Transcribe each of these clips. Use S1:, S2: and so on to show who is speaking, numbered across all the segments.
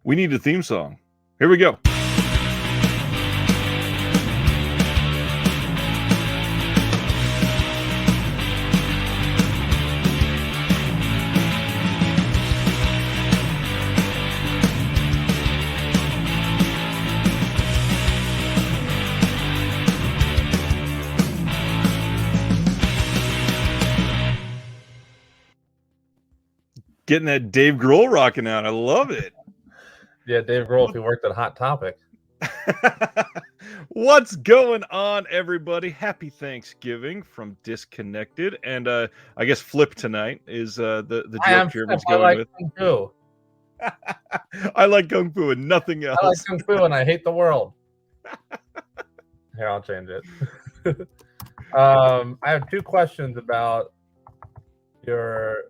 S1: We need a theme song. Here we go. Getting that Dave Grohl rocking out. I love it.
S2: Yeah, Dave Grohl, if he worked at Hot Topic.
S1: What's going on, everybody? Happy Thanksgiving from Disconnected. And I guess Flip tonight is the joke Jeremy's going with.
S2: Kung Fu.
S1: I like Kung Fu and nothing else.
S2: I like Kung Fu and I hate the world. Here, I'll change it. I have two questions about your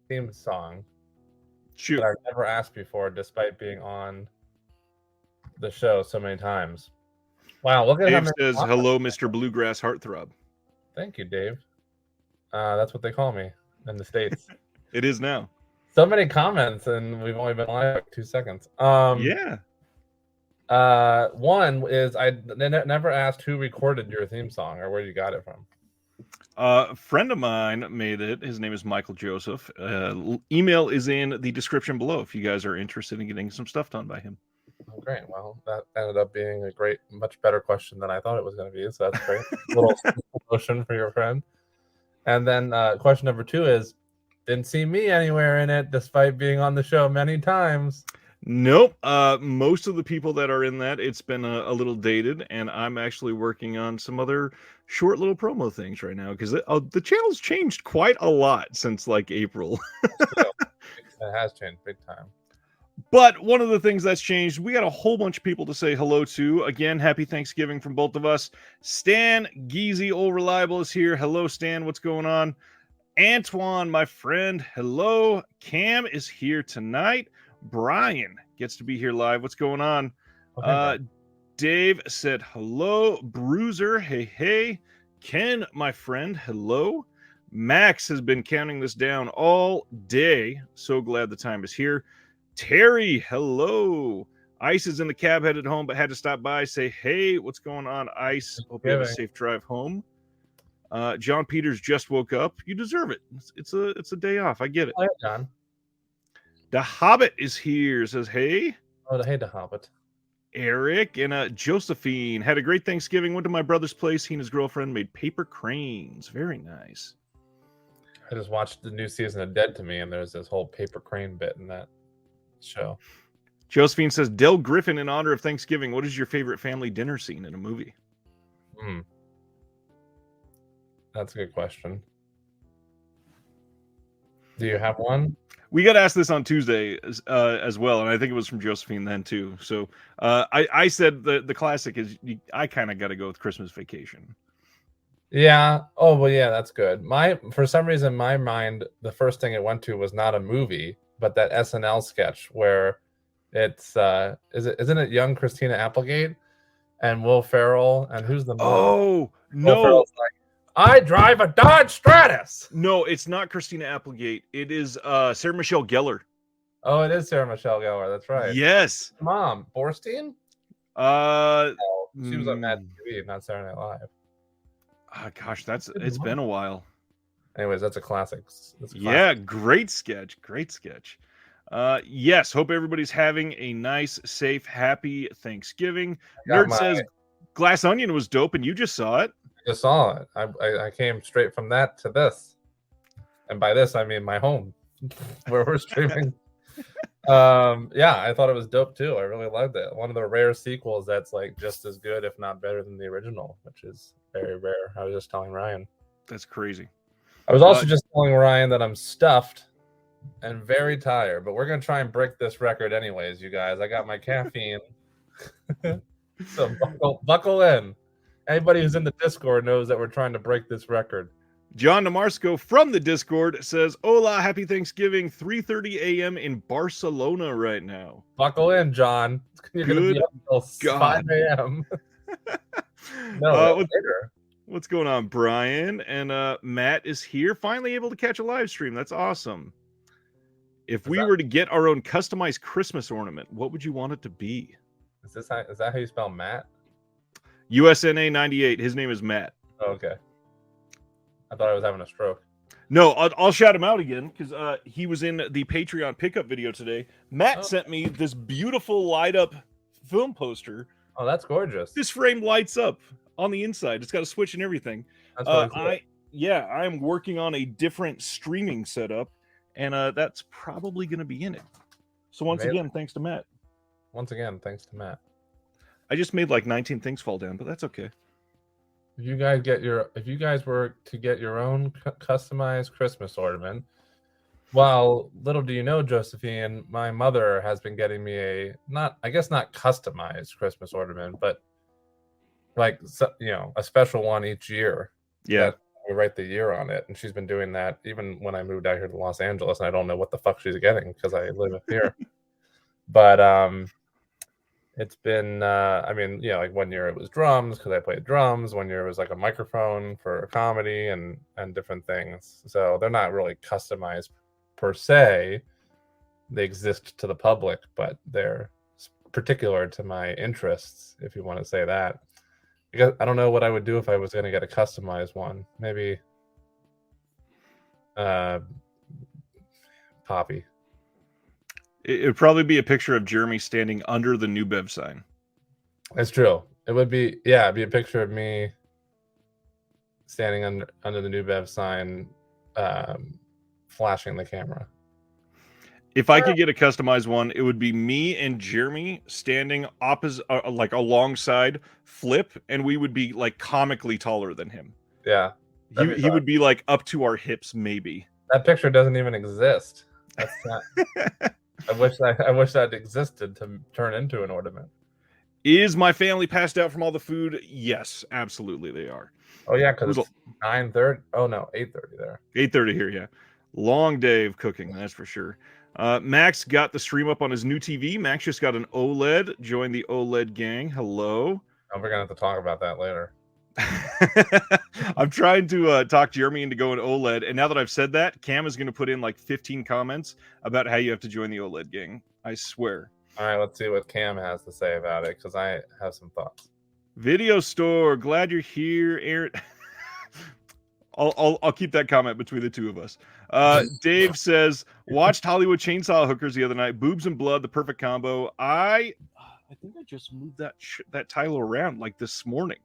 S2: theme song.
S1: Shoot.
S2: That I've never asked before, despite being on the show so many times. Wow, look at
S1: Dave says, hello, Mr. Bluegrass Heartthrob.
S2: Thank you, Dave. That's what they call me in the States.
S1: It is now.
S2: So many comments, and we've only been live like 2 seconds.
S1: Yeah.
S2: One is I never asked who recorded your theme song or where you got it from.
S1: A friend of mine made it. His name is Michael Joseph. Email is in the description below if you guys are interested in getting some stuff done by him.
S2: Oh, great. Well, that ended up being a much better question than I thought it was going to be. So that's great. A little promotion for your friend. And then question number 2 is, didn't see me anywhere in it, despite being on the show many times.
S1: Nope. Most of the people that are in that, it's been a little dated, and I'm actually working on some other short little promo things right now because the channel's changed quite a lot since like April.
S2: It has changed big time.
S1: But one of the things that's changed, we got a whole bunch of people to say hello to. Again, happy Thanksgiving from both of us. Stan Geezy, Old Reliable, is here. Hello, Stan. What's going on? Antoine, my friend, hello. Cam is here tonight. Brian gets to be here live. What's going on?
S2: Okay,
S1: Dave said hello. Bruiser, hey. Ken, my friend, hello. Max has been counting this down all day. So glad the time is here. Terry, hello. Ice is in the cab headed home, but had to stop by. Say, hey, what's going on, Ice? Hope you have a safe drive home. John Peters just woke up. You deserve it. It's a day off. I get it.
S2: Hi, John.
S1: The Hobbit is here. Says, hey.
S2: Oh, hey, the Hobbit.
S1: Eric and Josephine had a great Thanksgiving. Went to my brother's place. He and his girlfriend made paper cranes. Very nice.
S2: I just watched the new season of Dead to Me, and there's this whole paper crane bit in that show.
S1: Josephine says, Del Griffin, in honor of Thanksgiving, what is your favorite family dinner scene in a movie?
S2: That's a good question. Do you have one?
S1: We got asked this on Tuesday as well, and I think it was from Josephine then too. So I said the classic is I kind of got to go with Christmas Vacation.
S2: Yeah. Oh, well, yeah, that's good. For some reason, my mind, the first thing it went to was not a movie, but that SNL sketch where it's isn't it young Christina Applegate and Will Ferrell, and who's the mom?
S1: Oh, no.
S2: Will Ferrell's like, I drive a Dodge Stratus.
S1: No, it's not Christina Applegate. It is Sarah Michelle Gellar.
S2: Oh, it is Sarah Michelle Gellar. That's right.
S1: Yes.
S2: Mom, Borstein? She was on Mad TV, not Saturday Night Live.
S1: Gosh, it's been a while.
S2: Anyways, that's a classic.
S1: Yeah, great sketch. Yes, hope everybody's having a nice, safe, happy Thanksgiving. Nerd says Glass Onion was dope, and you just saw it.
S2: I just saw it. I came straight from that to this, and by this I mean my home, where we're streaming. Yeah, I thought it was dope too. I really loved it. One of the rare sequels that's like just as good, if not better, than the original, which is very rare. I was just telling Ryan.
S1: That's crazy.
S2: I was also just telling Ryan that I'm stuffed and very tired, but we're gonna try and break this record anyways, you guys. I got my caffeine, so buckle in. Anybody who's in the Discord knows that we're trying to break this record.
S1: John Damasco from the Discord says, hola, happy Thanksgiving, 3:30 a.m. in Barcelona right now.
S2: Buckle in, John. You're going to be up until 5 a.m. No, later.
S1: What's going on, Brian? And Matt is here, finally able to catch a live stream. That's awesome. If we were to get our own customized Christmas ornament, what would you want it to be?
S2: Is that how you spell Matt?
S1: USNA 98. His name is Matt.
S2: Oh, okay. I thought I was having a stroke.
S1: No, I'll shout him out again because he was in the Patreon pickup video today. Matt sent me this beautiful light up film poster.
S2: Oh, that's gorgeous.
S1: This frame lights up on the inside. It's got a switch and everything.
S2: That's really cool.
S1: I'm working on a different streaming setup, and that's probably going to be in it. So once again, thanks to Matt. I just made like 19 things fall down, but that's okay.
S2: If you guys were to get your own customized Christmas ornament, well, little do you know, Josephine, my mother has been getting me not customized Christmas ornament, but like, a special one each year.
S1: Yeah.
S2: We write the year on it, and she's been doing that even when I moved out here to Los Angeles, and I don't know what the fuck she's getting because I live up here. But it's been like 1 year it was drums because I played drums. 1 year it was like a microphone for a comedy and different things. So they're not really customized per se. They exist to the public, but they're particular to my interests, if you want to say that. Because I don't know what I would do if I was going to get a customized one. Maybe Poppy.
S1: It would probably be a picture of Jeremy standing under the New Bev sign.
S2: That's true. It would be, it'd be a picture of me standing under the New Bev sign, flashing the camera.
S1: If I could get a customized one, it would be me and Jeremy standing opposite, like alongside Flip, and we would be like comically taller than him.
S2: Yeah.
S1: He would be like up to our hips, maybe.
S2: That picture doesn't even exist. That's not. I wish that existed to turn into an ornament.
S1: Is my family passed out from all the food? Yes, absolutely they are.
S2: Oh yeah, because it's 9:30. Oh no, 8:30 there.
S1: 8:30 here, yeah. Long day of cooking, that's for sure. Max got the stream up on his new TV. Max just got an OLED. Join the OLED gang. Hello.
S2: Oh, we're gonna have to talk about that later.
S1: I'm trying to talk Jeremy into going OLED, and now that I've said that, Cam is going to put in like 15 comments about how you have to join the OLED gang. I swear.
S2: All right, let's see what Cam has to say about it, because I have some thoughts.
S1: Video store, glad you're here, Aaron. I'll keep that comment between the two of us. Dave says, watched Hollywood Chainsaw Hookers the other night. Boobs and blood, the perfect combo. I think I just moved that title around like this morning.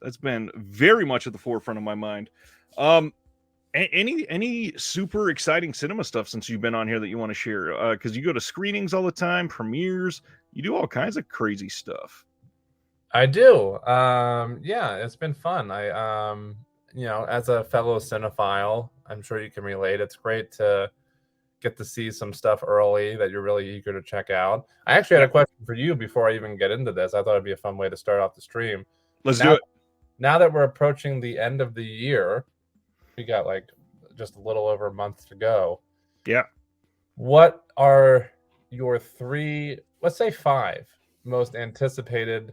S1: That's been very much at the forefront of my mind. Any super exciting cinema stuff since you've been on here that you want to share? Because you go to screenings all the time, premieres, you do all kinds of crazy stuff.
S2: I do. Yeah, it's been fun. I as a fellow cinephile, I'm sure you can relate. It's great to get to see some stuff early that you're really eager to check out. I actually had a question for you before I even get into this. I thought it'd be a fun way to start off the stream.
S1: Let's do it.
S2: Now that we're approaching the end of the year, we got like just a little over a month to go.
S1: Yeah.
S2: What are your let's say 5 most anticipated?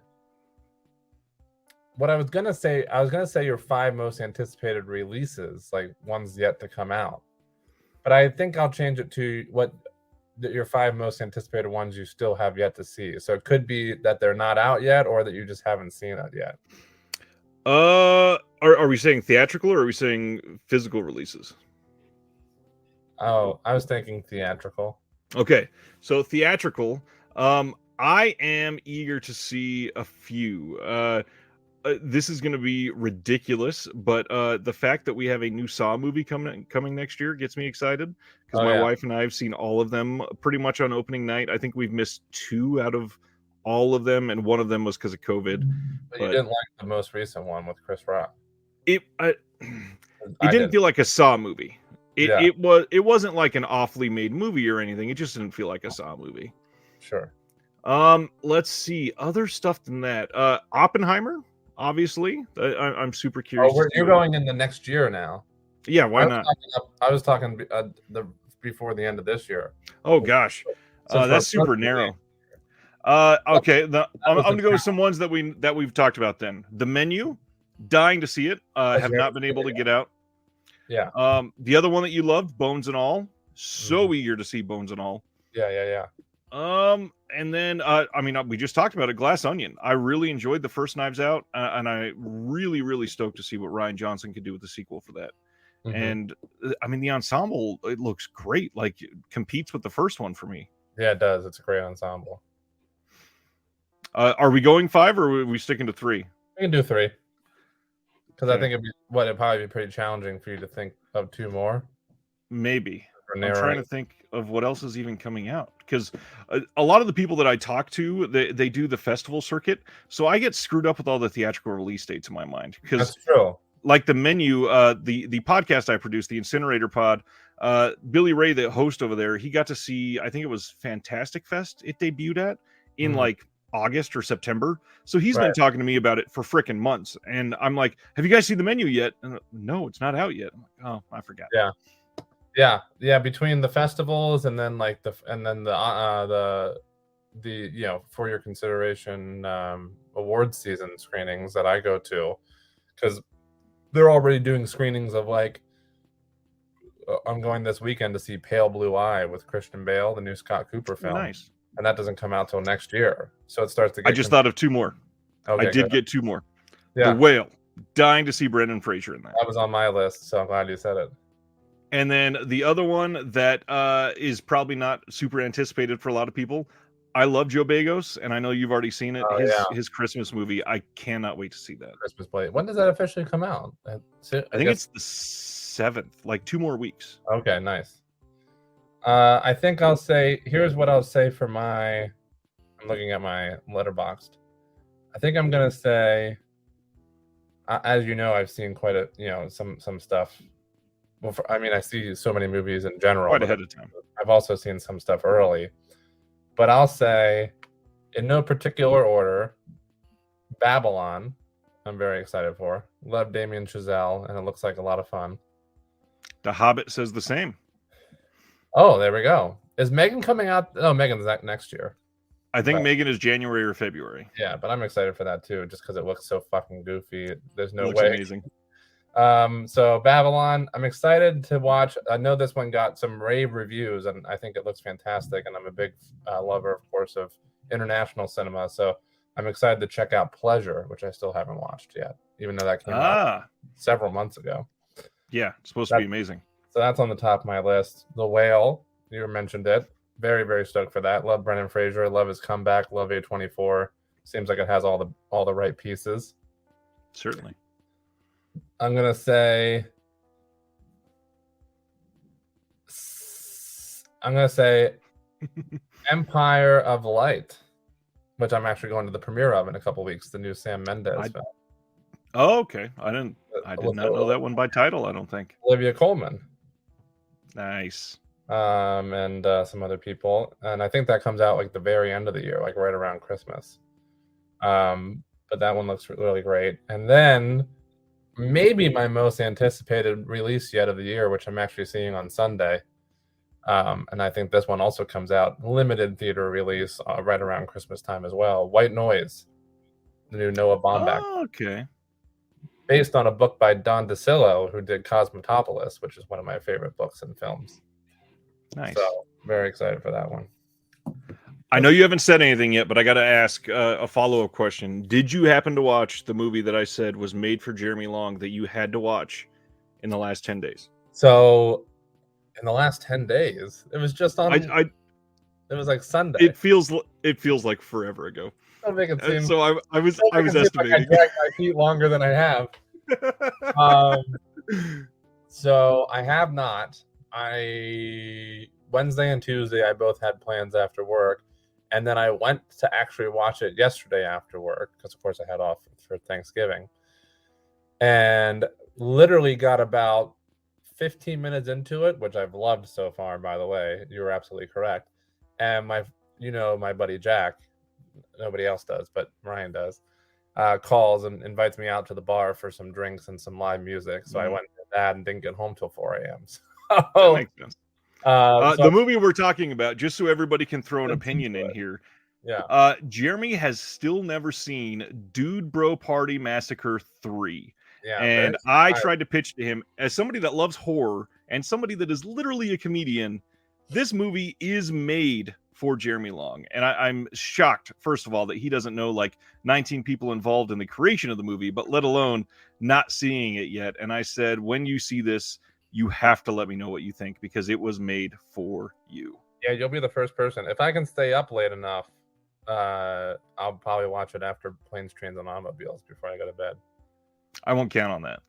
S2: What I was gonna say your 5 most anticipated releases, like ones yet to come out. But I think I'll change it to your 5 most anticipated ones you still have yet to see. So it could be that they're not out yet, or that you just haven't seen it yet.
S1: Are we saying theatrical or are we saying physical releases?
S2: Oh, I was thinking theatrical.
S1: Okay, so theatrical. I am eager to see a few. This is going to be ridiculous, but the fact that we have a new Saw movie coming next year gets me excited because my wife and I have seen all of them pretty much on opening night. I think we've missed 2 out of all of them, and one of them was because of COVID.
S2: But you didn't like the most recent one with Chris Rock.
S1: It didn't feel like a Saw movie. It wasn't like an awfully made movie or anything. It just didn't feel like a Saw movie.
S2: Sure.
S1: Let's see other stuff than that. Oppenheimer, obviously. I'm super curious.
S2: Oh, you're going in the next year now.
S1: Yeah, why not?
S2: I was talking before the end of this year.
S1: Oh gosh, that's super narrow. Okay, I'm gonna go with some ones that we've talked about. Then The Menu, dying to see it. Have not been able to get out.
S2: Yeah.
S1: The other one that you loved, Bones and All, So eager to see Bones and All.
S2: Yeah.
S1: And then I mean, we just talked about it. Glass Onion. I really enjoyed the first Knives Out, and I really stoked to see what Rian Johnson could do with the sequel for that. And I mean, the ensemble, it looks great. Like, it competes with the first one for me.
S2: Yeah, it does. It's a great ensemble.
S1: Are we going 5 or are we sticking to 3?
S2: We can do 3 because
S1: Okay.
S2: I think it'd probably be pretty challenging for you to think of 2 more.
S1: Maybe. I'm trying to think of what else is even coming out, because a lot of the people that I talk to, they do the festival circuit, so I get screwed up with all the theatrical release dates in my mind. Because
S2: That's true.
S1: like the menu, the podcast I produced, the Incinerator Pod, Billy Ray, the host over there, he got to see, I think it was Fantastic Fest it debuted at in like August or September. So he's been talking to me about it for frickin' months. And I'm like, have you guys seen the menu yet? And no, it's not out yet. I'm like, oh, I forgot.
S2: Yeah. Between the festivals and then like the for your consideration awards season screenings that I go to, because they're already doing screenings of like I'm going this weekend to see Pale Blue Eye with Christian Bale, the new Scott Cooper film.
S1: Nice.
S2: And that doesn't come out till next year. So it starts to get...
S1: I just thought of 2 more.
S2: Okay,
S1: I did get 2 more.
S2: Yeah.
S1: The Whale. Dying to see Brendan Fraser in that.
S2: That was on my list, so I'm glad you said it.
S1: And then the other one that is probably not super anticipated for a lot of people, I love Joe Bagos, and I know you've already seen it. His Christmas movie. I cannot wait to see that.
S2: Christmas Play. When does that officially come out?
S1: I think it's the 7th, like 2 more weeks.
S2: Okay, nice. I think I'll say, here's what I'll say for I'm looking at my Letterboxd. I think I'm going to say, as you know, I've seen quite some stuff. Well, I see so many movies in general.
S1: Quite ahead of time.
S2: I've also seen some stuff early. But I'll say, in no particular order, Babylon, I'm very excited for. Love Damien Chazelle, and it looks like a lot of fun.
S1: The Hobbit says the same.
S2: Oh, there we go. Is Megan coming out? Oh, Megan's next year.
S1: I think Megan is January or February.
S2: Yeah, but I'm excited for that too, just because it looks so fucking goofy. There's no
S1: looks
S2: way.
S1: Amazing.
S2: So Babylon, I'm excited to watch. I know this one got some rave reviews, and I think it looks fantastic. And I'm a big lover, of course, of international cinema. So I'm excited to check out Pleasure, which I still haven't watched yet, even though that came out several months ago.
S1: Yeah, it's supposed to be amazing.
S2: So that's on the top of my list. The Whale, you mentioned it. Very, very stoked for that. Love Brendan Fraser. Love his comeback. Love A24. Seems like it has all the right pieces.
S1: Certainly.
S2: I'm gonna say Empire of Light, which I'm actually going to the premiere of in a couple weeks. The new Sam Mendes film.
S1: Oh, okay. I did not know that one by title. I don't think.
S2: Olivia Colman.
S1: Nice.
S2: And some other people, and I think that comes out like the very end of the year, like right around Christmas. But that one looks really great. And then maybe my most anticipated release yet of the year, which I'm actually seeing on Sunday. And I think this one also comes out limited theater release right around Christmas time as well. White Noise, the new Noah Baumbach.
S1: Oh, okay.
S2: Based on a book by Don DeCillo, who did Cosmopolis, which is one of my favorite books and films.
S1: Nice.
S2: So very excited for that one.
S1: I know you haven't said anything yet, but I got to ask a follow-up question. Did you happen to watch the movie that I said was made for Jeremy Long that you had to watch in the last 10 days?
S2: So in the last 10 days, it was just on. It was like Sunday.
S1: It feels like forever ago.
S2: Don't make it seem.
S1: So I was estimating.
S2: Like I dragged my feet longer than I have. So I have not. Wednesday and Tuesday I both had plans after work, and then I went to actually watch it yesterday after work because of course I had off for Thanksgiving, and literally got about 15 minutes into it, which I've loved so far, by the way. You were absolutely correct. And my buddy Jack, nobody else does, but Ryan does, calls and invites me out to the bar for some drinks and some live music. So I went to that and didn't get home till 4 a.m. So,
S1: that makes sense.
S2: So
S1: the movie we're talking about, just so everybody can throw an opinion in here.
S2: Yeah.
S1: Jeremy has still never seen Dude Bro Party Massacre 3.
S2: Yeah,
S1: and I tried to pitch to him, as somebody that loves horror and somebody that is literally a comedian, this movie is made for Jeremy Long. And I'm shocked, first of all, that he doesn't know like 19 people involved in the creation of the movie, but let alone not seeing it yet. And I said, when you see this, you have to let me know what you think, because it was made for you.
S2: Yeah, you'll be the first person. If I can stay up late enough, I'll probably watch it after Planes, Trains, and Automobiles before I go to bed.
S1: I won't count on that.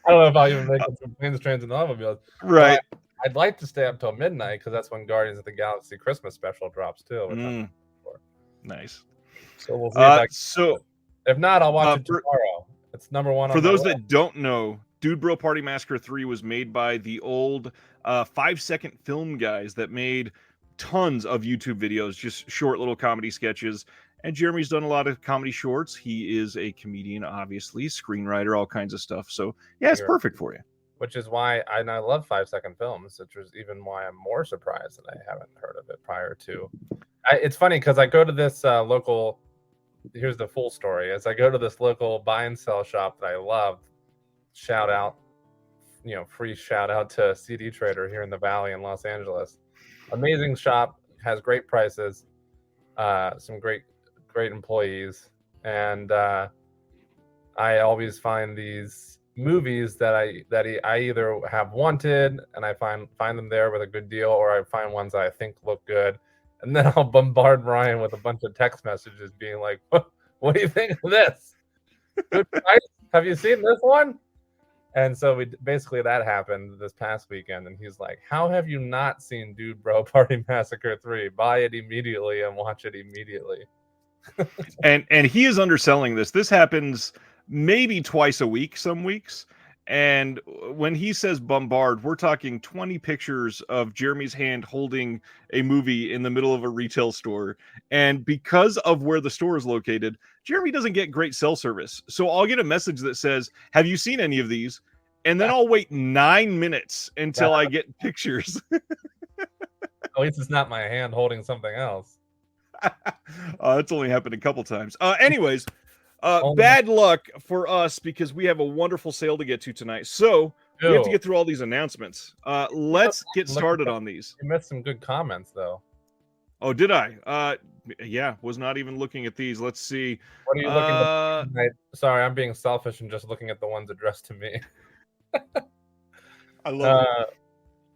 S2: I don't know if I'll even make it to Planes, Trains, and Automobiles.
S1: Right.
S2: But I'd like to stay up till midnight because that's when Guardians of the Galaxy Christmas special drops too. Which I'm for.
S1: Nice.
S2: So we'll see. If not, I'll watch it tomorrow. It's number one.
S1: For those that don't know, Dude Bro Party Massacre 3 was made by the old 5-second film guys that made tons of YouTube videos, just short little comedy sketches. And Jeremy's done a lot of comedy shorts. He is a comedian, obviously, screenwriter, all kinds of stuff. So yeah, it's perfect for you.
S2: Which is why I love 5-second films, which is even why I'm more surprised that I haven't heard of it prior to. It's funny because I go to this local. Here's the full story. As I go to this local buy and sell shop that I love, shout out, free shout out to CD Trader here in the Valley in Los Angeles. Amazing shop, has great prices, some great employees, and I always find these movies that I either have wanted and I find them there with a good deal, or I find ones that I think look good, and then I'll bombard Ryan with a bunch of text messages being like, what do you think of this? Good price? Have you seen this one? And so that happened this past weekend, and he's like, how have you not seen Dude Bro Party Massacre 3? Buy it immediately and watch it immediately.
S1: and he is underselling this. This happens maybe twice a week, some weeks. And when he says bombard, we're talking 20 pictures of Jeremy's hand holding a movie in the middle of a retail store. And because of where the store is located, Jeremy doesn't get great cell service. So I'll get a message that says, have you seen any of these? And then I'll wait 9 minutes until I get pictures.
S2: At least it's not my hand holding something else.
S1: It's only happened a couple times. Anyways, bad luck for us because we have a wonderful sale to get to tonight. So we have to get through all these announcements. Let's get started on these.
S2: You missed some good comments, though.
S1: Oh, did I? Yeah, was not even looking at these. Let's see.
S2: What are you looking at tonight? Sorry, I'm being selfish and just looking at the ones addressed to me.
S1: I love it.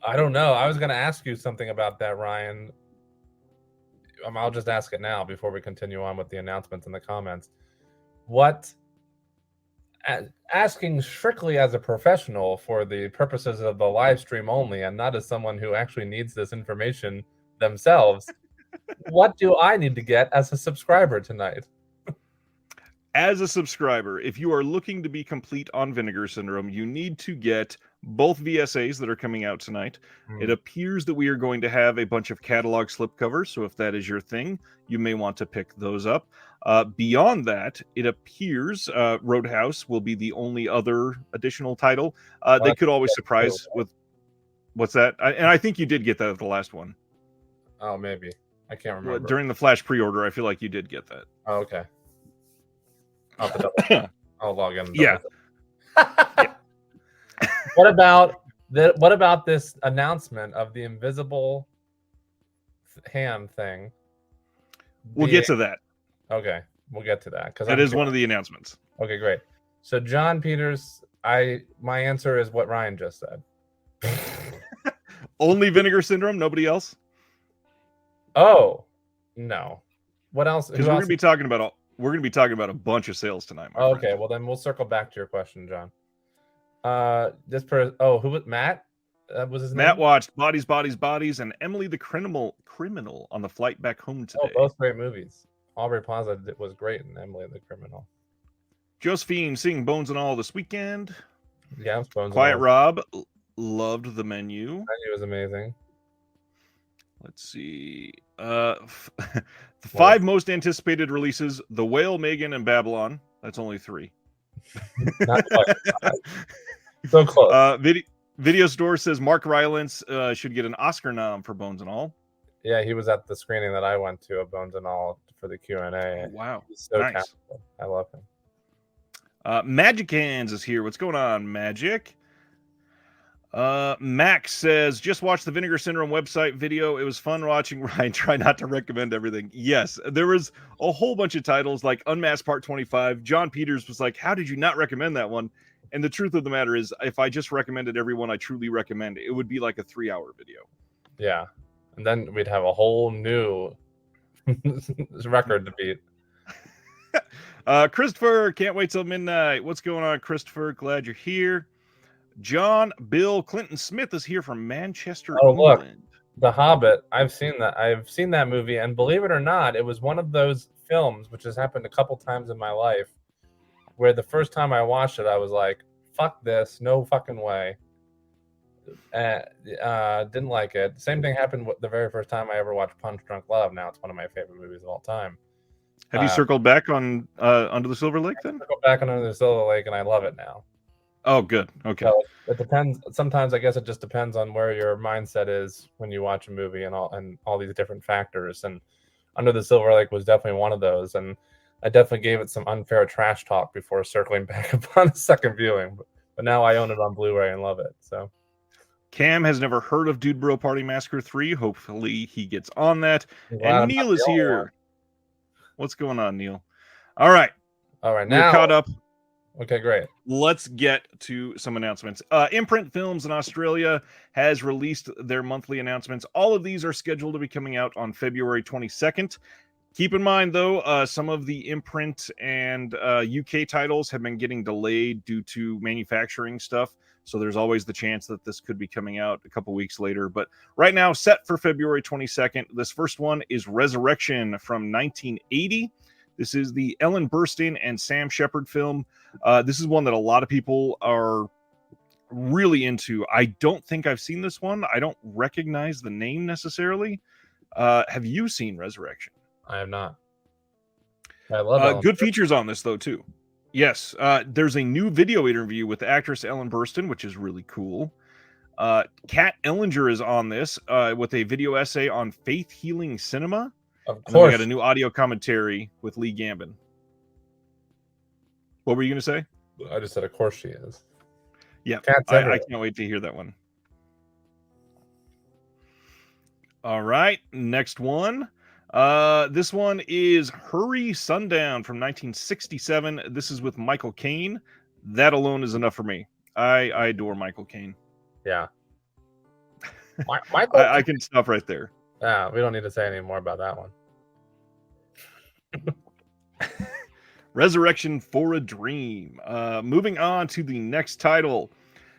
S2: I don't know. I was going to ask you something about that, Ryan. I'll just ask it now before we continue on with the announcements and the comments. Asking strictly as a professional for the purposes of the live stream only, and not as someone who actually needs this information themselves, what do I need to get as a subscriber tonight?
S1: As a subscriber, if you are looking to be complete on Vinegar Syndrome, you need to get both VSAs that are coming out tonight. It appears that we are going to have a bunch of catalog slipcovers, so if that is your thing, you may want to pick those up. Beyond that, it appears Roadhouse will be the only other additional title. They could always surprise with... What's that? And I think you did get that at the last one.
S2: Oh, maybe. I can't remember.
S1: During the Flash pre-order, I feel like you did get that.
S2: Oh, okay. I'll log in.
S1: Yeah.
S2: What about this announcement of the invisible hand thing?
S1: We'll get to that.
S2: Okay, we'll get to that because
S1: that is one of the announcements.
S2: Okay, great. So John Peters, my answer is what Ryan just said.
S1: Only Vinegar Syndrome, nobody else.
S2: Oh no, what else?
S1: Because we're going to be talking about a bunch of sales tonight.
S2: Okay, well then we'll circle back to your question, John. Who was Matt? Was his name?
S1: Matt watched Bodies, Bodies, Bodies, and Emily the Criminal on the flight back home today.
S2: Both great movies. Aubrey Plaza was great in Emily the Criminal.
S1: Josephine seeing Bones and All this weekend.
S2: Yeah, Bones.
S1: Quiet Rob loved the menu.
S2: The menu was amazing.
S1: Let's see. The 5 most anticipated releases: The Whale, Megan, and Babylon. That's only 3.
S2: Not quite. So close.
S1: Video Store says Mark Rylance should get an Oscar nom for Bones and All.
S2: Yeah, he was at the screening that I went to of Bones and All for the Q&A.
S1: Wow,
S2: he's so
S1: nice.
S2: talented. I love him.
S1: Magic Hands is here. What's going on, Magic? Max says, just watch the Vinegar Syndrome website video. It was fun watching Ryan try not to recommend everything. Yes, there was a whole bunch of titles like Unmasked Part 25. John Peters was like, how did you not recommend that one? And the truth of the matter is, if I just recommended everyone I truly recommend, it would be like a 3-hour video.
S2: Yeah. And then we'd have a whole new record to beat.
S1: Christopher, can't wait till midnight. What's going on, Christopher? Glad you're here. John Bill Clinton Smith is here from Manchester,
S2: Look,
S1: England.
S2: The Hobbit. I've seen that movie, and believe it or not, it was one of those films which has happened a couple times in my life, where the first time I watched it, I was like, "Fuck this, no fucking way." Didn't like it. Same thing happened the very first time I ever watched Punch Drunk Love. Now it's one of my favorite movies of all time.
S1: Have you circled back on Under the Silver Lake then?
S2: Circled back on Under the Silver Lake, and I love it now.
S1: Oh, good. Okay.
S2: So it depends. Sometimes I guess it just depends on where your mindset is when you watch a movie and all these different factors. And Under the Silver Lake was definitely one of those. And I definitely gave it some unfair trash talk before circling back upon a second viewing. But now I own it on Blu-ray and love it. So
S1: Cam has never heard of Dude Bro Party Massacre 3. Hopefully he gets on that. And Neil is here. What's going on, Neil? All right.
S2: Now
S1: we're caught up.
S2: Okay, great.
S1: Let's get to some announcements. Imprint Films in Australia has released their monthly announcements. All of these are scheduled to be coming out on February 22nd. Keep in mind, though, some of the Imprint and UK titles have been getting delayed due to manufacturing stuff. So there's always the chance that this could be coming out a couple weeks later. But right now, set for February 22nd. This first one is Resurrection from 1980. This is the Ellen Burstyn and Sam Shepard film. This is one that a lot of people are really into. I don't think I've seen this one. I don't recognize the name necessarily. Have you seen Resurrection?
S2: I have not. I love
S1: good features on this, though, too. Yes, there's a new video interview with the actress Ellen Burstyn, which is really cool. Kat Ellinger is on this with a video essay on faith healing cinema.
S2: Of course.
S1: And then we got a new audio commentary with Lee Gambin. What were you going to say?
S2: I just said, of course she is.
S1: Yeah, I can't wait to hear that one. All right, next one. This one is Hurry Sundown from 1967. This is with Michael Caine. That alone is enough for me. I adore Michael Caine.
S2: Yeah.
S1: I can stop right there.
S2: Yeah, we don't need to say any more about that one.
S1: Resurrection for a Dream. Moving on to the next title,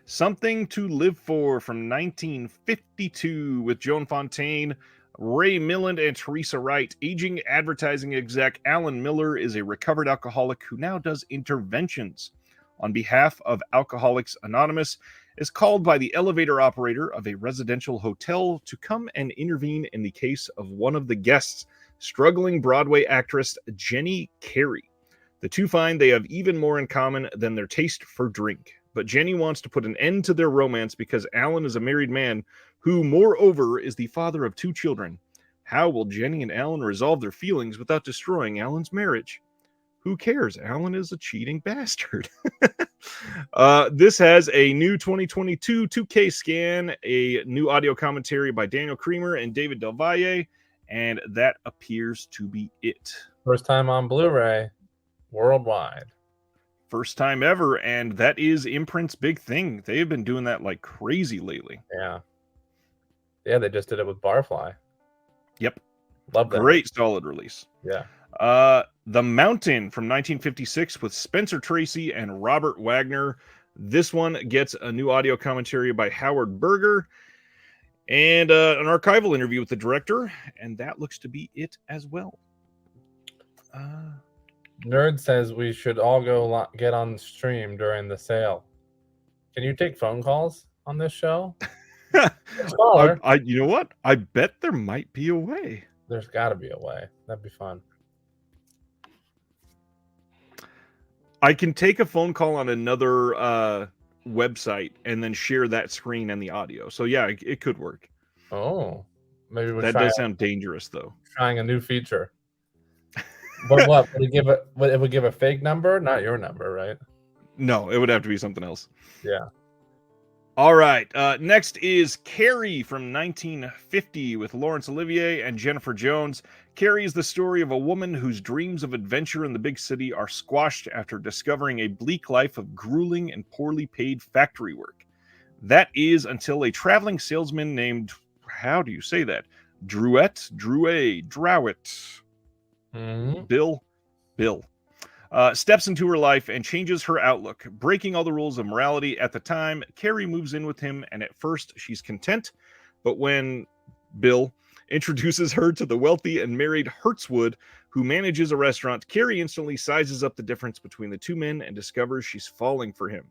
S1: Something to Live For from 1952 with Joan Fontaine, Ray Milland, and Teresa Wright. Aging advertising exec Alan Miller is a recovered alcoholic who now does interventions on behalf of Alcoholics Anonymous, is called by the elevator operator of a residential hotel to come and intervene in the case of one of the guests, struggling Broadway actress Jenny Carey. The two find they have even more in common than their taste for drink. But Jenny wants to put an end to their romance because Alan is a married man who, moreover, is the father of 2 children. How will Jenny and Alan resolve their feelings without destroying Alan's marriage? Who cares? Alan is a cheating bastard. This has a new 2022 2K scan, a new audio commentary by Daniel Creamer and David Del Valle, and that appears to be it.
S2: First time on Blu-ray worldwide.
S1: First time ever, and that is Imprint's big thing. They have been doing that like crazy lately.
S2: Yeah. Yeah, they just did it with Barfly.
S1: Yep.
S2: Love that.
S1: Great solid release.
S2: Yeah.
S1: The Mountain from 1956 with Spencer Tracy and Robert Wagner. This one gets a new audio commentary by Howard Berger and an archival interview with the director, and that looks to be it as well.
S2: Nerd says we should all go get on stream during the sale. Can you take phone calls on this show?
S1: You know what? I bet there might be a way.
S2: There's got to be a way. That'd be fun.
S1: I can take a phone call on another website and then share that screen and the audio. So yeah, it could work.
S2: Oh, maybe
S1: that does sound dangerous, though.
S2: Trying a new feature. But what would it give? It would give a fake number, not your number, right?
S1: No, it would have to be something else.
S2: Yeah.
S1: All right. Next is Carrie from 1950 with Laurence Olivier and Jennifer Jones. Carrie is the story of a woman whose dreams of adventure in the big city are squashed after discovering a bleak life of grueling and poorly paid factory work. That is until a traveling salesman named, how do you say that? Drouet, Bill, steps into her life and changes her outlook, breaking all the rules of morality. At the time, Carrie moves in with him, and at first she's content, but when Bill introduces her to the wealthy and married Hertzwood, who manages a restaurant, Carrie instantly sizes up the difference between the two men and discovers she's falling for him.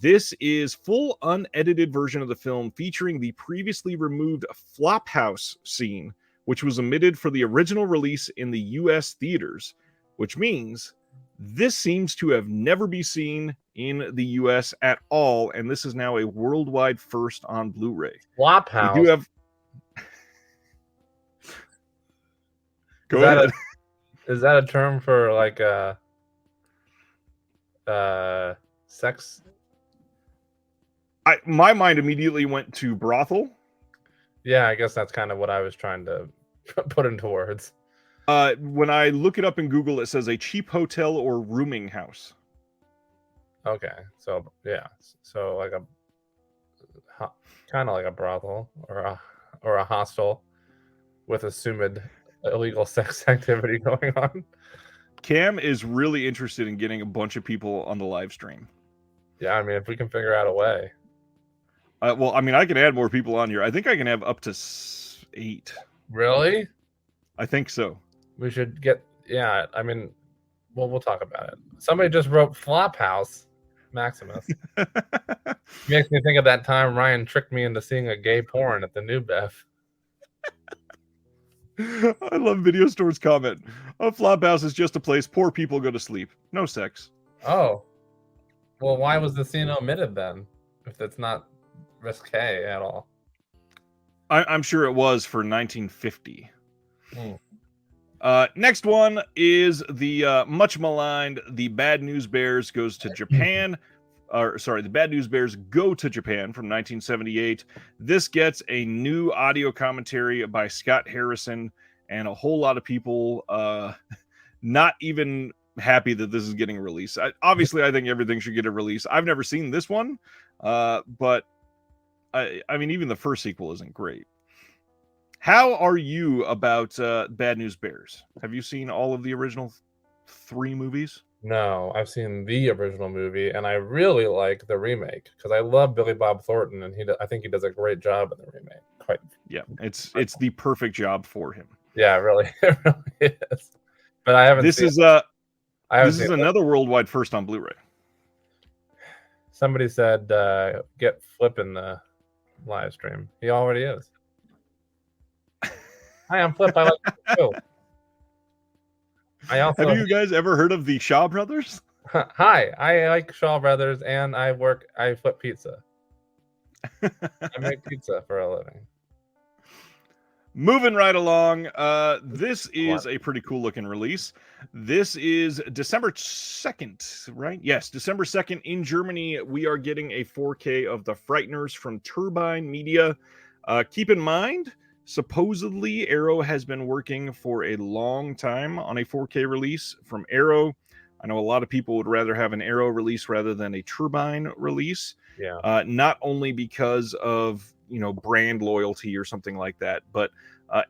S1: This is full unedited version of the film featuring the previously removed Flophouse scene, which was omitted for the original release in the U.S. theaters, which means this seems to have never been seen in the U.S. at all, and this is now a worldwide first on Blu-ray.
S2: Flophouse.
S1: We do have. Go ahead.
S2: Is that a term for like sex?
S1: My mind immediately went to brothel.
S2: Yeah, I guess that's kind of what I was trying to put into words.
S1: When I look it up in Google, it says a cheap hotel or rooming house.
S2: Okay, so yeah, so like kind of like a brothel or a hostel with assumed illegal sex activity going on.
S1: Cam is really interested in getting a bunch of people on the live stream.
S2: Yeah, I mean, if we can figure out a way.
S1: Well, I mean, I can add more people on here. I think I can have up to 8.
S2: Really?
S1: I think so.
S2: We should get. Yeah, I mean, well, we'll talk about it. Somebody just wrote Flophouse Maximus. Makes me think of that time Ryan tricked me into seeing a gay porn at the New Bev.
S1: I love Video Store's comment. A Flophouse is just a place poor people go to sleep. No sex.
S2: Oh. Well, why was the scene omitted then? If it's not risque at all.
S1: I'm sure it was for 1950. Next one is the much maligned The Bad News Bears Goes to Japan. The Bad News Bears Go to Japan from 1978. This gets a new audio commentary by Scott Harrison, and a whole lot of people not even happy that this is getting released. Obviously, I think everything should get a release. I've never seen this one, but I mean, even the first sequel isn't great. How are you about Bad News Bears? Have you seen all of the original 3 movies?
S2: No, I've seen the original movie, and I really like the remake because I love Billy Bob Thornton, and I think he does a great job in the remake.
S1: Yeah, it's the perfect job for him.
S2: Yeah, it really is. But I haven't.
S1: This is another worldwide first on Blu-ray.
S2: Somebody said get Flip in the live stream. He already is. Hi, I'm Flip. I like the show.
S1: Have you guys ever heard of the Shaw Brothers?
S2: Hi, I like Shaw Brothers, and I flip pizza. I make pizza for a living.
S1: Moving right along, this is a pretty cool looking release. This is December 2nd, right? Yes, December 2nd in Germany. We are getting a 4K of The Frighteners from Turbine Media. Keep in mind, supposedly, Arrow has been working for a long time on a 4K release from Arrow. I know a lot of people would rather have an Arrow release rather than a Turbine release.
S2: Yeah.
S1: Not only because of, brand loyalty or something like that, but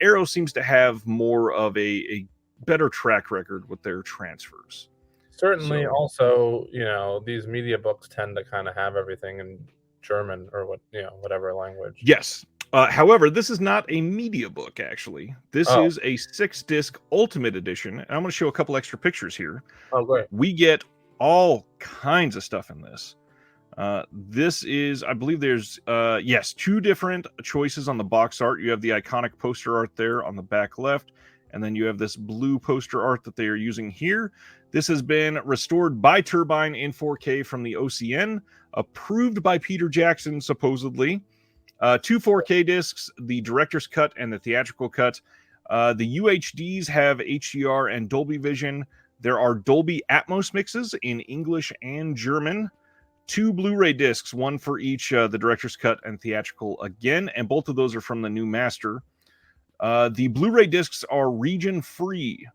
S1: Arrow seems to have more of a better track record with their transfers.
S2: Certainly. So, also, these media books tend to kind of have everything in German or whatever language.
S1: Yes. However, this is not a media book, actually. This is a 6-disc Ultimate Edition. And I'm going to show a couple extra pictures here.
S2: Oh, great.
S1: We get all kinds of stuff in this. This is, I believe there's, 2 different choices on the box art. You have the iconic poster art there on the back left, and then you have this blue poster art that they are using here. This has been restored by Turbine in 4K from the OCN, approved by Peter Jackson, supposedly. 2 4K discs, the director's cut and the theatrical cut. The UHDs have HDR and Dolby Vision. There are Dolby Atmos mixes in English and German. 2 Blu-ray discs, one for each the director's cut and theatrical again, and both of those are from the new master. The Blu-ray discs are region free.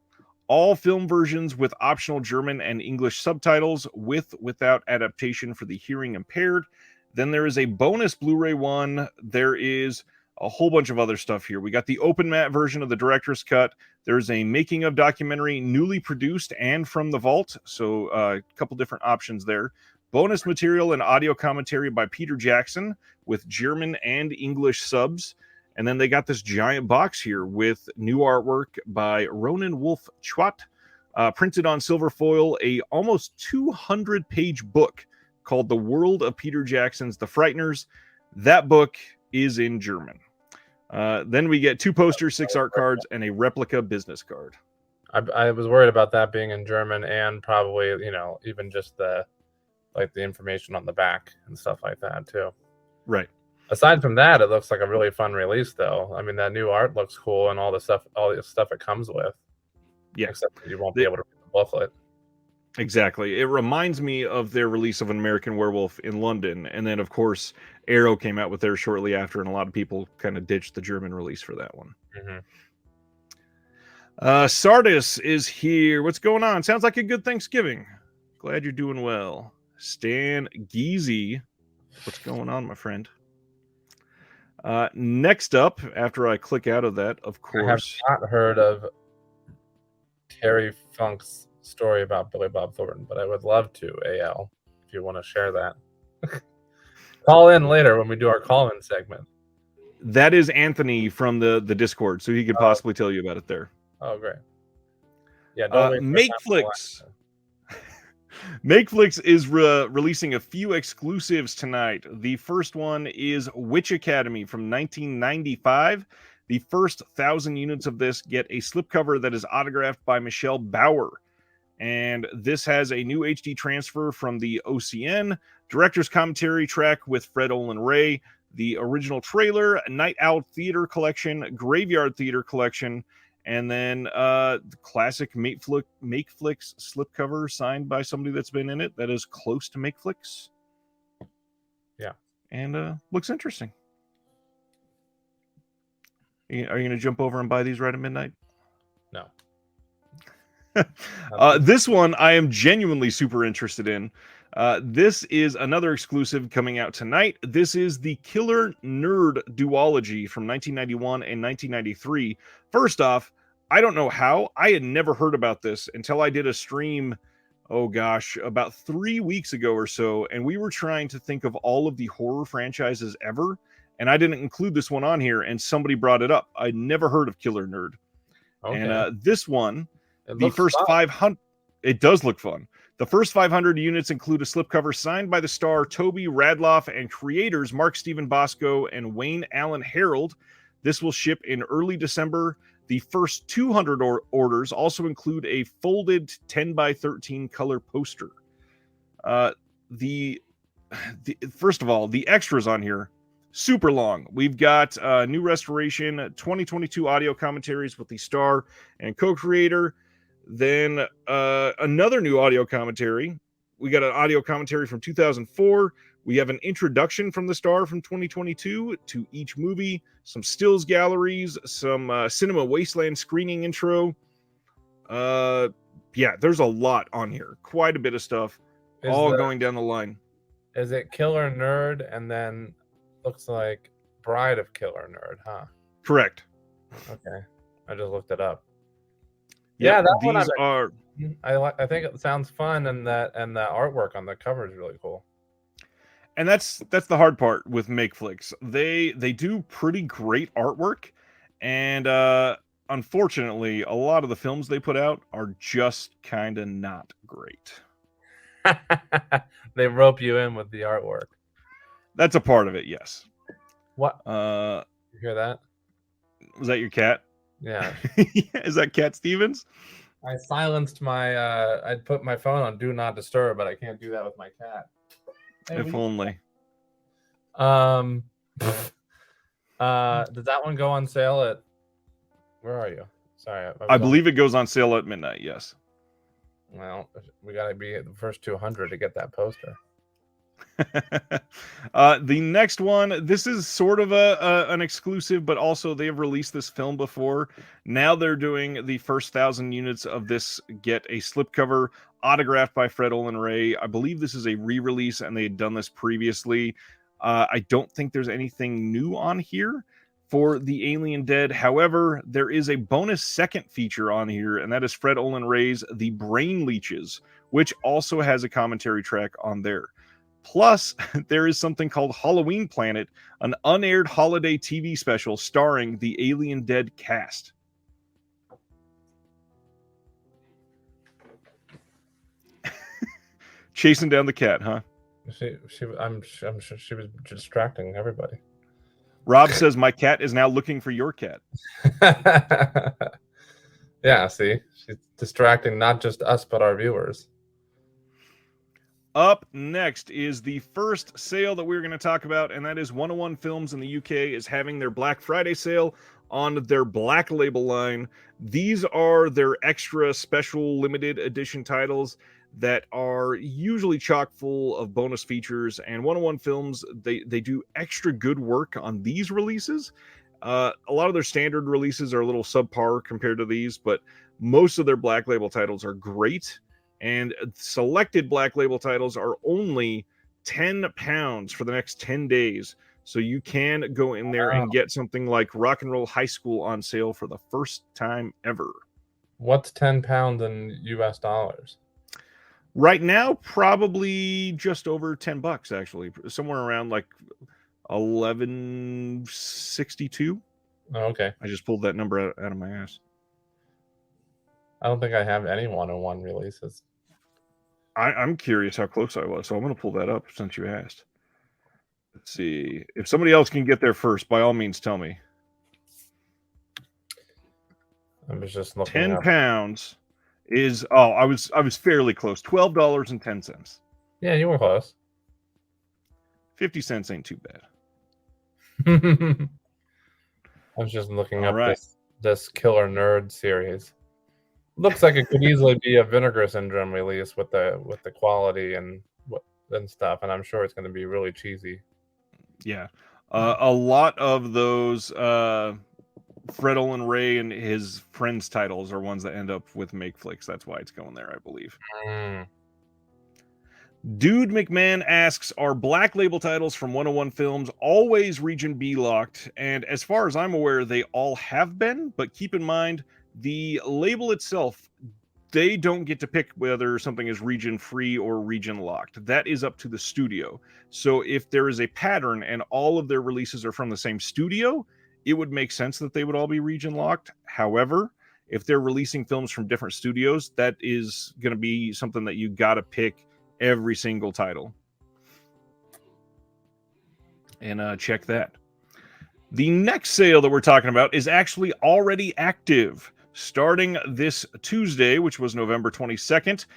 S1: All film versions with optional German and English subtitles, without adaptation for the hearing impaired. Then there is a bonus Blu-ray one. There is a whole bunch of other stuff here. We got the open matte version of the director's cut. There's a making of documentary, newly produced and from the vault. So a couple different options there. Bonus material and audio commentary by Peter Jackson with German and English subs. And then they got this giant box here with new artwork by Ronan Wolf Chwat, printed on silver foil, a almost 200-page book called The World of Peter Jackson's The Frighteners. That book is in German. Then we get 2 posters, 6 art cards, and a replica business card.
S2: I was worried about that being in German, and probably, you know, even just the information on the back and stuff like that too.
S1: Right.
S2: Aside from that, it looks like a really fun release, though. I mean, that new art looks cool, and all the stuff it comes with.
S1: Yeah,
S2: except that you won't be able to read the booklet.
S1: Exactly. It reminds me of their release of An American Werewolf in London, and then of course Arrow came out with theirs shortly after, and a lot of people kind of ditched the German release for that one. Sardis is here. What's going on? Sounds like a good Thanksgiving. Glad you're doing well. Stan Geezy, what's going on, my friend? Next up, after I click out of that, of course,
S2: I have not heard of Terry Funk's story about Billy Bob Thornton, but I would love to, AL, if you want to share that. Call in later when we do our call-in segment.
S1: That is Anthony from the Discord, so he could possibly tell you about it there.
S2: Oh, great. Yeah,
S1: Makeflix. Makeflix is releasing a few exclusives tonight. The first one is Witch Academy from 1995. The first 1,000 units of this get a slipcover that is autographed by Michelle Bauer. And this has a new HD transfer from the OCN, director's commentary track with Fred Olen Ray, the original trailer, Night Owl Theater Collection, Graveyard Theater Collection, and then the classic Makeflix slipcover signed by somebody that's been in it that is close to Makeflix.
S2: Yeah.
S1: And looks interesting. Are you going to jump over and buy these right at midnight?
S2: No.
S1: This one I am genuinely super interested in. This is another exclusive coming out tonight. This is the Killer Nerd duology from 1991 and 1993. First off, I don't know how. I had never heard about this until I did a stream, about 3 weeks ago or so, and we were trying to think of all of the horror franchises ever, and I didn't include this one on here, and somebody brought it up. I'd never heard of Killer Nerd. Okay. And this one, the first 500, it does look fun. The first 500 units include a slipcover signed by the star Toby Radloff and creators Mark Steven Bosco and Wayne Allen Harold. This will ship in early December. The first 200 orders also include a folded 10x13 color poster. First of all, the extras on here, super long. We've got new restoration, 2022 audio commentaries with the star and co-creator. Then another new audio commentary. We got an audio commentary from 2004. We have an introduction from the star from 2022 to each movie, some stills galleries, some Cinema Wasteland screening intro. Yeah, there's a lot on here. Quite a bit of stuff, going down the line.
S2: Is it Killer Nerd and then looks like Bride of Killer Nerd, huh?
S1: Correct.
S2: Okay. I just looked it up.
S1: Yeah,
S2: that
S1: these
S2: one
S1: are.
S2: I think it sounds fun, and the artwork on the cover is really cool.
S1: And that's the hard part with Makeflix. They do pretty great artwork, and unfortunately, a lot of the films they put out are just kind of not great.
S2: They rope you in with the artwork.
S1: That's a part of it, yes.
S2: What?
S1: You
S2: hear that?
S1: Was that your cat?
S2: Yeah.
S1: Is that Cat Stevens?
S2: I silenced my I'd put my phone on do not disturb, but I can't do that with my cat.
S1: If only.
S2: Does that one go on sale at, where are you? Sorry.
S1: I believe it goes on sale at midnight, yes.
S2: Well, we gotta be at the first 200 to get that poster.
S1: The next one, this is sort of an exclusive, but also they have released this film before. Now they're doing the first 1,000 units of this get a slipcover autographed by Fred Olen Ray. I believe this is a re-release, and they had done this previously. I don't think there's anything new on here for the Alien Dead. However, there is a bonus second feature on here, and that is Fred Olen Ray's The Brain Leeches, which also has a commentary track on there. Plus, there is something called Halloween Planet, an unaired holiday TV special starring the Alien Dead cast. Chasing down the cat, huh?
S2: I'm sure she was distracting everybody.
S1: Rob says, my cat is now looking for your cat.
S2: Yeah, see? She's distracting not just us, but our viewers.
S1: Up next is the first sale that we're going to talk about, and that is 101 Films in the UK is having their Black Friday sale on their Black Label line. These are their extra special limited edition titles that are usually chock full of bonus features, and 101 Films, they do extra good work on these releases. A lot of their standard releases are a little subpar compared to these, but most of their Black Label titles are great. And selected Black Label titles are only £10 for the next 10 days. So you can go in there and get something like Rock and Roll High School on sale for the first time ever.
S2: What's £10 in US dollars?
S1: Right now, probably just over $10, actually. Somewhere around like 11.62.
S2: Oh, okay.
S1: I just pulled that number out of my ass.
S2: I don't think I have any 101 releases.
S1: I'm curious how close I was, so I'm going to pull that up since you asked. Let's see. If somebody else can get there first, by all means, tell me.
S2: I was just looking.
S1: £10 is I was fairly close. $12.10.
S2: Yeah, you were close.
S1: 50 cents ain't too bad.
S2: I was just looking up this Killer Nerd series. Looks like it could easily be a Vinegar Syndrome release with the quality and stuff, and I'm sure it's going to be really cheesy.
S1: Yeah, a lot of those Fred Olen Ray and his friends' titles are ones that end up with MakeFlix. That's why it's going there, I believe. Dude McMahon asks, are Black Label titles from 101 Films always Region B locked? And as far as I'm aware, they all have been, but keep in mind, the label itself, they don't get to pick whether something is region free or region locked. That is up to the studio. So if there is a pattern and all of their releases are from the same studio, it would make sense that they would all be region locked. However, if they're releasing films from different studios, that is going to be something that you got to pick every single title. And check that. The next sale that we're talking about is actually already active. Starting this Tuesday, which was November 22nd,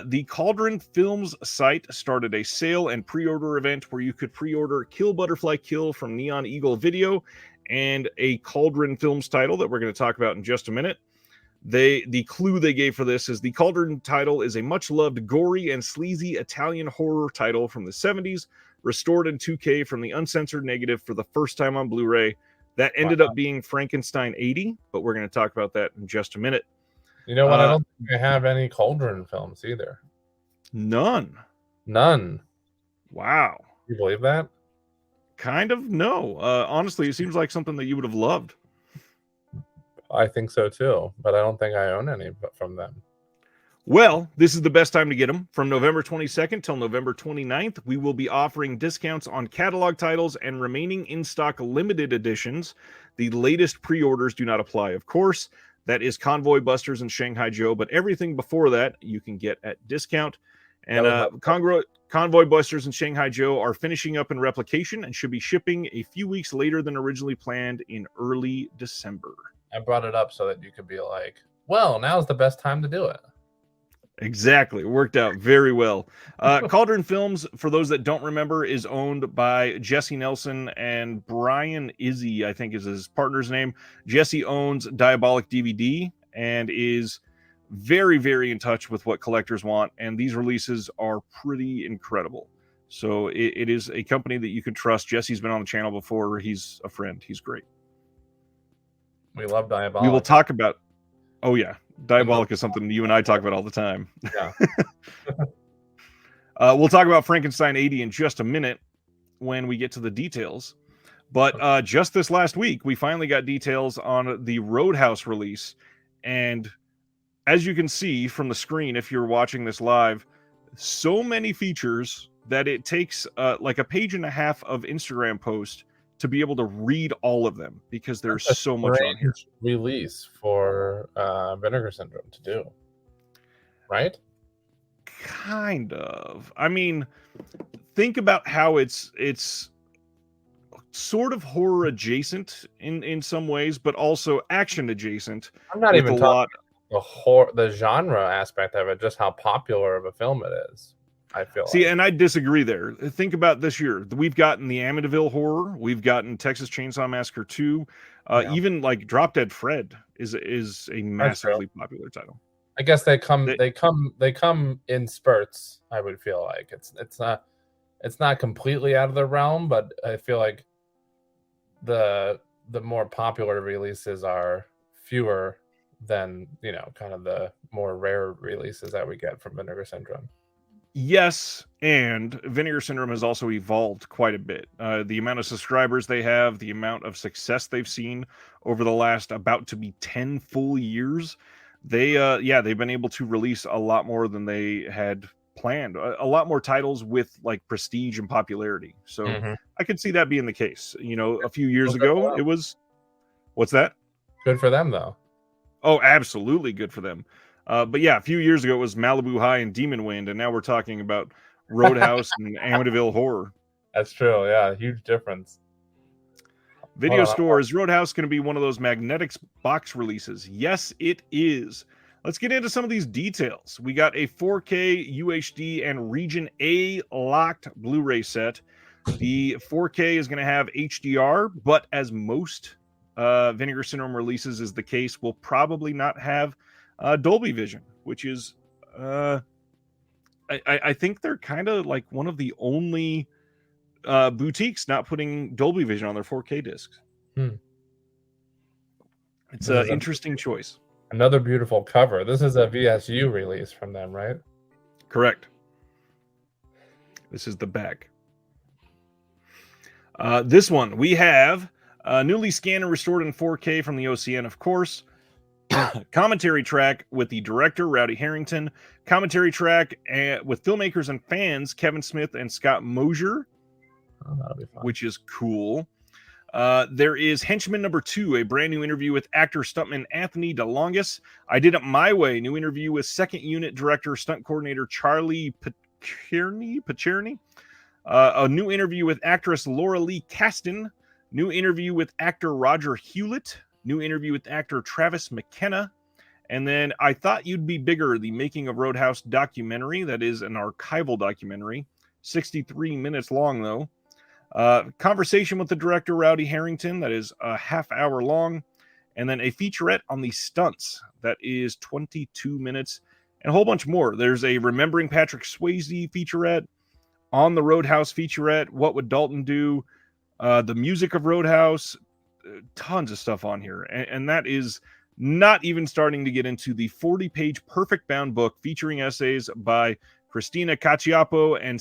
S1: the Cauldron Films site started a sale and pre-order event where you could pre-order Kill Butterfly Kill from Neon Eagle Video and a Cauldron Films title that we're going to talk about in just a minute. The clue they gave for this is the Cauldron title is a much-loved, gory, and sleazy Italian horror title from the 70s, restored in 2K from the uncensored negative for the first time on Blu-ray. That ended up being Frankenstein 80, but we're going to talk about that in just a minute.
S2: You know what? I don't think I have any Cauldron films either.
S1: None.
S2: Wow.
S1: Wow.
S2: You believe that?
S1: Kind of, no. Honestly, it seems like something that you would have loved.
S2: I think so too, but I don't think I own any from them.
S1: Well, this is the best time to get them. From November 22nd till November 29th, we will be offering discounts on catalog titles and remaining in-stock limited editions. The latest pre-orders do not apply, of course. That is Convoy Busters and Shanghai Joe, but everything before that you can get at discount. And Convoy Busters and Shanghai Joe are finishing up in replication and should be shipping a few weeks later than originally planned in early December.
S2: I brought it up so that you could be like, well, now's the best time to do it.
S1: Exactly. It worked out very well. Cauldron Films, for those that don't remember, is owned by Jesse Nelson and Brian Izzy, I think is his partner's name. Jesse owns Diabolic DVD and is very, very in touch with what collectors want. And these releases are pretty incredible. So it is a company that you can trust. Jesse's been on the channel before. He's a friend. He's great.
S2: We love Diabolic.
S1: We will talk about. Oh yeah, Diabolic is something you and I talk about all the time.
S2: Yeah.
S1: We'll talk about Frankenstein 80 in just a minute when we get to the details. But just this last week, we finally got details on the Roadhouse release. And as you can see from the screen, if you're watching this live, so many features that it takes like a page and a half of Instagram post to be able to read all of them, because there's so much on here.
S2: Release for Vinegar Syndrome to do, right?
S1: Kind of. I mean, think about how it's sort of horror adjacent in some ways, but also action adjacent.
S2: I'm not even talking the genre aspect of it, just how popular of a film it is. I feel
S1: and I disagree there. Think about this year. We've gotten the Amityville Horror. We've gotten Texas Chainsaw Massacre 2. Even like Drop Dead Fred is a massively popular title.
S2: I guess they come in spurts. I would feel like it's not completely out of the realm, but I feel like the more popular releases are fewer than, kind of the more rare releases that we get from Vinegar Syndrome.
S1: Yes, and Vinegar Syndrome has also evolved quite a bit. The amount of subscribers they have, the amount of success they've seen over the last about to be 10 full years, they've been able to release a lot more than they had planned. A lot more titles with like prestige and popularity. So I could see that being the case. A few years ago, it was... What's that?
S2: Good for them, though.
S1: Oh, absolutely good for them. But yeah, a few years ago it was Malibu High and Demon Wind, and now we're talking about Roadhouse and Amityville Horror.
S2: That's true. Yeah, huge difference.
S1: Video store, is Roadhouse going to be one of those magnetic box releases? Yes, it is. Let's get into some of these details. We got a 4K UHD and Region A locked Blu-ray set. The 4K is going to have HDR, but as most Vinegar Syndrome releases is the case, will probably not have Dolby Vision, which is I think they're kind of like one of the only boutiques not putting Dolby Vision on their 4K discs. It's an interesting choice.
S2: Another beautiful cover. This is a VSU release from them, right?
S1: Correct. This is the back. This one we have newly scanned and restored in 4K from the OCN, of course. Commentary track with the director Rowdy Herrington, commentary track with filmmakers and fans Kevin Smith and Scott Mosier,
S2: that'll be fun.
S1: Which is cool. There is Henchman number 2, a brand new interview with actor stuntman Anthony DeLongis. I Did It My Way, new interview with second unit director stunt coordinator Charlie Pacherny. A new interview with actress Laura Lee Caston. New interview with actor Roger Hewlett. New interview with actor Travis McKenna. And then I Thought You'd Be Bigger, the Making of Roadhouse documentary. That is an archival documentary. 63 minutes long, though. Conversation with the director, Rowdy Herrington. That is a half hour long. And then a featurette on the stunts. That is 22 minutes. And a whole bunch more. There's a Remembering Patrick Swayze featurette. On the Roadhouse featurette. What Would Dalton Do? The music of Roadhouse. Tons of stuff on here, and that is not even starting to get into the 40-page perfect bound book featuring essays by Christina Cacioppo and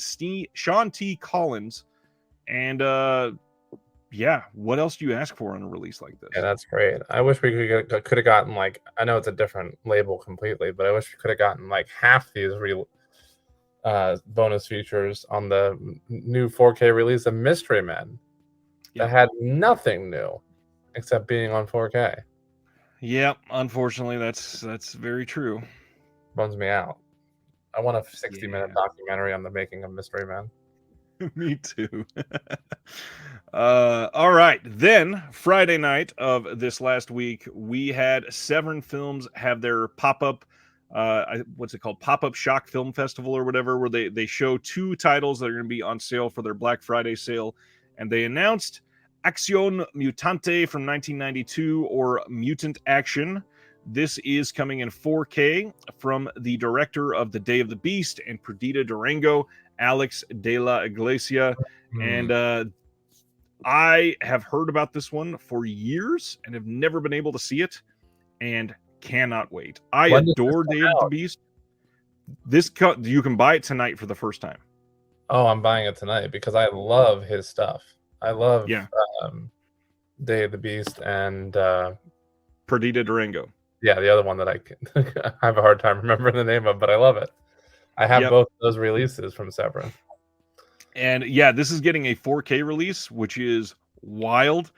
S1: Sean T. Collins. And what else do you ask for on a release like this?
S2: Yeah, that's great. I wish we could have gotten, like, I know it's a different label completely, but I wish we could have gotten like half these bonus features on the new 4K release of Mystery Men. That had nothing new except being on 4K.
S1: Yeah, unfortunately, that's very true.
S2: Bums me out. I want a 60-minute documentary on the making of Mystery Men.
S1: Me too. All right. Then, Friday night of this last week, we had Severin Films have their pop-up, what's it called? Pop-up Shock Film Festival or whatever, where they show 2 titles that are going to be on sale for their Black Friday sale. And they announced Acción Mutante from 1992, or Mutant Action. This is coming in 4K from the director of The Day of the Beast and Perdita Durango, Alex de la Iglesia.
S2: Hmm.
S1: And I have heard about this one for years and have never been able to see it and cannot wait. I
S2: When does
S1: adore
S2: this come
S1: Dave the
S2: out?
S1: Beast. You can buy it tonight for the first time.
S2: Oh, I'm buying it tonight because I love his stuff. I love
S1: Yeah.
S2: Day of the Beast and
S1: Perdita Durango.
S2: yeah, the other one that I have a hard time remembering the name of, but I love it. I have
S1: Yep.
S2: both those releases from Severin.
S1: And yeah, this is getting a 4K release, which is wild.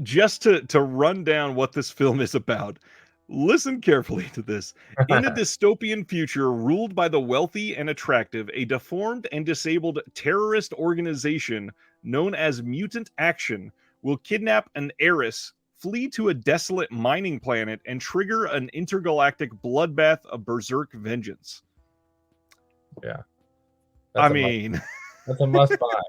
S1: Just to run down what this film is about, listen carefully to this. In a dystopian future ruled by the wealthy and attractive, a deformed and disabled terrorist organization known as Mutant Action will kidnap an heiress, flee to a desolate mining planet, and trigger an intergalactic bloodbath of berserk vengeance.
S2: Yeah.
S1: I mean,
S2: that's a must buy.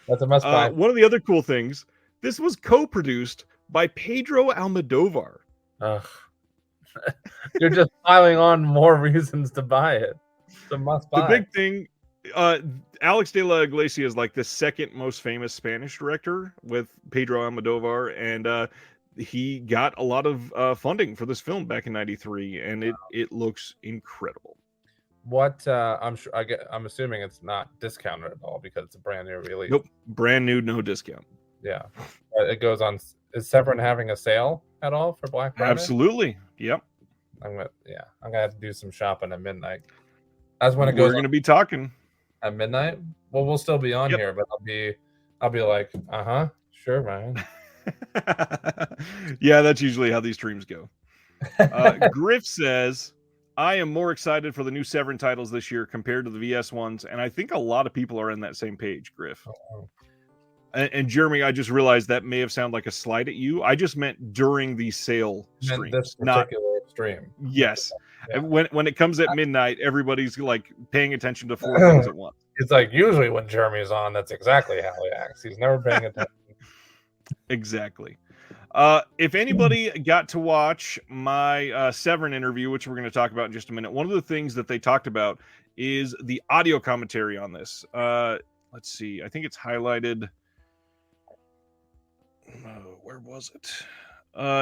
S2: That's a must buy.
S1: one of the other cool things, this was co-produced by Pedro Almodovar.
S2: Ugh. You're just piling on more reasons to buy it. It's a must buy.
S1: The big thing, Alex de la Iglesia is like the second most famous Spanish director with Pedro Almodovar, and he got a lot of funding for this film back in '93, and it looks incredible.
S2: What I'm assuming it's not discounted at all because it's a brand new release.
S1: Nope, brand new, no discount.
S2: Yeah, it goes on. Is Severin having a sale at all for Black Friday?
S1: Absolutely. Yep.
S2: I'm gonna have to do some shopping at midnight. That's when it goes.
S1: We're gonna be talking
S2: at midnight. Well, we'll still be on
S1: Yep.
S2: here, but I'll be like, sure, Ryan.
S1: Yeah, that's usually how these streams go. Griff says, I am more excited for the new Severin titles this year compared to the VS ones, and I think a lot of people are on that same page, Griff.
S2: Oh.
S1: And Jeremy, I just realized that may have sounded like a slight at you. I just meant during the sale stream,
S2: this particular stream.
S1: Yes.
S2: Yeah.
S1: When it comes at midnight, everybody's like paying attention to 4 things at once.
S2: It's like usually when Jeremy's on, that's exactly how he acts. He's never paying attention.
S1: Exactly. If anybody got to watch my Severin interview, which we're going to talk about in just a minute, one of the things that they talked about is the audio commentary on this. Let's see. I think it's highlighted. Where was it?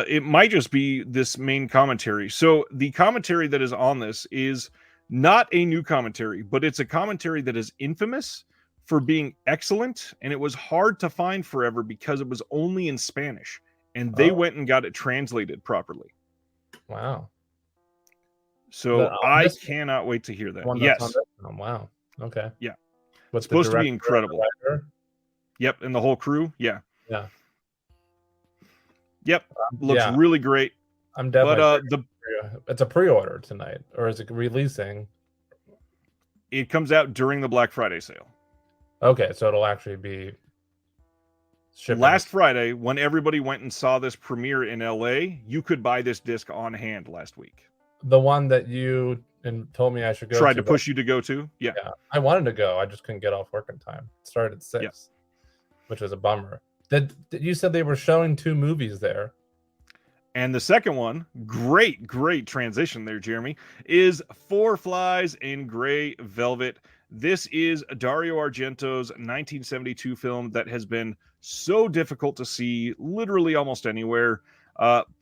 S1: It might just be this main commentary. So the commentary that is on this is not a new commentary, but it's a commentary that is infamous for being excellent, and it was hard to find forever because it was only in Spanish, and they went and got it translated properly.
S2: Wow.
S1: So I cannot wait to hear that. Yes.
S2: Wow. Okay.
S1: Yeah.
S2: What's
S1: supposed to be incredible. Yep. And the whole crew. Yeah.
S2: Yeah.
S1: Yep. Looks really great.
S2: I'm definitely. But it's a pre-order tonight, or is it releasing?
S1: It comes out during the Black Friday sale.
S2: Okay, so it'll actually be shipping.
S1: Last Friday, when everybody went and saw this premiere in LA, you could buy this disc on hand last week.
S2: The one that you told me I should go.
S1: Tried to push you to go to? Yeah.
S2: I wanted to go. I just couldn't get off work in time. It started at 6, which was a bummer. You said they were showing 2 movies there.
S1: And the second one, great transition there, Jeremy, is Four Flies in Grey Velvet. This is Dario Argento's 1972 film that has been so difficult to see literally almost anywhere.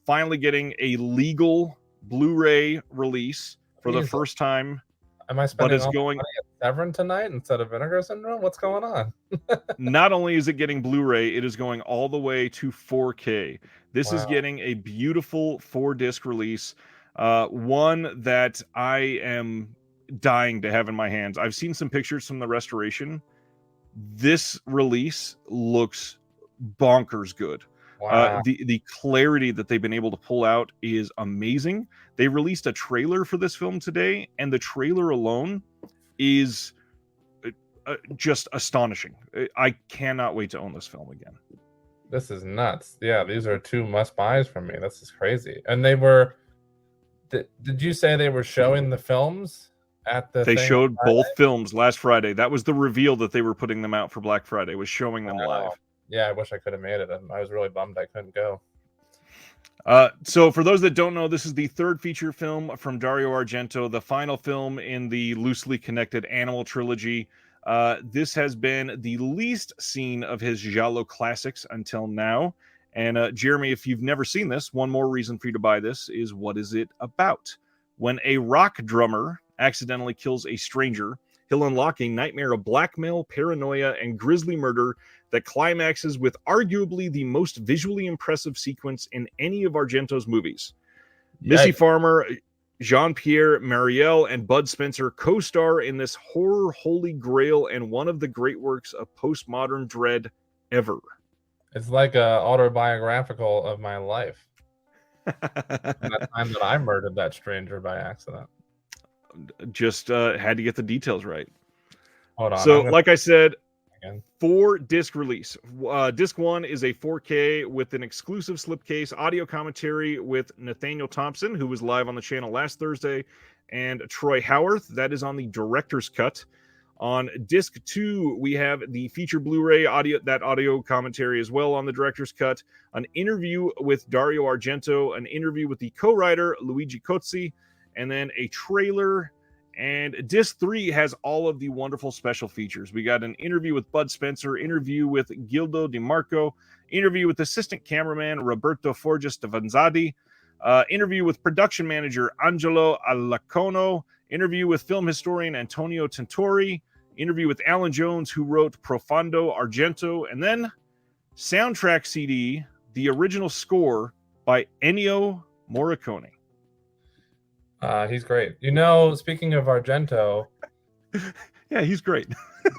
S1: Finally getting a legal Blu-ray release for the first time.
S2: Am I spending all money at Severin tonight instead of Vinegar Syndrome? What's going on?
S1: Not only is it getting Blu-ray, it is going all the way to 4K. This is getting a beautiful 4-disc release, one that I am dying to have in my hands. I've seen some pictures from the restoration. This release looks bonkers good.
S2: Wow.
S1: The clarity that they've been able to pull out is amazing. They released a trailer for this film today, and the trailer alone is just astonishing. I cannot wait to own this film again.
S2: This is nuts. Yeah, these are 2 must-buys for me. This is crazy. And they were... Did you say they were showing the films at the
S1: They showed both films last Friday. That was the reveal that they were putting them out for Black Friday, was showing them live.
S2: Yeah, I wish I could have made it. I was really bummed I couldn't go.
S1: So for those that don't know, this is the third feature film from Dario Argento, the final film in the loosely connected Animal trilogy. This has been the least seen of his giallo classics until now. And Jeremy, if you've never seen this, one more reason for you to buy this is, what is it about? When a rock drummer accidentally kills a stranger, he'll unlock a nightmare of blackmail, paranoia, and grisly murder that climaxes with arguably the most visually impressive sequence in any of Argento's movies. Missy Farmer, Jean-Pierre Mariel, and Bud Spencer co-star in this horror holy grail and one of the great works of postmodern dread ever.
S2: It's like a autobiographical of my life. That time that I murdered that stranger by accident.
S1: Just had to get the details right.
S2: Hold on.
S1: So, like I said,
S2: again.
S1: 4-disc release. Disc 1 is a 4K with an exclusive slipcase, audio commentary with Nathaniel Thompson, who was live on the channel last Thursday, and Troy Howarth. That is on the director's cut. On disc 2, we have the feature Blu-ray audio commentary as well on the director's cut, an interview with Dario Argento, an interview with the co-writer Luigi Cozzi, and then a trailer. And disc 3 has all of the wonderful special features. We got an interview with Bud Spencer, interview with Gildo Di Marco, interview with assistant cameraman Roberto Forges de Vanzati, interview with production manager Angelo Alacono, interview with film historian Antonio Tintori, interview with Alan Jones, who wrote Profondo Argento, and then soundtrack CD, the original score by Ennio Morricone.
S2: He's great. You know, speaking of Argento,
S1: yeah, he's great.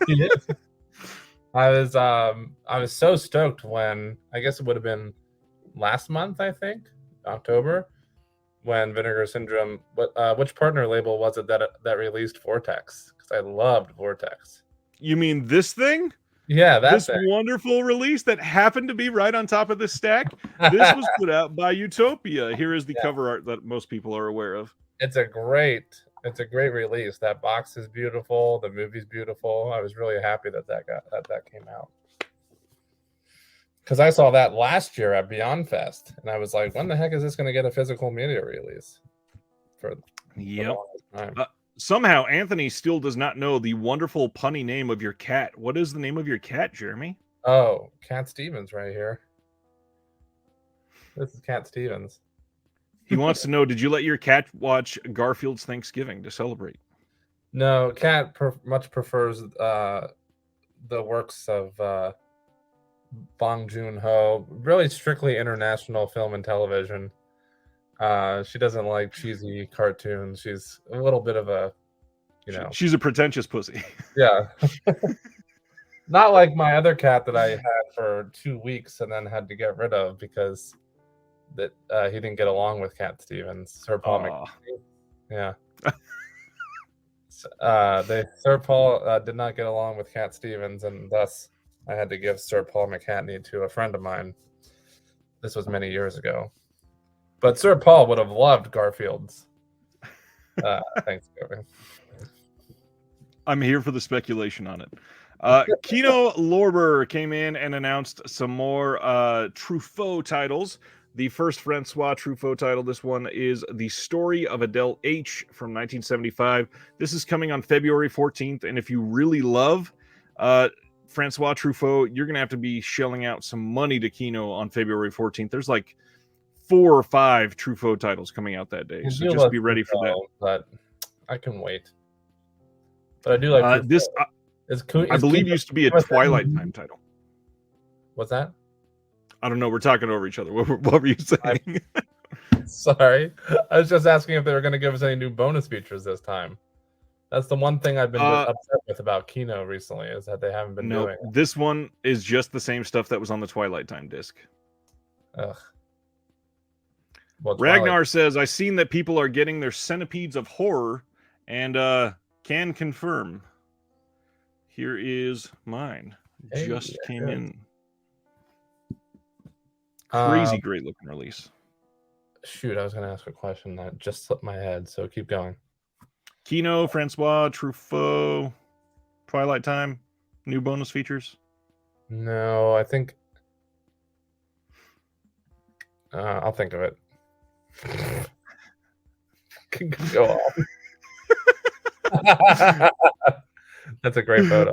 S2: He is. I was so stoked when, I guess it would have been last month, I think, October, when Vinegar Syndrome. Which partner label was it that released Vortex? Because I loved Vortex.
S1: You mean this thing?
S2: Yeah,
S1: this wonderful release that happened to be right on top of this stack. This was put out by Utopia. Here is the cover art that most people are aware of.
S2: It's a great release. That box is beautiful. The movie's beautiful. I was really happy that came out, because I saw that last year at Beyond Fest, and I was like, when the heck is this going to get a physical media release?
S1: Somehow Anthony still does not know the wonderful punny name of your cat. What is the name of your cat, Jeremy?
S2: Oh, Cat Stevens right here. This is Cat Stevens.
S1: He wants to know, did you let your cat watch Garfield's Thanksgiving to celebrate?
S2: No, Cat much prefers the works of Bong Joon-ho, really strictly international film and television. She doesn't like cheesy cartoons. She's a little bit of a,
S1: she's a pretentious pussy.
S2: Yeah. Not like my other cat that I had for 2 weeks and then had to get rid of because that he didn't get along with Cat Stevens. Sir Paul McCartney. Yeah. Sir Paul did not get along with Cat Stevens, and thus I had to give Sir Paul McCartney to a friend of mine. This was many years ago. But Sir Paul would have loved Garfield's Thanksgiving.
S1: I'm here for the speculation on it. Kino Lorber came in and announced some more Truffaut titles. The first Francois Truffaut title, this one is The Story of Adele H. from 1975. This is coming on February 14th, and if you really love Francois Truffaut, you're going to have to be shelling out some money to Kino on February 14th. There's like 4 or 5 Truffaut titles coming out that day, so just be ready for that.
S2: But I can wait. But I do like
S1: this. I believe used to be a Twilight Time title.
S2: What's that?
S1: I don't know. We're talking over each other. What were you saying?
S2: Sorry. I was just asking if they were going to give us any new bonus features this time. That's the one thing I've been upset with about Kino recently, is that they haven't been doing it.
S1: This one is just the same stuff that was on the Twilight Time disc.
S2: Ugh. Well,
S1: Ragnar says, I've seen that people are getting their centipedes of horror and can confirm. Here is mine. Just came in. Crazy great looking release.
S2: Shoot, I was going to ask a question that just slipped my head, so keep going.
S1: Kino, Francois, Truffaut, Twilight Time, new bonus features?
S2: No, I think I'll think of it. Go on. That's a great photo.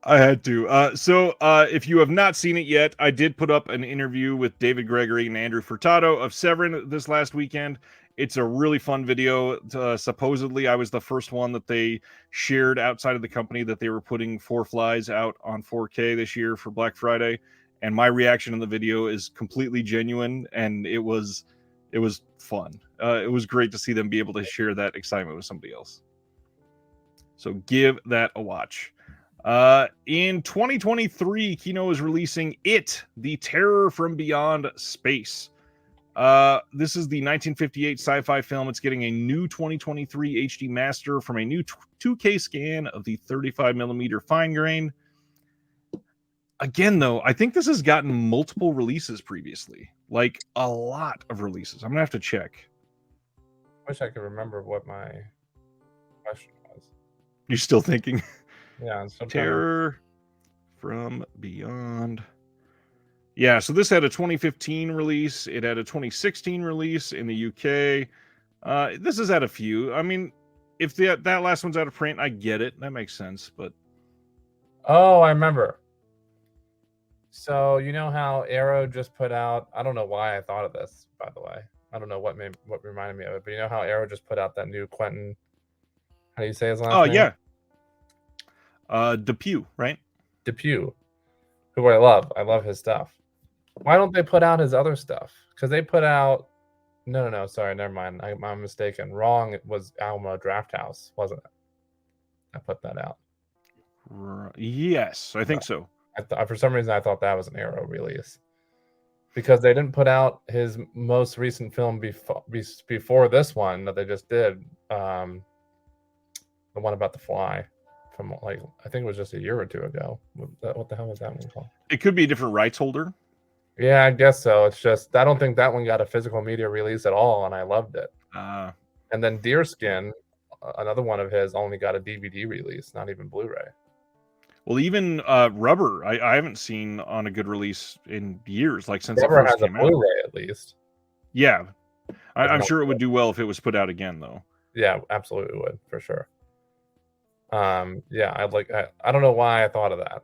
S1: I had to. So if you have not seen it yet, I did put up an interview with David Gregory and Andrew Furtado of Severin this last weekend. It's a really fun video. Supposedly, I was the first one that they shared outside of the company that they were putting Four Flies out on 4K this year for Black Friday. And my reaction in the video is completely genuine, and it was fun. It was great to see them be able to share that excitement with somebody else. So give that a watch. In 2023, Kino is releasing It, The Terror from Beyond Space. This is the 1958 sci-fi film. It's getting a new 2023 HD master from a new 2K scan of the 35 millimeter fine grain. Again, though, I think this has gotten multiple releases previously, like a lot of releases. I'm gonna have to check.
S2: Wish I could remember what my question was.
S1: You're still thinking?
S2: Yeah,
S1: Terror from Beyond. Yeah, so this had a 2015 release. It had a 2016 release in the UK. This has had a few. I mean, if that last one's out of print, I get it. That makes sense. But
S2: oh, I remember. So you know how Arrow just put out? I don't know why I thought of this. By the way, I don't know what reminded me of it. But you know how Arrow just put out that new Quentin? How do you say his last name?
S1: Oh yeah. Depew, right? Depew,
S2: who I love. I love his stuff. Why don't they put out his other stuff? Because they put out. No. Sorry, never mind. I'm mistaken. Wrong. It was Alamo Drafthouse, wasn't it? I put that out.
S1: Yes, I think so.
S2: For some reason, I thought that was an Arrow release because they didn't put out his most recent film before this one that they just did. The one about the fly. From like I think it was just a year or two ago. What the hell was that one called?
S1: It could be a different rights holder.
S2: Yeah, I guess so. It's just I don't think that one got a physical media release at all, and I loved it. And then Deerskin, another one of his, only got a DVD release, not even Blu-ray.
S1: Well, even Rubber, I haven't seen on a good release in years, like since
S2: Rubber
S1: it first
S2: has
S1: came
S2: a Blu-ray at least.
S1: Yeah, I'm sure it would do well if it was put out again, though.
S2: Yeah, absolutely would for sure. Yeah, I don't know why I thought of that,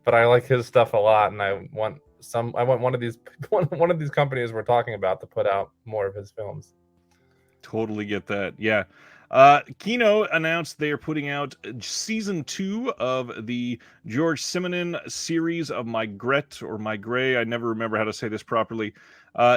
S2: but I like his stuff a lot, and I want one of these companies we're talking about to put out more of his films.
S1: Totally get that. Yeah. Kino announced they are putting out season 2 of the George Simenon series of Maigret. I never remember how to say this properly.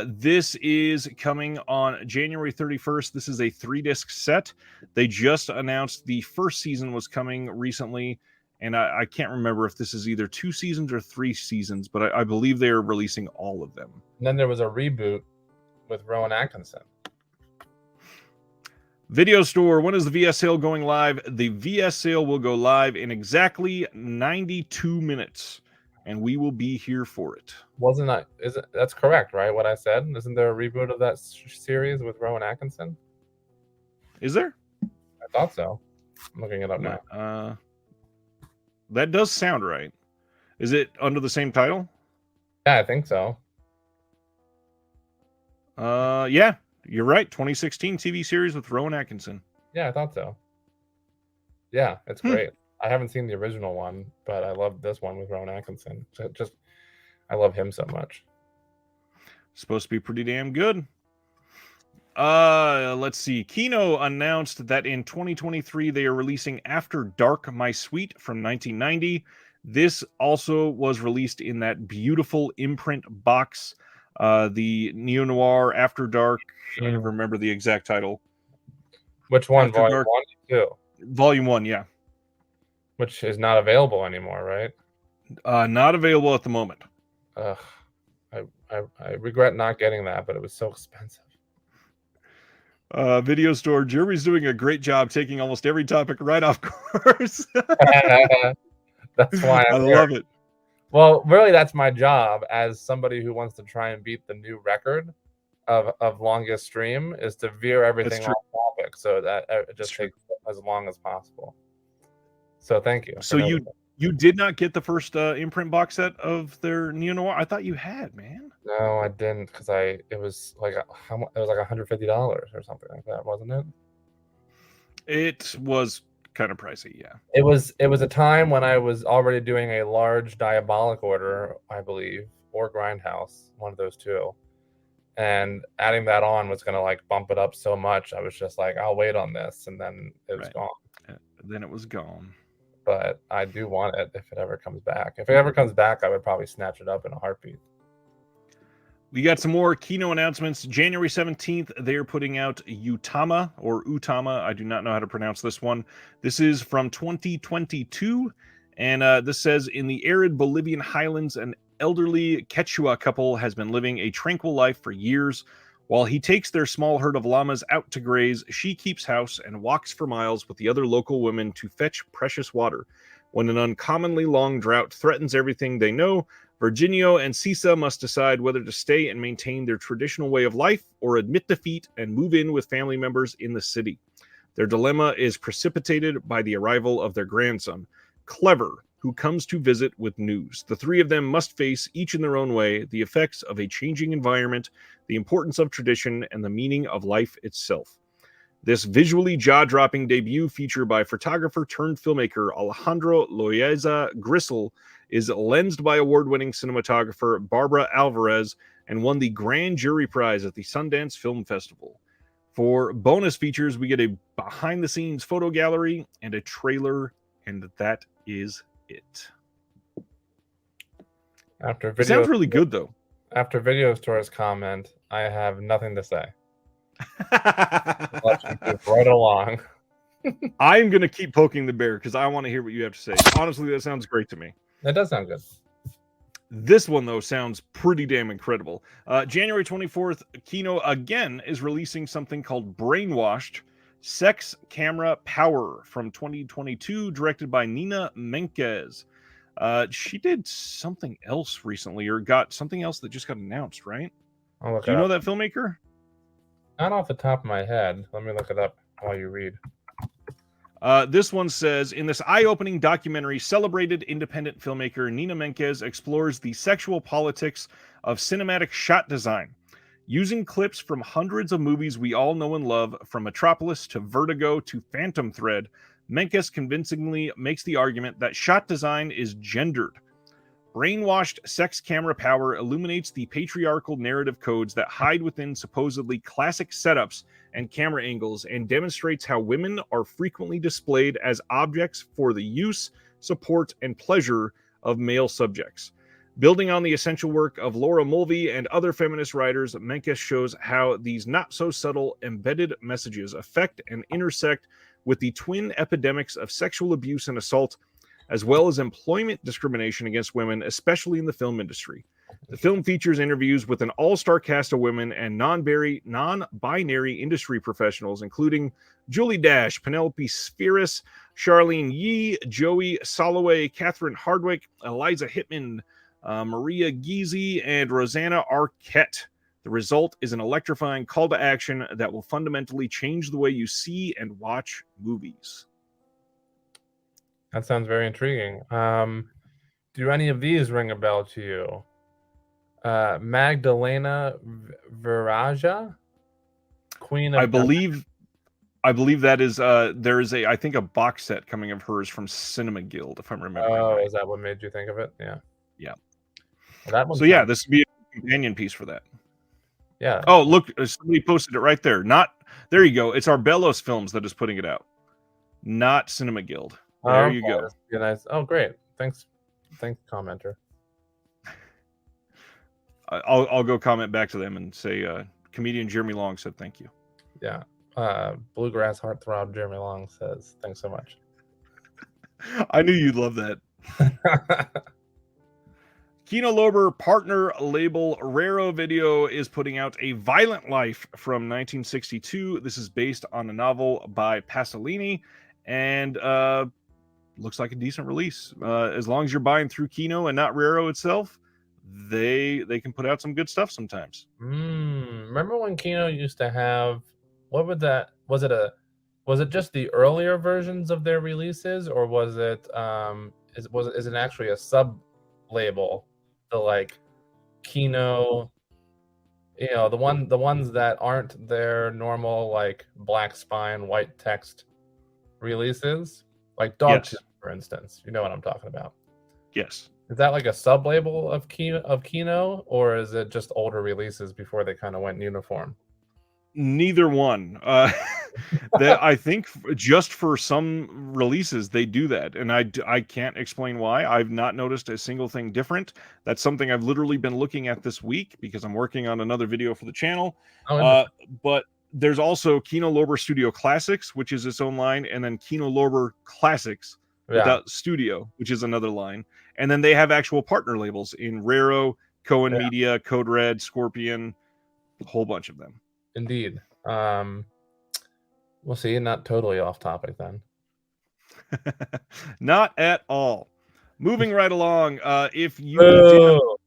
S1: This is coming on January 31st. This is a 3-disc set. They just announced the first season was coming recently, and I can't remember if this is either 2 seasons or 3 seasons, but I believe they are releasing all of them.
S2: And then there was a reboot with Rowan Atkinson.
S1: Video store, when is the VS sale going live? The VS sale will go live in exactly 92 minutes, and we will be here for it.
S2: That's correct, right? What I said? Isn't there a reboot of that series with Rowan Atkinson?
S1: Is there?
S2: I thought so. I'm looking it up now.
S1: That does sound right. Is it under the same title?
S2: Yeah, I think so.
S1: Yeah. You're right. 2016 TV series with Rowan Atkinson.
S2: Yeah, I thought so. Yeah, it's great. I haven't seen the original one, but I love this one with Rowan Atkinson. I love him so much.
S1: Supposed to be pretty damn good. Let's see. Kino announced that in 2023 they are releasing After Dark, My Sweet from 1990. This also was released in that beautiful imprint box. The neo-noir After Dark. I don't remember the exact title.
S2: Which one? Volume 1 or 2?
S1: Volume 1, yeah.
S2: Which is not available anymore, right?
S1: Not available at the moment.
S2: Ugh. I regret not getting that, but it was so expensive.
S1: Video store. Jeremy's doing a great job taking almost every topic right off course.
S2: That's why
S1: I love it.
S2: Well, really, that's my job as somebody who wants to try and beat the new record of longest stream is to veer everything off topic so that it just takes as long as possible. So thank you.
S1: So You did not get the first imprint box set of their neo noir. I thought you had, man.
S2: No, I didn't because it was like how much? It was like $150 or something like that, wasn't it?
S1: It was kind of pricey, yeah.
S2: It was a time when I was already doing a large Diabolic order, I believe, or Grindhouse, one of those two. And adding that on was gonna like bump it up so much. I was just like, I'll wait on this, and then it was gone.
S1: Then it was gone.
S2: But I do want it if it ever comes back. If it ever comes back, I would probably snatch it up in a heartbeat.
S1: We got some more Kino announcements. January 17th, they are putting out Utama or Utama. I do not know how to pronounce this one. This is from 2022. And this says, in the arid Bolivian highlands, an elderly Quechua couple has been living a tranquil life for years. While he takes their small herd of llamas out to graze, she keeps house and walks for miles with the other local women to fetch precious water. When an uncommonly long drought threatens everything they know, Virginio and Cisa must decide whether to stay and maintain their traditional way of life or admit defeat and move in with family members in the city. Their dilemma is precipitated by the arrival of their grandson, Clever, who comes to visit with news. The three of them must face, each in their own way, the effects of a changing environment, the importance of tradition, and the meaning of life itself. This visually jaw-dropping debut feature by photographer-turned-filmmaker Alejandro Loaiza Grisel is lensed by award-winning cinematographer Barbara Alvarez and won the Grand Jury Prize at the Sundance Film Festival. For bonus features, we get a behind-the-scenes photo gallery and a trailer, and that is it. It sounds really good, though.
S2: After Video Store's comment, I have nothing to say. Let's move right along.
S1: I'm going to keep poking the bear because I want to hear what you have to say. Honestly, that sounds great to me.
S2: That does sound good.
S1: This one, though, sounds pretty damn incredible. January 24th, Kino again is releasing something called Brainwashed Sex Camera Power from 2022, directed by Nina Menkes. She did something else recently, or got something else that just got announced, right? Do you know that filmmaker?
S2: Not off the top of my head. Let me look it up while you read.
S1: This one says, in this eye-opening documentary, celebrated independent filmmaker Nina Menkes explores the sexual politics of cinematic shot design. Using clips from hundreds of movies we all know and love, from Metropolis to Vertigo to Phantom Thread, Menkes convincingly makes the argument that shot design is gendered. Brainwashed Sex Camera Power illuminates the patriarchal narrative codes that hide within supposedly classic setups and camera angles and demonstrates how women are frequently displayed as objects for the use, support, and pleasure of male subjects. Building on the essential work of Laura Mulvey and other feminist writers, Menkes shows how these not-so-subtle embedded messages affect and intersect with the twin epidemics of sexual abuse and assault, as well as employment discrimination against women, especially in the film industry. The film features interviews with an all-star cast of women and non-binary industry professionals, including Julie Dash, Penelope Spheris, Charlene Yee, Joey Soloway, Catherine Hardwick, Eliza Hittman, Maria Giese, and Rosanna Arquette. The result is an electrifying call to action that will fundamentally change the way you see and watch movies.
S2: That sounds very intriguing. Do any of these ring a bell to you? Magdalena Viraja, Queen of...
S1: I believe that is there is I think a box set coming of hers from Cinema Guild, if I'm remembering right.
S2: Is that what made you think of it? Yeah.
S1: Well,
S2: that one.
S1: So yeah, this would be a companion piece for that.
S2: Yeah.
S1: Oh, look, somebody posted it right there. There you go. It's Arbelos Films that is putting it out, not Cinema Guild. There you go.
S2: Nice. Oh, great. Thanks, commenter.
S1: I'll go comment back to them and say comedian Jeremy Long said thank you.
S2: Yeah. Bluegrass heartthrob Jeremy Long says thanks so much.
S1: I knew you'd love that. Kino Lorber partner label Raro Video is putting out A Violent Life from 1962. This is based on a novel by Pasolini and looks like a decent release. As long as you're buying through Kino and not Raro itself, they can put out some good stuff sometimes.
S2: Remember when Kino used to have, what would that, was it just the earlier versions of their releases, or was it is it actually a sub label, the like Kino, the ones that aren't their normal like black spine white text releases, like Dogtooth,
S1: Yes.
S2: for instance. You know what I'm talking about.
S1: Yes.
S2: Is that like a sub label of Kino, or is it just older releases before they kind of went uniform?
S1: Neither one. That I think just for some releases they do that, and I can't explain why. I've not noticed a single thing different. That's something I've literally been looking at this week because I'm working on another video for the channel.
S2: Oh,
S1: But there's also Kino Lorber Studio Classics, which is its own line, and then Kino Lorber Classics
S2: yeah,
S1: without Studio, which is another line. And then they have actual partner labels in Raro, Cohen
S2: Yeah.
S1: Media, Code Red, Scorpion, a whole bunch of them.
S2: indeed. We'll see. Not totally off topic then.
S1: Not at all. Moving right along. If you
S2: Oh,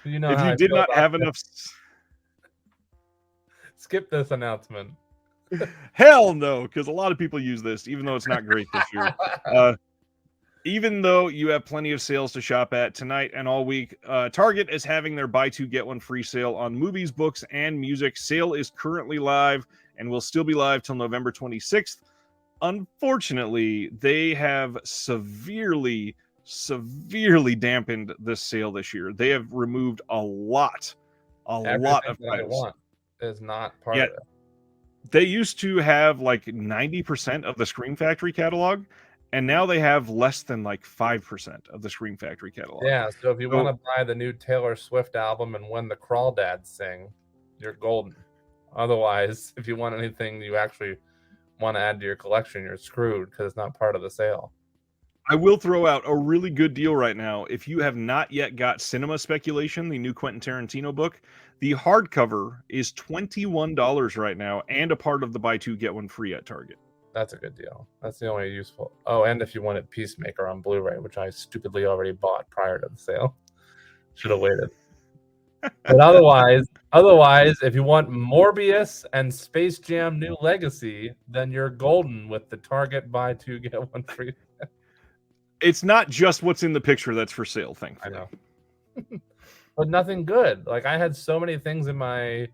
S2: you know
S1: if
S2: how
S1: you
S2: I
S1: did
S2: feel
S1: not
S2: about
S1: have
S2: this.
S1: enough,
S2: Skip this announcement.
S1: hell no, because a lot of people use this, even though it's not great this year. Even though you have plenty of sales to shop at tonight and all week, Target is having their buy two get one free sale on movies, books, and music. Sale is currently live and will still be live till November 26th. Unfortunately, they have severely dampened this sale this year. They have removed a lot of
S2: Everything that I
S1: titles.
S2: want is not part
S1: Yeah.
S2: of it.
S1: They used to have like 90% of the Scream Factory catalog, and now they have less than like 5% of the Scream Factory catalog.
S2: Yeah, so if you
S1: So-
S2: want to buy the new Taylor Swift album and When the Crawdads Sing, you're golden. Otherwise, if you want anything you actually want to add to your collection, you're screwed because it's not part of the sale.
S1: I will throw out a really good deal right now. If you have not yet got Cinema Speculation, the new Quentin Tarantino book, the hardcover is $21 right now and a part of the buy two get one free at Target.
S2: That's a good deal. That's the only useful. Oh, and if you wanted Peacemaker on Blu-ray, which I stupidly already bought prior to the sale, should have waited. But otherwise, if you want Morbius and Space Jam: New Legacy, then you're golden with the Target buy two get one free.
S1: It's not just what's in the picture that's for sale,
S2: I
S1: thankfully.
S2: know, but nothing good. Like I had so many things in my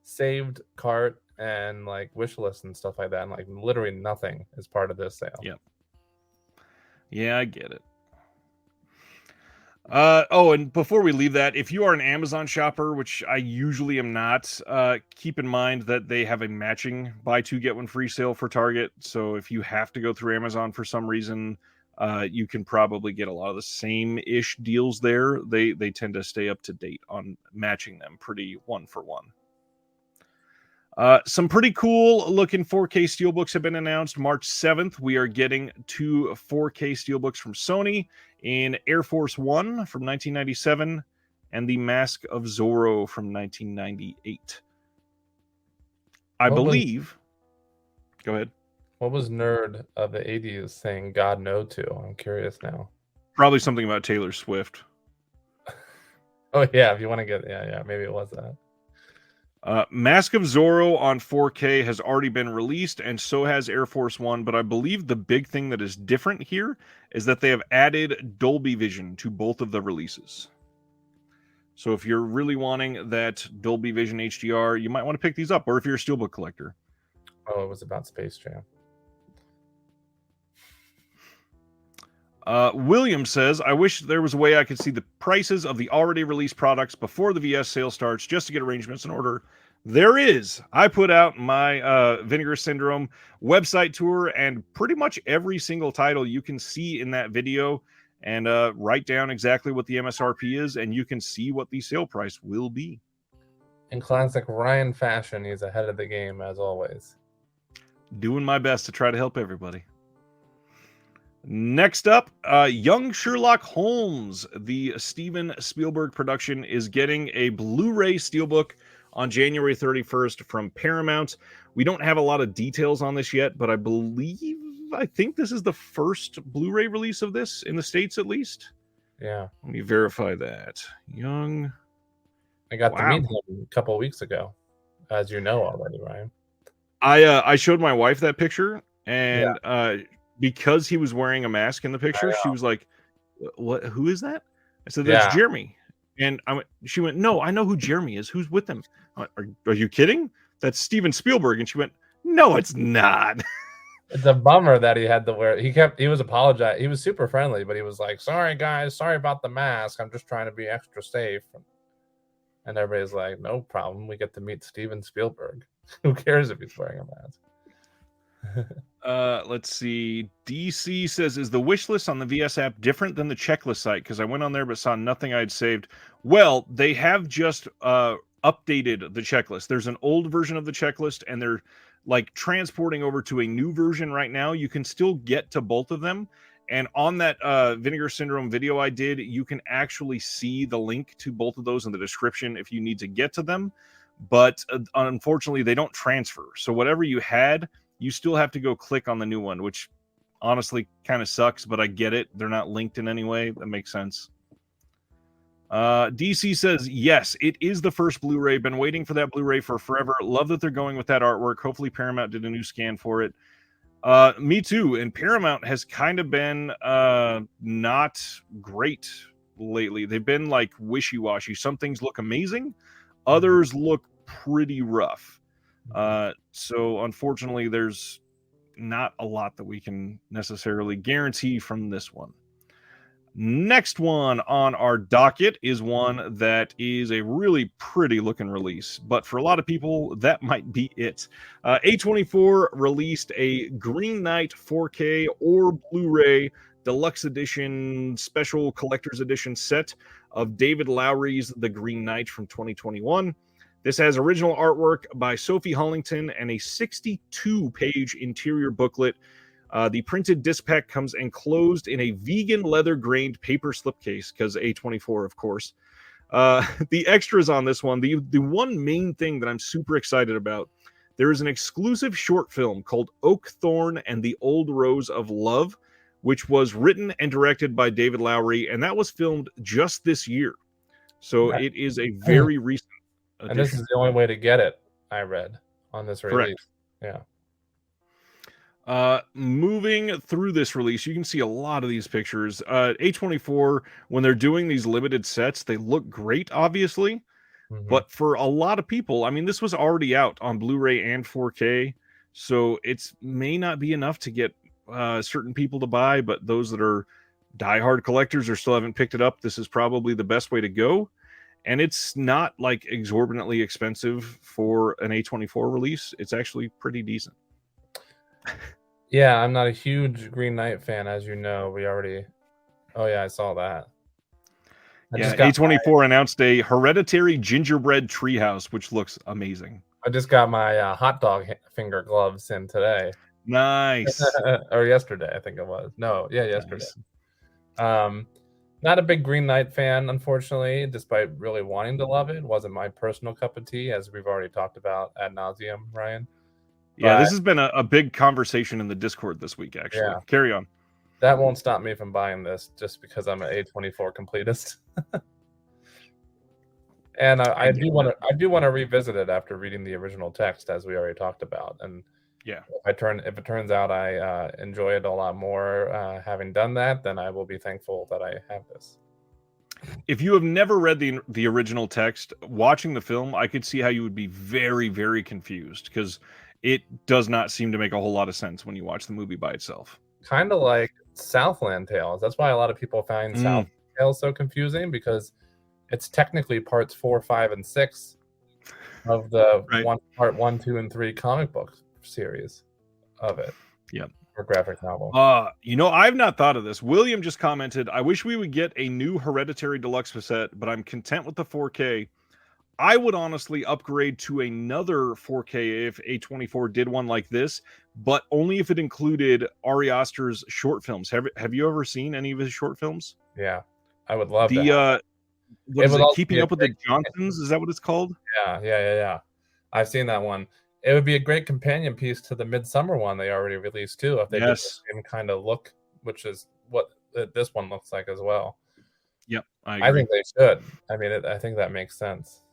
S2: saved cart and like wish list and stuff like that, and like literally nothing is part of this sale.
S1: Yeah. Yeah, I get it. Oh, and before we leave that, if you are an Amazon shopper, which I usually am not, keep in mind that they have a matching buy two get one free sale for Target. So if you have to go through Amazon for some reason, you can probably get a lot of the same-ish deals there. They tend to stay up to date on matching them pretty one for one. Some pretty cool looking 4K steelbooks have been announced. March 7th, we are getting 2 4K steelbooks from Sony in Air Force One from 1997 and The Mask of Zorro from 1998. I believe. Go ahead.
S2: What was Nerd of the 80s saying God no to? I'm curious now.
S1: Probably something about Taylor Swift.
S2: Oh, yeah, if you want to get... Yeah, maybe it was that.
S1: Mask of Zorro on 4K has already been released, and so has Air Force One, but I believe the big thing that is different here is that they have added Dolby Vision to both of the releases. So if you're really wanting that Dolby Vision HDR, you might want to pick these up, or if you're a steelbook collector.
S2: Oh, it was about Space Jam.
S1: William says, I wish there was a way I could see the prices of the already released products before the VS sale starts just to get arrangements in order. There is. I put out my Vinegar Syndrome website tour, and pretty much every single title you can see in that video, and write down exactly what the MSRP is, and you can see what the sale price will be.
S2: In classic Ryan fashion, he's ahead of the game as always.
S1: Doing my best to try to help everybody. Next up, Young Sherlock Holmes, the Steven Spielberg production, is getting a Blu-ray steelbook on January 31st from Paramount. We don't have a lot of details on this yet, but I think this is the first Blu-ray release of this in the States, at least.
S2: Yeah.
S1: Let me verify that. Young.
S2: I got to meet him a couple of weeks ago, as you know already, Ryan.
S1: I showed my wife that picture, and because he was wearing a mask in the picture, she was like, "What? Who is that?" I said, "That's
S2: Yeah.
S1: Jeremy." And she went, "No, I know who Jeremy is. Who's with him?" I went, are you kidding? That's Steven Spielberg. And she went, "No, it's not."
S2: It's a bummer that he had to wear. He was apologizing. He was super friendly, but he was like, "Sorry guys, sorry about the mask. I'm just trying to be extra safe." And everybody's like, "No problem. We get to meet Steven Spielberg. Who cares if he's wearing a mask?"
S1: Let's see. DC says, is the wish list on the VS app different than the checklist site? Because I went on there but saw nothing I'd saved. Well, they have just updated the checklist. There's an old version of the checklist, and they're like transporting over to a new version right now. You can still get to both of them. And on that Vinegar Syndrome video I did, you can actually see the link to both of those in the description if you need to get to them. But unfortunately, they don't transfer. So whatever you had, you still have to go click on the new one, which honestly kind of sucks, but I get it. They're not linked in any way. That makes sense. DC says, yes, it is the first Blu-ray. Been waiting for that Blu-ray for forever. Love that they're going with that artwork. Hopefully Paramount did a new scan for it. Me too. And Paramount has kind of been not great lately. They've been like wishy-washy. Some things look amazing. Others look pretty rough. So unfortunately, there's not a lot that we can necessarily guarantee from this one. Next one on our docket is one that is a really pretty looking release, but for a lot of people, that might be it. A24 released a Green Knight 4K or Blu-ray Deluxe Edition Special Collector's Edition set of David Lowery's The Green Knight from 2021. This has original artwork by Sophie Hollington and a 62-page interior booklet. The printed disc pack comes enclosed in a vegan leather-grained paper slipcase, because A24, of course. The extras on this one, the one main thing that I'm super excited about, there is an exclusive short film called Oakthorn and the Old Rose of Love, which was written and directed by David Lowery, and that was filmed just this year. So it is a very recent edition.
S2: And this is the only way to get it, I read, on this release.
S1: Correct.
S2: Yeah.
S1: Moving through this release, you can see a lot of these pictures. A24, when they're doing these limited sets, they look great, obviously. But for a lot of people, I mean, this was already out on Blu-ray and 4K, so it's may not be enough to get certain people to buy, but those that are diehard collectors or still haven't picked it up, this is probably the best way to go. And it's not like exorbitantly expensive for an A24 release. It's actually pretty decent.
S2: Yeah, I'm not a huge Green Knight fan, as you know. Oh yeah, I saw that.
S1: A24 announced a Hereditary Gingerbread Treehouse, which looks amazing.
S2: I just got my hot dog finger gloves in today.
S1: Nice.
S2: Or yesterday, I think it was. No, yeah, yesterday. Nice. Not a big Green Knight fan, unfortunately, despite really wanting to love it. It wasn't my personal cup of tea, as we've already talked about ad nauseum, Ryan.
S1: Yeah, this has been a big conversation in the Discord this week, actually. Yeah. Carry on.
S2: That won't stop me from buying this just because I'm an A24 completist. And I do want to revisit it after reading the original text, as we already talked about. And
S1: yeah,
S2: if it turns out I enjoy it a lot more having done that, then I will be thankful that I have this.
S1: If you have never read the original text, watching the film, I could see how you would be very, very confused, because it does not seem to make a whole lot of sense when you watch the movie by itself.
S2: Kind of like Southland Tales. That's why a lot of people find Southland Tales so confusing, because it's technically parts 4, 5, and 6 of the part 1, 2, and 3 comic book series of it.
S1: Yep.
S2: Or graphic novel.
S1: I've not thought of this. William just commented, I wish we would get a new Hereditary Deluxe set, but I'm content with the 4K. I would honestly upgrade to another 4K if A24 did one like this, but only if it included Ari Aster's short films. Have you ever seen any of his short films?
S2: Yeah, I would love
S1: that. What is it? Keeping Up with the Johnsons? Is that what it's called?
S2: Yeah. I've seen that one. It would be a great companion piece to the Midsummer one they already released too, if they did the same kind of look, which is what this one looks like as well.
S1: Yep,
S2: I think they should. I mean, I think that makes sense.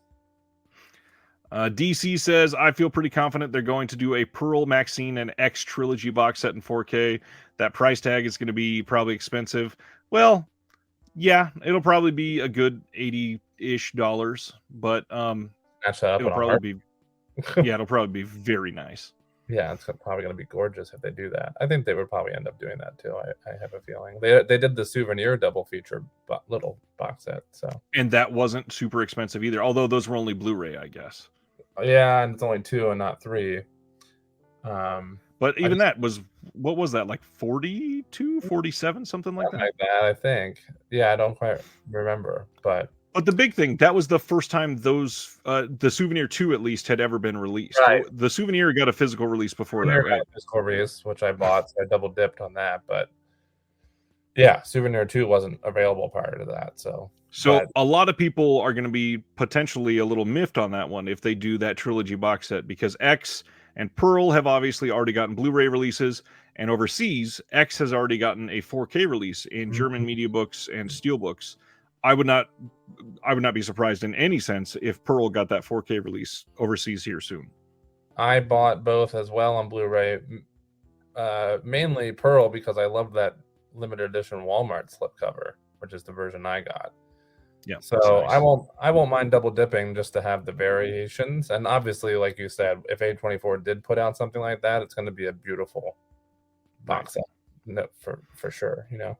S1: DC says, I feel pretty confident they're going to do a Pearl, Maxine, and X trilogy box set in 4K. That price tag is going to be probably expensive. Well, yeah, it'll probably be a good $80-ish, but
S2: Match that up
S1: it'll
S2: in a
S1: probably
S2: heart.
S1: be it'll probably be very nice.
S2: Yeah, it's probably going to be gorgeous if they do that. I think they would probably end up doing that too. I have a feeling they did the souvenir double feature little box set. So
S1: And that wasn't super expensive either, although those were only Blu-ray, I guess.
S2: yeah, and it's only 2 and not 3.
S1: But even that was, what was that, like 42, 47, something like that?
S2: Like that, I think. Yeah, I don't quite remember, but
S1: the big thing, that was the first time those the Souvenir 2 at least had ever been released.
S2: Right.
S1: The Souvenir got a physical release before that, right?
S2: Physical release, which I bought, so I double dipped on that. But yeah, Souvenir 2 wasn't available prior to that, so
S1: a lot of people are going to be potentially a little miffed on that one if they do that trilogy box set, because X and Pearl have obviously already gotten Blu-ray releases, and overseas, X has already gotten a 4K release in German media books and steelbooks. I would not be surprised in any sense if Pearl got that 4K release overseas here soon.
S2: I bought both as well on Blu-ray, mainly Pearl because I love that limited edition Walmart slipcover, which is the version I got.
S1: Yeah.
S2: So nice. I won't mind double dipping just to have the variations. And obviously, like you said, if A24 did put out something like that, it's going to be a beautiful box set. No, for sure, you know.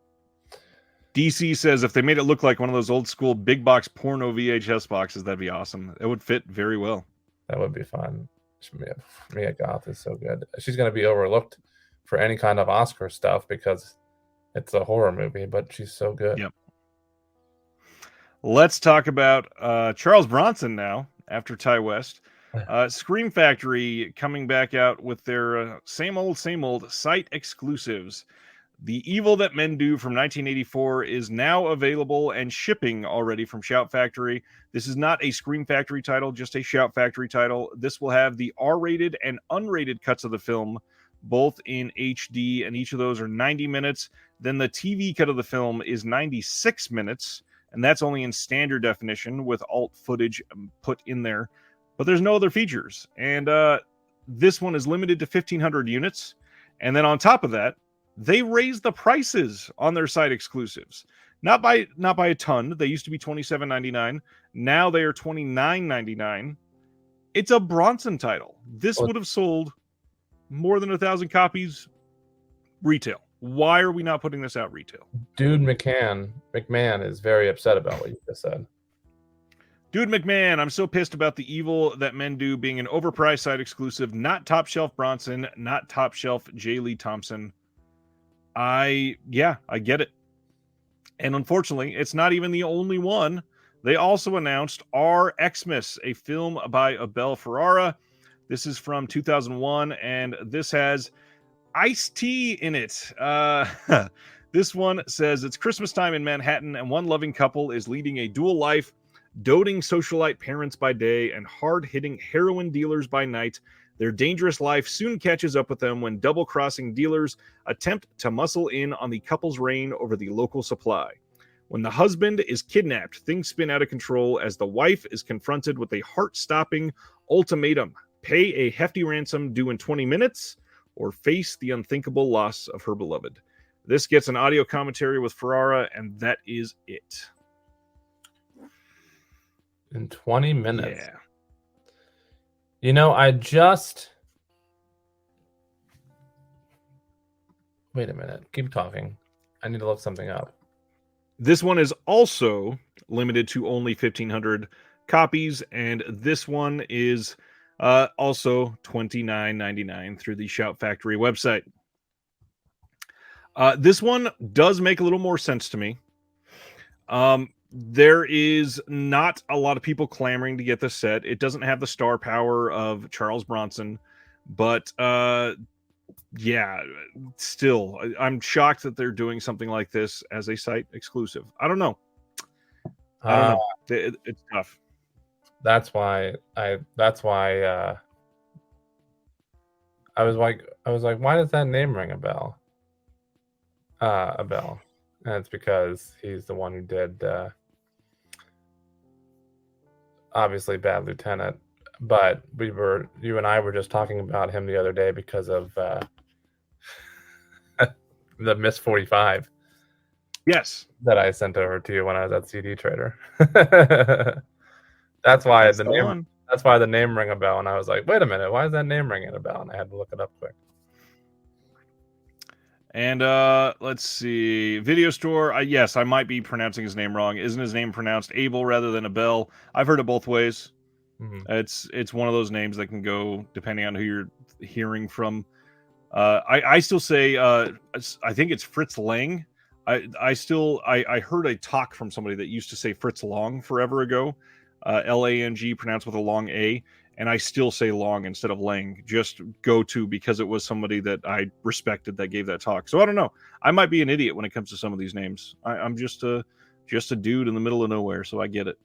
S1: DC says if they made it look like one of those old school big box porno VHS boxes, that'd be awesome. It would fit very well.
S2: That would be fun. Mia Goth is so good. She's going to be overlooked for any kind of Oscar stuff because it's a horror movie, but she's so good.
S1: Yep. Let's talk about Charles Bronson now, after Ty West. Scream Factory coming back out with their same old site exclusives. The Evil That Men Do from 1984 is now available and shipping already from Shout Factory. This is not a Scream Factory title, just a Shout Factory title. This will have the R-rated and unrated cuts of the film, both in HD, and each of those are 90 minutes. Then the TV cut of the film is 96 minutes, and that's only in standard definition with alt footage put in there. But there's no other features. And this one is limited to 1,500 units. And then on top of that, they raised the prices on their site exclusives. Not by a ton. They used to be $27.99. Now they are $29.99. It's a Bronson title. This would have sold more than 1,000 copies retail. Why are we not putting this out retail?
S2: Dude McMahon is very upset about what you just said.
S1: Dude McMahon, I'm so pissed about The Evil That Men Do being an overpriced site exclusive, not top shelf Bronson, not top shelf J. Lee Thompson. I get it. And unfortunately, it's not even the only one. They also announced Our Xmas, a film by Abel Ferrara. This is from 2001, and this has Ice-T in it. This one says it's Christmas time in Manhattan, and one loving couple is leading a dual life, doting socialite parents by day and hard-hitting heroin dealers by night. Their dangerous life soon catches up with them when double-crossing dealers attempt to muscle in on the couple's reign over the local supply. When the husband is kidnapped, things spin out of control as the wife is confronted with a heart-stopping ultimatum: pay a hefty ransom due in 20 minutes or face the unthinkable loss of her beloved. This gets an audio commentary with Ferrara, and that is it.
S2: In 20 minutes.
S1: Yeah.
S2: You know, wait a minute. Keep talking. I need to look something up.
S1: This one is also limited to only 1,500 copies, and this one is also $29.99 through the Shout Factory website. This one does make a little more sense to me. There is not a lot of people clamoring to get this set. It doesn't have the star power of Charles Bronson, but yeah, still, I'm shocked that they're doing something like this as a site exclusive. I don't know. It's tough.
S2: That's why I was like, why does that name ring a bell? A bell. And it's because he's the one who did obviously Bad Lieutenant. but you and I were just talking about him the other day because of the Miss 45
S1: Yes.
S2: that I sent over to you when I was at CD Trader. That's why
S1: That's
S2: the
S1: the
S2: name.
S1: one.
S2: That's why the name rang a bell, and I was like, "Wait a minute, why is that name ringing a bell?" And I had to look it up quick.
S1: And let's see. Video store. Yes, I might be pronouncing his name wrong. Isn't his name pronounced Abel rather than Abel? I've heard it both ways.
S2: Mm-hmm.
S1: It's one of those names that can go depending on who you're hearing from. I still say I think it's Fritz Lang. I heard a talk from somebody that used to say Fritz Long forever ago. Lang pronounced with a long A, and I still say Long instead of Lang. Just go to because it was somebody that I respected that gave that talk. So I don't know. I might be an idiot when it comes to some of these names. I'm just a dude in the middle of nowhere, so I get it.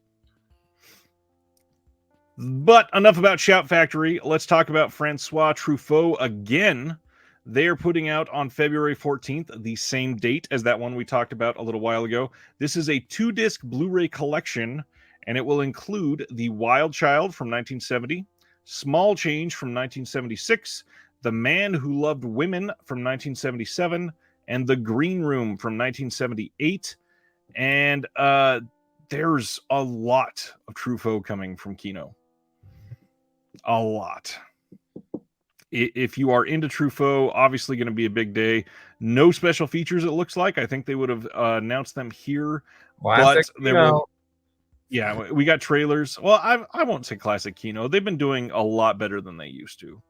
S1: But enough about Shout Factory. Let's talk about Francois Truffaut again. They're putting out on February 14th, the same date as that one we talked about a little while ago. This is a 2-disc Blu-ray collection, and it will include The Wild Child from 1970, Small Change from 1976, The Man Who Loved Women from 1977, and The Green Room from 1978. And there's a lot of Truffaut coming from Kino. A lot. If you are into Truffaut, obviously going to be a big day. No special features, it looks like. I think they would have announced them here.
S2: Classic
S1: but there were, yeah, we got trailers. Well, I won't say classic Kino. They've been doing a lot better than they used to.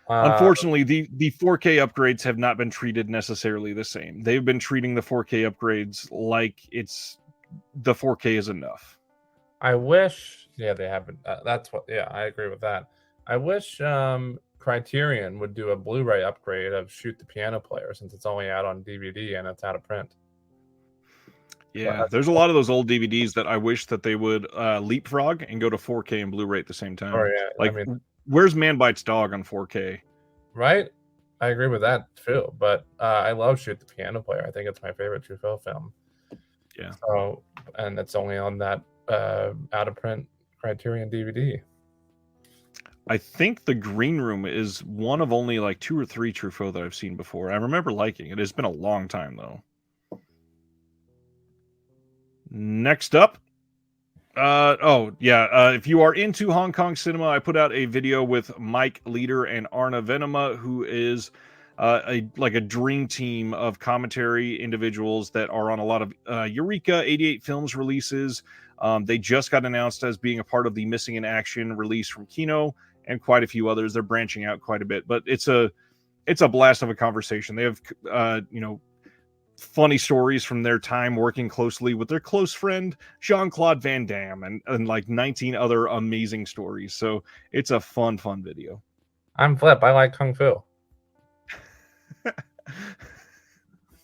S1: Unfortunately, the 4K upgrades have not been treated necessarily the same. They've been treating the 4K upgrades like it's the 4K is enough.
S2: I wish, yeah, they haven't. That's what, yeah, I agree with that. I wish Criterion would do a Blu-ray upgrade of Shoot the Piano Player since it's only out on DVD and it's out of print.
S1: Yeah, there's a lot of those old DVDs that I wish that they would leapfrog and go to 4K and Blu-ray at the same time.
S2: Oh yeah,
S1: like I mean, where's Man Bites Dog on 4K?
S2: Right, I agree with that too. But I love Shoot the Piano Player. I think it's my favorite Truffaut film.
S1: Yeah.
S2: So, and it's only on that out of print Criterion DVD.
S1: I think The Green Room is one of only like 2 or 3 Truffaut that I've seen before. I remember liking it. It's been a long time though. Next up, if you are into Hong Kong cinema, I put out a video with Mike Leader and Arna Venema, who is a dream team of commentary individuals that are on a lot of Eureka 88 Films releases. They just got announced as being a part of the Missing in Action release from Kino and quite a few others. They're branching out quite a bit, but it's a blast of a conversation. They have funny stories from their time working closely with their close friend Jean-Claude Van Damme and like 19 other amazing stories. So it's a fun video.
S2: I'm Flip. I like Kung Fu.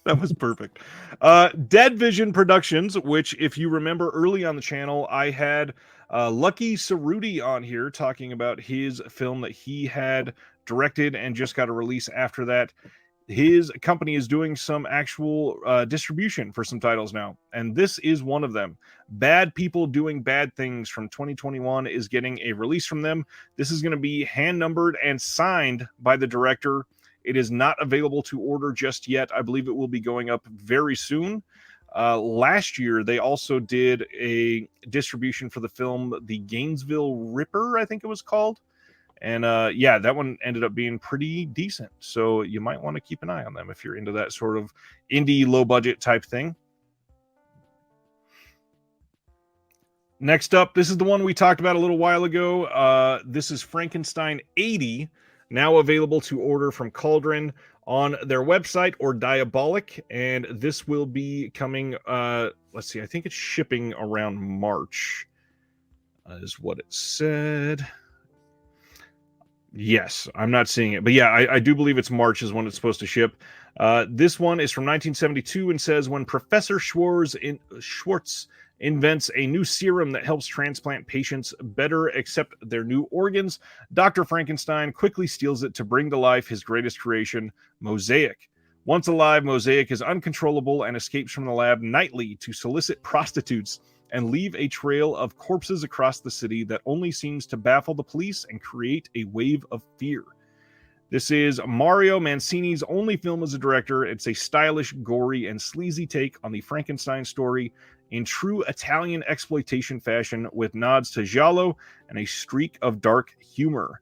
S1: That was perfect. Dead Vision Productions, which if you remember early on the channel, I had Lucky Cerruti on here talking about his film that he had directed and just got a release after that. His company is doing some actual distribution for some titles now, and this is one of them. Bad People Doing Bad Things from 2021 is getting a release from them. This is going to be hand-numbered and signed by the director. It is not available to order just yet. I believe it will be going up very soon. Last year, they also did a distribution for the film The Gainesville Ripper, I think it was called. And that one ended up being pretty decent. So you might want to keep an eye on them if you're into that sort of indie, low budget type thing. Next up, this is the one we talked about a little while ago. This is Frankenstein 80, now available to order from Cauldron on their website or Diabolic. And this will be coming, let's see, I think it's shipping around March, is what it said. Yes, I'm not seeing it. But yeah, I do believe it's March is when it's supposed to ship. This one is from 1972 and says, when Professor Schwartz invents a new serum that helps transplant patients better accept their new organs, Dr. Frankenstein quickly steals it to bring to life his greatest creation, Mosaic. Once alive, Mosaic is uncontrollable and escapes from the lab nightly to solicit prostitutes and leave a trail of corpses across the city that only seems to baffle the police and create a wave of fear. This is Mario Mancini's only film as a director. It's a stylish, gory, and sleazy take on the Frankenstein story in true Italian exploitation fashion with nods to giallo and a streak of dark humor.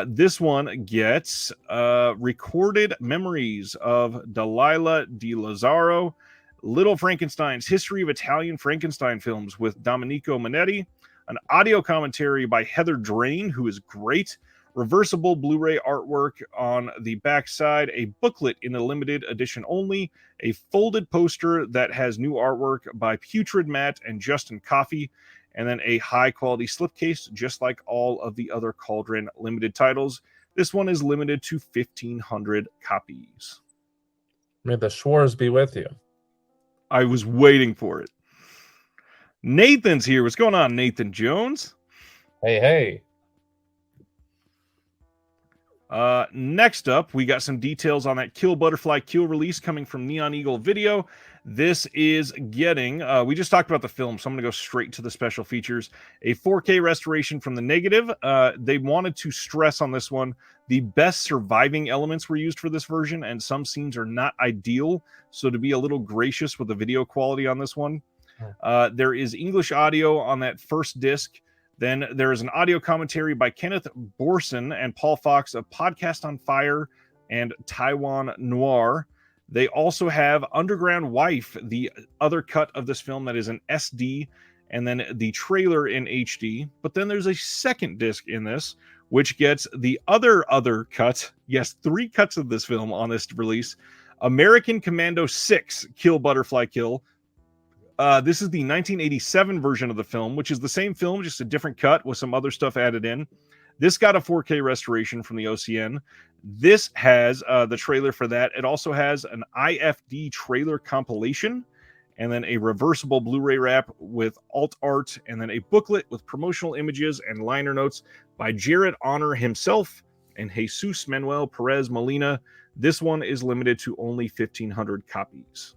S1: This one gets Recorded Memories of Delilah Di Lazzaro, Little Frankenstein's History of Italian Frankenstein Films with Domenico Monetti, an audio commentary by Heather Drain, who is great, reversible Blu-ray artwork on the backside, a booklet in a limited edition only, a folded poster that has new artwork by Putrid Matt and Justin Coffey, and then a high-quality slipcase, just like all of the other Cauldron limited titles. This one is limited to 1,500 copies.
S2: May the Schwarz be with you.
S1: I was waiting for it. Nathan's here. What's going on, Nathan Jones?
S2: Hey.
S1: Next up, we got some details on that Kill Butterfly Kill release coming from Neon Eagle Video. This is getting, we just talked about the film, so I'm going to go straight to the special features. A 4K restoration from the negative. They wanted to stress on this one, the best surviving elements were used for this version, and some scenes are not ideal, so to be a little gracious with the video quality on this one. There is English audio on that first disc. Then there is an audio commentary by Kenneth Borson and Paul Fox of Podcast on Fire and Taiwan Noir. They also have Underground Wife, the other cut of this film that is an SD, and then the trailer in HD. But then there's a second disc in this, which gets the other cut. Yes, 3 cuts of this film on this release. American Commando 6, Kill Butterfly Kill. This is the 1987 version of the film, which is the same film, just a different cut with some other stuff added in. This got a 4K restoration from the OCN. This has the trailer for that. It also has an IFD trailer compilation, and then a reversible Blu-ray wrap with alt art, and then a booklet with promotional images and liner notes by Jared Honor himself and Jesus Manuel Perez Molina. This one is limited to only 1,500 copies.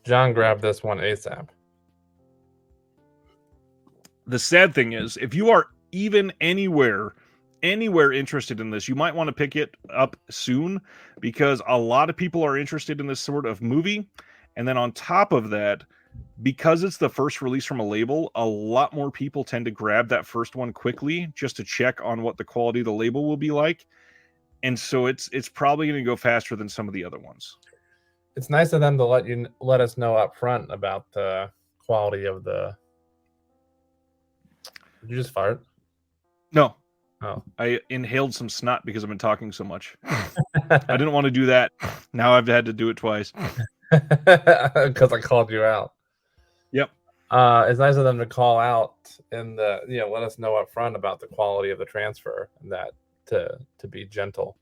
S2: John grabbed this one ASAP.
S1: The sad thing is, if you are even anywhere interested in this, you might want to pick it up soon, because a lot of people are interested in this sort of movie. And then on top of that, because it's the first release from a label, a lot more people tend to grab that first one quickly just to check on what the quality of the label will be like. And so it's probably going to go faster than some of the other ones.
S2: It's nice of them to let us know up front about the quality of the. Did you just fart?
S1: No.
S2: Oh.
S1: I inhaled some snot because I've been talking so much. I didn't want to do that. Now I've had to do it twice.
S2: Because I called you out.
S1: Yep.
S2: It's nice of them to call out and let us know up front about the quality of the transfer, and that to be gentle.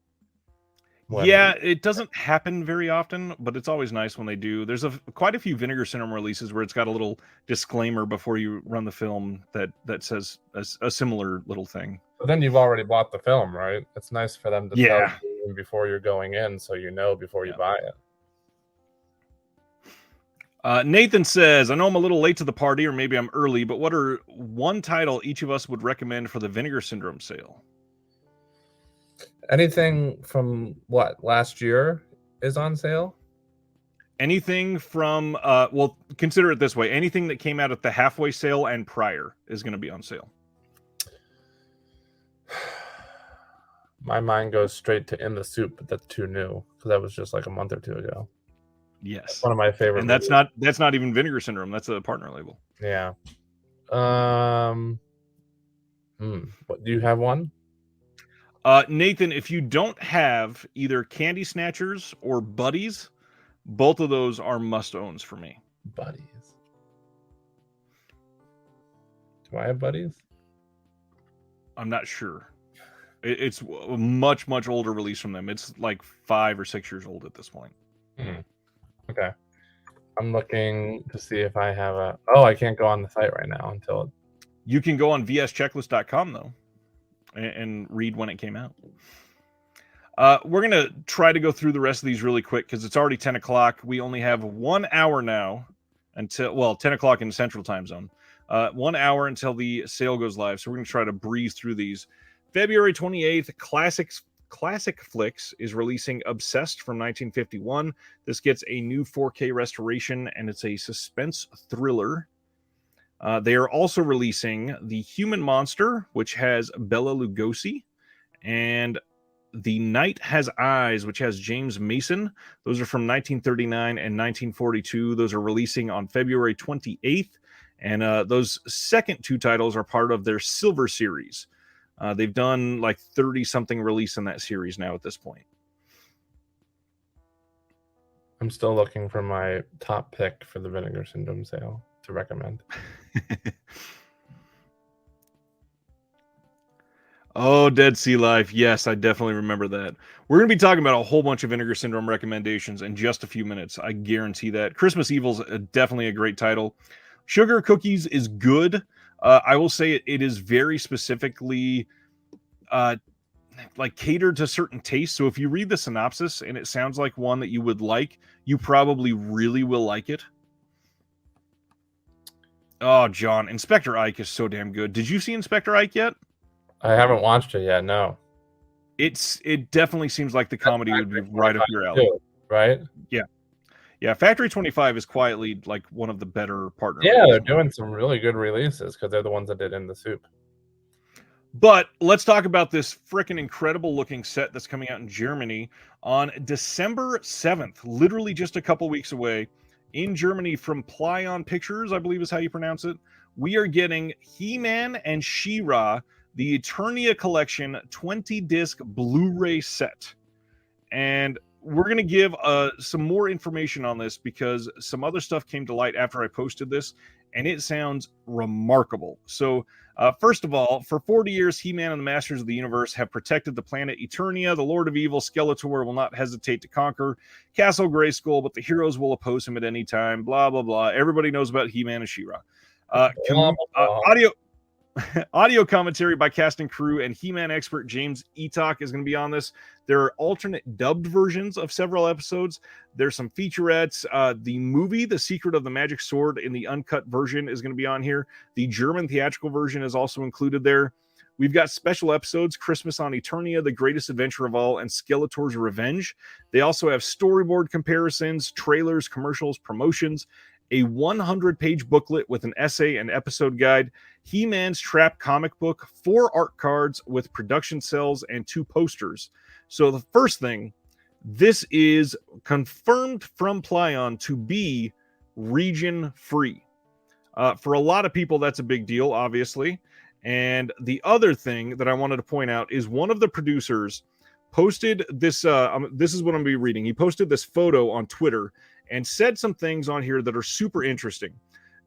S1: Yeah, it doesn't happen very often, but it's always nice when they do. There's quite a few Vinegar Syndrome releases where it's got a little disclaimer before you run the film that says a similar little thing.
S2: But then you've already bought the film, right? It's nice for them to tell you before you're going in, so you know before you buy it.
S1: Nathan says, I know I'm a little late to the party, or maybe I'm early, but what are one title each of us would recommend for the Vinegar Syndrome sale?
S2: Anything from last year is on sale?
S1: Anything from, well, consider it this way. Anything that came out at the halfway sale and prior is going to be on sale.
S2: My mind goes straight to In the Soup, but that's too new, because that was just like a month or two ago.
S1: Yes.
S2: That's one of my favorite.
S1: And that's not even Vinegar Syndrome. That's a partner label.
S2: Yeah. What, do you have one?
S1: Nathan, if you don't have either Candy Snatchers or Buddies, both of those are must-owns for me.
S2: Buddies. Do I have Buddies?
S1: I'm not sure. It's a much, much older release from them. It's like 5 or 6 years old at this point.
S2: Okay. I'm looking to see if I have a... Oh, I can't go on the site right now until...
S1: You can go on vschecklist.com, though, and read when it came out. We're going to try to go through the rest of these really quick because it's already 10 o'clock. We only have 1 hour now until 10 o'clock in the Central Time Zone. 1 hour until the sale goes live. So we're going to try to breeze through these. February 28th, Classic Flicks is releasing Obsessed from 1951. This gets a new 4K restoration, and it's a suspense thriller. They are also releasing The Human Monster, which has Bela Lugosi, and The Night Has Eyes, which has James Mason. Those are from 1939 and 1942. Those are releasing on February 28th. And those second two titles are part of their Silver Series. They've done like 30-something release in that series now at this point.
S2: I'm still looking for my top pick for the Vinegar Syndrome sale to recommend.
S1: Oh, Dead Sea Life. Yes, I definitely remember that. We're going to be talking about a whole bunch of Vinegar Syndrome recommendations in just a few minutes. I guarantee that. Christmas Evil's definitely a great title. Sugar Cookies is good. I will say it is very specifically like catered to certain tastes. So if you read the synopsis and it sounds like one that you would like, you probably really will like it. Oh, John, Inspector Ike is so damn good. Did you see Inspector Ike yet?
S2: I haven't watched it yet. No.
S1: It definitely seems like the comedy would be right up your alley.
S2: Right?
S1: Yeah, Factory 25 is quietly like one of the better partners.
S2: Yeah, they're doing some really good releases because they're the ones that did In the Soup.
S1: But let's talk about this freaking incredible looking set that's coming out in Germany on December 7th, literally just a couple weeks away. In Germany from Plyon Pictures, I believe is how you pronounce it. We are getting He-Man and She-Ra, the Eternia Collection 20-disc Blu-ray set. And we're going to give some more information on this because some other stuff came to light after I posted this, and it sounds remarkable. So, first of all, for 40 years, He-Man and the Masters of the Universe have protected the planet Eternia. The Lord of Evil, Skeletor, will not hesitate to conquer Castle Grayskull, but the heroes will oppose him at any time. Blah, blah, blah. Everybody knows about He-Man and She-Ra. Audio commentary by cast and crew, and He-Man expert James Eatock is going to be on this. There are alternate dubbed versions of several episodes. There's some featurettes. The movie, The Secret of the Magic Sword, in the uncut version is going to be on here. The German theatrical version is also included there. We've got special episodes, Christmas on Eternia, The Greatest Adventure of All, and Skeletor's Revenge. They also have storyboard comparisons, trailers, commercials, promotions, a 100-page booklet with an essay and episode guide, He-Man's Trap comic book, 4 art cards with production cells, and 2 posters. So the first thing, this is confirmed from Plyon to be region-free. For a lot of people, that's a big deal, obviously. And the other thing that I wanted to point out is one of the producers posted this. This is what I'm going to be reading. He posted this photo on Twitter and said some things on here that are super interesting.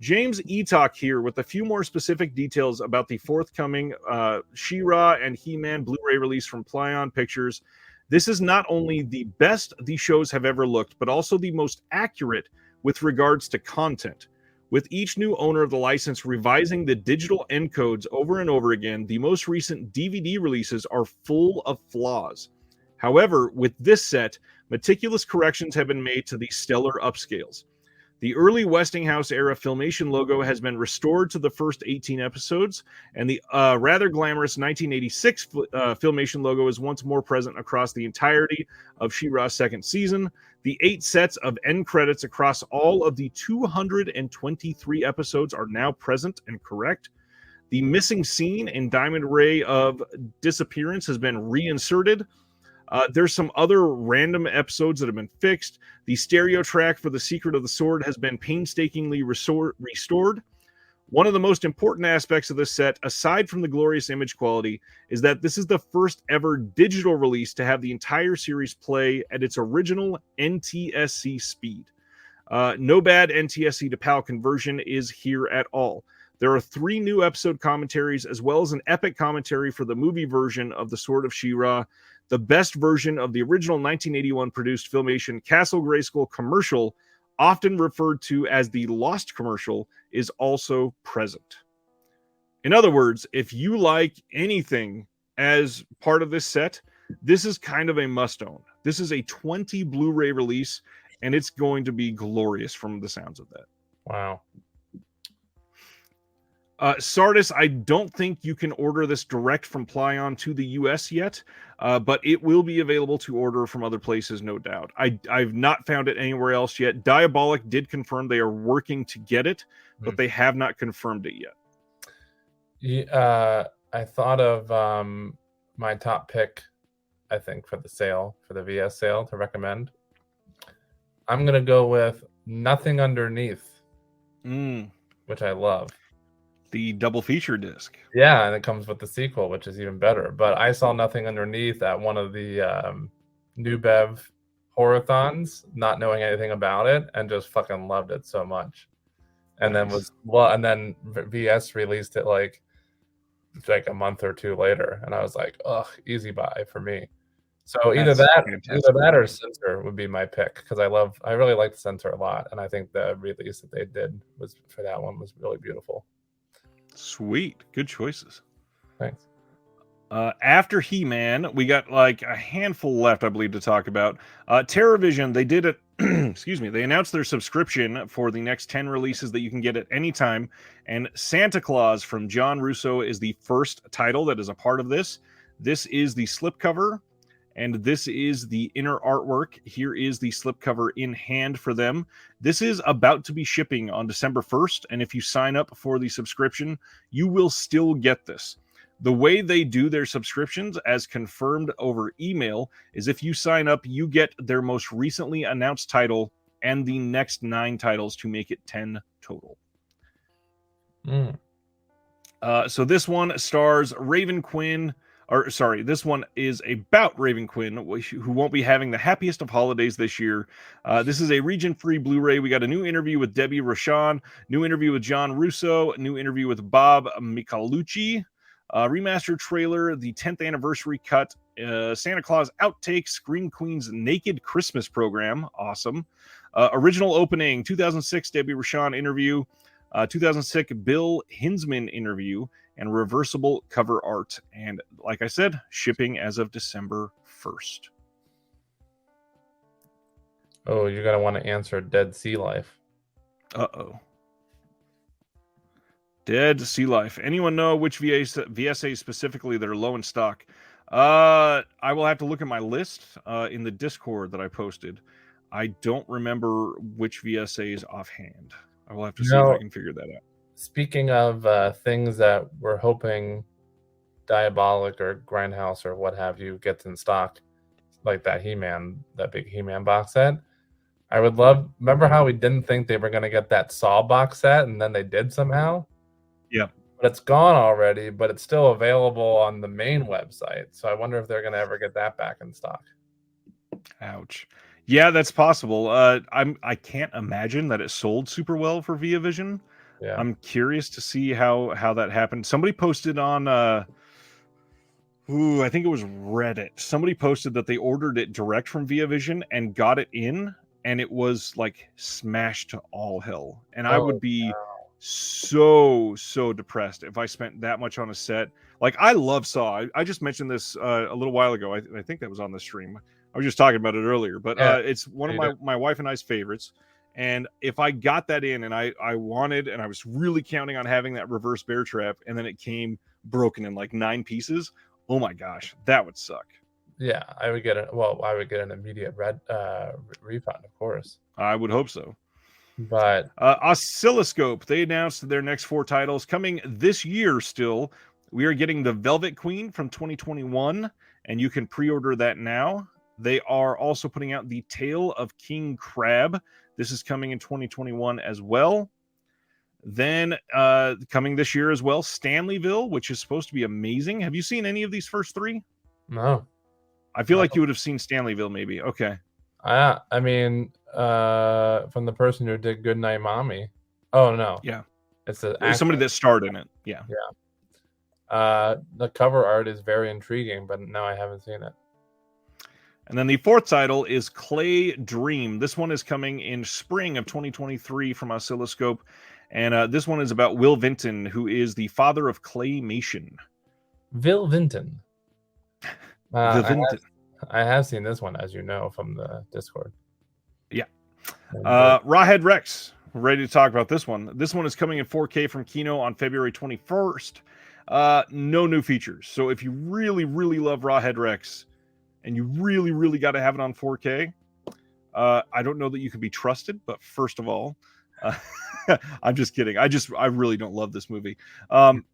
S1: James Eatock here with a few more specific details about the forthcoming She-Ra and He-Man Blu-ray release from Plyon Pictures. This is not only the best the shows have ever looked, but also the most accurate with regards to content. With each new owner of the license revising the digital encodes over and over again, the most recent DVD releases are full of flaws. However, with this set, meticulous corrections have been made to the stellar upscales. The early Westinghouse era Filmation logo has been restored to the first 18 episodes, and the rather glamorous 1986 Filmation logo is once more present across the entirety of She-Ra's second season. The 8 sets of end credits across all of the 223 episodes are now present and correct. The missing scene in Diamond Ray of Disappearance has been reinserted. There's some other random episodes that have been fixed. The stereo track for The Secret of the Sword has been painstakingly restored. One of the most important aspects of this set, aside from the glorious image quality, is that this is the first ever digital release to have the entire series play at its original NTSC speed. No bad NTSC to PAL conversion is here at all. There are 3 new episode commentaries, as well as an epic commentary for the movie version of The Sword of She-Ra. The best version of the original 1981 produced Filmation Castle Grayskull commercial, often referred to as the Lost commercial, is also present. In other words, if you like anything as part of this set, this is kind of a must-own. This is a 20 Blu-ray release, and it's going to be glorious from the sounds of that.
S2: Wow.
S1: Sardis, I don't think you can order this direct from Plyon to the US yet, but it will be available to order from other places, no doubt. I've not found it anywhere else yet. Diabolic did confirm they are working to get it, but they have not confirmed it yet.
S2: I thought of my top pick, I think, for the sale, for the VS sale to recommend. I'm going to go with Nothing Underneath, which I love.
S1: The double feature disc.
S2: Yeah, and it comes with the sequel, which is even better. But I saw Nothing Underneath at one of the New Bev Horathons, not knowing anything about it, and just fucking loved it so much. And
S1: Nice.
S2: then VS released it like a month or two later, and I was like, ugh, easy buy for me. So either that or Censor would be my pick, because I really like the Censor a lot, and I think the release that they did was for that one was really beautiful.
S1: Sweet, good choices.
S2: Thanks.
S1: After He-Man, we got like a handful left, I believe, to talk about. TerraVision, they did it. Excuse me. They announced their subscription for the next 10 releases that you can get at any time. And Santa Claus from John Russo is the first title that is a part of this. This is the slipcover, and this is the inner artwork. Here is the slipcover in hand for them. This is about to be shipping on December 1st. And if you sign up for the subscription, you will still get this. The way they do their subscriptions, as confirmed over email, is if you sign up, you get their most recently announced title and the next 9 titles to make it 10 total. So this one stars Raven Quinn, this one is about Raven Quinn, who won't be having the happiest of holidays this year. This is a region-free Blu-ray. We got a new interview with Debbie Rochon, new interview with John Russo, new interview with Bob Michelucci, remastered trailer, the 10th anniversary cut, Santa Claus outtakes, Scream Queen's Naked Christmas program, awesome. Original opening, 2006 Debbie Rochon interview, 2006 Bill Hinsman interview, and reversible cover art. And like I said, shipping as of December 1st.
S2: Oh, you're going to want to answer Dead Sea Life.
S1: Uh-oh. Dead Sea Life. Anyone know which VSA specifically that are low in stock? I will have to look at my list in the Discord that I posted. I don't remember which VSAs offhand. I will have to see if I can figure that out.
S2: Speaking of things that we're hoping Diabolic or Grindhouse or what have you gets in stock, like that big He-Man box set, I would love. Remember how we didn't think they were going to get that Saw box set, and then they did somehow?
S1: Yeah.
S2: But it's gone already, but it's still available on the main website. So I wonder if they're going to ever get that back in stock.
S1: Ouch. Yeah, that's possible. I can't imagine that it sold super well for ViaVision. Yeah. I'm curious to see how that happened. Somebody posted on I think it was Reddit. Somebody posted that they ordered it direct from ViaVision and got it in, and it was like smashed to all hell. And I would be so depressed if I spent that much on a set. Like, I love Saw. I just mentioned this a little while ago. I think that was on the stream. I was just talking about it earlier, but it's one of my wife and I's favorites. And if I got that in and I wanted, and I was really counting on having that reverse bear trap, and then it came broken in like 9 pieces, oh my gosh, that would suck.
S2: Yeah, I would get it. Well, I would get an immediate refund, of course.
S1: I would hope so.
S2: But
S1: Oscilloscope, they announced their next 4 titles coming this year still. We are getting the Velvet Queen from 2021, and you can pre-order that now. They are also putting out the Tale of King Crab. This is coming in 2021 as well. Then coming this year as well, Stanleyville, which is supposed to be amazing. Have you seen any of these first 3?
S2: No.
S1: I feel like you would have seen Stanleyville maybe. Okay.
S2: I mean, from the person who did Goodnight Mommy. Oh, no.
S1: Yeah.
S2: It's
S1: somebody that starred in it. Yeah.
S2: Yeah. The cover art is very intriguing, but no, I haven't seen it.
S1: And then the 4th title is Clay Dream. This one is coming in spring of 2023 from Oscilloscope. And this one is about Will Vinton, who is the father of claymation.
S2: Will Vinton.
S1: Vinton.
S2: I have seen this one, as you know, from the Discord.
S1: Yeah. Rawhead Rex. ready to talk about this one. This one is coming in 4K from Kino on February 21st. No new features. So if you really, really love Rawhead Rex and you really, really got to have it on 4K, I don't know that you can be trusted, but first of all, I'm just kidding. I really don't love this movie.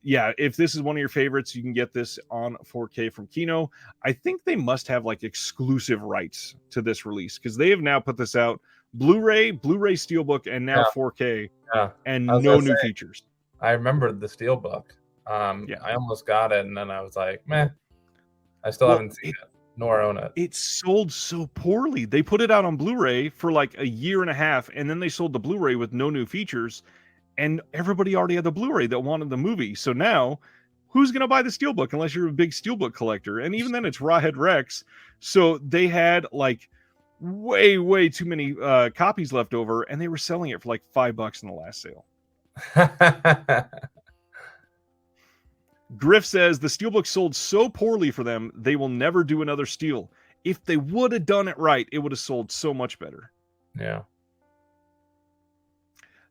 S1: Yeah, if this is one of your favorites, you can get this on 4K from Kino. I think they must have like exclusive rights to this release because they have now put this out Blu-ray Steelbook, and now 4K, and no new features.
S2: I remember the Steelbook. I almost got it, and then I was like, meh. I still haven't seen it, nor own it.
S1: It sold so poorly. They put it out on Blu-ray for like a year and a half, and then they sold the Blu-ray with no new features, and everybody already had the Blu-ray that wanted the movie. So now, who's going to buy the Steelbook unless you're a big Steelbook collector? And even then, it's Rawhead Rex. So they had like way too many copies left over, and they were selling it for like $5 in the last sale. Griff says the Steelbook sold so poorly for them, they will never do another Steel. If they would have done it right, it would have sold so much better.
S2: Yeah.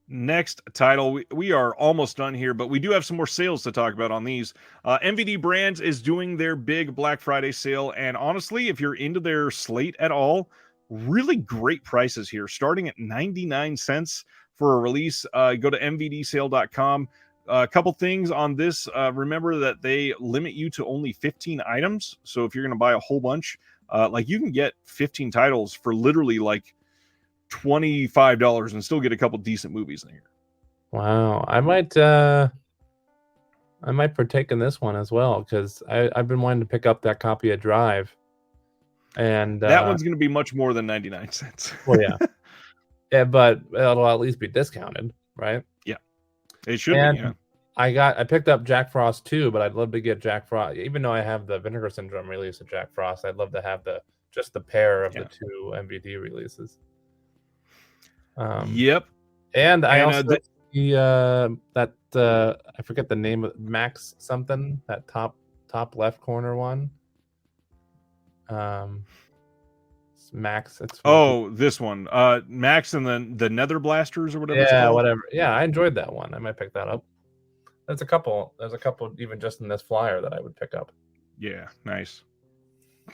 S1: Next title, we are almost done here, but we do have some more sales to talk about on these. MVD Brands is doing their big Black Friday sale, and honestly, if you're into their slate at all, really great prices here, starting at 99 cents for a release. Go to mvdsale.com. A couple things on this. Remember that they limit you to only 15 items. So if you're going to buy a whole bunch, like you can get 15 titles for literally like $25 and still get a couple decent movies in here.
S2: Wow. I might partake in this one as well, because I've been wanting to pick up that copy of Drive. And
S1: that one's going to be much more than 99 cents.
S2: Well, yeah. Yeah, but it'll at least be discounted, right?
S1: Yeah. It should be, yeah.
S2: I picked up Jack Frost 2, but I'd love to get Jack Frost. Even though I have the Vinegar Syndrome release of Jack Frost, I'd love to have just the pair of the two MVD releases.
S1: Yep.
S2: And I also that I forget the name of Max something, that top left corner one. Max.
S1: This one. Max and the Nether Blasters or whatever.
S2: Yeah, whatever. Yeah, I enjoyed that one. I might pick that up. There's a couple even just in this flyer that I would pick up.
S1: Yeah, nice.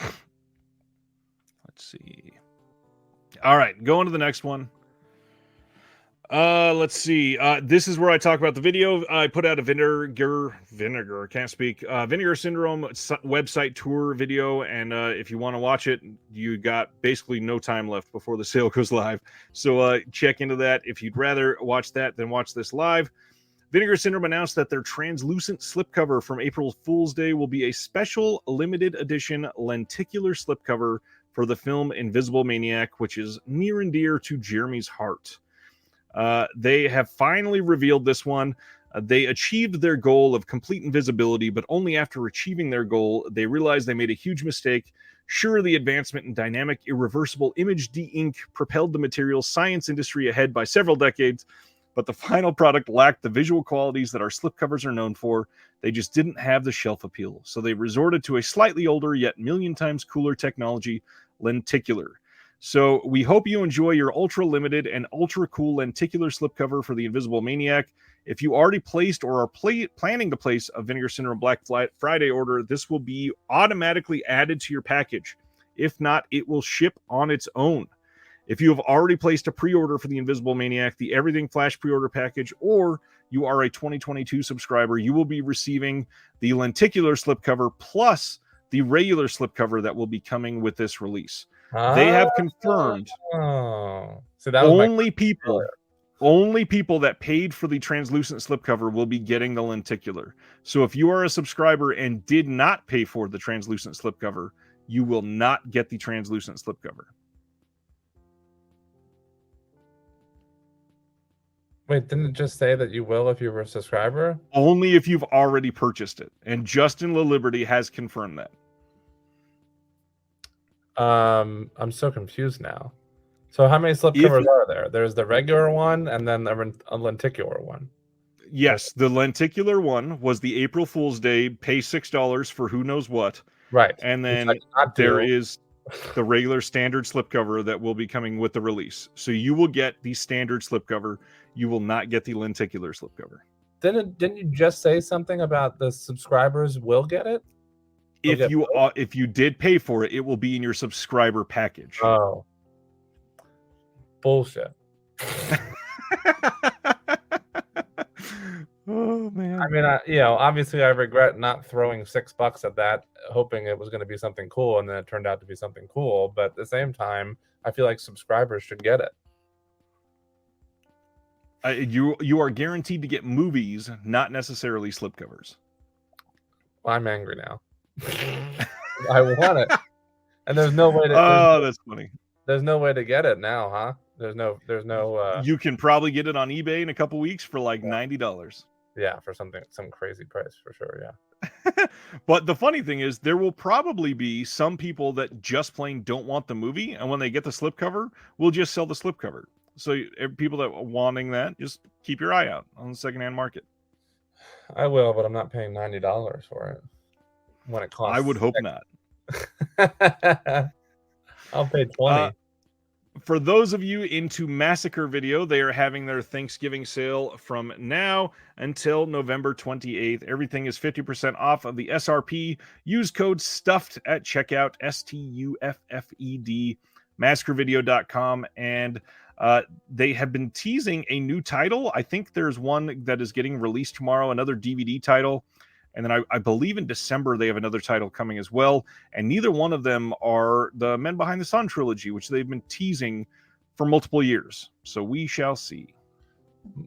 S1: Let's see. All right, going to the next one. Let's see. This is where I talk about the video. I put out a Vinegar Syndrome website tour video, and if you want to watch it, you got basically no time left before the sale goes live. So check into that. If you'd rather watch that than watch this live. Vinegar Syndrome announced that their translucent slipcover from April Fool's Day will be a special limited edition lenticular slipcover for the film Invisible Maniac, which is near and dear to Jeremy's heart. They have finally revealed this one. They achieved their goal of complete invisibility, but only after achieving their goal, they realized they made a huge mistake. Sure, the advancement in dynamic, irreversible image de-ink propelled the materials science industry ahead by several decades, but the final product lacked the visual qualities that our slipcovers are known for. They just didn't have the shelf appeal, so they resorted to a slightly older yet million times cooler technology, lenticular. So we hope you enjoy your ultra limited and ultra cool lenticular slipcover for the Invisible Maniac. If you already placed or are planning to place a Vinegar Syndrome Black Friday order, this will be automatically added to your package. If not, it will ship on its own. If you have already placed a pre-order for the Invisible Maniac, the Everything Flash pre-order package, or you are a 2022 subscriber, you will be receiving the lenticular slipcover plus the regular slipcover that will be coming with this release. They have confirmed
S2: so that
S1: was only people that paid for the translucent slipcover will be getting the lenticular. So if you are a subscriber and did not pay for the translucent slipcover, you will not get the translucent slipcover.
S2: Wait, didn't it just say that you will if you were a subscriber?
S1: Only if you've already purchased it. And Justin LaLiberty has confirmed that.
S2: I'm so confused now. So how many slipcovers are there? There's the regular one and then a lenticular one.
S1: Yes, the lenticular one was the April Fool's Day, pay $6 for who knows what.
S2: Right.
S1: And then there is the regular standard slipcover that will be coming with the release. So you will get the standard slipcover. You will not get the lenticular slipcover.
S2: Didn't you just say something about the subscribers will get it?
S1: If you did pay for it, it will be in your subscriber package.
S2: Oh, bullshit.
S1: Oh man.
S2: I mean, obviously I regret not throwing $6 at that, hoping it was going to be something cool, and then it turned out to be something cool. But at the same time, I feel like subscribers should get it.
S1: You are guaranteed to get movies, not necessarily slipcovers.
S2: Well, I'm angry now. I want it, and there's no way to.
S1: That's funny.
S2: There's no way to get it now, huh? There's no.
S1: You can probably get it on eBay in a couple weeks for like $90.
S2: Yeah, for some crazy price for sure. Yeah.
S1: But the funny thing is, there will probably be some people that just plain don't want the movie, and when they get the slipcover, we'll just sell the slipcover. So people that are wanting that, just keep your eye out on the secondhand market.
S2: I will, but I'm not paying $90 for it when it costs.
S1: I would hope not.
S2: I'll pay $20.
S1: For those of you into Massacre Video, they are having their Thanksgiving sale from now until November 28th. Everything is 50% off of the SRP. Use code STUFFED at checkout, STUFFED, massacrevideo.com. And they have been teasing a new title. I think there's one that is getting released tomorrow, another DVD title. And then I believe in December they have another title coming as well. And neither one of them are the Men Behind the Sun trilogy, which they've been teasing for multiple years. So we shall see.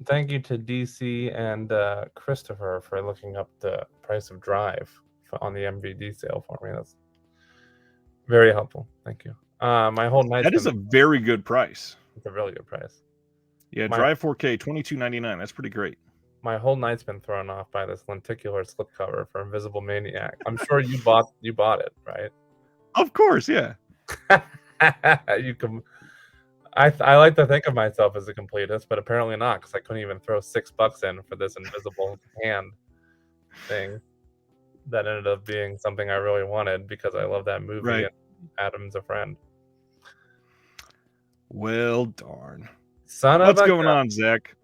S2: Thank you to DC and Christopher for looking up the price of Drive on the MVD sale for me. That's very helpful. Thank you. My whole night.
S1: That is a very good price.
S2: It's a really good price.
S1: Yeah, Drive 4K, $22.99. That's pretty great.
S2: My whole night's been thrown off by this lenticular slipcover for Invisible Maniac. I'm sure you bought it, right?
S1: Of course, yeah.
S2: You can. I like to think of myself as a completist, but apparently not, because I couldn't even throw $6 in for this invisible hand thing that ended up being something I really wanted because I love that movie
S1: right.
S2: And Adam's a friend.
S1: Well, darn.
S2: What's
S1: going on, Zach?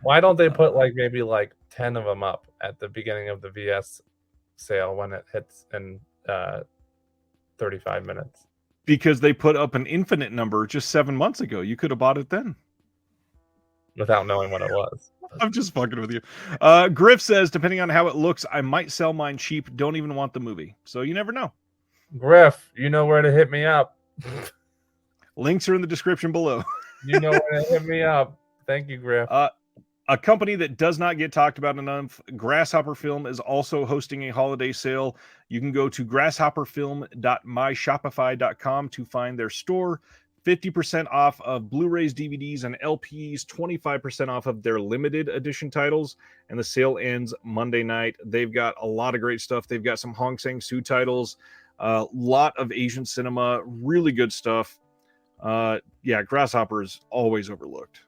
S2: Why don't they put maybe 10 of them up at the beginning of the VS sale when it hits in 35 minutes?
S1: Because they put up an infinite number just 7 months ago. You could have bought it then.
S2: Without knowing what it was.
S1: I'm just fucking with you. Griff says, depending on how it looks, I might sell mine cheap. Don't even want the movie. So you never know.
S2: Griff, you know where to hit me up.
S1: Links are in the description below.
S2: You know where to hit me up. Thank you, Griff.
S1: A company that does not get talked about enough, Grasshopper Film, is also hosting a holiday sale. You can go to grasshopperfilm.myshopify.com to find their store. 50% off of Blu-rays, DVDs, and LPs, 25% off of their limited edition titles, and the sale ends Monday night. They've got a lot of great stuff. They've got some Hong Sang-soo titles, a lot of Asian cinema, really good stuff. Grasshopper is always overlooked.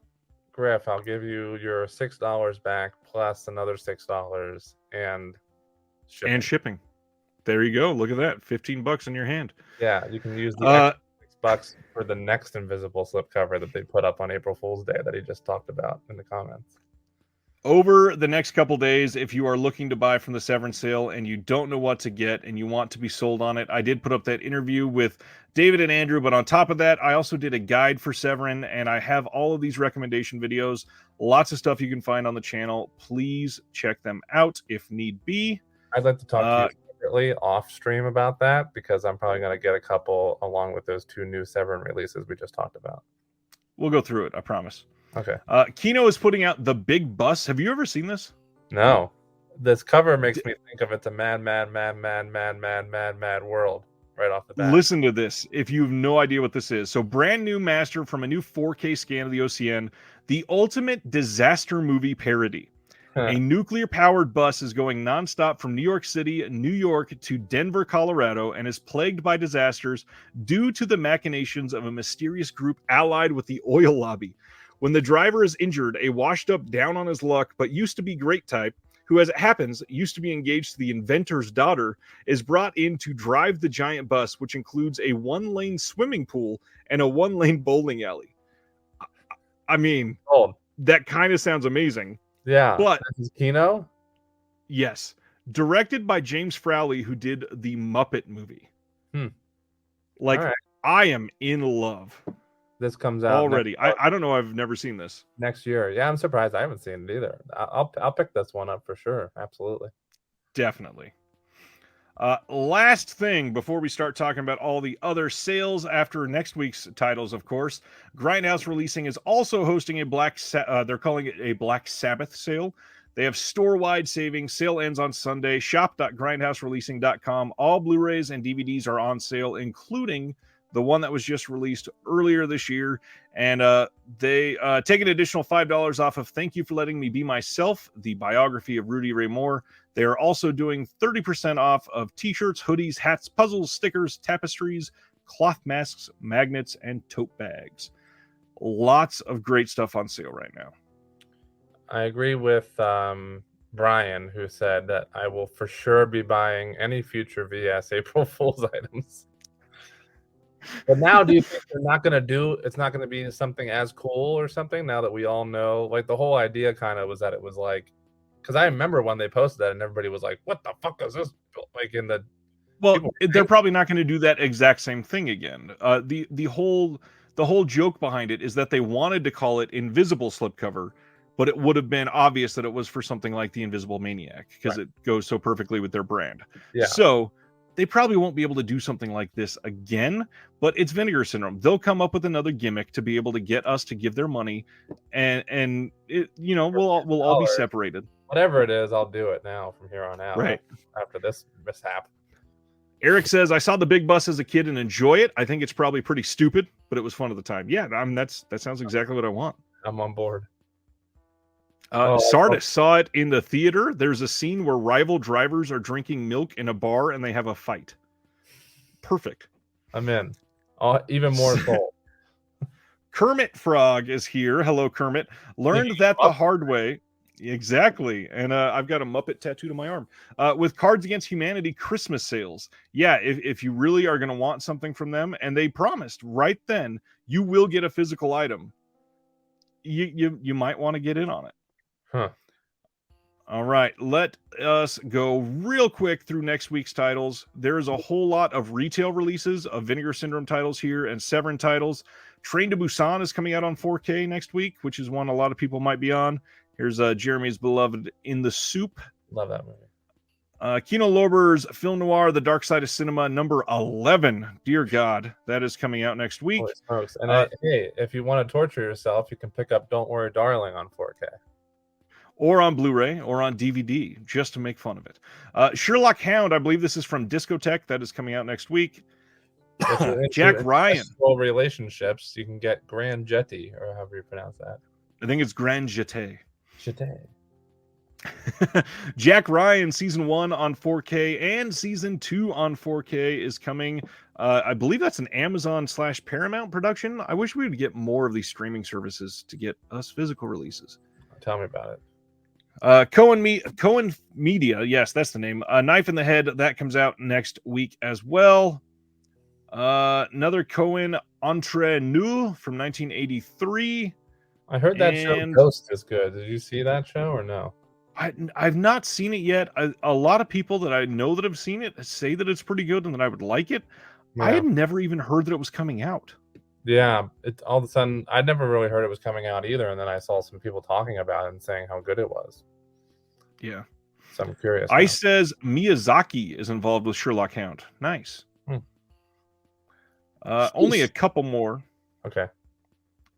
S2: Griff, I'll give you your $6 back plus another $6 and
S1: shipping. There you go. Look at that. $15 in your hand.
S2: Yeah, you can use the $6 for the next invisible slipcover that they put up on April Fool's Day that he just talked about in the comments.
S1: Over the next couple days, if you are looking to buy from the Severin sale and you don't know what to get and you want to be sold on it, I did put up that interview with David and Andrew, but on top of that, I also did a guide for Severin, and I have all of these recommendation videos. Lots of stuff you can find on the channel. Please check them out if need be.
S2: I'd like to talk to you separately off stream about that, because I'm probably going to get a couple along with those 2 new Severin releases we just talked about.
S1: We'll go through it, I promise.
S2: Okay.
S1: Kino is putting out The Big Bus. Have you ever seen this?
S2: No. This cover makes me think of It's a Mad World right off the bat.
S1: Listen to this if you have no idea what this is. So, brand new master from a new 4K scan of the OCN, the ultimate disaster movie parody. A nuclear-powered bus is going nonstop from New York City, New York to Denver, Colorado, and is plagued by disasters due to the machinations of a mysterious group allied with the oil lobby. When the driver is injured, a washed-up, down-on-his-luck, but used-to-be-great type who, as it happens, used to be engaged to the inventor's daughter, is brought in to drive the giant bus, which includes a 1-lane swimming pool and a 1-lane bowling alley. I mean,
S2: Oh,
S1: that kind of sounds amazing.
S2: yeah.
S1: But
S2: this is Kino.
S1: yes, directed by James Frowley, who did the Muppet movie. Like,
S2: All right.
S1: I am in love
S2: This comes out
S1: already. I don't know. I've never seen this.
S2: next year. Yeah, I'm surprised I haven't seen it either. I'll pick this one up for sure. Absolutely.
S1: Definitely. Last thing before we start talking about all the other sales after next week's titles, of course, Grindhouse Releasing is also hosting a they're calling it a Black Sabbath sale. They have store-wide savings. Sale ends on Sunday. Shop.grindhousereleasing.com. All Blu-rays and DVDs are on sale, including the one that was just released earlier this year. And they take an additional $5 off of Thank You for Letting Me Be Myself, the biography of Rudy Ray Moore. They are also doing 30% off of t-shirts, hoodies, hats, puzzles, stickers, tapestries, cloth masks, magnets, and tote bags. Lots of great stuff on sale right now.
S2: I agree with Brian, who said that I will for sure be buying any future VS April Fool's items. But now, do you think they're not going to do? It's not going to be something as cool or something. Now that we all know, like the whole idea kind of was that it was like, because I remember when they posted that and everybody was like, "What the fuck is this?" Like in the
S1: they're probably not going to do that exact same thing again. The whole joke behind it is that they wanted to call it Invisible Slipcover, but it would have been obvious that it was for something like the Invisible Maniac because it goes so perfectly with their brand.
S2: Yeah.
S1: So they probably won't be able to do something like this again, but it's Vinegar Syndrome. They'll come up with another gimmick to be able to get us to give their money, and it, we'll all be separated.
S2: Whatever it is, I'll do it now from here on out.
S1: Right.
S2: After this mishap.
S1: Eric says, I saw the big bus as a kid and enjoy it. I think it's probably pretty stupid, but it was fun at the time. Yeah, that sounds exactly what I want.
S2: I'm on board.
S1: Sardis saw it in the theater. There's a scene where rival drivers are drinking milk in a bar and they have a fight. Perfect.
S2: I'm in. Even more soul.
S1: Kermit Frog is here. Hello, Kermit. Learned that the hard way. Exactly. And I've got a Muppet tattooed on my arm. With Cards Against Humanity Christmas sales. Yeah, if you really are going to want something from them, and they promised right then, you will get a physical item. You might want to get in on it.
S2: Huh.
S1: All right, let us go real quick through next week's titles. There is a whole lot of retail releases of Vinegar Syndrome titles here and Severin titles. Train to Busan is coming out on 4K next week, which is one a lot of people might be on. Here's Jeremy's beloved In the Soup.
S2: Love that movie.
S1: Kino Lorber's Film Noir, The Dark Side of Cinema, number 11. Dear God, that is coming out next week.
S2: Holy smokes. And hey, if you want to torture yourself, you can pick up Don't Worry Darling on 4K.
S1: Or on Blu-ray, or on DVD, just to make fun of it. Sherlock Hound, I believe this is from Discotheque. That is coming out next week. Jack Ryan.
S2: Relationships, you can get Grand Jetty, or however you pronounce that.
S1: I think it's Grand Jeté.
S2: Jeté.
S1: Jack Ryan season 1 on 4K and season 2 on 4K is coming. I believe that's an Amazon/Paramount production. I wish we would get more of these streaming services to get us physical releases.
S2: Tell me about it.
S1: Cohen Media, yes, that's the name. Knife in the Head, that comes out next week as well. Another Cohen, Entre Nous from 1983.
S2: I heard that show Ghost is good. Did you see that show or no?
S1: I've not seen it yet. A lot of people that I know that have seen it say that it's pretty good and that I would like it. Yeah. I had never even heard that it was coming out.
S2: Yeah, all of a sudden, I'd never really heard it was coming out either, and then I saw some people talking about it and saying how good it was.
S1: Yeah.
S2: So I'm curious.
S1: Ice says Miyazaki is involved with Sherlock Hound. Nice. Only a couple more.
S2: Okay.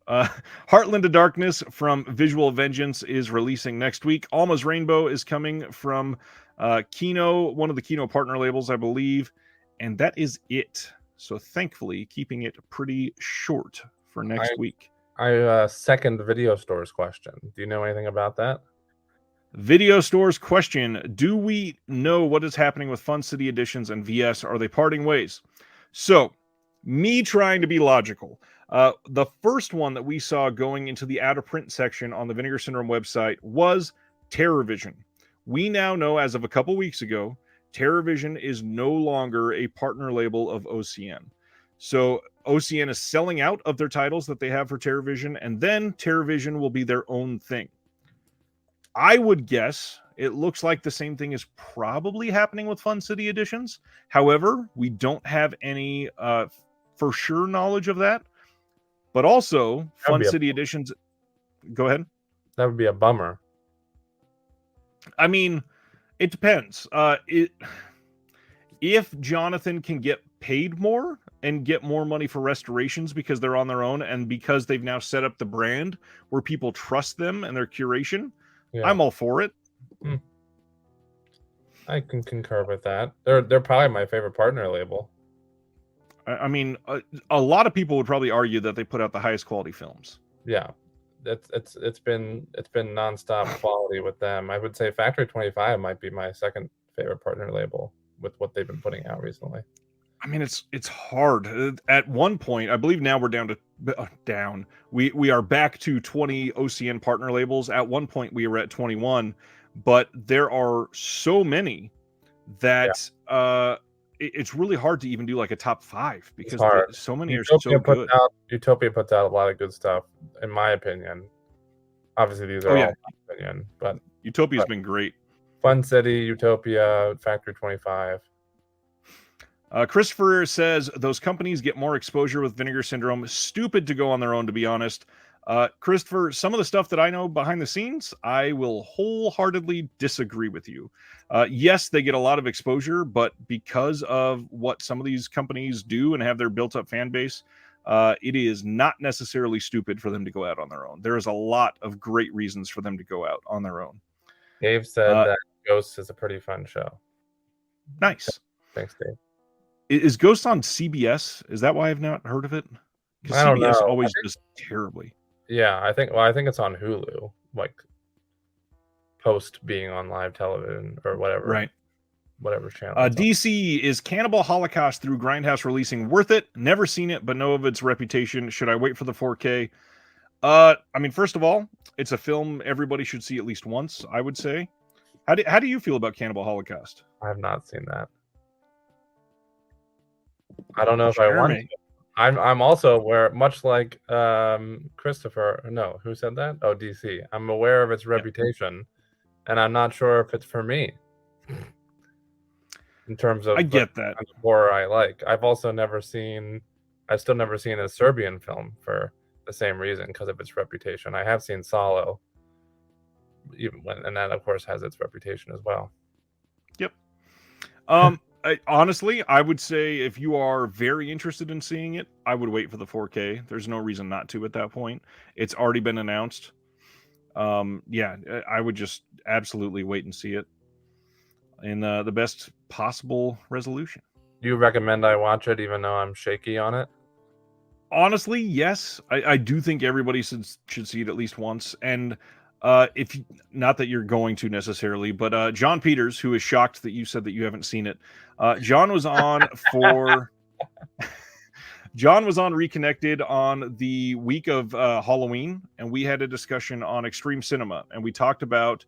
S1: Heartland of Darkness from Visual Vengeance is releasing next week. Alma's Rainbow is coming from Kino, one of the Kino partner labels, I believe. And that is it. So thankfully, keeping it pretty short for next week.
S2: I second Video Store's question. Do you know anything about that?
S1: Video Store's question. Do we know what is happening with Fun City Editions and VS? Are they parting ways? So, me trying to be logical. The first one that we saw going into the out of print section on the Vinegar Syndrome website was Terror Vision, We now know, as of a couple weeks ago, TerraVision is no longer a partner label of OCN. So OCN is selling out of their titles that they have for TerraVision, and then TerraVision will be their own thing. I would guess it looks like the same thing is probably happening with Fun City Editions. However, we don't have any for sure knowledge of that. But also, Fun City Editions... Go ahead.
S2: That would be a bummer.
S1: I mean, it depends. If Jonathan can get paid more and get more money for restorations because they're on their own and because they've now set up the brand where people trust them and their curation, I'm all for it.
S2: I can concur with that. They're probably my favorite partner label.
S1: I mean, a lot of people would probably argue that they put out the highest quality films.
S2: Yeah, it's been nonstop quality with them. I would say Factory 25 might be my second favorite partner label with what they've been putting out recently.
S1: I mean, it's hard. At one point, I believe now we're down. We are back to 20 OCN partner labels. At one point, we were at 21, but there are so many that it's really hard to even do like a top 5 because so many are so good.
S2: Utopia puts out a lot of good stuff, in my opinion. Obviously, these are all my opinion, but
S1: Utopia's been great.
S2: Fun City, Utopia, Factory 25.
S1: Christopher says those companies get more exposure with Vinegar Syndrome. Stupid to go on their own, to be honest. Christopher, some of the stuff that I know behind the scenes, I will wholeheartedly disagree with you. Yes, they get a lot of exposure, but because of what some of these companies do and have their built-up fan base, it is not necessarily stupid for them to go out on their own. There is a lot of great reasons for them to go out on their own.
S2: Dave said that Ghost is a pretty fun show.
S1: Nice.
S2: Thanks, Dave.
S1: Is Ghost on CBS? Is that why I've not heard of it? Because CBS always does terribly.
S2: Yeah, I think it's on Hulu, like post being on live television or whatever.
S1: Right.
S2: Whatever channel.
S1: DC is Cannibal Holocaust through Grindhouse releasing worth it? Never seen it, but know of its reputation. Should I wait for the 4K? I mean, first of all, it's a film everybody should see at least once, I would say. How do you feel about Cannibal Holocaust?
S2: I have not seen that. I don't know if I want to. I'm also aware, much like Christopher. No, who said that? Oh, DC. I'm aware of its reputation, and I'm not sure if it's for me. In terms of
S1: I get that
S2: horror I like. I've still never seen a Serbian film for the same reason because of its reputation. I have seen Salo, and that of course has its reputation as well.
S1: Yep. Honestly, I would say if you are very interested in seeing it, I would wait for the 4K. There's no reason not to at that point. It's already been announced. I would just absolutely wait and see it in the best possible resolution.
S2: Do you recommend I watch it even though I'm shaky on it?
S1: Honestly, yes. I do think everybody should see it at least once. And if not that you're going to necessarily, but John Peters, who is shocked that you said that you haven't seen it, John was on John was on Reconnected on the week of Halloween, and we had a discussion on Extreme Cinema, and we talked about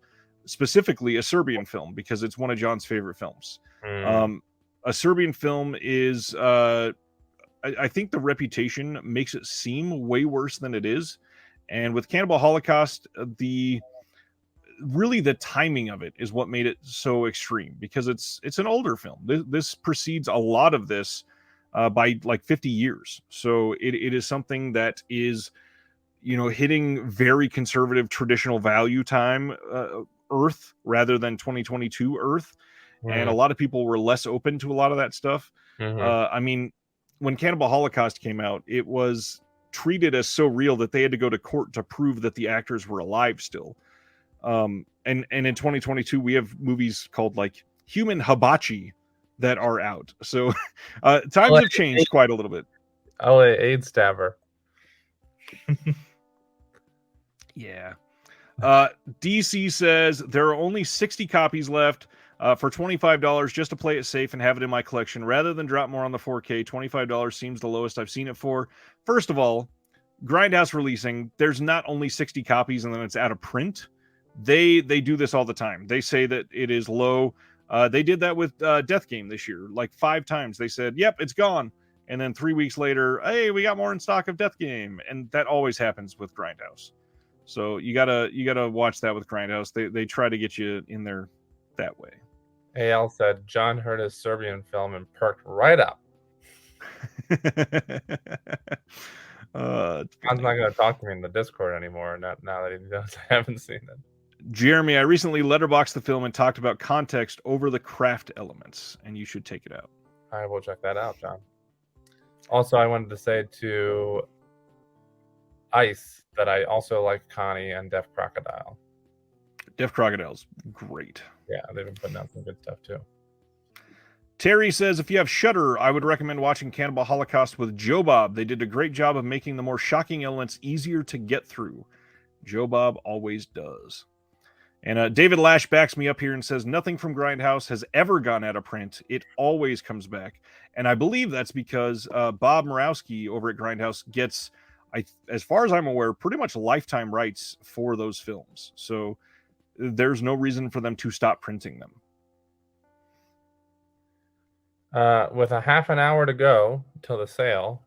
S1: specifically a Serbian film because it's one of John's favorite films. A Serbian film is, I think the reputation makes it seem way worse than it is. And with Cannibal Holocaust, the timing of it is what made it so extreme because it's an older film. This precedes a lot of this by like 50 years. So it is something that is, hitting very conservative traditional value time Earth rather than 2022 Earth. And a lot of people were less open to a lot of that stuff. I mean, when Cannibal Holocaust came out, it was treated as so real that they had to go to court to prove that the actors were alive still. And in 2022, we have movies called like Human Hibachi that are out. So times have changed quite a little bit.
S2: LA AIDS stabber.
S1: Yeah. DC says there are only 60 copies left for $25 just to play it safe and have it in my collection. Rather than drop more on the 4K, $25 seems the lowest I've seen it for. First of all, Grindhouse releasing, there's not only 60 copies and then it's out of print. They do this all the time. They say that it is low. They did that with Death Game this year, like 5 times. They said, "Yep, it's gone," and then 3 weeks later, "Hey, we got more in stock of Death Game," and that always happens with Grindhouse. So you gotta watch that with Grindhouse. They try to get you in there that way.
S2: AL said John heard his Serbian film and perked right up. John's not going to talk to me in the Discord anymore now that he knows I haven't seen it.
S1: Jeremy, I recently letterboxed the film and talked about context over the craft elements, and you should take it out.
S2: I will check that out, John. Also, I wanted to say to Ice that I also like Connie and Deaf Crocodile.
S1: Deaf Crocodile's great.
S2: Yeah, they've been putting out some good stuff too.
S1: Terry says, if you have Shudder, I would recommend watching Cannibal Holocaust with Joe Bob. They did a great job of making the more shocking elements easier to get through. Joe Bob always does. And David Lash backs me up here and says, nothing from Grindhouse has ever gone out of print. It always comes back. And I believe that's because Bob Murawski over at Grindhouse gets, as far as I'm aware, pretty much lifetime rights for those films. So there's no reason for them to stop printing them.
S2: With a half an hour to go till the sale,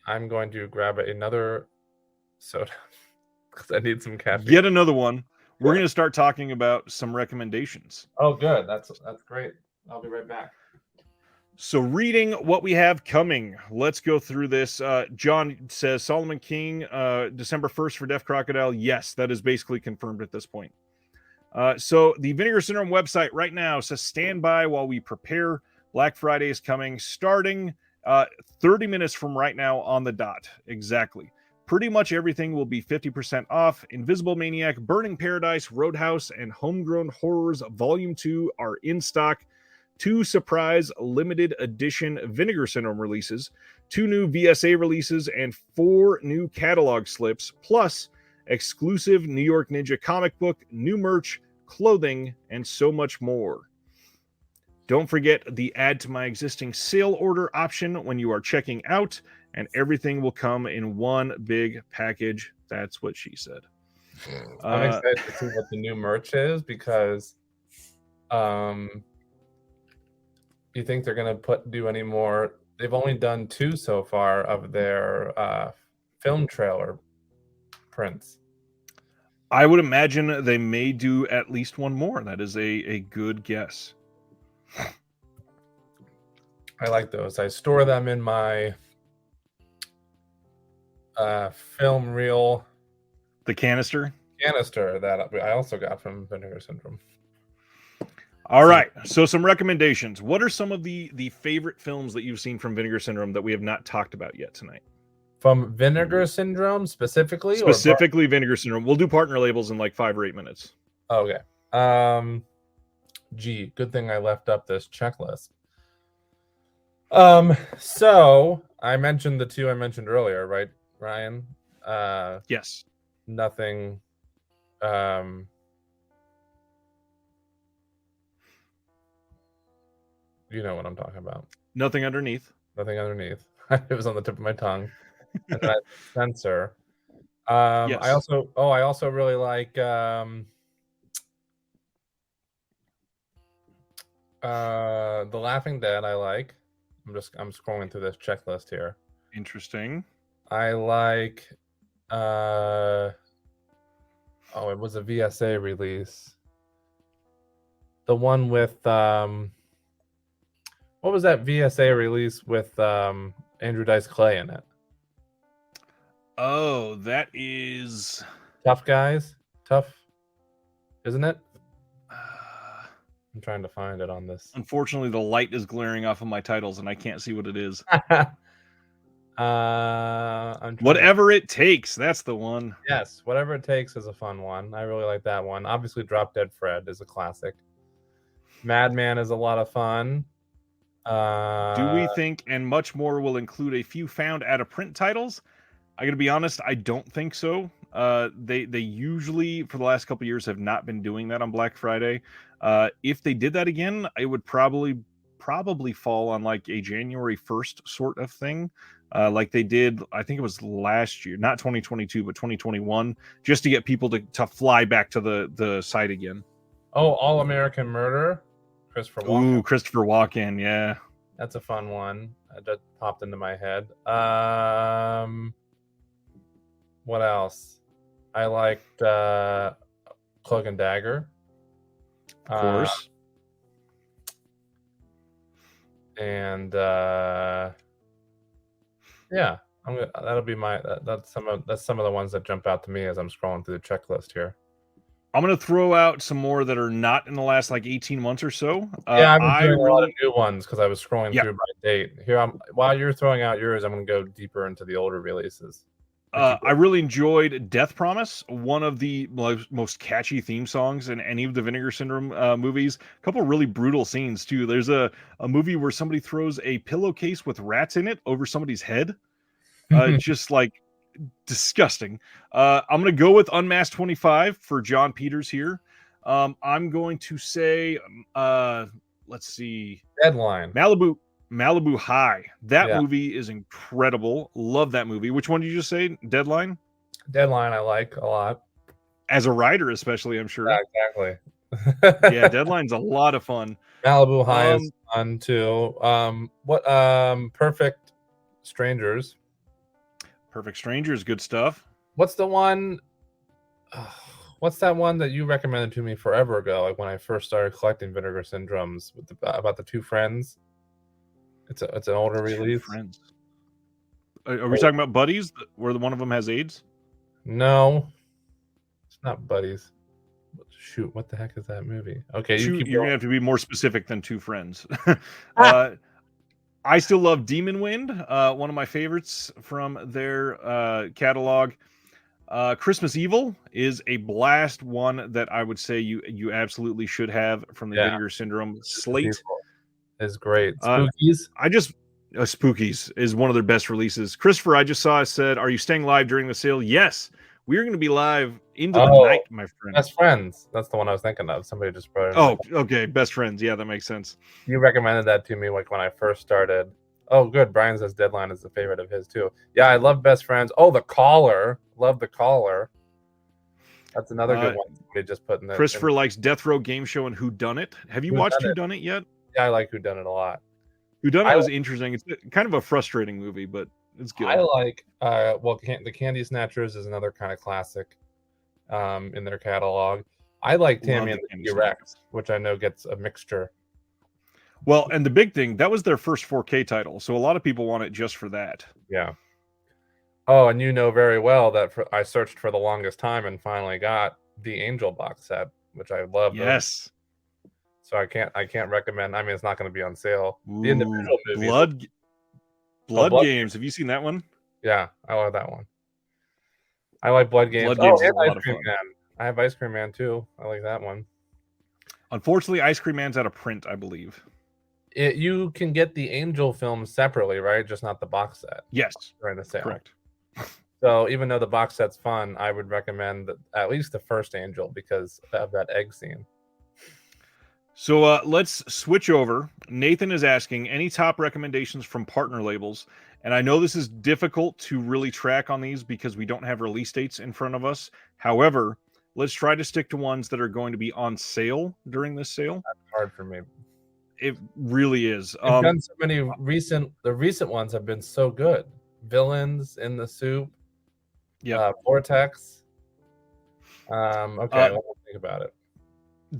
S2: I'm going to grab another soda because I need some caffeine.
S1: Yet another one. We're going to start talking about some recommendations.
S2: Oh, good. That's great. I'll be right back.
S1: So reading what we have coming, let's go through this. John says Solomon King, December 1st for Deaf Crocodile. Yes, that is basically confirmed at this point. So the Vinegar Syndrome website right now says stand by while we prepare. Black Friday is coming, starting 30 minutes from right now on the dot. Exactly. Pretty much everything will be 50% off. Invisible Maniac, Burning Paradise, Roadhouse, and Homegrown Horrors Volume 2 are in stock. 2 surprise limited edition Vinegar Syndrome releases, 2 new VSA releases, and 4 new catalog slips, plus exclusive New York Ninja comic book, new merch, clothing, and so much more. Don't forget the add to my existing sale order option when you are checking out, and everything will come in one big package. That's what she said.
S2: I'm excited to see what the new merch is because you think they're going to do any more? They've only done 2 so far of their film trailer prints.
S1: I would imagine they may do at least one more. That is a good guess.
S2: I like those. I store them in my film reel.
S1: The canister
S2: that I also got from Vinegar Syndrome.
S1: All right. So some recommendations. What are some of the favorite films that you've seen from Vinegar Syndrome that we have not talked about yet tonight?
S2: From Vinegar Syndrome specifically?
S1: Specifically Vinegar Syndrome. We'll do partner labels in like 5 or 8 minutes.
S2: Okay. Gee, good thing I left up this checklist. So I mentioned the 2 I mentioned earlier, right, Ryan?
S1: Yes.
S2: Nothing. You know what I'm talking about.
S1: Nothing Underneath.
S2: Nothing Underneath. It was on the tip of my tongue. And then Censor. Yes. I also really like The Laughing Dead. I like. I'm scrolling through this checklist here.
S1: Interesting.
S2: I like it was a VSA release. The one with what was that VSA release with Andrew Dice Clay in it?
S1: Oh, that is
S2: Tough Guys. Tough, isn't it? I'm trying to find it on this.
S1: Unfortunately, the light is glaring off of my titles, and I can't see what it is. Whatever It Takes. That's the one.
S2: Yes, Whatever It Takes is a fun one. I really like that one. Obviously, Drop Dead Fred is a classic. Madman is a lot of fun.
S1: Do we think and much more will include a few found out of print titles? I gotta be honest, I don't think so. They usually for the last couple of years have not been doing that on Black Friday. If they did that again, it would probably fall on like a January 1st sort of thing. like they did, I think it was last year, not 2022, but 2021, just to get people to fly back to the site again.
S2: Oh, All American Murder, Christopher Walken.
S1: Ooh, Christopher Walken, yeah.
S2: That's a fun one. That popped into my head. What else? I liked Cloak and Dagger.
S1: Of course.
S2: And yeah, that'll be my that's some of the ones that jump out to me as I'm scrolling through the checklist here.
S1: I'm gonna throw out some more that are not in the last like 18 months or so.
S2: Yeah, I've been doing a lot of new ones because I was scrolling through by date. Here, while you're throwing out yours, I'm gonna go deeper into the older releases.
S1: I really enjoyed Death Promise, one of the most catchy theme songs in any of the Vinegar Syndrome movies. A couple really brutal scenes too. There's a movie where somebody throws a pillowcase with rats in it over somebody's head. Just like disgusting. I'm going to go with Unmasked 25 for John Peters here. I'm going to say, let's see.
S2: Deadline.
S1: Malibu High. That movie is incredible. Love that movie. Which one did you just say? Deadline?
S2: Deadline I like a lot.
S1: As a writer, especially, I'm sure.
S2: Yeah, exactly.
S1: Yeah, Deadline's a lot of fun.
S2: Malibu High is fun too. Perfect Strangers.
S1: Perfect Strangers, good stuff.
S2: What's the one? What's that one that you recommended to me forever ago? Like when I first started collecting Vinegar Syndromes, about the two friends. It's an older release.
S1: Friends. Are we talking about Buddies, where one of them has AIDS?
S2: No, it's not Buddies. Shoot, what the heck is that movie? Okay,
S1: you're gonna have to be more specific than Two Friends. I still love Demon Wind, one of my favorites from their catalog. Christmas Evil is a blast, one that I would say you absolutely should have from the Vinegar Syndrome slate.
S2: Is great. Spookies.
S1: Spookies is one of their best releases. Christopher, I just saw said, "Are you staying live during the sale?" Yes, we're going to be live into the night, my friend.
S2: Best Friends. That's the one I was thinking of. Somebody just brought it.
S1: Oh, okay. Best Friends. Yeah, that makes sense.
S2: You recommended that to me like when I first started. Oh, good. Brian says Deadline is a favorite of his too. Yeah, I love Best Friends. Oh, The Caller. Love The Caller. That's another good one. They just put in there.
S1: Christopher likes Death Row Game Show and Whodunit. Have you watched Whodunit yet?
S2: Yeah, I like Whodunit a lot.
S1: Whodunit was interesting. It's kind of a frustrating movie, but it's good.
S2: I like The Candy Snatchers is another kind of classic in their catalog. I like Tammy and the T-Rex, which I know gets a mixture.
S1: Well, and the big thing, that was their first 4K title, so a lot of people want it just for that.
S2: Yeah. Oh, and you know very well that I searched for the longest time and finally got the Angel box set, which I love.
S1: Yes.
S2: So I can't recommend. I mean, it's not going to be on sale. The individual movies.
S1: Blood Games. Have you seen that one?
S2: Yeah, I love that one. I like Blood Games.
S1: Blood Games is
S2: and
S1: a lot
S2: Ice Cream Man. I have Ice Cream Man too. I like that one.
S1: Unfortunately, Ice Cream Man's out of print, I believe.
S2: You can get the Angel film separately, right? Just not the box set.
S1: Yes,
S2: during the sale.
S1: Correct.
S2: So even though the box set's fun, I would recommend at least the first Angel because of that egg scene.
S1: So let's switch over. Nathan is asking any top recommendations from partner labels. And I know this is difficult to really track on these because we don't have release dates in front of us. However, let's try to stick to ones that are going to be on sale during this sale.
S2: That's hard for me.
S1: It really is.
S2: I've done so many the recent ones have been so good. Villains in the Soup. Yeah. Vortex. Okay, let me think about it.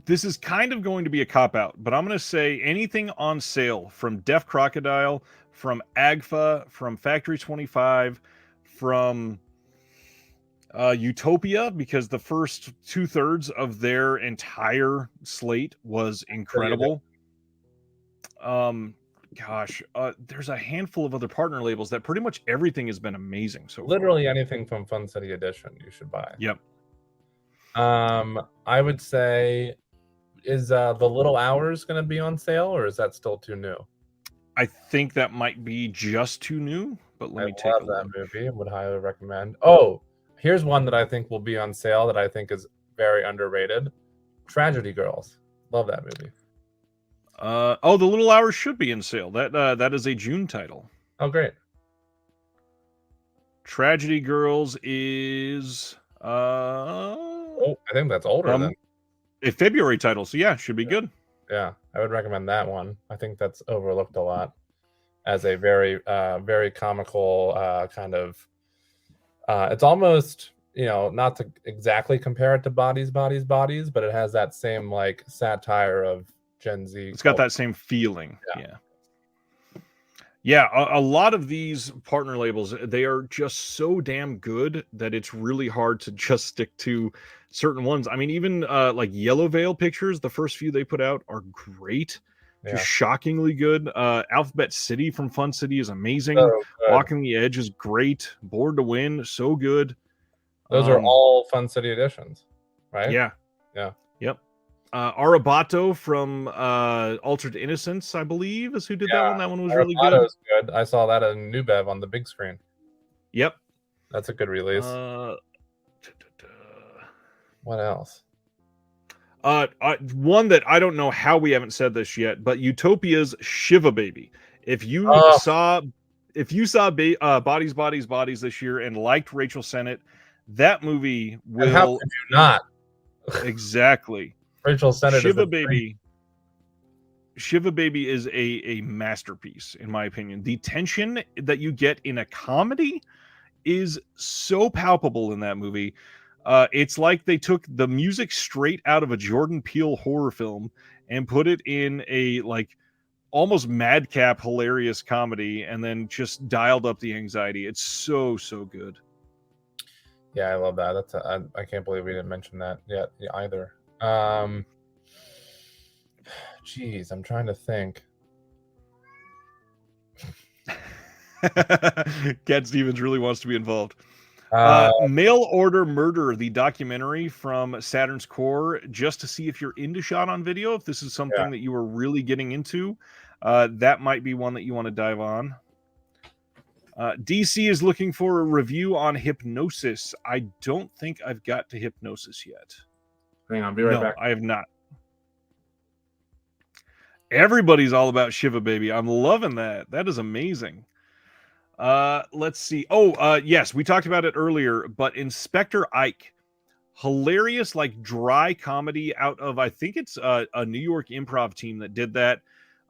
S1: This is kind of going to be a cop-out, but I'm going to say anything on sale from Deaf Crocodile, from AGFA, from Factory 25, from Utopia, because the first 2/3 of their entire slate was incredible. There's a handful of other partner labels that pretty much everything has been amazing. So
S2: literally anything from Fun City Edition you should buy.
S1: Yep.
S2: I would say, is the Little Hours going to be on sale, or is that still too new?
S1: I think that might be just too new, but let me take a look.
S2: That movie. I would highly recommend. Oh, here's one that I think will be on sale that I think is very underrated. Tragedy Girls. Love that movie.
S1: The Little Hours should be in sale. That is a June title.
S2: Oh, great.
S1: Tragedy Girls is
S2: Oh, I think that's older than.
S1: a February title, so yeah, should be good.
S2: Yeah, I would recommend that one. I think that's overlooked a lot as a very, very comical kind of. It's almost, not to exactly compare it to Bodies, but it has that same like satire of Gen Z.
S1: It's got that same feeling. Yeah. A lot of these partner labels, they are just so damn good that it's really hard to just stick to certain ones. I mean, even like Yellow Veil Pictures, the first few they put out are great. Just shockingly good. Alphabet City from Fun City is amazing.
S2: So
S1: Walking the Edge is great. Board to Win, so good.
S2: Those are all Fun City editions, right?
S1: Yeah.
S2: Yeah.
S1: Yep. Arabato from Altered Innocence, I believe, is who did that one. That one was really good.
S2: Good. I saw that in New Bev on the big screen.
S1: Yep.
S2: That's a good release. What else?
S1: One that I don't know how we haven't said this yet, but Utopia's Shiva Baby. If you saw Bodies, Bodies, Bodies this year and liked Rachel Sennett, that movie will.
S2: And how could you not?
S1: Exactly.
S2: Rachel Sennett.
S1: Shiva Baby is a masterpiece, in my opinion. The tension that you get in a comedy is so palpable in that movie. It's like they took the music straight out of a Jordan Peele horror film and put it in a like almost madcap hilarious comedy and then just dialed up the anxiety. It's so good.
S2: Yeah, I love that. I can't believe we didn't mention that yet either. Geez, I'm trying to think.
S1: Cat Stevens really wants to be involved. Mail Order Murder, the documentary from Saturn's Core, just to see if you're into shot on video, if this is something that you are really getting into, that might be one that you want to dive on. DC is looking for a review on Hypnosis. I don't think I've got to Hypnosis yet.
S2: Hang on, be right back.
S1: I have not. Everybody's all about Shiva Baby. I'm loving that. That is amazing. Let's see. Yes, we talked about it earlier, but Inspector Ike, hilarious, like dry comedy out of, I think it's a New York improv team that did that.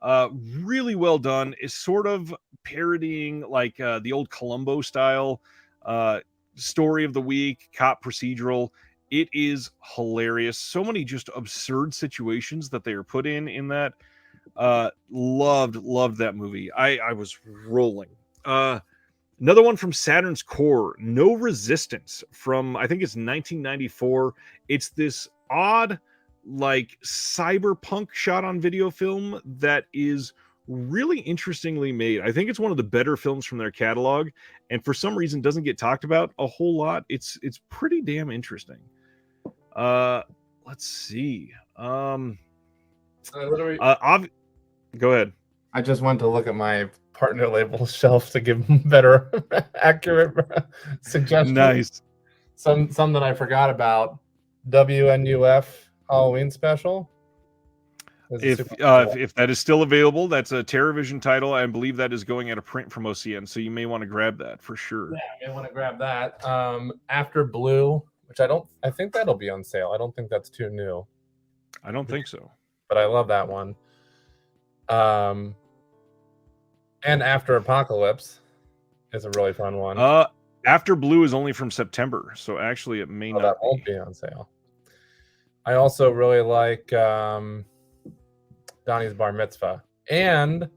S1: Really well done. Is sort of parodying like the old Columbo style story of the week, cop procedural. It is hilarious. So many just absurd situations that they are put in that. Loved that movie. I was rolling. Another one from Saturn's Core, No Resistance, from I think it's 1994. It's this odd like cyberpunk shot on video film that is really interestingly made. I think it's one of the better films from their catalog, and for some reason doesn't get talked about a whole lot. It's pretty damn interesting. Let's see.
S2: Go
S1: ahead.
S2: I just went to look at my partner label shelf to give better accurate suggestions.
S1: Nice.
S2: Some that I forgot about. WNUF Halloween special.
S1: If that is still available, that's a TerraVision title. I believe that is going out of print from OCN, so you may want to grab that for sure.
S2: Yeah, you may want to grab that. After Blue, which I think that'll be on sale. I don't think that's too new.
S1: I don't think so.
S2: But I love that one. And After Apocalypse is a really fun one.
S1: After Blue is only from September, so actually it may not.
S2: That won't be on sale. I also really like Donnie's Bar Mitzvah. And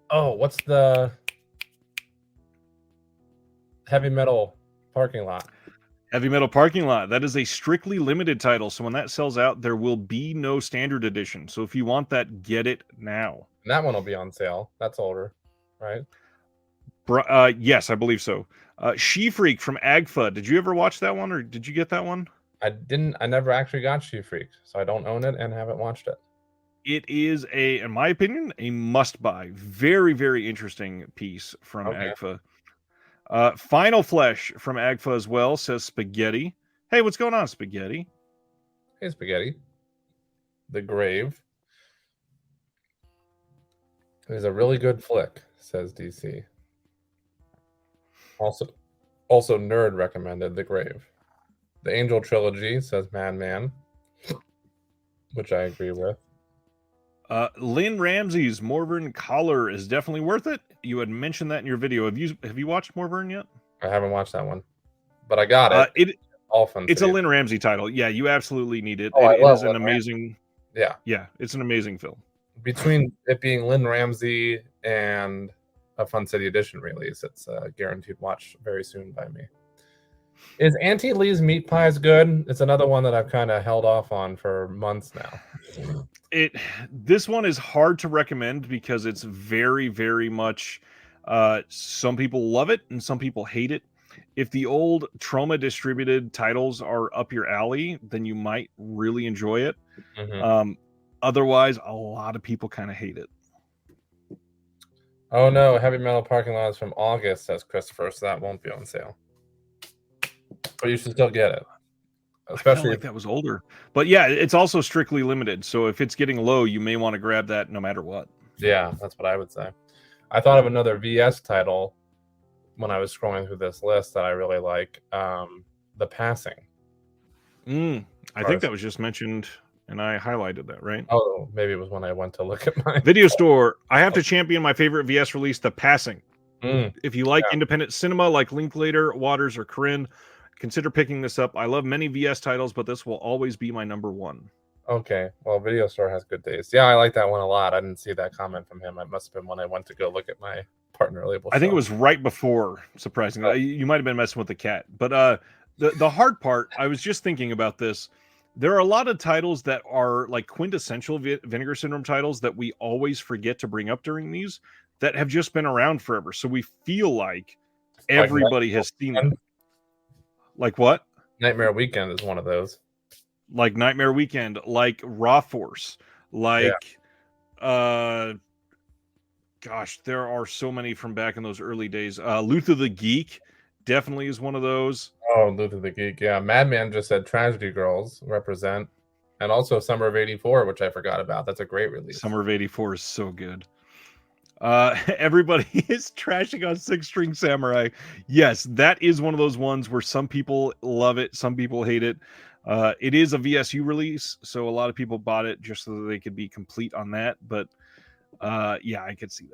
S2: what's the Heavy Metal Parking Lot?
S1: Heavy Metal Parking Lot. That is a strictly limited title, so when that sells out, there will be no standard edition. So if you want that, get it now.
S2: And that one will be on sale. That's older, right?
S1: Yes, I believe so. She Freak from Agfa. Did you ever watch that one, or did you get that one?
S2: I didn't. I never actually got She Freak, so I don't own it and haven't watched it.
S1: It is in my opinion, a must-buy. Very, very interesting piece from Agfa. Final Flesh from Agfa as well, says Spaghetti. Hey, what's going on, Spaghetti?
S2: Hey, Spaghetti. The Grave. It was a really good flick, says DC. Also, Nerd recommended The Grave. The Angel Trilogy, says Madman, which I agree with.
S1: Lynn Ramsey's Morvern Collar is definitely worth it. You had mentioned that in your video. Have you watched Morvern yet?
S2: I haven't watched that one, but I got it.
S1: It's a Lynn Ramsey title. Yeah, you absolutely need it.
S2: Oh,
S1: it is an
S2: Lynn
S1: amazing.
S2: Yeah,
S1: yeah, it's an amazing film.
S2: Between it being Lynn Ramsey and a Fun City Edition release, it's a guaranteed watch very soon by me. Is Auntie Lee's Meat Pies good? It's another one that I've kind of held off on for months now.
S1: This one is hard to recommend because it's very, very much. Some people love it and some people hate it. If the old Troma distributed titles are up your alley, then you might really enjoy it.
S2: Mm-hmm. Otherwise,
S1: a lot of people kind of hate it.
S2: Oh no, Heavy Metal Parking Lot is from August, says Christopher, so that won't be on sale. But you should still get it. Especially
S1: if that was older. But yeah, it's also strictly limited. So if it's getting low, you may want to grab that no matter what.
S2: Yeah, that's what I would say. I thought of another VS title when I was scrolling through this list that I really like. The Passing.
S1: I think that was just mentioned and I highlighted that, right?
S2: Oh, maybe it was when I went to look at my
S1: video store. I have to champion my favorite VS release, The Passing. If you like independent cinema like Linklater, Waters, or Corinne, consider picking this up. I love many VS titles, but this will always be my number one.
S2: Okay, well, Video Store has good taste. Yeah, I like that one a lot. I didn't see that comment from him. It must have been when I went to go look at my partner label.
S1: I think it was right before, surprisingly.
S2: Oh.
S1: You might have been messing with the cat. But the hard part, I was just thinking about this. There are a lot of titles that are like quintessential Vinegar Syndrome titles that we always forget to bring up during these that have just been around forever. So we feel like everybody has seen them. Like what?
S2: Nightmare Weekend is one of those.
S1: Like Nightmare Weekend, like Raw Force, like gosh, there are so many from back in those early days. Luther the Geek definitely is one of those.
S2: Oh, Luther the Geek, yeah. Madman just said Tragedy Girls represent, and also Summer of '84, which I forgot about. That's a great release.
S1: Summer of '84 is so good. Everybody is trashing on Six String Samurai. Yes, that is one of those ones where some people love it, some people hate it. It is a VSU release, so a lot of people bought it just so that they could be complete on that. But yeah, I could see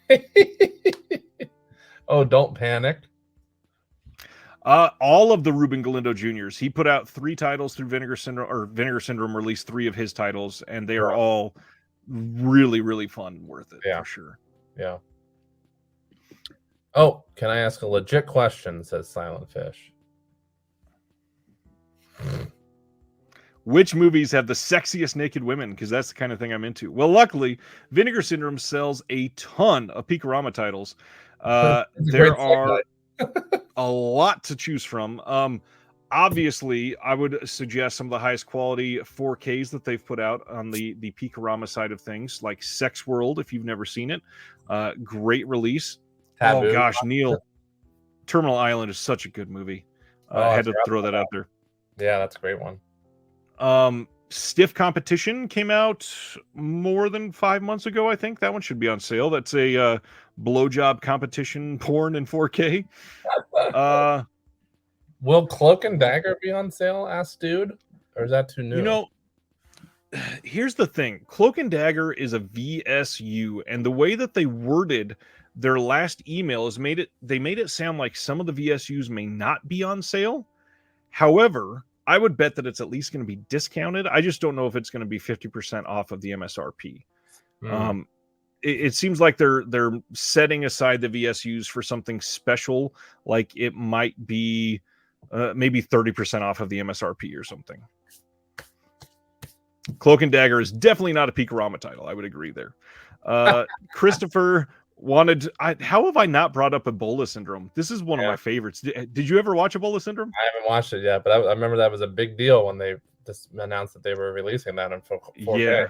S2: that. Oh, Don't Panic.
S1: All of the Ruben Galindo Juniors. He put out 3 titles through Vinegar Syndrome, or Vinegar Syndrome released 3 of his titles, and they are all really, really fun and worth it for sure.
S2: Yeah. Oh, can I ask a legit question? Says Silent Fish.
S1: Which movies have the sexiest naked women? Because that's the kind of thing I'm into. Well, luckily, Vinegar Syndrome sells a ton of Peakorama titles. There are a lot to choose from. Obviously, I would suggest some of the highest quality 4Ks that they've put out on the Peakorama side of things, like Sex World, if you've never seen it. Great release. Taboo. Oh, gosh, Neil. Terminal Island is such a good movie. I had to throw that out there.
S2: Yeah, that's a great one.
S1: Stiff Competition came out more than 5 months ago, I think. That one should be on sale. That's a blowjob competition porn in 4K.
S2: Will Cloak and Dagger be on sale, asked Dude? Or is that too new?
S1: You know, here's the thing. Cloak and Dagger is a VSU, and the way that they worded their last email is made it sound like some of the VSUs may not be on sale. However, I would bet that it's at least going to be discounted. I just don't know if it's going to be 50% off of the MSRP. It seems like they're setting aside the VSUs for something special, like it might be maybe 30% off of the MSRP or something. Cloak and Dagger is definitely not a Peakorama title. I would agree there. Christopher wanted. How have I not brought up Ebola Syndrome? This is one of my favorites. Did you ever watch Ebola Syndrome?
S2: I haven't watched it yet, but I remember that was a big deal when they just announced that they were releasing that in 4K.
S1: Yeah,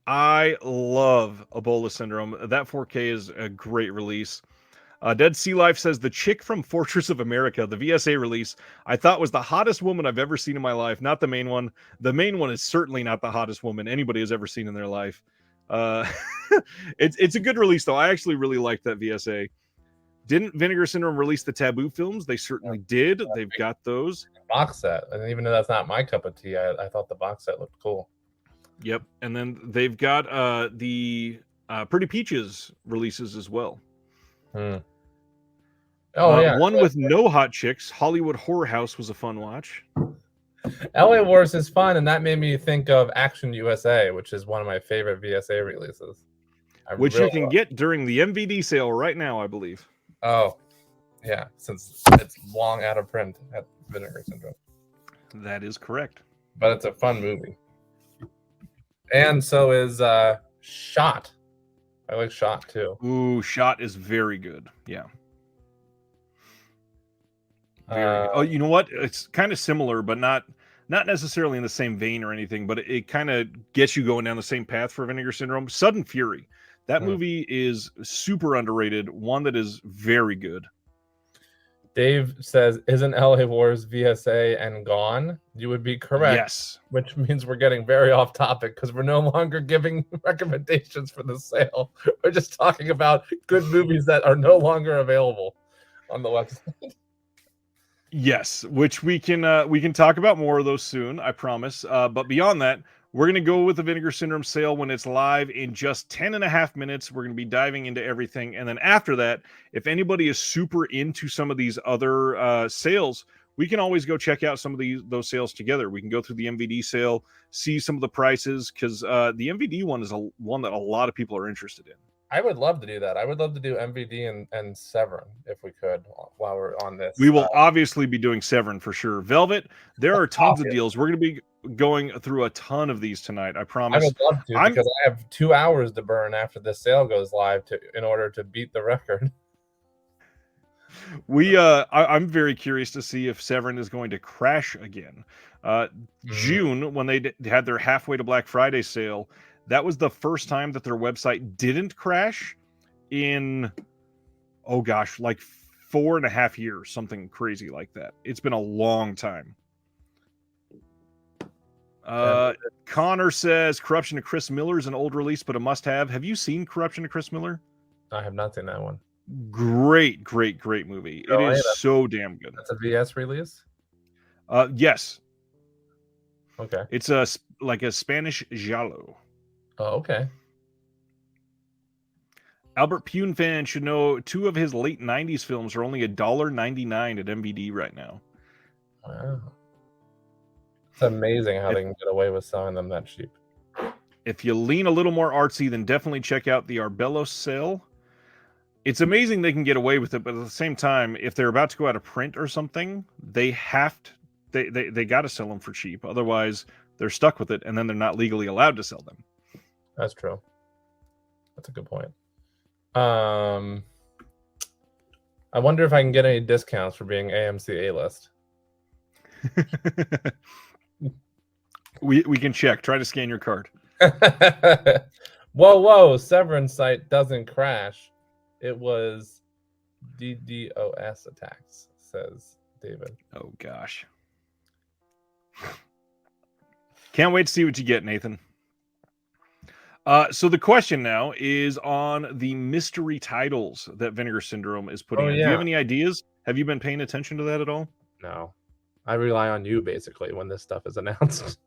S1: I love Ebola Syndrome. That 4K is a great release. Dead Sea Life says the chick from Fortress of America, the VSA release, I thought was the hottest woman I've ever seen in my life. Not the main one. The main one is certainly not the hottest woman anybody has ever seen in their life. It's a good release though. I actually really like that VSA. Didn't Vinegar Syndrome release the Taboo films? They certainly did. They've got those.
S2: Box set, and even though that's not my cup of tea, I thought the box set looked cool.
S1: Yep, and then they've got the Pretty Peaches releases as well.
S2: Oh yeah,
S1: one with no hot chicks. Hollywood Horror House was a fun watch.
S2: LA Wars is fun, and that made me think of Action USA, which is one of my favorite VSA releases.
S1: Which you can get during the MVD sale right now, I believe.
S2: Oh, yeah, since it's long out of print at Vinegar Syndrome.
S1: That is correct.
S2: But it's a fun movie. And so is Shot. I like Shot too.
S1: Ooh, Shot is very good. Yeah. Oh, you know what? It's kind of similar, but not necessarily in the same vein or anything, but it kind of gets you going down the same path for Vinegar Syndrome. Sudden Fury. That movie is super underrated. One that is very good.
S2: Dave says, isn't LA Wars VSA and gone? You would be correct.
S1: Yes.
S2: Which means we're getting very off topic because we're no longer giving recommendations for the sale. We're just talking about good movies that are no longer available on the website.
S1: Yes, which we can talk about more of those soon, I promise. But beyond that, we're going to go with the Vinegar Syndrome sale when it's live in just 10.5 minutes. We're going to be diving into everything. And then after that, if anybody is super into some of these other sales, we can always go check out some of those sales together. We can go through the MVD sale, see some of the prices, because the MVD one is one that a lot of people are interested in.
S2: I would love to do that. I would love to do MVD and Severin if we could while we're on this.
S1: We will obviously be doing Severin for sure. Velvet, there are tons of deals. We're going to be going through a ton of these tonight. I promise.
S2: I would love to because I have 2 hours to burn after the sale goes live in order to beat the record.
S1: I'm very curious to see if Severin is going to crash again. June, when they had their halfway to Black Friday sale, that was the first time that their website didn't crash in, like 4.5 years, something crazy like that. It's been a long time. Connor says Corruption of Chris Miller is an old release, but a must-have. Have you seen Corruption of Chris Miller?
S2: I have not seen that one.
S1: Great movie. It is so damn good.
S2: That's a VS release?
S1: Yes.
S2: Okay.
S1: It's like a Spanish giallo.
S2: Oh, okay.
S1: Albert Pune fan should know 2 of his late 90s films are only $1.99 at MVD right now.
S2: Wow. It's amazing how they can get away with selling them that cheap.
S1: If you lean a little more artsy, then definitely check out the Arbelos sale. It's amazing they can get away with it, but at the same time, if they're about to go out of print or something, they got to sell them for cheap. Otherwise, they're stuck with it, and then they're not legally allowed to sell them.
S2: That's true. That's a good point. I wonder if I can get any discounts for being AMC A-list.
S1: We can check. Try to scan your card.
S2: Whoa! Severin site doesn't crash. It was DDoS attacks, says David.
S1: Oh gosh. Can't wait to see what you get, Nathan. So the question now is on the mystery titles that Vinegar Syndrome is putting in. Do you have any ideas? Have you been paying attention to that at all?
S2: No. I rely on you, basically, when this stuff is announced.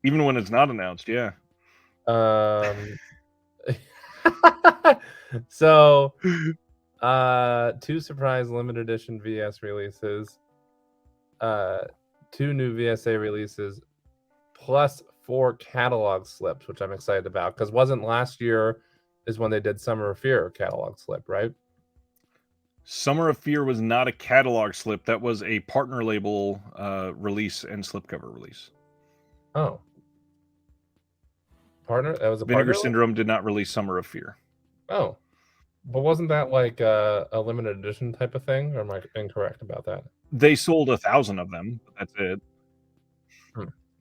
S1: Even when it's not announced, yeah.
S2: So, 2 surprise limited edition VS releases, 2 new VSA releases, plus 4 catalog slips, which I'm excited about, because wasn't last year is when they did Summer of Fear catalog slip, right?
S1: Summer of Fear was not a catalog slip. That was a partner label release and slipcover release.
S2: Oh. Partner? That was a
S1: Vinegar Syndrome did not release Summer of Fear.
S2: Oh. But wasn't that like a limited edition type of thing? Or am I incorrect about that?
S1: They sold 1,000 of them. That's it.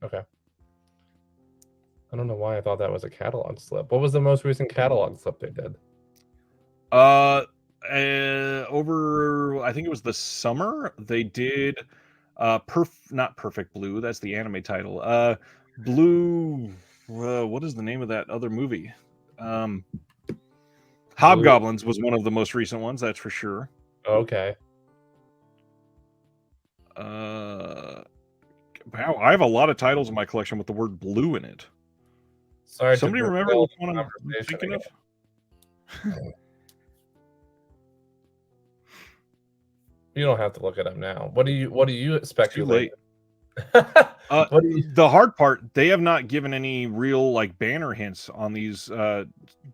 S2: Okay. I don't know why I thought that was a catalog slip. What was the most recent catalog slip they did?
S1: Over, I think it was the summer, they did not Perfect Blue, that's the anime title. Blue, what is the name of that other movie? Hobgoblins was one of the most recent ones, that's for sure.
S2: Okay.
S1: Wow, I have a lot of titles in my collection with the word blue in it.
S2: Sorry.
S1: Somebody remember which one I'm thinking of?
S2: You don't have to look it up now. What do you speculate?
S1: Too late. The hard part, they have not given any real like banner hints on these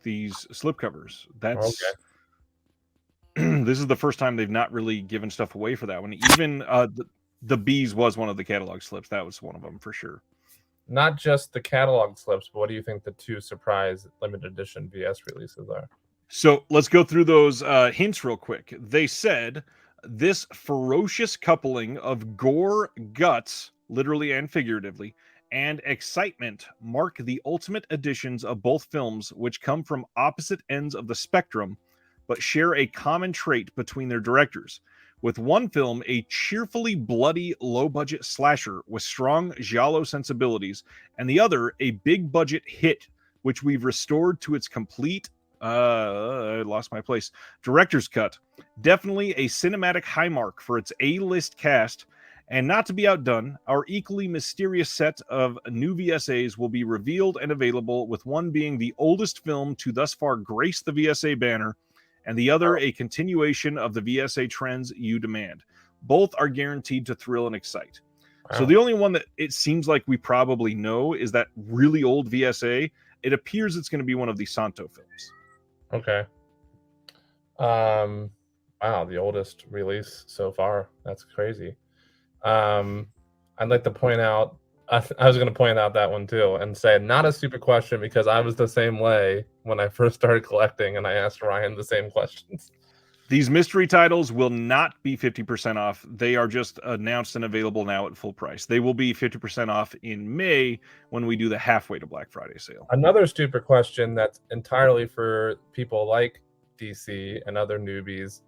S1: slipcovers. That's okay. This is the first time they've not really given stuff away for that one. Even the Bees was one of the catalog slips. That was one of them for sure.
S2: Not just the catalog slips, but what do you think the 2 surprise limited edition VS releases are?
S1: So let's go through those hints real quick. They said this ferocious coupling of gore, guts, literally and figuratively, and excitement mark the ultimate editions of both films, which come from opposite ends of the spectrum, but share a common trait between their directors. With one film a cheerfully bloody, low-budget slasher with strong giallo sensibilities, and the other a big-budget hit, which we've restored to its complete I lost my place. Director's cut. Definitely a cinematic high mark for its A-list cast. And not to be outdone, our equally mysterious set of new VSAs will be revealed and available, with one being the oldest film to thus far grace the VSA banner, and the other a continuation of the VSA trends you demand. Both are guaranteed to thrill and excite. Wow. So the only one that it seems like we probably know is that really old VSA. It appears it's going to be one of the Santo films.
S2: Okay. Wow, the oldest release so far. That's crazy. I'd like to point out, I was going to point out that one too and say not a stupid question, because I was the same way when I first started collecting and I asked Ryan the same questions.
S1: These mystery titles will not be 50% off. They are just announced and available now at full price. They will be 50% off in May when we do the halfway to Black Friday sale.
S2: Another stupid question that's entirely for people like DC and other newbies,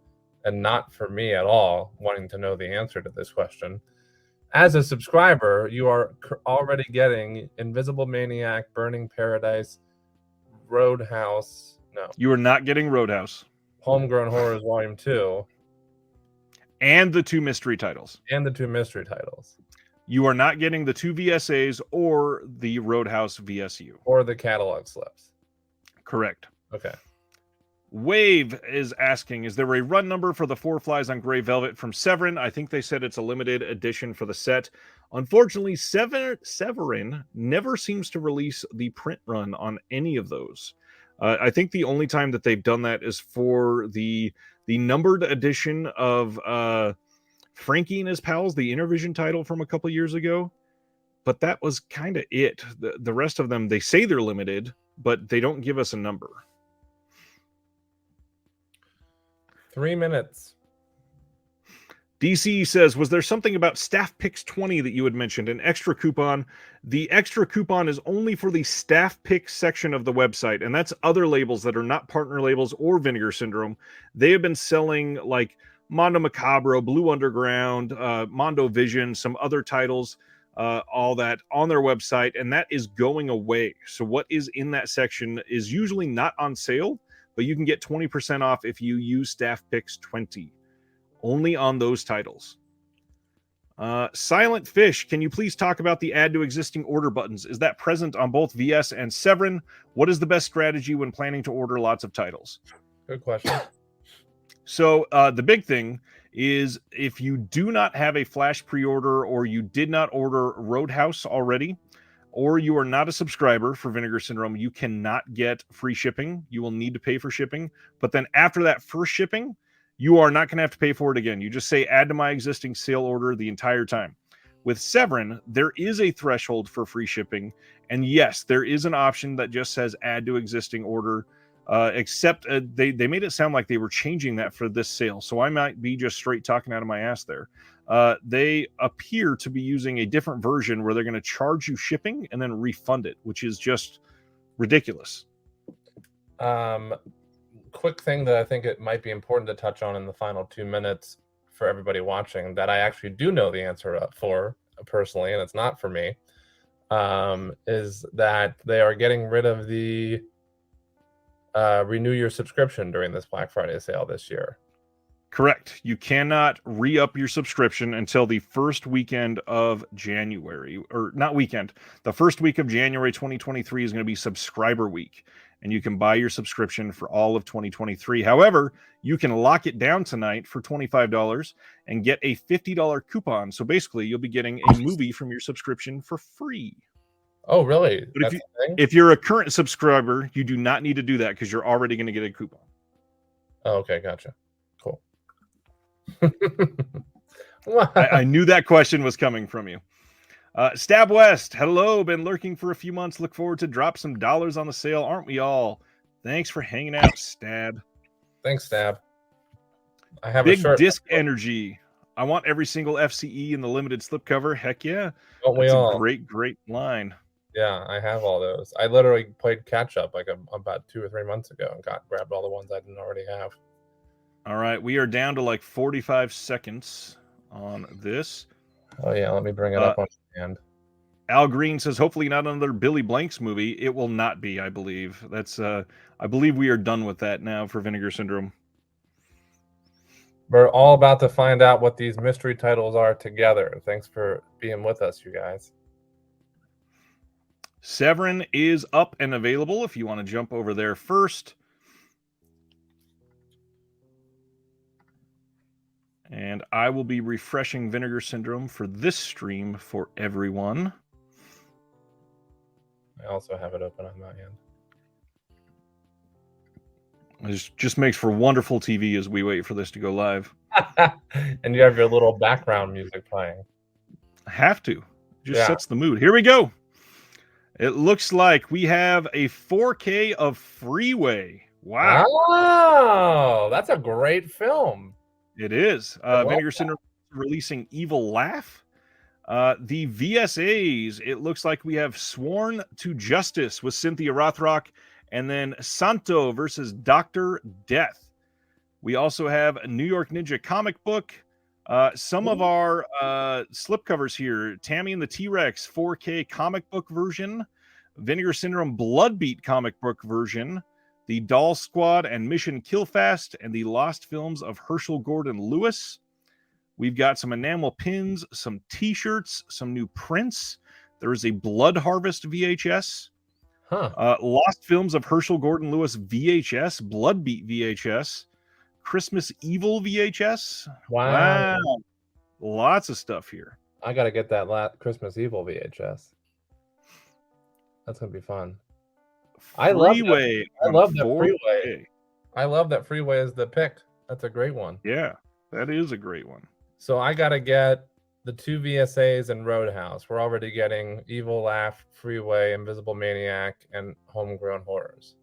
S2: and not for me at all, wanting to know the answer to this question. As a subscriber, you are already getting Invisible Maniac, Burning Paradise, Roadhouse. No.
S1: You are not getting Roadhouse.
S2: Homegrown Horrors Volume 2.
S1: And the 2 mystery titles. You are not getting the 2 VSAs or the Roadhouse VSU.
S2: Or the catalog slips.
S1: Correct.
S2: Okay.
S1: Wave is asking, is there a run number for the 4 Flies on Grey Velvet from Severin? I think they said it's a limited edition for the set. Unfortunately, Severin never seems to release the print run on any of those. I think the only time that they've done that is for the numbered edition of Frankie and His Pals, the Intervision title from a couple years ago. But that was kind of it. The rest of them, they say they're limited, but they don't give us a number.
S2: 3 minutes.
S1: DC says, was there something about Staff Picks 20 that you had mentioned, an extra coupon? The extra coupon is only for the Staff Picks section of the website, and that's other labels that are not partner labels or Vinegar Syndrome. They have been selling like Mondo Macabro, Blue Underground, Mondo Vision, some other titles, all that on their website, and that is going away. So what is in that section is usually not on sale, but you can get 20% off if you use Staff Picks 20. Only on those titles. Silent Fish, can you please talk about the add to existing order buttons? Is that present on both VS and Severin? What is the best strategy when planning to order lots of titles?
S2: Good question.
S1: So the big thing is if you do not have a flash pre-order, or you did not order Roadhouse already, or you are not a subscriber for Vinegar Syndrome, you cannot get free shipping. You will need to pay for shipping. But then after that first shipping, you are not going to have to pay for it again. You just say add to my existing sale order the entire time. With Severin, there is a threshold for free shipping. And yes, there is an option that just says add to existing order, except they made it sound like they were changing that for this sale. So I might be just straight talking out of my ass there. They appear to be using a different version where they're going to charge you shipping and then refund it, which is just ridiculous.
S2: Quick thing that I think it might be important to touch on in the final 2 minutes for everybody watching that I actually do know the answer for personally, and it's not for me, is that they are getting rid of the renew your subscription during this Black Friday sale this year.
S1: Correct. You cannot re-up your subscription until the first weekend of January, or not weekend. The first week of January 2023 is going to be subscriber week, and you can buy your subscription for all of 2023. However, you can lock it down tonight for $25 and get a $50 coupon. So basically, you'll be getting a movie from your subscription for free.
S2: Oh, really?
S1: But if you're a current subscriber, you do not need to do that because you're already going to get a coupon.
S2: Oh, okay, gotcha. Cool.
S1: I knew that question was coming from you. Stab West, hello. Been lurking for a few months. Look forward to drop some dollars on the sale, aren't we all? Thanks for hanging out, Stab.
S2: Thanks, Stab. I have
S1: Big
S2: a shirt.
S1: Disc Energy. I want every single FCE in the limited slipcover. Heck yeah.
S2: Don't we
S1: That's
S2: all?
S1: a great line.
S2: Yeah, I have all those. I literally played catch up like about 2 or 3 months ago and grabbed all the ones I didn't already have.
S1: All right, we are down to like 45 seconds on this.
S2: Oh yeah, let me bring it up on hand.
S1: Al Green says, hopefully not another Billy Blanks movie. It will not be, I believe. That's I believe we are done with that now for Vinegar Syndrome.
S2: We're all about to find out what these mystery titles are together. Thanks for being with us, you guys.
S1: Severin is up and available if you want to jump over there first. And I will be refreshing Vinegar Syndrome for this stream for everyone.
S2: I also have it open on my end.
S1: It just makes for wonderful TV as we wait for this to go live.
S2: And you have your little background music playing.
S1: I have to. It just sets the mood. Here we go. It looks like we have a 4K of Freeway. Wow.
S2: Oh, that's a great film.
S1: It is. Vinegar Syndrome releasing Evil Laugh. The VSAs, it looks like we have Sworn to Justice with Cynthia Rothrock, and then Santo versus Dr. Death. We also have a New York Ninja comic book. Some of our slipcovers here. Tammy and the T-Rex 4K comic book version. Vinegar Syndrome Bloodbeat comic book version. The Doll Squad and Mission Killfast, and the Lost Films of Herschel Gordon Lewis. We've got some enamel pins, some T-shirts, some new prints. There is a Blood Harvest VHS. Lost Films of Herschel Gordon Lewis VHS, Bloodbeat VHS, Christmas Evil VHS.
S2: Wow.
S1: Lots of stuff here.
S2: I got to get that Christmas Evil VHS. That's going to be fun. I love that Freeway. I love that Freeway is the pick. That's a great one.
S1: Yeah, that is a great one.
S2: So I got to get the 2 VSAs and Roadhouse. We're already getting Evil Laugh, Freeway, Invisible Maniac, and Homegrown Horrors.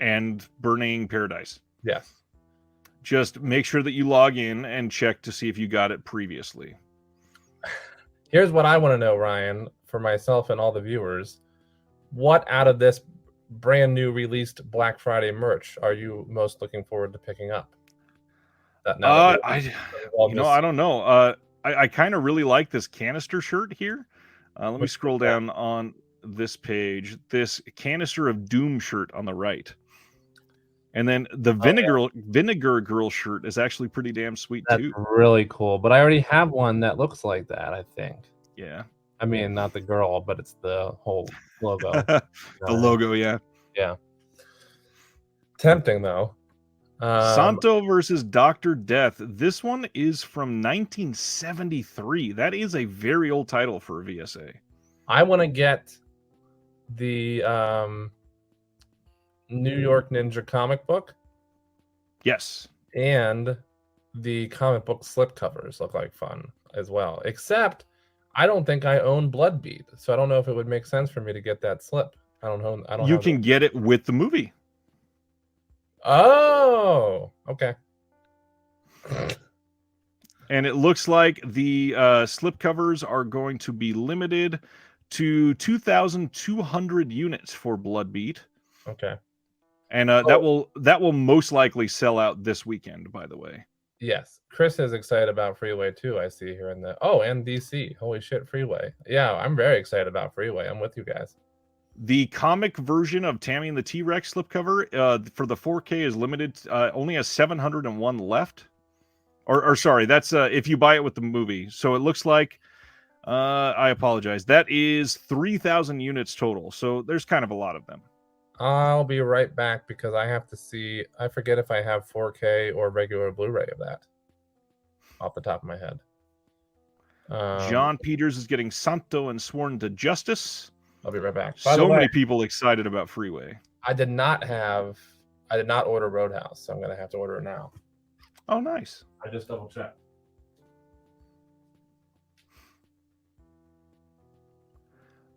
S1: And Burning Paradise.
S2: Yes.
S1: Just make sure that you log in and check to see if you got it previously.
S2: Here's what I want to know, Ryan, for myself and all the viewers. What out of this brand new released Black Friday merch are you most looking forward to picking up?
S1: I don't know. I kind of really like this canister shirt here. Let me scroll down on this page. This Canister of Doom shirt on the right. And then the Vinegar Girl shirt is actually pretty damn sweet too.
S2: That's really cool. But I already have one that looks like that, I think.
S1: Yeah.
S2: I mean, not the girl, but it's the whole logo.
S1: The logo, yeah.
S2: Yeah. Tempting, though.
S1: Santo versus Dr. Death. This one is from 1973. That is a very old title for a VSA.
S2: I want to get the New York Ninja comic book.
S1: Yes.
S2: And the comic book slipcovers look like fun as well. Except I don't think I own Bloodbeat, so I don't know if it would make sense for me to get that slip. I don't know.
S1: You can get it with the movie.
S2: Oh, okay.
S1: And it looks like the slipcovers are going to be limited to 2,200 units for Bloodbeat.
S2: Okay.
S1: And that will most likely sell out this weekend, by the way.
S2: Yes. Chris is excited about Freeway too, I see here in the and DC. Holy shit, Freeway. Yeah, I'm very excited about Freeway. I'm with you guys.
S1: The comic version of Tammy and the T-Rex slipcover for the 4K is limited. Only has 701 left. Or sorry, that's if you buy it with the movie. So it looks like, I apologize. That is 3,000 units total. So there's kind of a lot of them.
S2: I'll be right back because I have to see. I forget if I have 4K or regular Blu-ray of that off the top of my head.
S1: John Peters is getting Santo and Sworn to Justice.
S2: I'll be right back. By the
S1: So
S2: way,
S1: many people excited about Freeway.
S2: I did not order Roadhouse, so I'm gonna have to order it now.
S1: Oh, nice.
S2: I just double checked.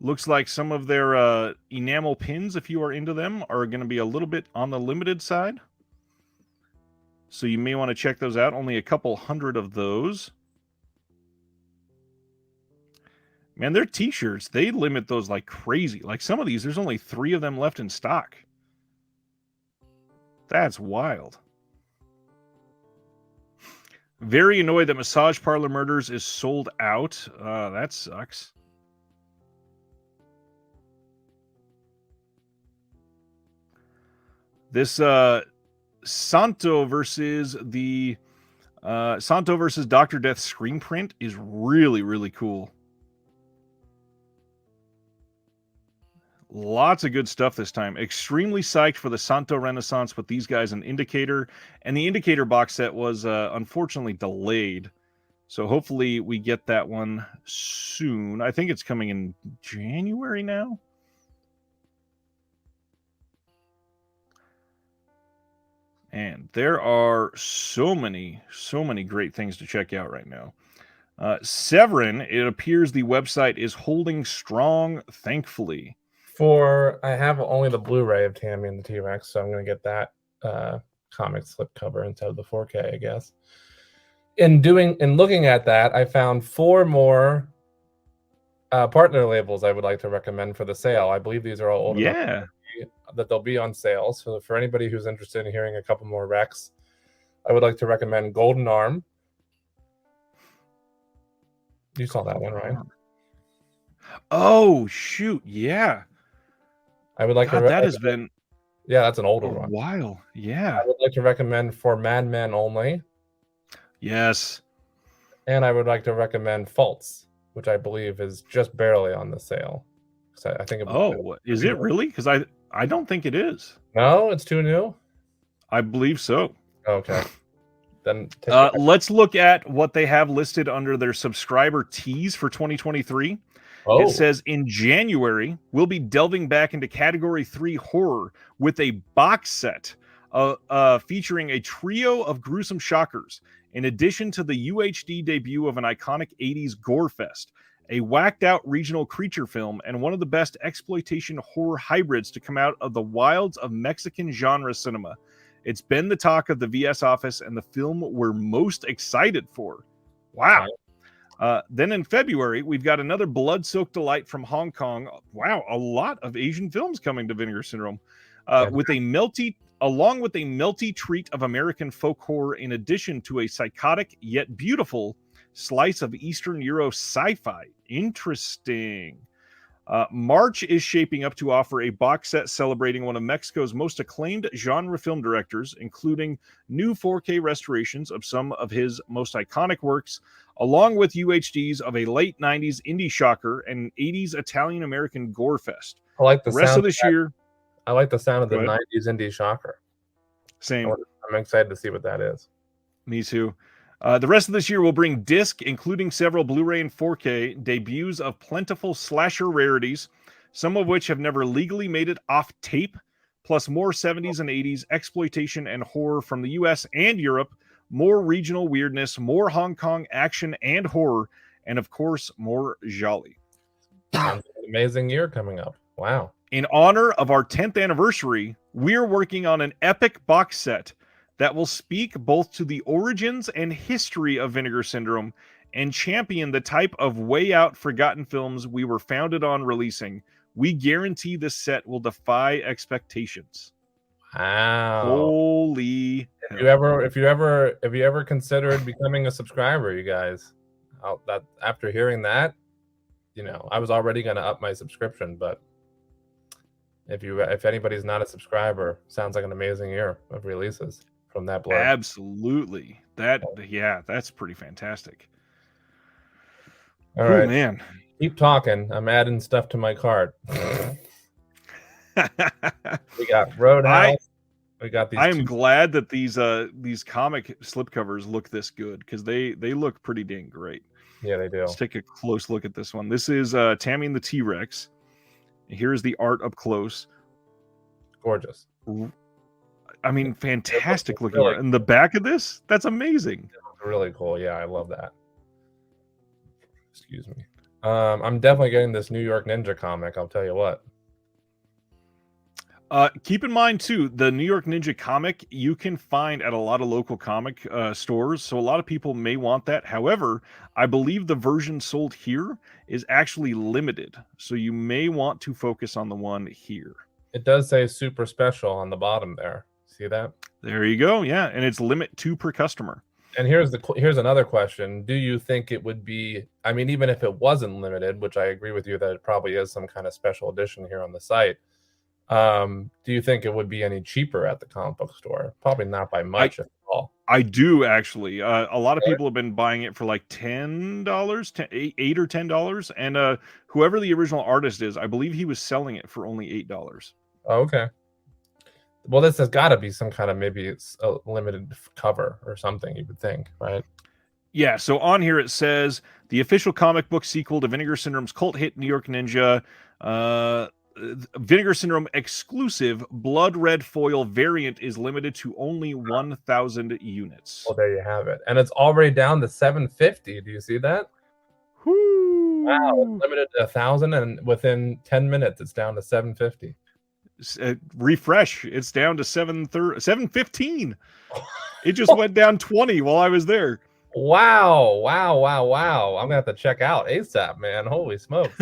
S1: Looks like some of their enamel pins, if you are into them, are going to be a little bit on the limited side. So you may want to check those out. Only a couple hundred of those. Man, their t-shirts, they limit those like crazy. Like some of these, there's only 3 of them left in stock. That's wild. Very annoyed that Massage Parlor Murders is sold out. That sucks. This Santo versus Dr. Death screen print is really, really cool. Lots of good stuff this time. Extremely psyched for the Santo Renaissance with these guys, an Indicator. And the Indicator box set was unfortunately delayed. So hopefully we get that one soon. I think it's coming in January now. And there are so many great things to check out right now. Severin, it appears the website is holding strong, thankfully.
S2: I have only the Blu-ray of Tammy and the T-Rex, so I'm going to get that comic slipcover instead of the 4K, I guess. In looking at that, I found 4 more partner labels I would like to recommend for the sale. I believe these are all old enough that they'll be on sale. So for anybody who's interested in hearing a couple more recs, I would like to recommend Golden Arm. You saw that one, right?
S1: Oh, shoot. Yeah.
S2: I would like
S1: God, that has been...
S2: Yeah, that's an older
S1: a
S2: one.
S1: while. Yeah.
S2: I would like to recommend For Madmen Only.
S1: Yes.
S2: And I would like to recommend Faults, which I believe is just barely on the sale. So I think
S1: is it really? Because I don't think it is.
S2: No, it's too new?
S1: I believe so.
S2: Okay. Then
S1: let's look at what they have listed under their subscriber teas for 2023. It says in January, we'll be delving back into Category 3 horror with a box set featuring a trio of gruesome shockers, in addition to the UHD debut of an iconic 80s gore fest, a whacked-out regional creature film, and one of the best exploitation horror hybrids to come out of the wilds of Mexican genre cinema. It's been the talk of the VS office and the film we're most excited for. Wow. Then in February, we've got another blood-soaked delight from Hong Kong. Wow, a lot of Asian films coming to Vinegar Syndrome. Along with a melty treat of American folk horror, in addition to a psychotic yet beautiful slice of Eastern Euro sci-fi. Interesting. March is shaping up to offer a box set celebrating one of Mexico's most acclaimed genre film directors, including new 4K restorations of some of his most iconic works, along with UHDs of a late 90s indie shocker and 80s Italian-American gore fest.
S2: I like the
S1: rest of this year.
S2: I like the sound of the 90s indie shocker.
S1: Same.
S2: I'm excited to see what that is.
S1: Me too. The rest of this year will bring disc, including several Blu-ray and 4K debuts of plentiful slasher rarities, some of which have never legally made it off tape, plus more 70s and 80s exploitation and horror from the US and Europe, more regional weirdness, more Hong Kong action and horror, and of course, more Jolly.
S2: An amazing year coming up. Wow.
S1: In honor of our 10th anniversary, we're working on an epic box set that will speak both to the origins and history of Vinegar Syndrome and champion the type of way out forgotten films we were founded on releasing. We guarantee this set will defy expectations.
S2: Wow.
S1: Holy
S2: if you ever considered becoming a subscriber, you guys, after hearing that, I was already going to up my subscription, but If anybody's not a subscriber, sounds like an amazing year of releases from that blurb.
S1: Absolutely. That's pretty fantastic.
S2: All
S1: Oh
S2: right,
S1: man.
S2: keep talking. I'm adding stuff to my cart. We got Roadhouse. We got these.
S1: I am glad that these comic slipcovers look this good, because they look pretty dang great.
S2: Yeah, they do.
S1: Let's take a close look at this one. This is Tammy and the T-Rex. Here's the art up close.
S2: Gorgeous.
S1: I mean, fantastic looking
S2: really
S1: art. And the back of this, that's amazing.
S2: Really cool. Yeah, I love that. Excuse me. I'm definitely getting this New York Ninja comic. I'll tell you what.
S1: Keep in mind too, the New York Ninja comic you can find at a lot of local comic stores, so a lot of people may want that. However, I believe the version sold here is actually limited, so you may want to focus on the one here.
S2: It does say super special on the bottom there. See that?
S1: There you go. Yeah, and it's limit 2 per customer.
S2: And here's another question. Do you think it would be, I mean, even if it wasn't limited, which I agree with you that it probably is some kind of special edition here on the site, do you think it would be any cheaper at the comic book store? Probably not by much at all.
S1: I do actually. A lot of people have been buying it for like $10, $8 or $10, and whoever the original artist is, I believe he was selling it for only $8.
S2: Oh, okay. Well, this has got to be some kind of, maybe it's a limited cover or something, you would think, right?
S1: Yeah, so on here it says the official comic book sequel to Vinegar Syndrome's cult hit New York Ninja, Vinegar Syndrome exclusive blood red foil variant is limited to only 1,000 units.
S2: Well, there you have it. And it's already down to 750. Do you see that?
S1: Woo!
S2: Wow, it's limited to 1,000, and within 10 minutes it's down to 750.
S1: Refresh, it's down to 715. It just went down 20 while I was there.
S2: Wow. I'm gonna have to check out ASAP, man. Holy smokes.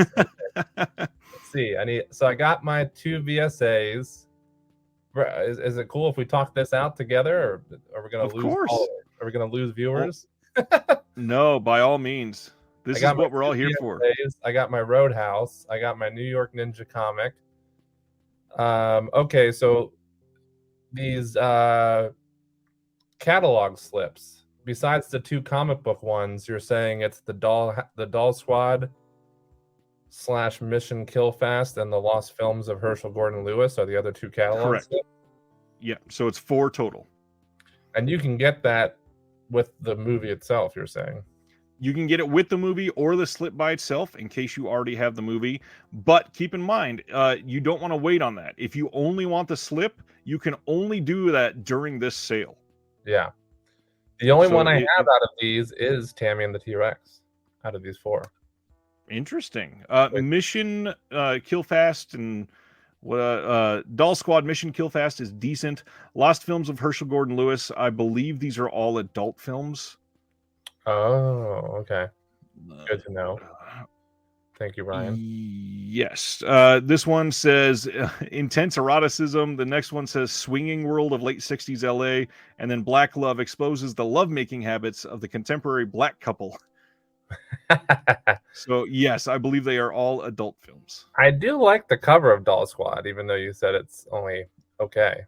S2: Let's see. I got my 2 VSAs. Is it cool if we talk this out together, or are we gonna lose followers? Are we gonna lose viewers?
S1: No, by all means. This is what we're all here for.
S2: I got my Roadhouse. I got my New York Ninja comic. Okay, so these catalog slips, besides the 2 comic book ones, you're saying it's the Doll Squad / Mission Kill Fast and the Lost Films of Herschel Gordon Lewis are the other 2 catalogs.
S1: Correct. Yeah, so it's 4 total.
S2: And you can get that with the movie itself, you're saying?
S1: You can get it with the movie or the slip by itself in case you already have the movie. But keep in mind, you don't want to wait on that. If you only want the slip, you can only do that during this sale.
S2: Yeah. The only one I have out of these is Tammy and the T-Rex, out of these 4.
S1: Interesting. Mission Kill Fast and Doll Squad Mission Kill Fast is decent. Lost Films of Herschel Gordon Lewis, I believe these are all adult films.
S2: Oh, okay. Good to know. Thank you, Ryan.
S1: Yes. This one says intense eroticism. The next one says swinging world of late 60s LA. And then Black Love exposes the lovemaking habits of the contemporary black couple. So, yes, I believe they are all adult films.
S2: I do like the cover of Doll Squad, even though you said it's only okay.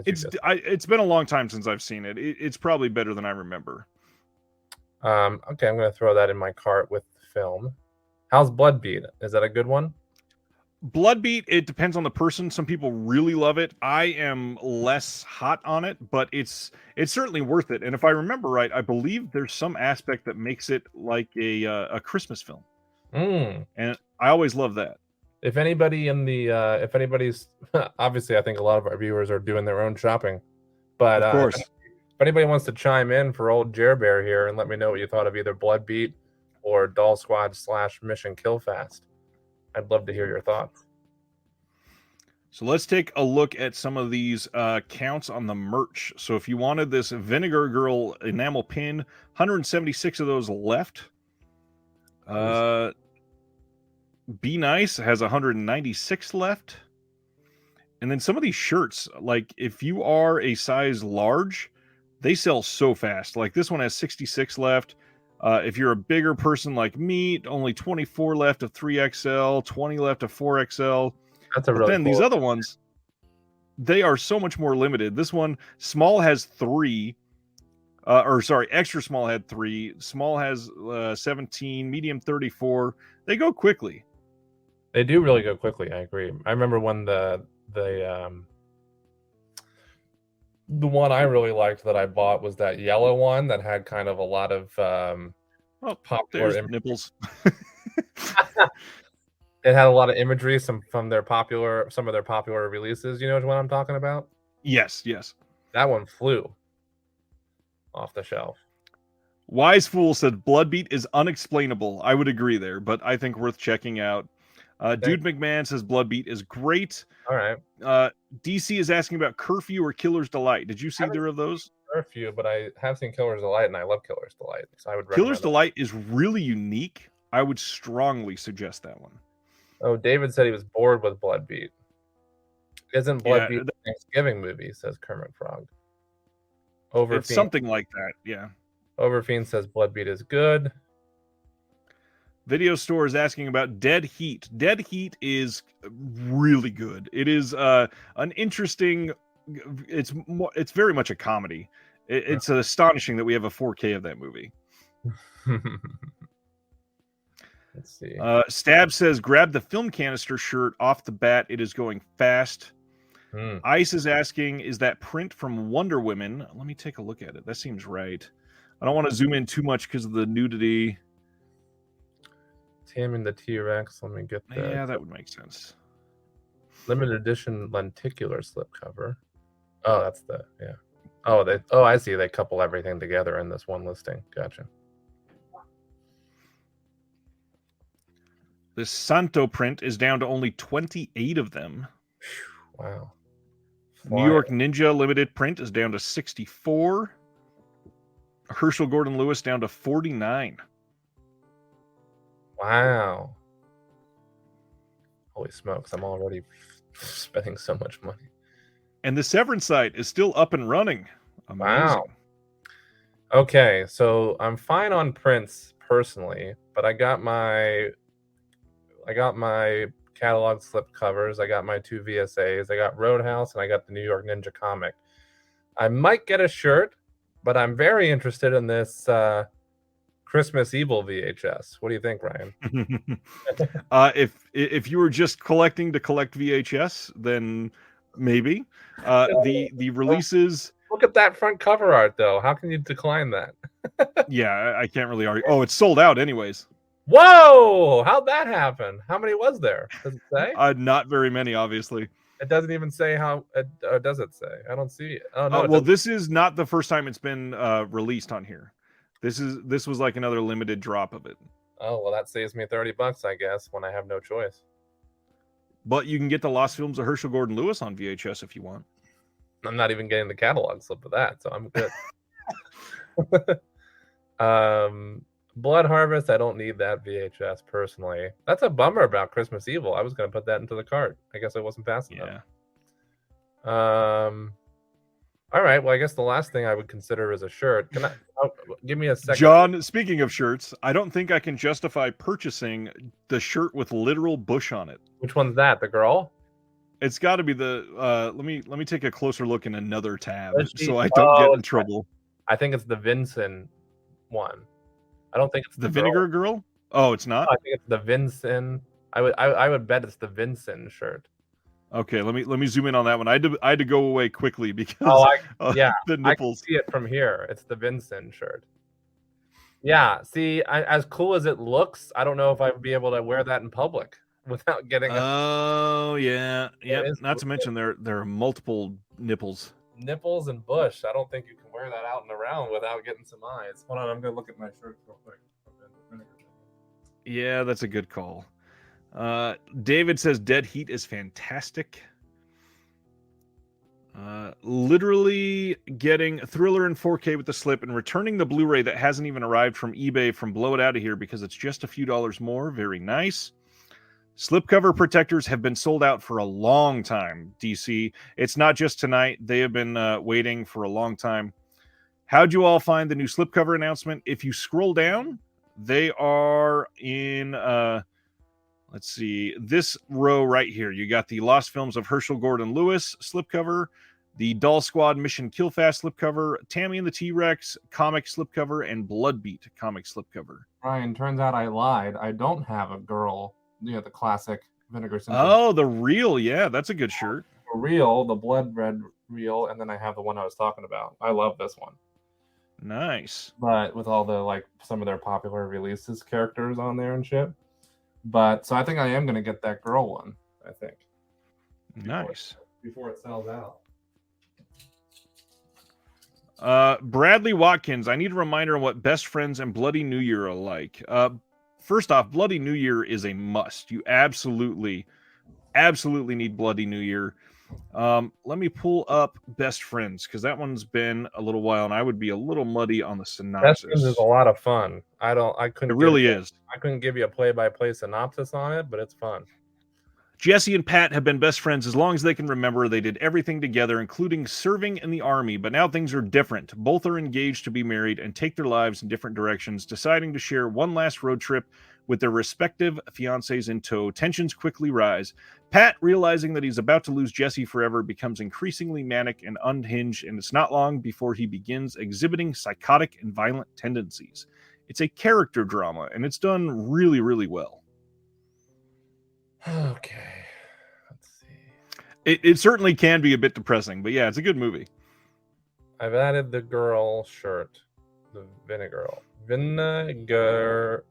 S1: It's been a long time since I've seen it. It's probably better than I remember.
S2: Okay, I'm going to throw that in my cart with the film. How's Bloodbeat? Is that a good one?
S1: Bloodbeat, it depends on the person. Some people really love it. I am less hot on it, but it's certainly worth it. And if I remember right, I believe there's some aspect that makes it like a Christmas film. And I always love that.
S2: If anybody's obviously, I think a lot of our viewers are doing their own shopping, but
S1: of course.
S2: If anybody wants to chime in for old Jer Bear here and let me know what you thought of either Bloodbeat or Doll Squad / Mission Kill Fast, I'd love to hear your thoughts.
S1: So let's take a look at some of these counts on the merch. So if you wanted this Vinegar Girl enamel pin, 176 of those left. Be Nice has 196 left. And then some of these shirts, like if you are a size large, they sell so fast. Like this one has 66 left. If you're a bigger person like me, only 24 left of 3XL, 20 left of 4XL.
S2: That's a
S1: But
S2: really
S1: then
S2: cool.
S1: these other ones, they are so much more limited. This one, small has 3. Extra small had 3. Small has 17. Medium 34. They go quickly.
S2: They do really go quickly. I agree. I remember when the one I really liked that I bought was that yellow one that had kind of a lot of popular.
S1: There's nipples.
S2: It had a lot of imagery, some of their popular releases. You know what I'm talking about?
S1: Yes.
S2: That one flew off the shelf.
S1: Wise Fool said Bloodbeat is unexplainable. I would agree there, but I think worth checking out. Dude McMahon says Bloodbeat is great.
S2: All right.
S1: DC is asking about Curfew or Killer's Delight. Did you see either of those?
S2: Curfew, but I have seen Killer's Delight, and I love Killer's Delight, so I would recommend
S1: Killer's Delight is really unique. I would strongly suggest that one.
S2: Oh, David said he was bored with Bloodbeat. Isn't Bloodbeat a Thanksgiving movie? Says Kermit Frog.
S1: It's something like that, yeah.
S2: Overfiend says Bloodbeat is good.
S1: Video Store is asking about Dead Heat. Dead Heat is really good. It is an interesting. It's very much a comedy. It's astonishing that we have a 4K of that movie.
S2: Let's see.
S1: Stab says, grab the film canister shirt off the bat. It is going fast. Ice is asking, is that print from Wonder Women? Let me take a look at it. That seems right. I don't want to zoom in too much because of the nudity.
S2: Taming the T-Rex. Let me get that.
S1: Yeah, that would make sense.
S2: Limited edition lenticular slipcover. Oh, that's the, yeah. Oh, I see. They couple everything together in this one listing. Gotcha.
S1: This Santo print is down to only 28 of them.
S2: Wow.
S1: New York Ninja limited print is down to 64. Herschel Gordon Lewis down to 49.
S2: Wow. Holy smokes, I'm already spending so much money.
S1: And the Severance site is still up and running. Amazing.
S2: Wow. Okay, so I'm fine on prints personally, but I got my catalog slip covers, I got my 2 VSAs, I got Roadhouse, and I got the New York Ninja comic. I might get a shirt, but I'm very interested in this Christmas Evil VHS. What do you think, Ryan?
S1: If you were just collecting to collect VHS, then maybe. The releases.
S2: Look at that front cover art, though. How can you decline that?
S1: Yeah, I can't really argue. Oh, it's sold out anyways.
S2: Whoa! How'd that happen? How many was there? Does it say?
S1: Not very many, obviously.
S2: It doesn't even say how. Does it say? I don't see it. Oh no.
S1: Well, this is not the first time it's been released on here. This was like another limited drop of it.
S2: Oh well, that saves me $30, I guess, when I have no choice.
S1: But you can get the Lost Films of Herschel Gordon Lewis on VHS if you want.
S2: I'm not even getting the catalog slip of that, so I'm good. Blood Harvest, I don't need that VHS personally. That's a bummer about Christmas Evil. I was going to put that into the cart. I guess I wasn't fast enough. All right. Well, I guess the last thing I would consider is a shirt. Can I give me a second?
S1: John, speaking of shirts, I don't think I can justify purchasing the shirt with literal bush on it.
S2: Which one's that? The girl?
S1: It's got to be the. Let me take a closer look in another tab so I don't get in trouble.
S2: I think it's the Vincent one. I don't think it's
S1: the Vinegar Girl. Oh, it's not.
S2: I think it's the Vincent. I would bet it's the Vincent shirt.
S1: Okay, let me zoom in on that one. I had to go away quickly because
S2: the
S1: nipples.
S2: I can see it from here. It's the Vincent shirt. Yeah, see, as cool as it looks, I don't know if I'd be able to wear that in public without getting.
S1: Oh yeah. Not to mention there are multiple nipples.
S2: Nipples and bush. I don't think you can wear that out and around without getting some eyes. Hold on, I'm gonna look at my shirt real quick.
S1: Yeah, that's a good call. David says Dead Heat is fantastic. Literally getting Thriller in 4K with the slip and returning the Blu-ray that hasn't even arrived from eBay from Blow It Out of Here because it's just a few dollars more. Very nice. Slipcover protectors have been sold out for a long time, DC. It's not just tonight. They have been waiting for a long time. How'd you all find the new slipcover announcement? If you scroll down, they are in... Let's see. This row right here, you got the Lost Films of Herschel Gordon Lewis slipcover, the Doll Squad Mission Kill Fast slipcover, Tammy and the T-Rex comic slipcover, and Bloodbeat comic slipcover.
S2: Ryan, turns out I lied. I don't have a girl, the classic Vinegar Syndrome.
S1: Oh, the real. Yeah, that's a good shirt.
S2: The real, the blood red real, and then I have the one I was talking about. I love this one.
S1: Nice.
S2: But with all the some of their popular releases characters on there and shit. But so I think I am gonna get that girl one, I think.
S1: Nice.
S2: Before it sells out.
S1: Bradley Watkins, I need a reminder on what Best Friends and Bloody New Year are like. First off, Bloody New Year is a must. You absolutely need Bloody New Year. Let me pull up Best Friends, because that one's been a little while, and I would be a little muddy on the synopsis.
S2: Best Friends is a lot of fun. I couldn't.
S1: It really is.
S2: I couldn't give you a play-by-play synopsis on it, but it's fun.
S1: Jesse and Pat have been best friends as long as they can remember. They did everything together, including serving in the army, but now things are different. Both are engaged to be married and take their lives in different directions, deciding to share one last road trip with their respective fiancés in tow. Tensions quickly rise. Pat, realizing that he's about to lose Jesse forever, becomes increasingly manic and unhinged, and it's not long before he begins exhibiting psychotic and violent tendencies. It's a character drama, and it's done really, really well.
S2: Okay, let's see.
S1: It certainly can be a bit depressing, but yeah, it's a good movie.
S2: I've added the girl shirt, the vinegar girl.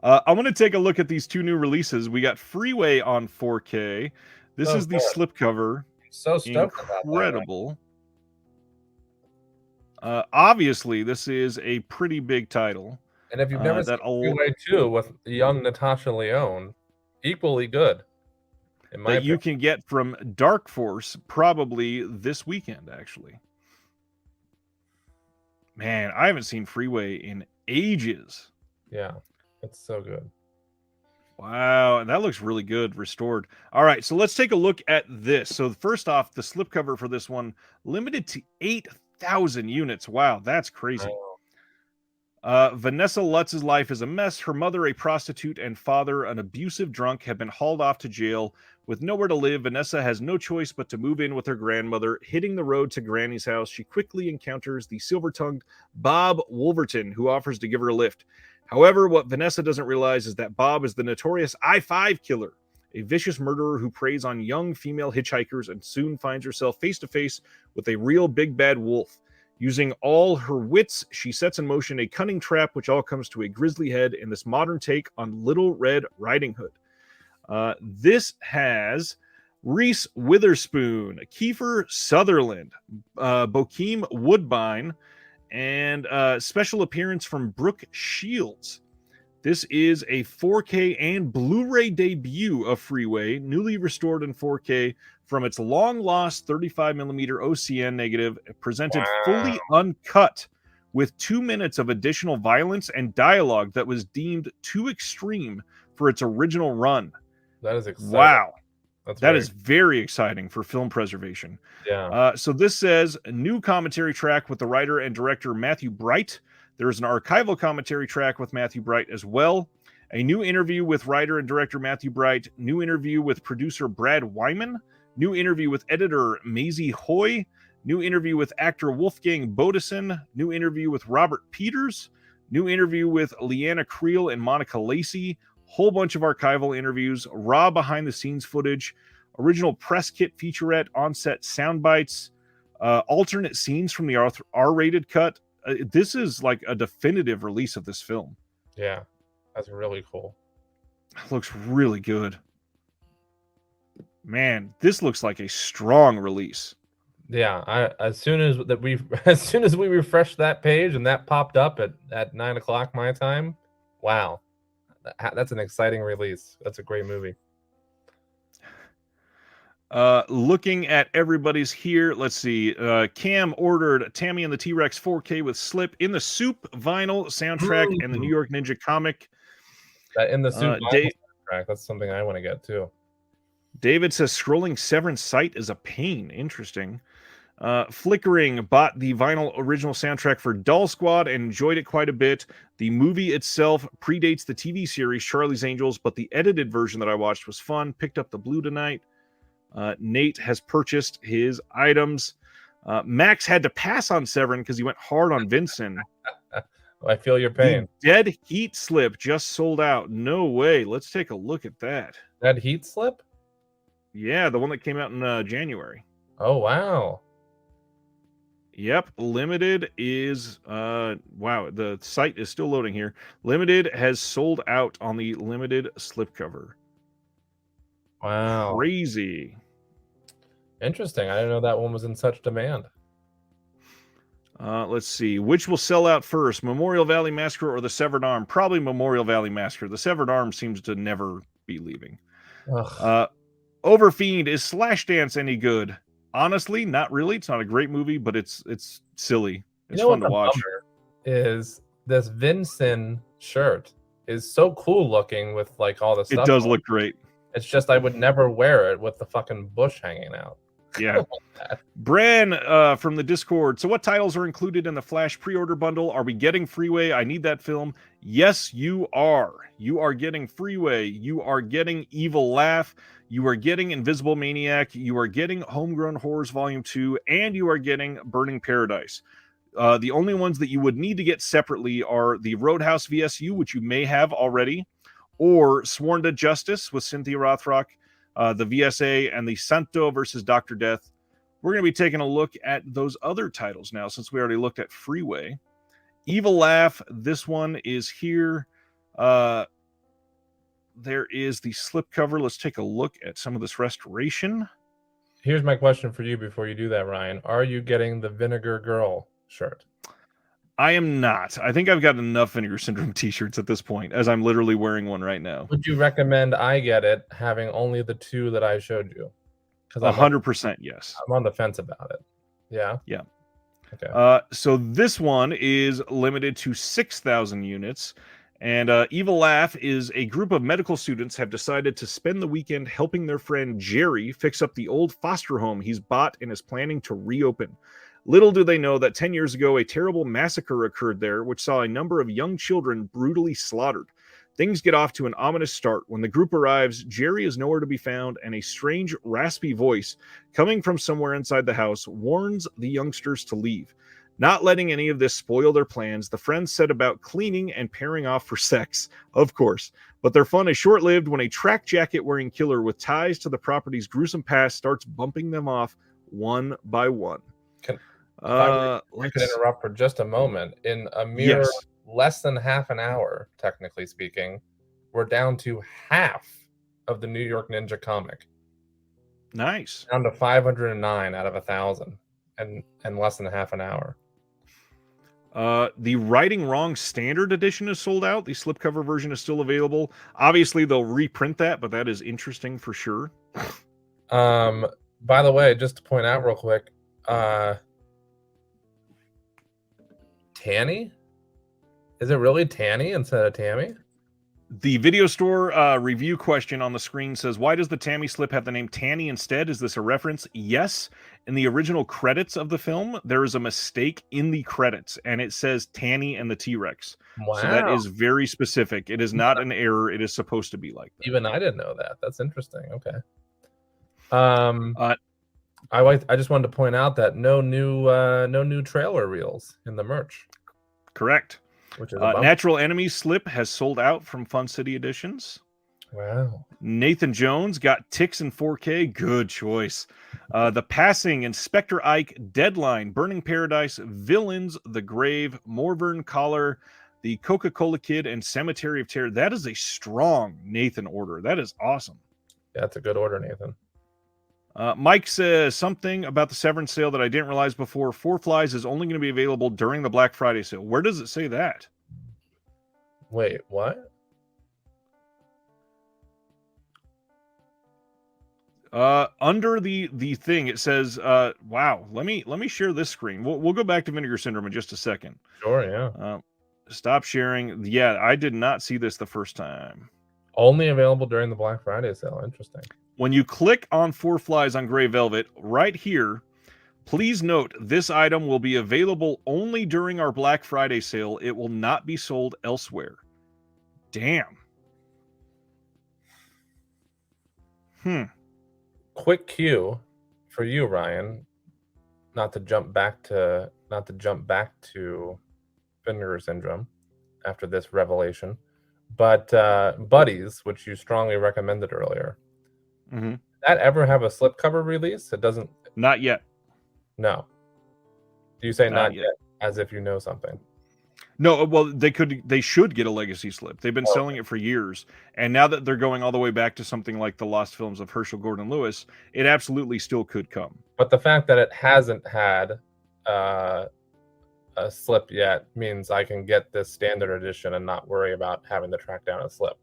S1: I want to take a look at these two new releases. We got Freeway on 4K. This is the slipcover.
S2: So stoked about that.
S1: Incredible. Obviously, this is a pretty big title.
S2: And if you've never seen Freeway 2 with young Natasha Lyonne, equally good.
S1: That you can get from Dark Force probably this weekend, actually. Man, I haven't seen Freeway in ages.
S2: Yeah, it's so good.
S1: Wow, and that looks really good, restored. All right, so let's take a look at this. So first off, the slipcover for this one, limited to 8,000 units. Wow, that's crazy. Vanessa Lutz's life is a mess. Her mother, a prostitute, and father, an abusive drunk, have been hauled off to jail. With nowhere to live, Vanessa has no choice but to move in with her grandmother. Hitting the road to Granny's house, she quickly encounters the silver-tongued Bob Wolverton, who offers to give her a lift. However, what Vanessa doesn't realize is that Bob is the notorious I-5 killer, a vicious murderer who preys on young female hitchhikers and soon finds herself face-to-face with a real big bad wolf. Using all her wits, she sets in motion a cunning trap, which all comes to a grisly head in this modern take on Little Red Riding Hood. This has Reese Witherspoon, Kiefer Sutherland, Bokeem Woodbine, and special appearance from Brooke Shields. This is a 4K and Blu-ray debut of Freeway, newly restored in 4K from its long-lost 35mm OCN negative, presented fully uncut with 2 minutes of additional violence and dialogue that was deemed too extreme for its original run.
S2: That is exciting.
S1: Wow. That is very exciting for film preservation.
S2: Yeah.
S1: So this says a new commentary track with the writer and director Matthew Bright. There is an archival commentary track with Matthew Bright as well. A new interview with writer and director Matthew Bright. New interview with producer Brad Wyman. New interview with editor Maisie Hoy. New interview with actor Wolfgang Bodison. New interview with Robert Peters. New interview with Leanna Creel and Monica Lacey. Whole bunch of archival interviews, raw behind-the-scenes footage, original press kit featurette, on-set sound bites, alternate scenes from the R-rated cut. This is like a definitive release of this film.
S2: Yeah, that's really cool.
S1: Looks really good. Man, this looks like a strong release.
S2: Yeah, as soon as we refreshed that page and that popped up at 9 o'clock my time, wow. That's an exciting release. That's a great movie.
S1: Looking at everybody's here, let's see. Cam ordered Tammy and the T-Rex 4K with Slip in the Soup vinyl soundtrack and the New York Ninja comic.
S2: That in the Soup vinyl soundtrack. That's something I want to get too.
S1: David says scrolling Severance site is a pain. Interesting. Flickering bought the vinyl original soundtrack for Doll Squad and enjoyed it quite a bit. The movie itself predates the TV series Charlie's Angels, but the edited version that I watched was fun. Picked up the blue tonight. Nate has purchased his items. Max had to pass on Severin because he went hard on Vincent.
S2: I feel your pain.
S1: The Dead Heat Slip just sold out. No way. Let's take a look at that.
S2: Dead Heat Slip?
S1: Yeah, the one that came out in January.
S2: Oh, wow.
S1: Yep, limited is wow, the site is still loading here. Limited has sold out on the limited slipcover.
S2: Wow.
S1: Crazy.
S2: Interesting. I didn't know that one was in such demand.
S1: Let's see. Which will sell out first, Memorial Valley Massacre or the Severed Arm? Probably Memorial Valley Massacre. The Severed Arm seems to never be leaving. Overfiend, is Slashdance any good? Honestly, not really. It's not a great movie, but it's silly. It's fun to watch.
S2: Is this Vincent shirt is so cool looking with like all the stuff.
S1: It does look great.
S2: It's just I would never wear it with the fucking bush hanging out.
S1: Yeah. Bran from the Discord. So what titles are included in the Flash pre-order bundle? Are we getting Freeway? I need that film. Yes, you are. You are getting Freeway. You are getting Evil Laugh. You are getting Invisible Maniac. You are getting Homegrown Horrors Volume 2. And you are getting Burning Paradise. The only ones that you would need to get separately are the Roadhouse VSU, which you may have already, or Sworn to Justice with Cynthia Rothrock, the VSA, and the Santo versus Dr. Death. We're going to be taking a look at those other titles now, since we already looked at Freeway. Evil Laugh, this one is here. There is the slipcover. Let's take a look at some of this restoration.
S2: Here's my question for you before you do that, Ryan. Are you getting the Vinegar Girl shirt?
S1: I am not. I think I've got enough Vinegar Syndrome t-shirts at this point, as I'm literally wearing one right now.
S2: Would you recommend I get it, having only the two that I showed you?
S1: 100% yes.
S2: I'm on the fence about it. Yeah?
S1: Yeah.
S2: Okay.
S1: So this one is limited to 6,000 units. And Evil Laugh is a group of medical students have decided to spend the weekend helping their friend Jerry fix up the old foster home he's bought and is planning to reopen. Little do they know that 10 years ago, a terrible massacre occurred there, which saw a number of young children brutally slaughtered. Things get off to an ominous start. When the group arrives, Jerry is nowhere to be found, and a strange, raspy voice coming from somewhere inside the house warns the youngsters to leave. Not letting any of this spoil their plans, the friends set about cleaning and pairing off for sex, of course. But their fun is short-lived when a track jacket-wearing killer with ties to the property's gruesome past starts bumping them off one by one.
S2: I could interrupt for just a moment. In a mere less than half an hour, technically speaking, we're down to half of the New York Ninja comic.
S1: Nice.
S2: Down to 509 out of 1,000 and less than half an hour.
S1: The Righting Wrong Standard Edition is sold out. The slipcover version is still available. Obviously, they'll reprint that, but that is interesting for sure.
S2: By the way, just to point out real quick, Tanny? Is it really Tanny instead of Tammy?
S1: The video store review question on the screen says, why does the Tammy slip have the name Tanny instead? Is this a reference? Yes. In the original credits of the film, there is a mistake in the credits, and it says Tanny and the T-Rex.
S2: Wow.
S1: So that is very specific. It is not an error. It is supposed to be like that.
S2: Even I didn't know that. That's interesting. Okay. I just wanted to point out that no new trailer reels in the merch.
S1: Correct.
S2: Which is
S1: Natural Enemies slip has sold out from Fun City Editions.
S2: Wow.
S1: Nathan Jones got Ticks in 4K. Good choice. The Passing, Inspector Ike, Deadline, Burning Paradise, Villains, The Grave, Morvern Collar, The Coca-Cola Kid, and Cemetery of Terror. That is a strong Nathan order. That is awesome.
S2: Yeah, that's a good order, Nathan.
S1: Mike says something about the Severance sale that I didn't realize before. Four Flies is only going to be available during the Black Friday sale. Where does it say that?
S2: Wait, what?
S1: Under the thing, it says, wow, let me share this screen. We'll go back to Vinegar Syndrome in just a second.
S2: Sure, yeah.
S1: Stop sharing. Yeah, I did not see this the first time.
S2: Only available during the Black Friday sale. Interesting.
S1: When you click on Four Flies on Gray Velvet, right here, Please note, this item will be available only during our Black Friday sale. It will not be sold elsewhere. Damn.
S2: Quick cue for you, Ryan, not to jump back to Vinegar Syndrome after this revelation, but Buddies, which you strongly recommended earlier,
S1: Mm-hmm.
S2: did that ever have a slipcover release? It doesn't.
S1: Not yet.
S2: No. Do you say
S1: Not
S2: not yet, as if you know something?
S1: No, well, they should get a legacy slip. They've been selling it for years, and now that they're going all the way back to something like the Lost Films of Herschel Gordon Lewis, it absolutely still could come.
S2: But the fact that it hasn't had a slip yet means I can get this standard edition and not worry about having to track down a slip.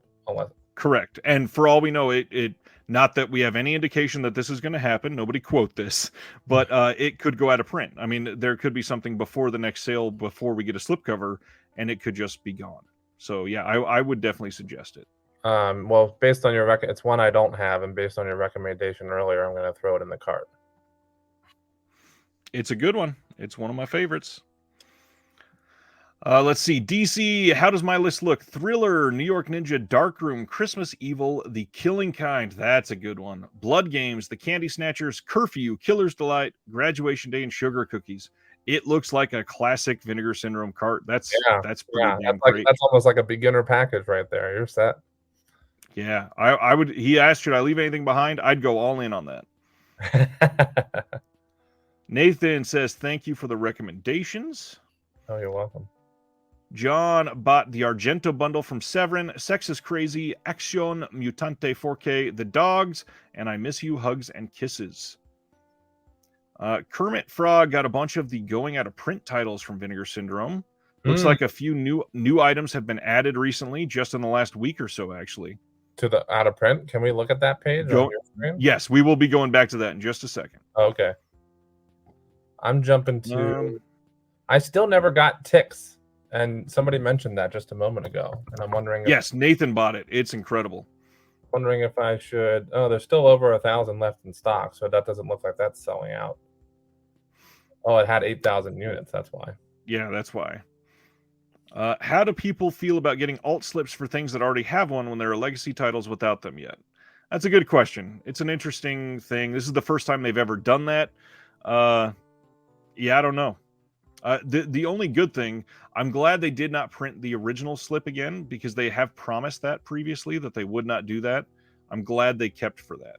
S1: Correct. And for all we know, it not that we have any indication that this is going to happen. Nobody quote this, but it could go out of print. I mean, there could be something before the next sale before we get a slipcover, and it could just be gone. So yeah, I would definitely suggest it.
S2: Well, based on your it's one I don't have, and based on your recommendation earlier, I'm going to throw it in the cart.
S1: It's a good one. It's one of my favorites. Let's see. DC, how does my list look? Thriller, New York Ninja, Darkroom, Christmas Evil, The Killing Kind. That's a good one. Blood Games, The Candy Snatchers, Curfew, Killer's Delight, Graduation Day, and Sugar Cookies. It looks like a classic Vinegar Syndrome cart. That's pretty damn great.
S2: That's almost like a beginner package right there. You're set.
S1: Yeah, I would. He asked, should I leave anything behind? I'd go all in on that. Nathan says, thank you for the recommendations.
S2: Oh, you're welcome.
S1: John bought the Argento bundle from Severin, Sex is Crazy, Action Mutante 4K, The Dogs, and I Miss You, Hugs and Kisses. Kermit Frog got a bunch of the going out of print titles from Vinegar Syndrome. Looks like a few new items have been added recently, just in the last week or so, actually.
S2: To the out of print? Can we look at that page on your screen?
S1: Yes, we will be going back to that in just a second.
S2: Okay. I'm jumping to... I still never got Ticks. And somebody mentioned that just a moment ago, and I'm wondering.
S1: Yes, Nathan bought it. It's incredible.
S2: Wondering if I should. Oh, there's still over 1,000 left in stock, so that doesn't look like that's selling out. Oh, it had 8,000 units. That's why.
S1: Yeah, that's why. How do people feel about getting alt slips for things that already have one when there are legacy titles without them yet? That's a good question. It's an interesting thing. This is the first time they've ever done that. Yeah, I don't know. The only good thing, I'm glad they did not print the original slip again, because they have promised that previously that they would not do that. I'm glad they kept for that.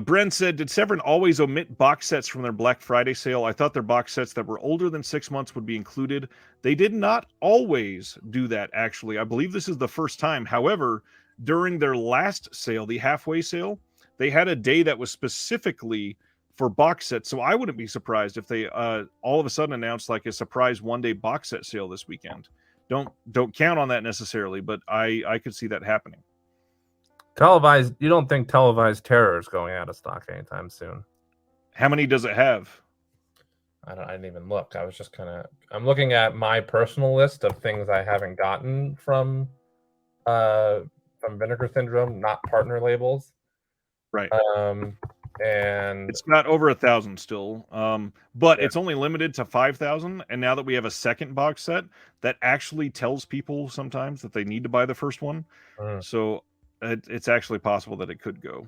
S1: Brent said, did Severin always omit box sets from their Black Friday sale? I thought their box sets that were older than 6 months would be included. They did not always do that, actually. I believe this is the first time. However, during their last sale, the halfway sale, they had a day that was specifically for box sets, so I wouldn't be surprised if they all of a sudden announced like a surprise one-day box set sale this weekend. Don't count on that necessarily, but I could see that happening.
S2: Televised? You don't think Televised Terror is going out of stock anytime soon?
S1: How many does it have?
S2: I didn't even look. I was just I'm looking at my personal list of things I haven't gotten from Vinegar Syndrome, not partner labels.
S1: Right.
S2: And
S1: it's got over 1,000 still, but it's only limited to 5,000. And now that we have a second box set, that actually tells people sometimes that they need to buy the first one. So it's actually possible that it could go.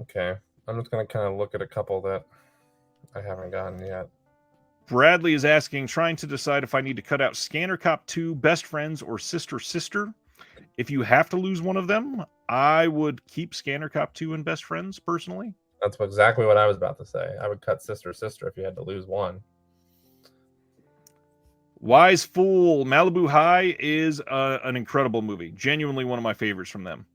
S2: Okay, I'm just gonna kind of look at a couple that I haven't gotten yet.
S1: Bradley is asking, trying to decide if I need to cut out Scanner Cop 2, Best Friends, or Sister Sister. If you have to lose one of them, I would keep Scanner Cop 2 and Best Friends, personally.
S2: That's exactly what I was about to say. I would cut Sister Sister if you had to lose one.
S1: Wise Fool, Malibu High is an incredible movie. Genuinely one of my favorites from them.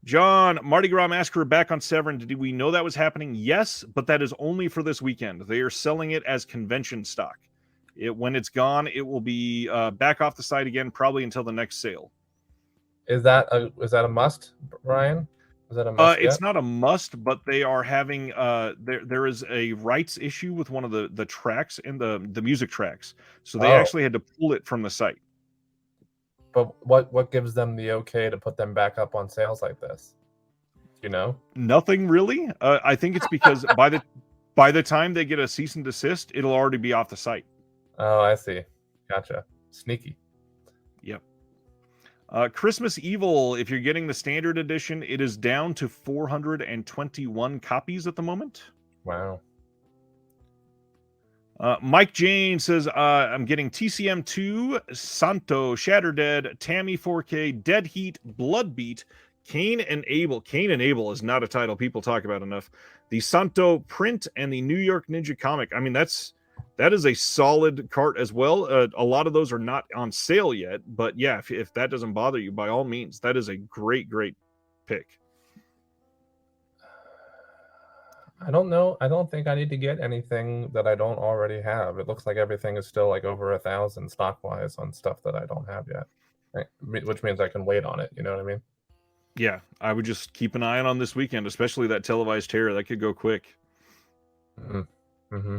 S1: John, Mardi Gras Massacre back on Severin. Did we know that was happening? Yes, but that is only for this weekend. They are selling it as convention stock. When it's gone, it will be back off the site again, probably until the next sale.
S2: Is that a must, Ryan? Is that a must?
S1: It's not a must, but they are having there is a rights issue with one of the tracks in the music tracks, so they actually had to pull it from the site.
S2: But what gives them the okay to put them back up on sales like this? You know?
S1: Nothing really. I think it's because by the time they get a cease and desist, it'll already be off the site.
S2: Oh, I see. Gotcha. Sneaky.
S1: Yep. Christmas Evil, if you're getting the standard edition, it is down to 421 copies at the moment.
S2: Wow.
S1: Mike Jane says, I'm getting TCM2, Santo, Shatterdead, Tammy 4K, Dead Heat, Bloodbeat, Cain and Abel. Cain and Abel is not a title people talk about enough. The Santo print and the New York Ninja comic. I mean, that is a solid cart as well. A lot of those are not on sale yet, but yeah, if that doesn't bother you, by all means, that is a great pick.
S2: I don't know. I don't think I need to get anything that I don't already have. It looks like everything is still like over 1,000 stock wise on stuff that I don't have yet, right? Which means I can wait on it. You know what I mean?
S1: Yeah, I would just keep an eye on this weekend, especially that televised terror. That could go quick.
S2: Mm-hmm.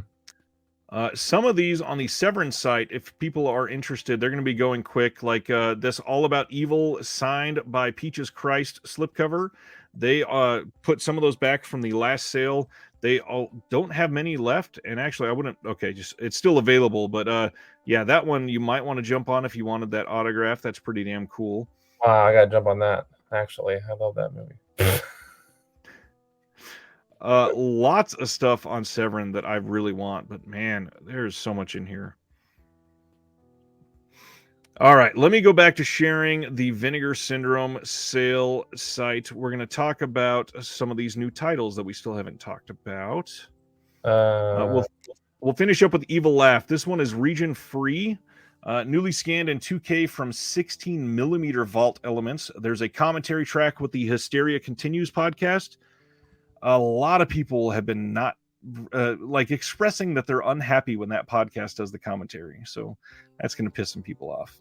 S1: Some of these on the Severin site, if people are interested, they're going to be going quick. Like this All About Evil signed by Peaches Christ slipcover. They put some of those back from the last sale. They all don't have many left. And actually, I wouldn't. Okay, just it's still available. But yeah, that one you might want to jump on if you wanted that autograph. That's pretty damn cool.
S2: I got to jump on that. Actually, I love that movie.
S1: Lots of stuff on Severin that I really want, but man, there's so much in here. All right, let me go back to sharing the Vinegar Syndrome sale site. We're going to talk about some of these new titles that we still haven't talked about. We'll finish up with Evil Laugh. This one is region free. Newly scanned in 2K from 16 millimeter vault elements. There's a commentary track with the Hysteria Continues podcast. A lot of people have been not like expressing that they're unhappy when that podcast does the commentary. So that's going to piss some people off.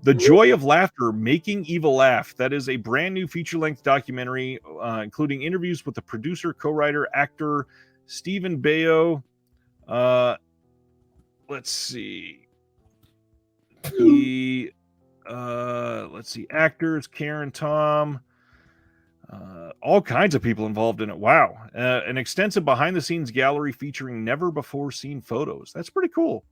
S1: The Joy of Laughter, Making Evil Laugh. That is a brand new feature-length documentary, including interviews with the producer, co-writer, actor, Stephen Baio. Let's see. Let's see. Actors, Karen Tom. All kinds of people involved in it. Wow. An extensive behind-the-scenes gallery featuring never-before-seen photos. That's pretty cool.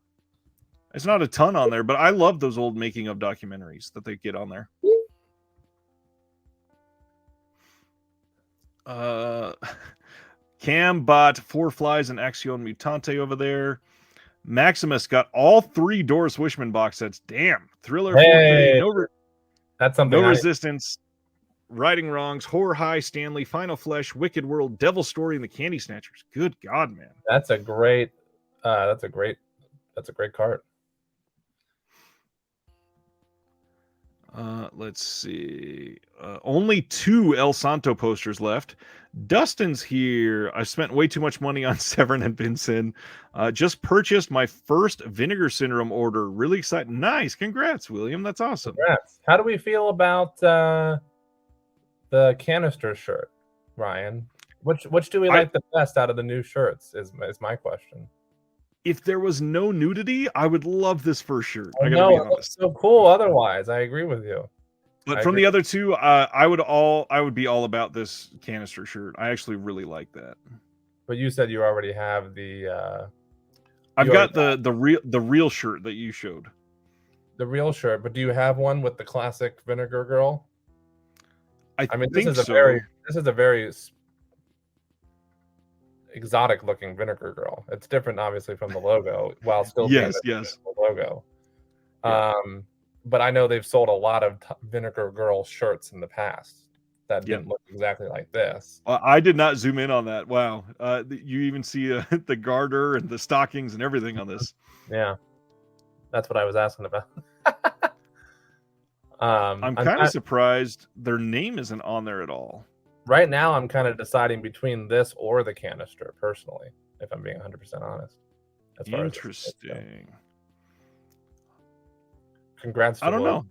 S1: It's not a ton on there, but I love those old making-of documentaries that they get on there. Cam bought Four Flies and Axion Mutante over there. Maximus got all 3 Doris Wishman box sets. Damn. Thriller 4K.
S2: That's something.
S1: No Resistance. Righting Wrongs, Horror High, Stanley, Final Flesh, Wicked World, Devil Story, and the Candy Snatchers. Good God, man.
S2: That's a great cart.
S1: Let's see. Only 2 El Santo posters left. Dustin's here. I spent way too much money on Severin and Vincent. Just purchased my first Vinegar Syndrome order. Really excited. Nice. Congrats, William. That's awesome.
S2: Congrats. How do we feel about the canister shirt, Ryan? Which do we like the best out of the new shirts is my question.
S1: If there was no nudity, I would love this first shirt.
S2: I know, it looks so cool otherwise. I agree with you.
S1: But from the other two, I would be all about this canister shirt. I actually really like that.
S2: But you said you already have the
S1: I've got the real shirt that you showed.
S2: The real shirt, but do you have one with the classic Vinegar Girl? I mean, this is a very exotic looking Vinegar Girl. It's different, obviously, from the logo, while still being the logo. Yeah. But I know they've sold a lot of Vinegar Girl shirts in the past that didn't look exactly like this.
S1: I did not zoom in on that. Wow, you even see the garter and the stockings and everything on this.
S2: Yeah, that's what I was asking about.
S1: I'm kind of surprised their name isn't on there at all.
S2: Right now, I'm kind of deciding between this or the canister, personally, if I'm being 100% honest.
S1: Interesting.
S2: Congrats to
S1: I don't know.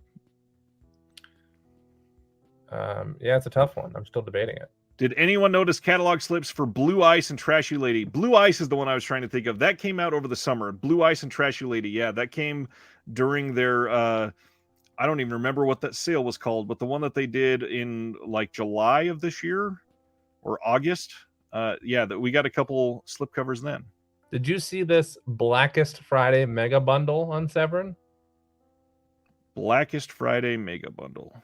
S2: Yeah, it's a tough one. I'm still debating it.
S1: Did anyone notice catalog slips for Blue Ice and Trashy Lady? Blue Ice is the one I was trying to think of. That came out over the summer. Blue Ice and Trashy Lady. Yeah, that came during their I don't even remember what that sale was called, but the one that they did in like July of this year or August. Yeah, that we got a couple slipcovers then.
S2: Did you see this Blackest Friday mega bundle on Severin?
S1: Blackest Friday mega bundle.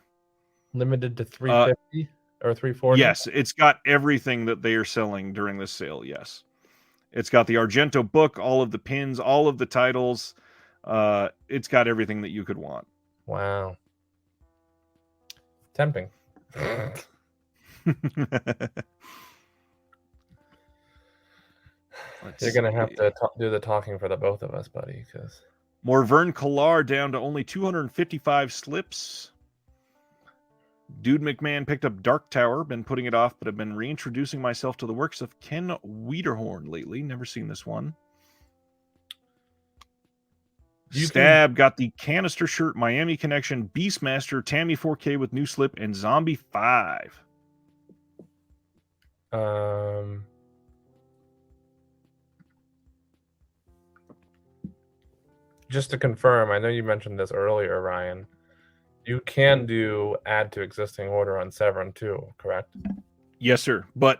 S2: Limited to 350 or 340?
S1: Yes, it's got everything that they are selling during this sale. Yes. It's got the Argento book, all of the pins, all of the titles. It's got everything that you could want.
S2: Wow. Tempting. You're going to have to do the talking for the both of us, buddy. Because
S1: Morvern Killar down to only 255 slips. Dude McMahon picked up Dark Tower, been putting it off, but have been reintroducing myself to the works of Ken Wiederhorn lately. Never seen this one. Stab got the Canister Shirt, Miami Connection, Beastmaster, Tammy 4K with new slip, and Zombie 5.
S2: Just to confirm, I know you mentioned this earlier, Ryan. You can do add to existing order on Severin too, correct?
S1: Yes, sir. But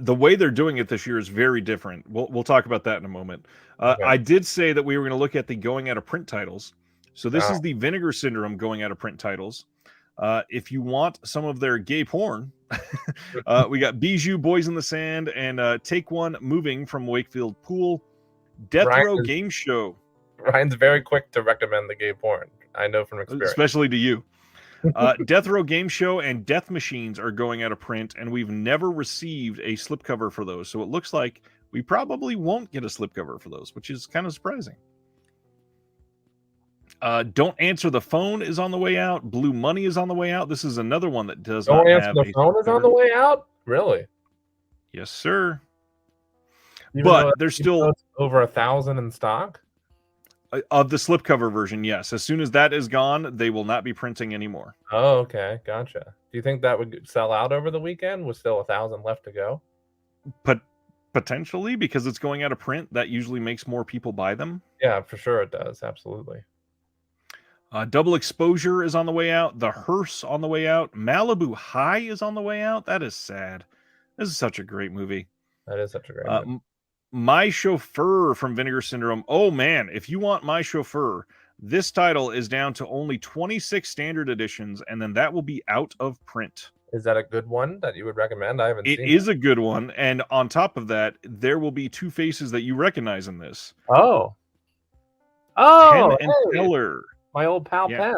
S1: the way they're doing it this year is very different. We'll talk about that in a moment.
S2: Okay.
S1: I did say that we were going to look at the going out of print titles. So this is the Vinegar Syndrome going out of print titles. If you want some of their gay porn, we got Bijou, Boys in the Sand, and Take One Moving from Wakefield Pool. Death Row Game Show.
S2: Ryan's very quick to recommend the gay porn. I know from experience.
S1: Especially to you. Death Row Game Show and Death Machines are going out of print, and we've never received a slipcover for those. So it looks like we probably won't get a slipcover for those, which is kind of surprising. Don't Answer the Phone is on the way out. Blue Money is on the way out. This is another one that does not have
S2: the phone is on the way out? Really?
S1: Yes, sir.
S2: Even
S1: but there's still
S2: over 1,000 in stock?
S1: Of the slipcover version, yes. As soon as that is gone, they will not be printing anymore.
S2: Oh, okay. Gotcha. Do you think that would sell out over the weekend with still 1,000 left to go?
S1: Potentially, because it's going out of print. That usually makes more people buy them.
S2: Yeah, for sure it does. Absolutely.
S1: Double Exposure is on the way out. The Hearse on the way out. Malibu High is on the way out. That is sad. This is such a great movie.
S2: That is such a great movie.
S1: My Chauffeur from Vinegar Syndrome. Oh, man. If you want My Chauffeur, this title is down to only 26 standard editions, and then that will be out of print.
S2: Is that a good one that you would recommend? I haven't seen it.
S1: It is a good one. And on top of that, there will be two faces that you recognize in this.
S2: Oh,
S1: Penn and Teller.
S2: My old pal Penn.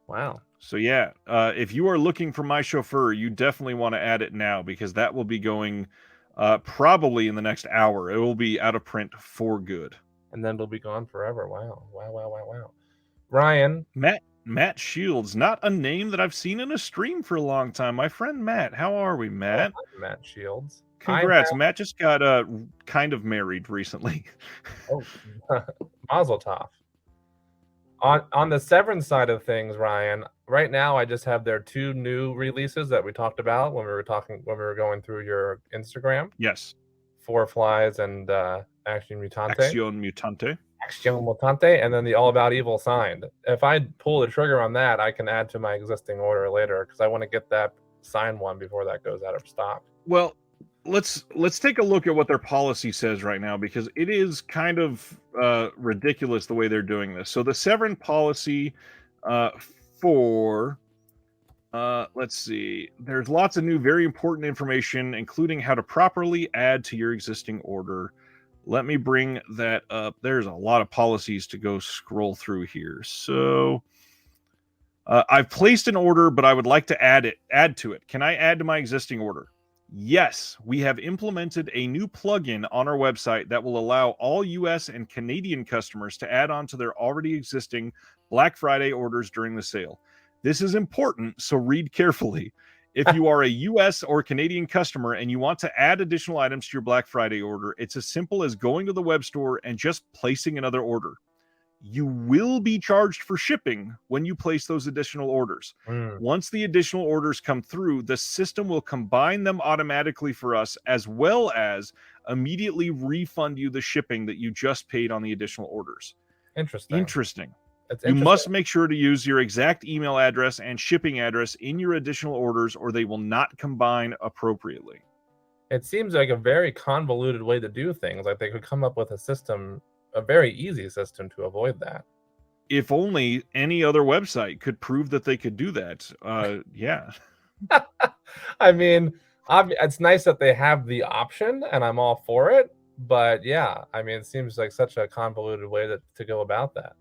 S2: Wow.
S1: So yeah, if you are looking for My Chauffeur, you definitely want to add it now, because that will be going probably in the next hour. It will be out of print for good.
S2: And then it'll be gone forever. Wow. Ryan.
S1: Matt Shields, not a name that I've seen in a stream for a long time. My friend Matt. How are we, Matt?
S2: Oh, Matt Shields.
S1: Congrats. Matt just got kind of married recently.
S2: Oh, Mazel tov. On the Severin side of things, Ryan, right now I just have their two new releases that we talked about when we were going through your Instagram.
S1: Yes.
S2: Four Flies and Action Mutante. Action Mutante, and then the All About Evil signed. If I pull the trigger on that, I can add to my existing order later, because I want to get that signed one before that goes out of stock.
S1: Well, let's take a look at what their policy says right now, because it is kind of ridiculous the way they're doing this. So the Severin policy for let's see, there's lots of new very important information, including how to properly add to your existing order. Let me bring that up. There's a lot of policies to go scroll through here. So I've placed an order, but I would like to add to it. Can I add to my existing order? Yes, we have implemented a new plugin on our website that will allow all US and Canadian customers to add on to their already existing Black Friday orders during the sale. This is important, so read carefully. If you are a US or Canadian customer and you want to add additional items to your Black Friday order, it's as simple as going to the web store and just placing another order. you will be charged for shipping when you place those additional orders. Once the additional orders come through, the system will combine them automatically for us, as well as immediately refund you the shipping that you just paid on the additional orders.
S2: Interesting.
S1: You must make sure to use your exact email address and shipping address in your additional orders, or they will not combine appropriately.
S2: It seems like a very convoluted way to do things. Like they could come up with a very easy system to avoid that.
S1: If only any other website could prove that they could do that. Yeah.
S2: I mean, it's nice that they have the option, and I'm all for it. But yeah, I mean, it seems like such a convoluted way to go about that.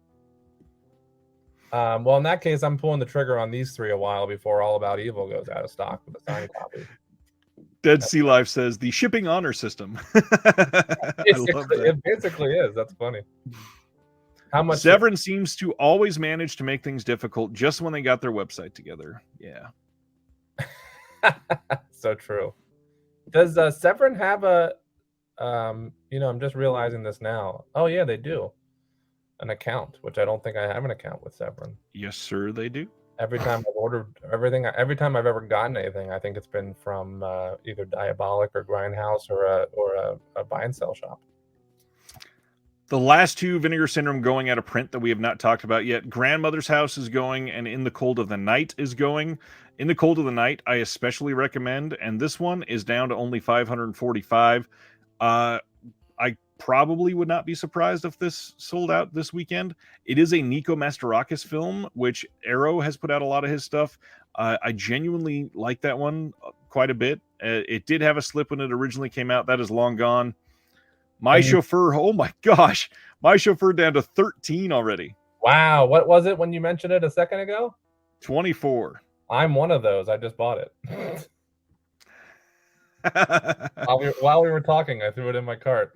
S2: Well, in that case, I'm pulling the trigger on these 3 a while before All About Evil goes out of stock with a signed copy.
S1: Dead Sea Life says the shipping honor system.
S2: It basically is. That's funny. How much?
S1: Severin seems to always manage to make things difficult just when they got their website together. Yeah.
S2: So true. Does Severin have a? I'm just realizing this now. Oh yeah, they do. An account, which I don't think I have an account with Severin.
S1: Yes, sir, they do.
S2: Every time I've ordered everything, every time I've ever gotten anything, I think it's been from either Diabolic or Grindhouse or a buy and sell shop.
S1: The last 2 Vinegar Syndrome going out of print that we have not talked about yet. Grandmother's House is going, and In the Cold of the Night is going. In the Cold of the Night, I especially recommend, and this one is down to only 545. I probably would not be surprised if this sold out this weekend. It is a Nico Mastorakis film, which Arrow has put out a lot of his stuff. I genuinely like that one quite a bit. It did have a slip when it originally came out. That is long gone. My Chauffeur, oh my gosh. My Chauffeur down to 13 already.
S2: Wow. What was it when you mentioned it a second ago?
S1: 24.
S2: I'm one of those. I just bought it. While we were talking, I threw it in my cart.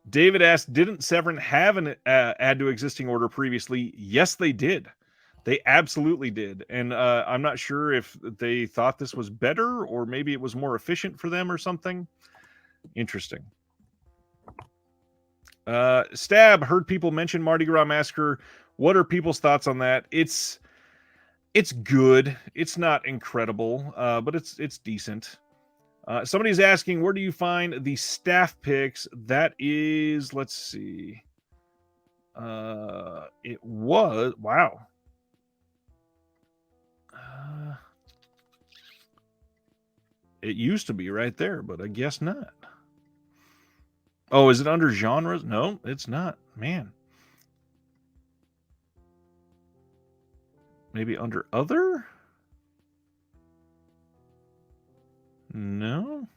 S1: David asked, didn't Severin have an add to existing order previously? Yes, they did. They absolutely did. And I'm not sure if they thought this was better or maybe it was more efficient for them or something. Interesting. Stab, heard people mention Mardi Gras Massacre. What are people's thoughts on that? It's good. It's not incredible, but it's decent. Somebody's asking, where do you find the staff picks? That is, let's see. It was, wow. It used to be right there, but I guess not. Oh, is it under genres? No, it's not. Man. Maybe under other? No.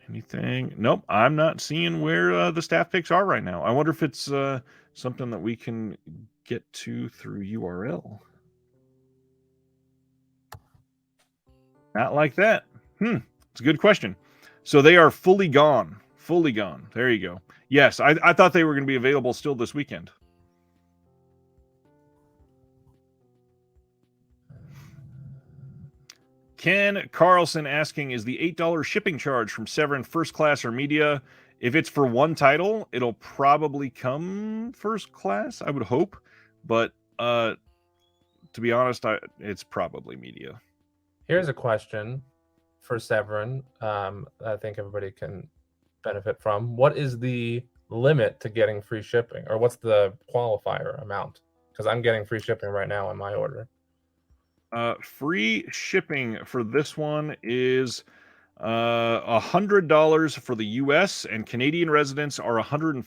S1: Anything? Nope. I'm not seeing where the staff picks are right now. I wonder if it's something that we can get to through URL. Not like that. It's a good question. So they are fully gone. Fully gone. There you go. Yes, I thought they were going to be available still this weekend. Ken Carlson asking, is the $8 shipping charge from Severin first class or media? If it's for one title, it'll probably come first class, I would hope. But to be honest, it's probably media.
S2: Here's a question for Severin I think everybody can benefit from. What is the limit to getting free shipping? Or what's the qualifier amount? Because I'm getting free shipping right now on my order.
S1: Free shipping for this one is $100 for the US, and Canadian residents are $150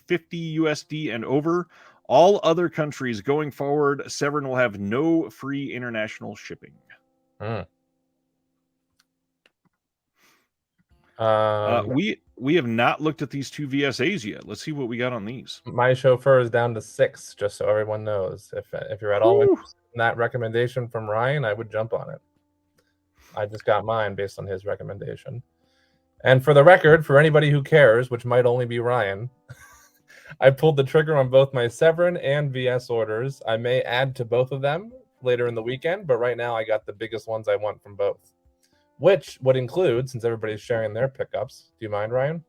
S1: USD and over. All other countries going forward, Severin will have no free international shipping. We have not looked at these 2 VSAs yet. Let's see what we got on these.
S2: My Chauffeur is down to 6, just so everyone knows. If you're at all interested in that recommendation from Ryan, I would jump on it. I just got mine based on his recommendation. And for the record, for anybody who cares, which might only be Ryan, I pulled the trigger on both my Severin and VS orders. I may add to both of them later in the weekend, but right now I got the biggest ones I want from both. which would include, since everybody's sharing their pickups. Do you mind, Ryan?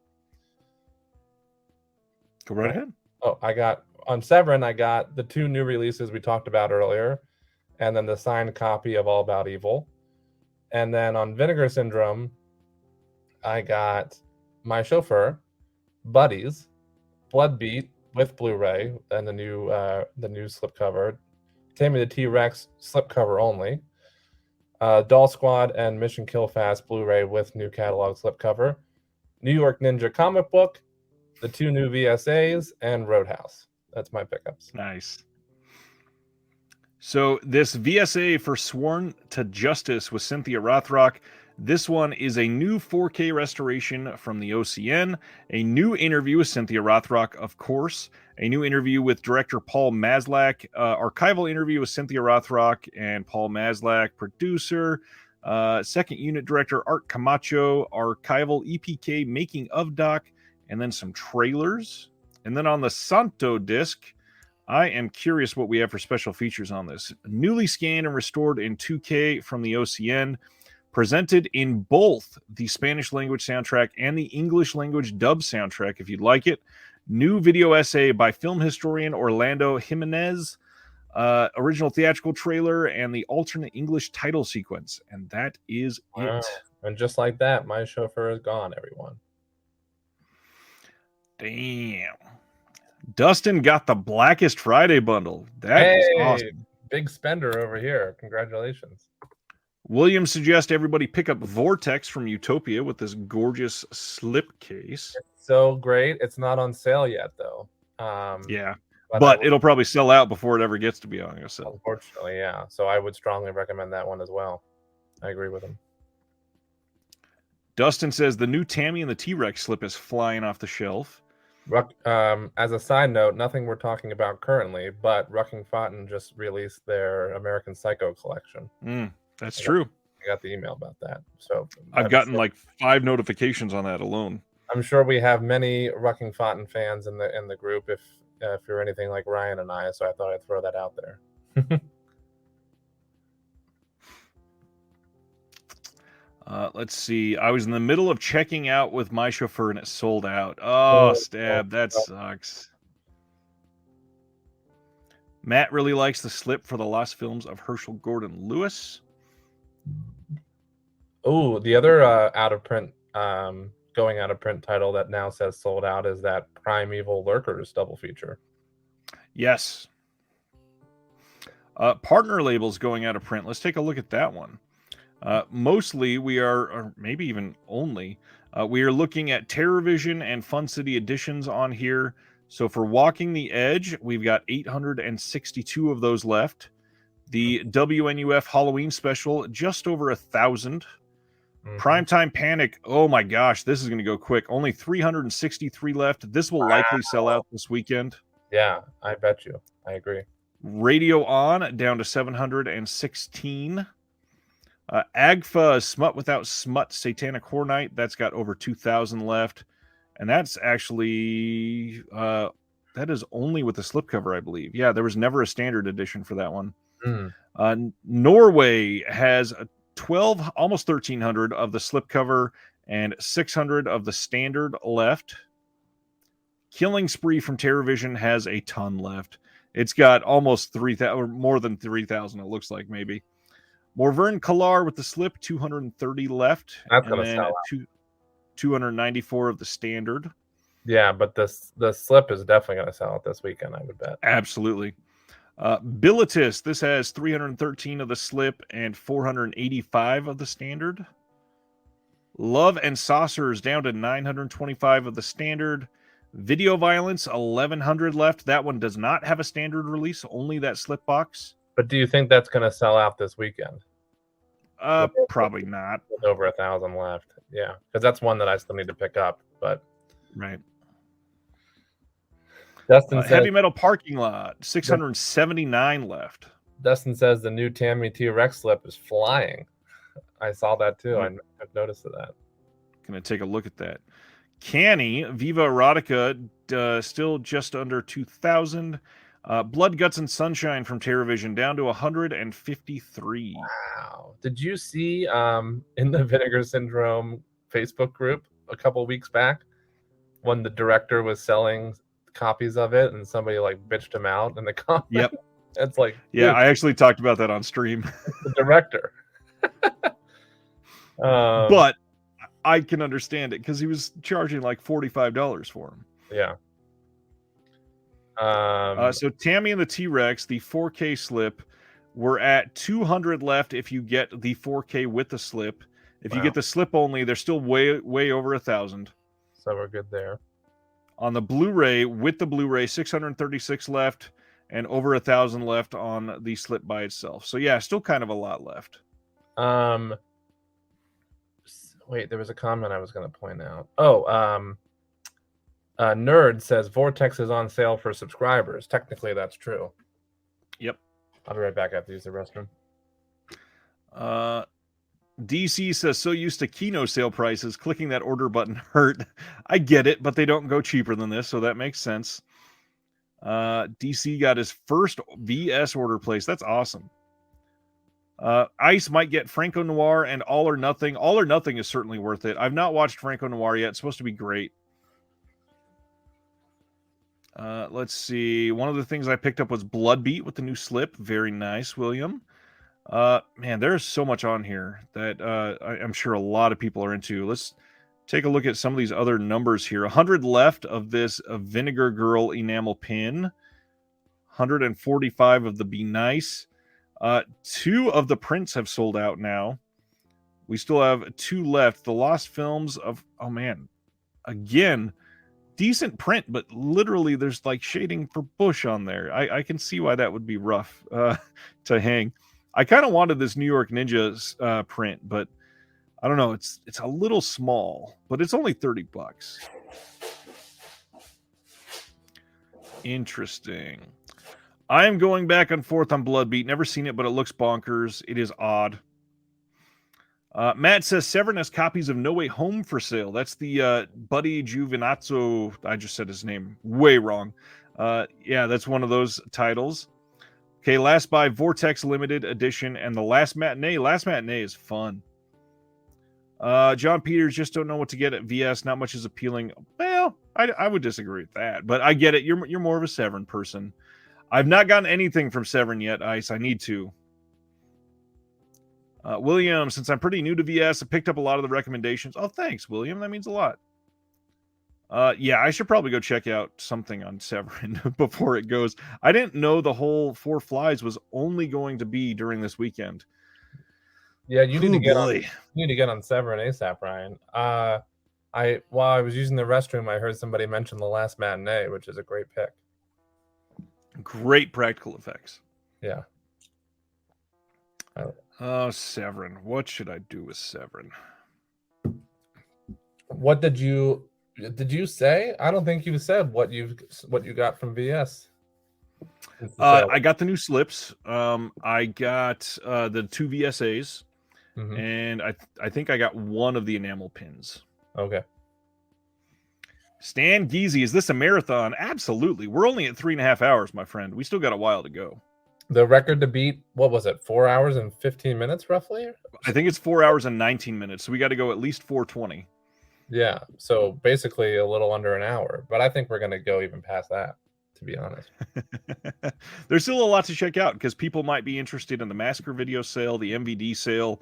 S1: Go right ahead.
S2: Oh, I got on Severin. I got the 2 new releases we talked about earlier, and then the signed copy of All About Evil. And then on Vinegar Syndrome, I got My Chauffeur, Buddies, Bloodbeat with Blu-ray, and the new slipcover, Tammy the T-Rex slipcover only, Doll Squad and Mission Kill Fast Blu-ray with new catalog slipcover, New York Ninja comic book, the 2 new VSAs, and Roadhouse. That's my pickups.
S1: Nice. So this VSA for Sworn to Justice with Cynthia Rothrock. This one is a new 4K restoration from the OCN, a new interview with Cynthia Rothrock, of course, a new interview with director Paul Maslach, archival interview with Cynthia Rothrock and Paul Maslach, producer, second unit director Art Camacho, archival EPK making of doc, and then some trailers. And then on the Santo disc, I am curious what we have for special features on this. Newly scanned and restored in 2K from the OCN, presented in both the Spanish language soundtrack and the English language dub soundtrack, if you'd like it. New video essay by film historian Orlando Jimenez, original theatrical trailer, and the alternate English title sequence. And that is it.
S2: And just like that, My Chauffeur is gone, everyone.
S1: Damn. Dustin got the Blackest Friday bundle. That is awesome.
S2: Big spender over here. Congratulations.
S1: William suggests everybody pick up Vortex from Utopia with this gorgeous slipcase.
S2: It's so great. It's not on sale yet, though.
S1: Yeah, but it'll probably sell out before it ever gets to be on sale.
S2: Unfortunately, yeah. So I would strongly recommend that one as well. I agree with him.
S1: Dustin says the new Tammy and the T-Rex slip is flying off the shelf.
S2: As a side note, nothing we're talking about currently, but Rucking Fountain just released their American Psycho collection.
S1: That's true.
S2: I got the email about that. So
S1: I've gotten like 5 notifications on that alone.
S2: I'm sure we have many Rucking Fountain fans in the group if you're anything like Ryan and I, so I thought I'd throw that out there.
S1: Let's see. I was in the middle of checking out with My Chauffeur and it sold out. Oh, stab. That sucks. Matt really likes the slip for the lost films of Herschel Gordon Lewis.
S2: Oh, the other going out of print title that now says sold out is that Primeval Lurkers double feature.
S1: Yes. Partner labels going out of print. Let's take a look at that one. Mostly we are, or maybe even only, we are looking at TerrorVision and Fun City editions on here. So for Walking the Edge, we've got 862 of those left. The WNUF Halloween special, just over 1,000. Primetime Panic, oh my gosh, this is going to go quick. Only 363 left. This will likely sell out this weekend.
S2: Yeah, I bet you. I agree.
S1: Radio On, down to 716. Agfa, Smut Without Smut, Satanic Horror Night, that's got over 2,000 left. And that's actually, that is only with the slipcover, I believe. Yeah, there was never a standard edition for that one. Norway has 12, almost 1,300 of the slipcover and 600 of the standard left. Killing Spree from TerrorVision has a ton left. It's got almost 3,000, or more than 3,000, it looks like, maybe. Morvern Kalar with the slip, 230 left.
S2: That's going to sell out.
S1: 294 of the standard.
S2: Yeah, but the slip is definitely going to sell out this weekend, I would bet.
S1: Absolutely. Bilitis, this has 313 of the slip and 485 of the standard. Love and Saucers down to 925 of the standard. Video Violence, 1,100 left. That one does not have a standard release, only that slip box.
S2: But do you think that's going to sell out this weekend?
S1: Probably not.
S2: With over 1,000 left. Yeah, because that's one that I still need to pick up. But
S1: right.
S2: Dustin says,
S1: Heavy Metal Parking Lot, 679 left.
S2: Dustin says the new Tammy T-Rex slip is flying. I saw that too. I've noticed that.
S1: Gonna take a look at that. Canny, Viva Erotica, still just under 2,000. Blood, Guts, and Sunshine from TerraVision down to 153.
S2: Wow. Did you see in the Vinegar Syndrome Facebook group a couple weeks back when the director was selling copies of it and somebody like bitched him out in the comments?
S1: Yep.
S2: It's like,
S1: Yeah,
S2: dude,
S1: I actually talked about that on stream.
S2: the director.
S1: But I can understand it because he was charging like $45 for him.
S2: Yeah.
S1: So Tammy and the T-Rex, the 4K slip, we're at 200 left if you get the 4K with the slip. If you get the slip only, they're still way over 1,000.
S2: So we're good there.
S1: On the Blu-ray, with the Blu-ray, 636 left and over 1,000 left on the slip by itself. So yeah, still kind of a lot left.
S2: Wait, there was a comment I was going to point out. Nerd says Vortex is on sale for subscribers. Technically, that's true.
S1: Yep.
S2: I'll be right back after use the restroom.
S1: DC says, so used to Kino sale prices, clicking that order button hurt. I get it, but they don't go cheaper than this, so that makes sense. DC got his first VS order placed. That's awesome. Ice might get Franco Noir and All or Nothing. All or Nothing is certainly worth it. I've not watched Franco Noir yet. It's supposed to be great. Let's see. One of the things I picked up was Bloodbeat with the new slip. Very nice, William. Man, there's so much on here that I'm sure a lot of people are into. Let's take a look at some of these other numbers here. 100 left of this Vinegar Girl enamel pin. 145 of the Be Nice. 2 of the prints have sold out now. We still have 2 left. The Lost Films of... Oh, man. Again, decent print, but literally there's like shading for bush on there. I can see why that would be rough to hang. I kind of wanted this New York Ninja print, but I don't know. It's a little small, but it's only $30. Interesting. I am going back and forth on Bloodbeat. Never seen it, but it looks bonkers. It is odd. Matt says Severin has copies of No Way Home for sale. That's the Buddy Giovinazzo. I just said his name way wrong. Yeah, that's one of those titles. Okay, Last Buy Vortex Limited Edition and The Last Matinee. Last Matinee is fun. John Peters, just don't know what to get at VS. Not much is appealing. Well, I would disagree with that, but I get it. You're more of a Severin person. I've not gotten anything from Severin yet, Ice. I need to. William, since I'm pretty new to VS, I picked up a lot of the recommendations. Oh, thanks, William. That means a lot. Yeah, I should probably go check out something on Severin before it goes. I didn't know the whole 4 Flies was only going to be during this weekend.
S2: Yeah, you need to get on Severin ASAP, Ryan. While I was using the restroom, I heard somebody mention The Last Matinee, which is a great pick.
S1: Great practical effects.
S2: Yeah.
S1: Oh, Severin. What should I do with Severin?
S2: What did you say? I don't think you said what you got from VS.
S1: I got the new slips. I got the 2 VSAs, and I think I got one of the enamel pins.
S2: Okay.
S1: Stan Geezy, is this a marathon? Absolutely. We're only at 3.5 hours, my friend. We still got a while to go.
S2: The record to beat, what was it, 4 hours and 15 minutes roughly?
S1: I think it's 4 hours and 19 minutes. So we got to go at least 4:20.
S2: Yeah. So basically a little under an hour. But I think we're going to go even past that, to be honest.
S1: There's still a lot to check out because people might be interested in the Massacre video sale, the MVD sale.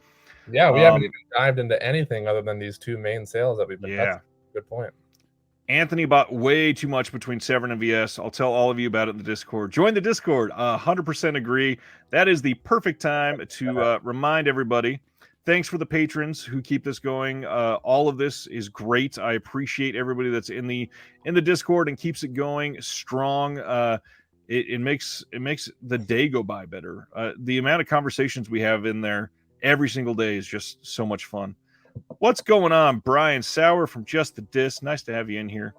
S2: Yeah, we haven't even dived into anything other than these 2 main sales that we've been.
S1: Yeah.
S2: That's a good point.
S1: Anthony bought way too much between Severin and VS. I'll tell all of you about it in the Discord. Join the Discord. 100% agree. That is the perfect time to remind everybody. Thanks for the patrons who keep this going. All of this is great. I appreciate everybody that's in the Discord and keeps it going strong. It makes the day go by better. The amount of conversations we have in there every single day is just so much fun. What's going on, Brian Sauer from Just the Disc? Nice to have you in here.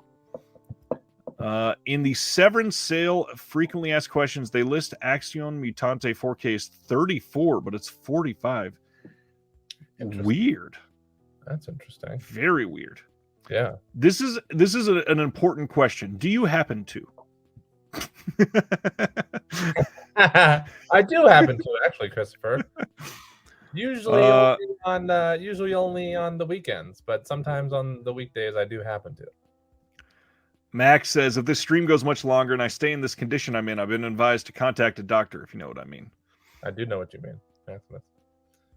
S1: In the Severin sale, frequently asked questions, they list Action Mutante 4K is 34, but it's 45. Weird.
S2: That's interesting.
S1: Very weird.
S2: Yeah.
S1: This is an important question. Do you happen to?
S2: I do happen to actually, Christopher. Usually
S1: Uh,
S2: usually only on the weekends, but sometimes on the weekdays I do happen to.
S1: Max says, if this stream goes much longer and I stay in this condition I'm in, I've been advised to contact a doctor, if you know what I mean.
S2: I do know what you mean, Maximus.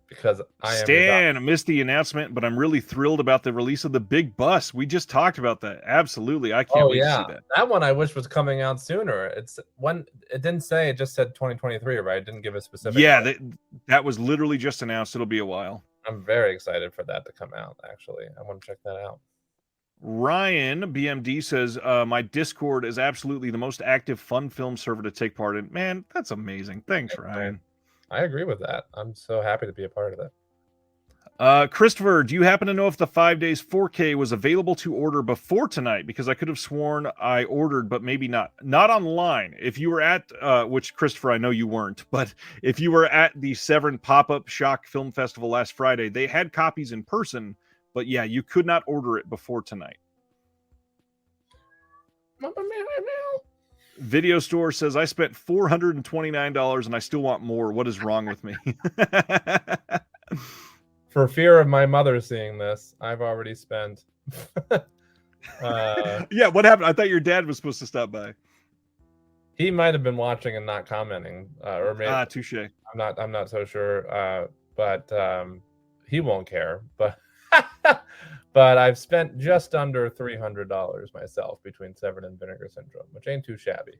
S2: Because I am
S1: Stan, missed the announcement, but I'm really thrilled about the release of the big bus. We just talked about that. Absolutely. I can't wait to see that.
S2: That one I wish was coming out sooner. It's when it didn't say, it just said 2023, right? It didn't give a specific.
S1: Yeah, that was literally just announced. It'll be a while.
S2: I'm very excited for that to come out, actually. I want to check that out.
S1: Ryan BMD says, my Discord is absolutely the most active fun film server to take part in. Man, that's amazing. Thanks, Ryan.
S2: I agree with that. I'm so happy to be a part of that.
S1: Christopher, do you happen to know if the 5 days 4K was available to order before tonight? Because I could have sworn I ordered, but maybe not. Not online. If you were at, which Christopher, I know you weren't, but if you were at the Severin Pop-Up Shock Film Festival last Friday, they had copies in person, but yeah, you could not order it before tonight. Video Store says, I spent $429 and I still want more. What is wrong with me?
S2: For fear of my mother seeing this, I've already spent.
S1: Yeah, what happened? I thought your dad was supposed to stop by.
S2: He might have been watching and not commenting, or maybe
S1: touche.
S2: I'm not so sure, but he won't care. But but I've spent just under $300 myself between Severin and Vinegar Syndrome, which ain't too shabby.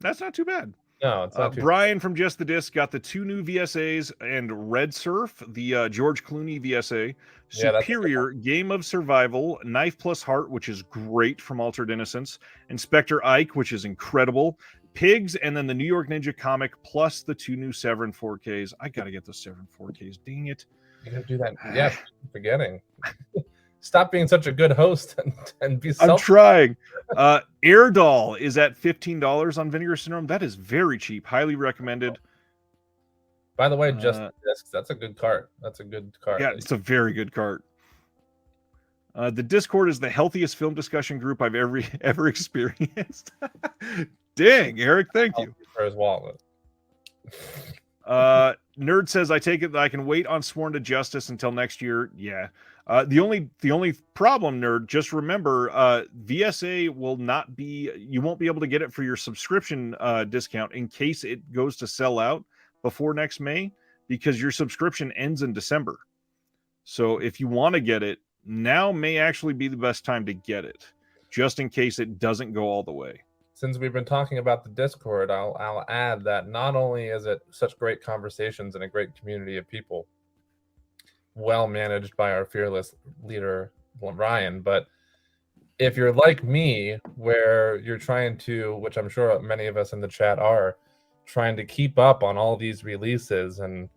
S1: That's not too bad.
S2: No, it's not too
S1: Brian from Just the Disc got the 2 new VSAs and Red Surf, the George Clooney VSA. Superior Game of Survival, Knife Plus Heart, which is great from Altered Innocence. Inspector Ike, which is incredible. Pigs, and then the New York Ninja comic, plus the 2 new Severin 4Ks. I got to get those Severin 4Ks. Dang it.
S2: You got to do that. Yeah, forgetting. Stop being such a good host and be
S1: I'm trying. Airdoll is at $15 on Vinegar Syndrome. That is very cheap. Highly recommended.
S2: By the way, Just Discs, that's a good cart. That's a good cart.
S1: Yeah, it's a very good cart. The Discord is the healthiest film discussion group I've ever experienced. Dang, Eric, thank you.
S2: For his wallet.
S1: Nerd says, I take it that I can wait on Sworn to Justice until next year. Yeah. The only problem, Nerd, just remember, VSA will not be, you won't be able to get it for your subscription discount in case it goes to sell out before next May, because your subscription ends in December. So if you want to get it, now may actually be the best time to get it, just in case it doesn't go all the way.
S2: Since we've been talking about the Discord, I'll add that not only is it such great conversations and a great community of people, well managed by our fearless leader, Ryan, but if you're like me, where you're trying to, which I'm sure many of us in the chat are, trying to keep up on all these releases and,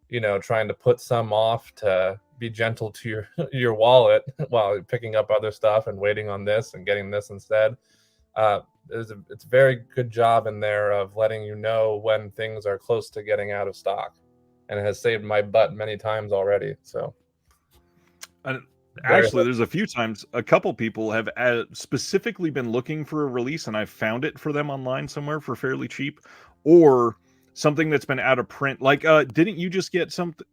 S2: you know, trying to put some off to be gentle to your wallet while picking up other stuff and waiting on this and getting this instead. It's a very good job in there of letting you know when things are close to getting out of stock, and it has saved my butt many times already. So,
S1: actually, there's a few times a couple people have specifically been looking for a release, and I found it for them online somewhere for fairly cheap, or something that's been out of print. Like, didn't you just get something?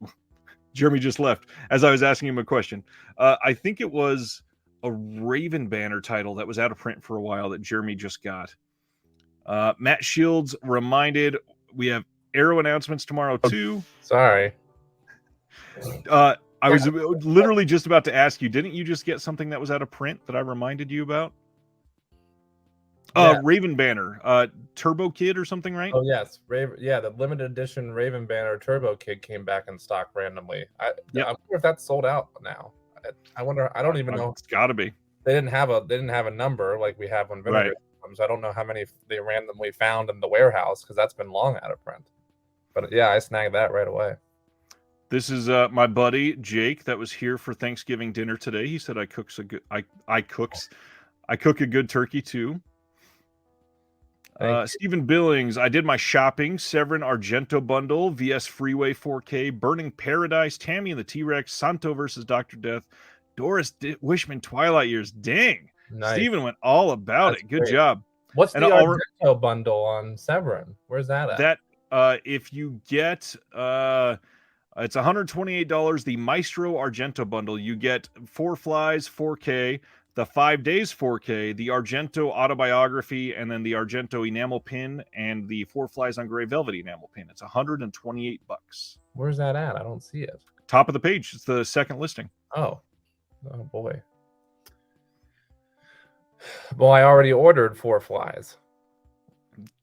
S1: Jeremy just left as I was asking him a question. I think it was a Raven Banner title that was out of print for a while that Jeremy just got. Matt Shields reminded we have Arrow announcements tomorrow too.
S2: Sorry.
S1: I was literally just about to ask you, didn't you just get something that was out of print that I reminded you about? Raven Banner, Turbo Kid or something, right?
S2: Oh yes, the limited edition Raven Banner Turbo Kid came back in stock randomly. I wonder if that's sold out now. I wonder. I don't even know.
S1: It's got to be.
S2: They didn't have a number like we have on Vinegar comes. I don't know how many they randomly found in the warehouse because that's been long out of print. But yeah, I snagged that right away.
S1: This is my buddy Jake that was here for Thanksgiving dinner today. He said I cook a good turkey too. Stephen Billings, I did my shopping. Severin Argento bundle, VS Freeway 4K, Burning Paradise, Tammy and the T-Rex, Santo versus Dr. Death, Doris Wishman Twilight Years. Dang. Nice. Stephen went all about it. Good job.
S2: What's
S1: And
S2: the
S1: I'll
S2: Argento bundle on Severin? Where's that at?
S1: that if you get it's $128. The Maestro Argento bundle. You get 4 Flies 4K, the 5 Days 4K, the Argento autobiography, and then the Argento enamel pin and the 4 Flies on Gray Velvet enamel pin. It's $128.
S2: Where's that at? I don't see it.
S1: Top of the page. It's the second listing.
S2: Oh boy. Well, I already ordered 4 Flies.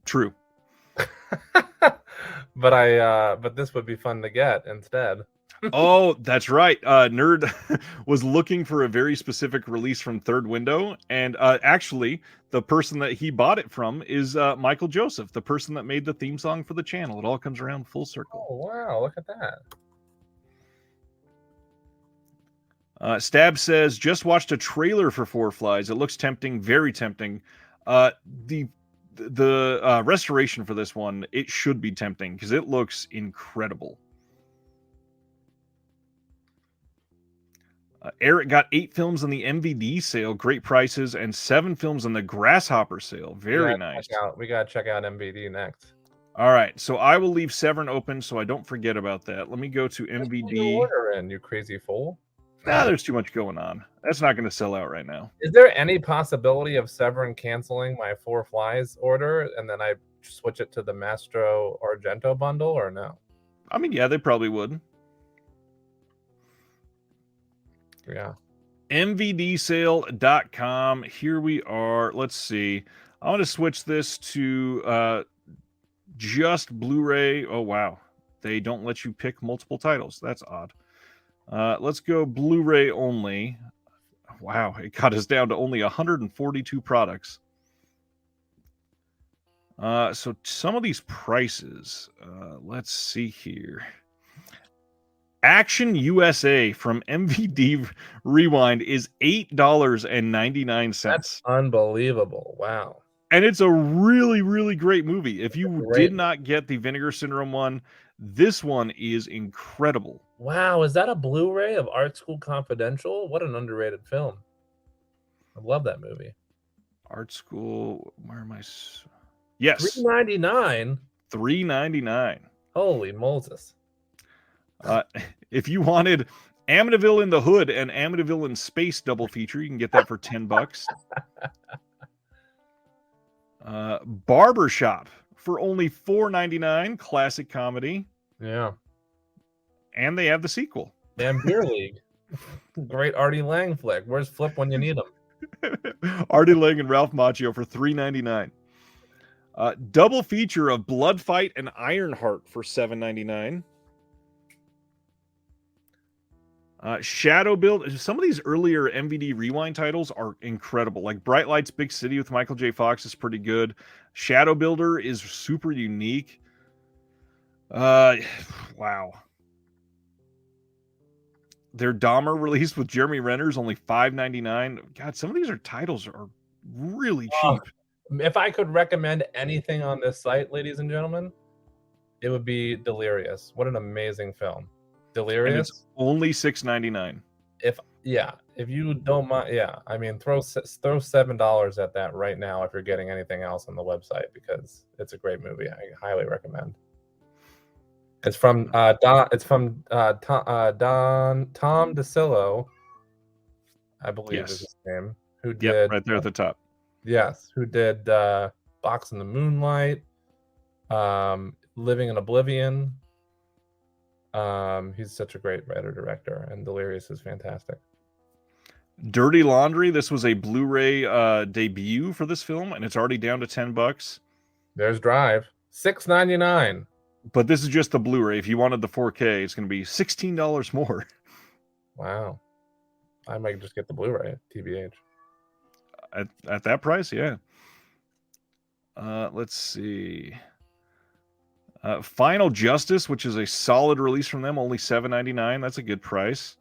S1: True.
S2: but this would be fun to get instead.
S1: Oh, that's right. Nerd was looking for a very specific release from Third Window, and actually, the person that he bought it from is Michael Joseph, the person that made the theme song for the channel. It all comes around full circle.
S2: Oh wow! Look at that.
S1: Stab says, just watched a trailer for 4 Flies. It looks tempting, very tempting. The restoration for this one, it should be tempting because it looks incredible. Eric got 8 films on the MVD sale, great prices, and 7 films on the Grasshopper sale. Very nice.
S2: We gotta check out MVD next.
S1: All right, so I will leave Severin open so I don't forget about that. Let me go to MVD.
S2: Order in, you crazy fool.
S1: Nah, there's too much going on. That's not going to sell out right now.
S2: Is there any possibility of Severin canceling my 4 Flies order and then I switch it to the Maestro Argento bundle, or no?
S1: I mean, yeah, they probably would.
S2: Yeah.
S1: MVDsale.com. Here we are. Let's see. I want to switch this to just Blu-ray. Oh, wow. They don't let you pick multiple titles. That's odd. Let's go Blu-ray only. Wow, it got us down to only 142 products. So some of these prices, let's see here. Action USA from MVD Rewind is $8.99.
S2: That's unbelievable. Wow.
S1: And it's a really, really great movie. If you did not get the Vinegar Syndrome one, this one is incredible.
S2: Wow, is that a Blu-ray of Art School Confidential? What an underrated film. I love that movie.
S1: Art School, where am I? Yes.
S2: $3.99.
S1: $3.99.
S2: Holy Moses.
S1: If you wanted Amityville in the Hood and Amityville in Space double feature, you can get that for $10. Barbershop for only $4.99, classic comedy.
S2: Yeah.
S1: And they have the sequel.
S2: And Beer League. Great Artie Lang flick. Where's Flip when you need him?
S1: Artie Lang and Ralph Macchio for $3.99. Double feature of Blood Fight and Ironheart for $7.99. Shadow Build. Some of these earlier MVD Rewind titles are incredible. Like Bright Lights Big City with Michael J. Fox is pretty good. Shadow Builder is super unique. Wow. Their Dahmer release with Jeremy Renner is only $5.99. God, some of these titles are really cheap.
S2: If I could recommend anything on this site, ladies and gentlemen, it would be Delirious. What an amazing film. Delirious.
S1: And it's only $6.99.
S2: If you don't mind, I mean, throw $7 at that right now if you're getting anything else on the website, because it's a great movie. I highly recommend. It's from Tom DeCillo, I believe is his name. Who did
S1: right there at the top?
S2: Yes, who did Box in the Moonlight, Living in Oblivion. He's such a great writer director, and Delirious is fantastic.
S1: Dirty Laundry. This was a Blu-ray debut for this film, and it's already down to $10.
S2: There's Drive, $6.99.
S1: But this is just the Blu-ray. If you wanted the 4K, it's going to be $16 more.
S2: Wow, I might just get the Blu-ray, TBH.
S1: At that price, yeah. Let's see. Final Justice, which is a solid release from them, only $7.99. That's a good price.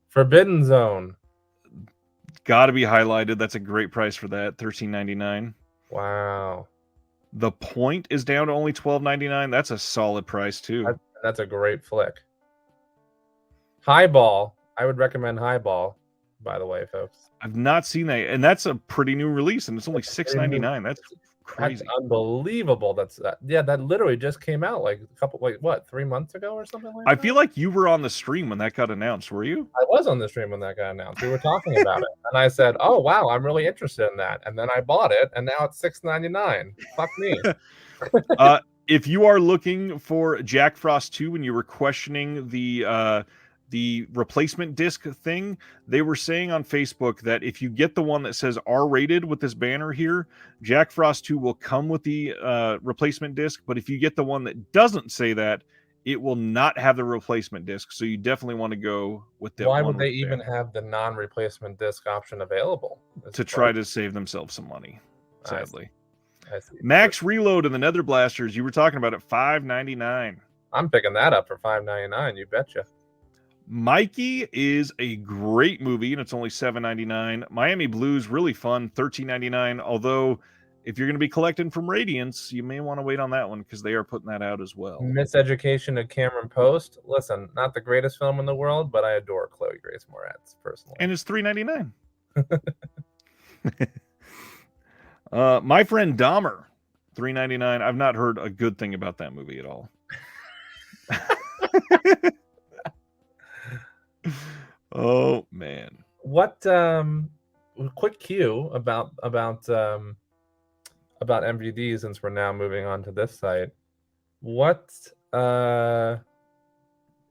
S2: Forbidden Zone.
S1: Got to be highlighted. That's a great price for that. $13.99.
S2: Wow.
S1: The Point is down to only $12.99. That's a solid price too.
S2: That's a great flick. Highball. I would recommend Highball. by the way, folks.
S1: I've not seen that, and that's a pretty new release, and it's only $6.99. That's crazy.
S2: That's unbelievable. That literally just came out like a couple, like what, 3 months ago or something like that.
S1: I feel like you were on the stream when that got announced. Were you?
S2: I was on the stream when that got announced. We were talking about it, and I said, "Oh wow, I'm really interested in that." And then I bought it, and now it's $6.99. Fuck me.
S1: If you are looking for Jack Frost 2 and you were questioning the replacement disc thing, they were saying on Facebook that if you get the one that says R-rated with this banner here, Jack Frost 2 will come with the replacement disc. But if you get the one that doesn't say that, it will not have the replacement disc. So you definitely want to go with that.
S2: Why would they even have the non-replacement disc option available?
S1: To try to save themselves some money, sadly.
S2: I see.
S1: Max Reload and the Nether Blasters, you were talking about it, $5.99.
S2: I'm picking that up for $5.99. You betcha.
S1: Mikey is a great movie, and it's only $7.99. Miami Blues, really fun, $13.99. Although, if you're going to be collecting from Radiance, you may want to wait on that one because they are putting that out as well.
S2: Miseducation of Cameron Post. Listen, not the greatest film in the world, but I adore Chloe Grace Moretz personally.
S1: And it's $3.99. My Friend Dahmer, $3.99. I've not heard a good thing about that movie at all. Oh man!
S2: What? Quick cue about MVD, since we're now moving on to this site. What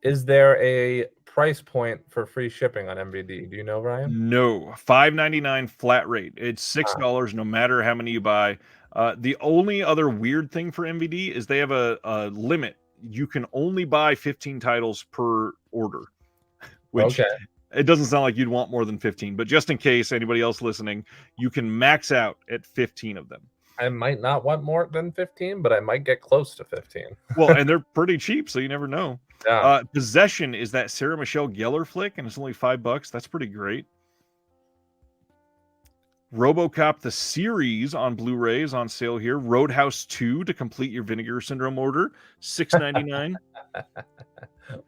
S2: is there a price point for free shipping on MVD? Do you know, Ryan?
S1: No, $5.99 flat rate. It's $6 no matter how many you buy. The only other weird thing for MVD is they have a limit. You can only buy 15 titles per order, which it doesn't sound like you'd want more than 15. But just in case anybody else listening, you can max out at 15 of them.
S2: I might not want more than 15, but I might get close to 15.
S1: Well, and they're pretty cheap, so you never know.
S2: Yeah.
S1: Possession is that Sarah Michelle Gellar flick, and it's only $5. That's pretty great. RoboCop the series on Blu-ray is on sale here. Roadhouse 2 to complete your Vinegar Syndrome order, $6.99.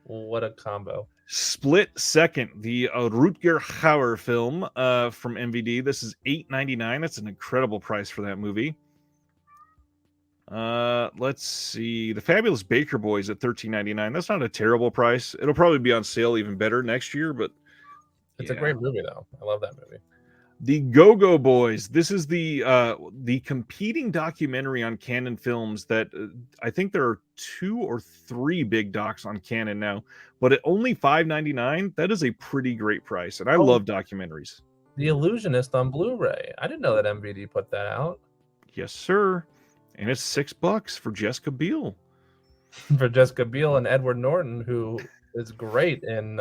S2: What a combo.
S1: Split Second, the Rutger Hauer film from MVD. This is $8.99. That's an incredible price for that movie. Let's see. The Fabulous Baker Boys at $13.99. That's not a terrible price. It'll probably be on sale even better next year, but
S2: it's a great movie, though. I love that movie.
S1: The Go-Go Boys. This is the competing documentary on Canon Films that I think there are 2 or 3 big docs on Canon now, but at only $5.99, that is a pretty great price, and I love documentaries.
S2: The Illusionist on Blu-ray. I didn't know that MVD put that out.
S1: Yes, sir. And it's $6 for Jessica Biel.
S2: For Jessica Biel and Edward Norton, who is great in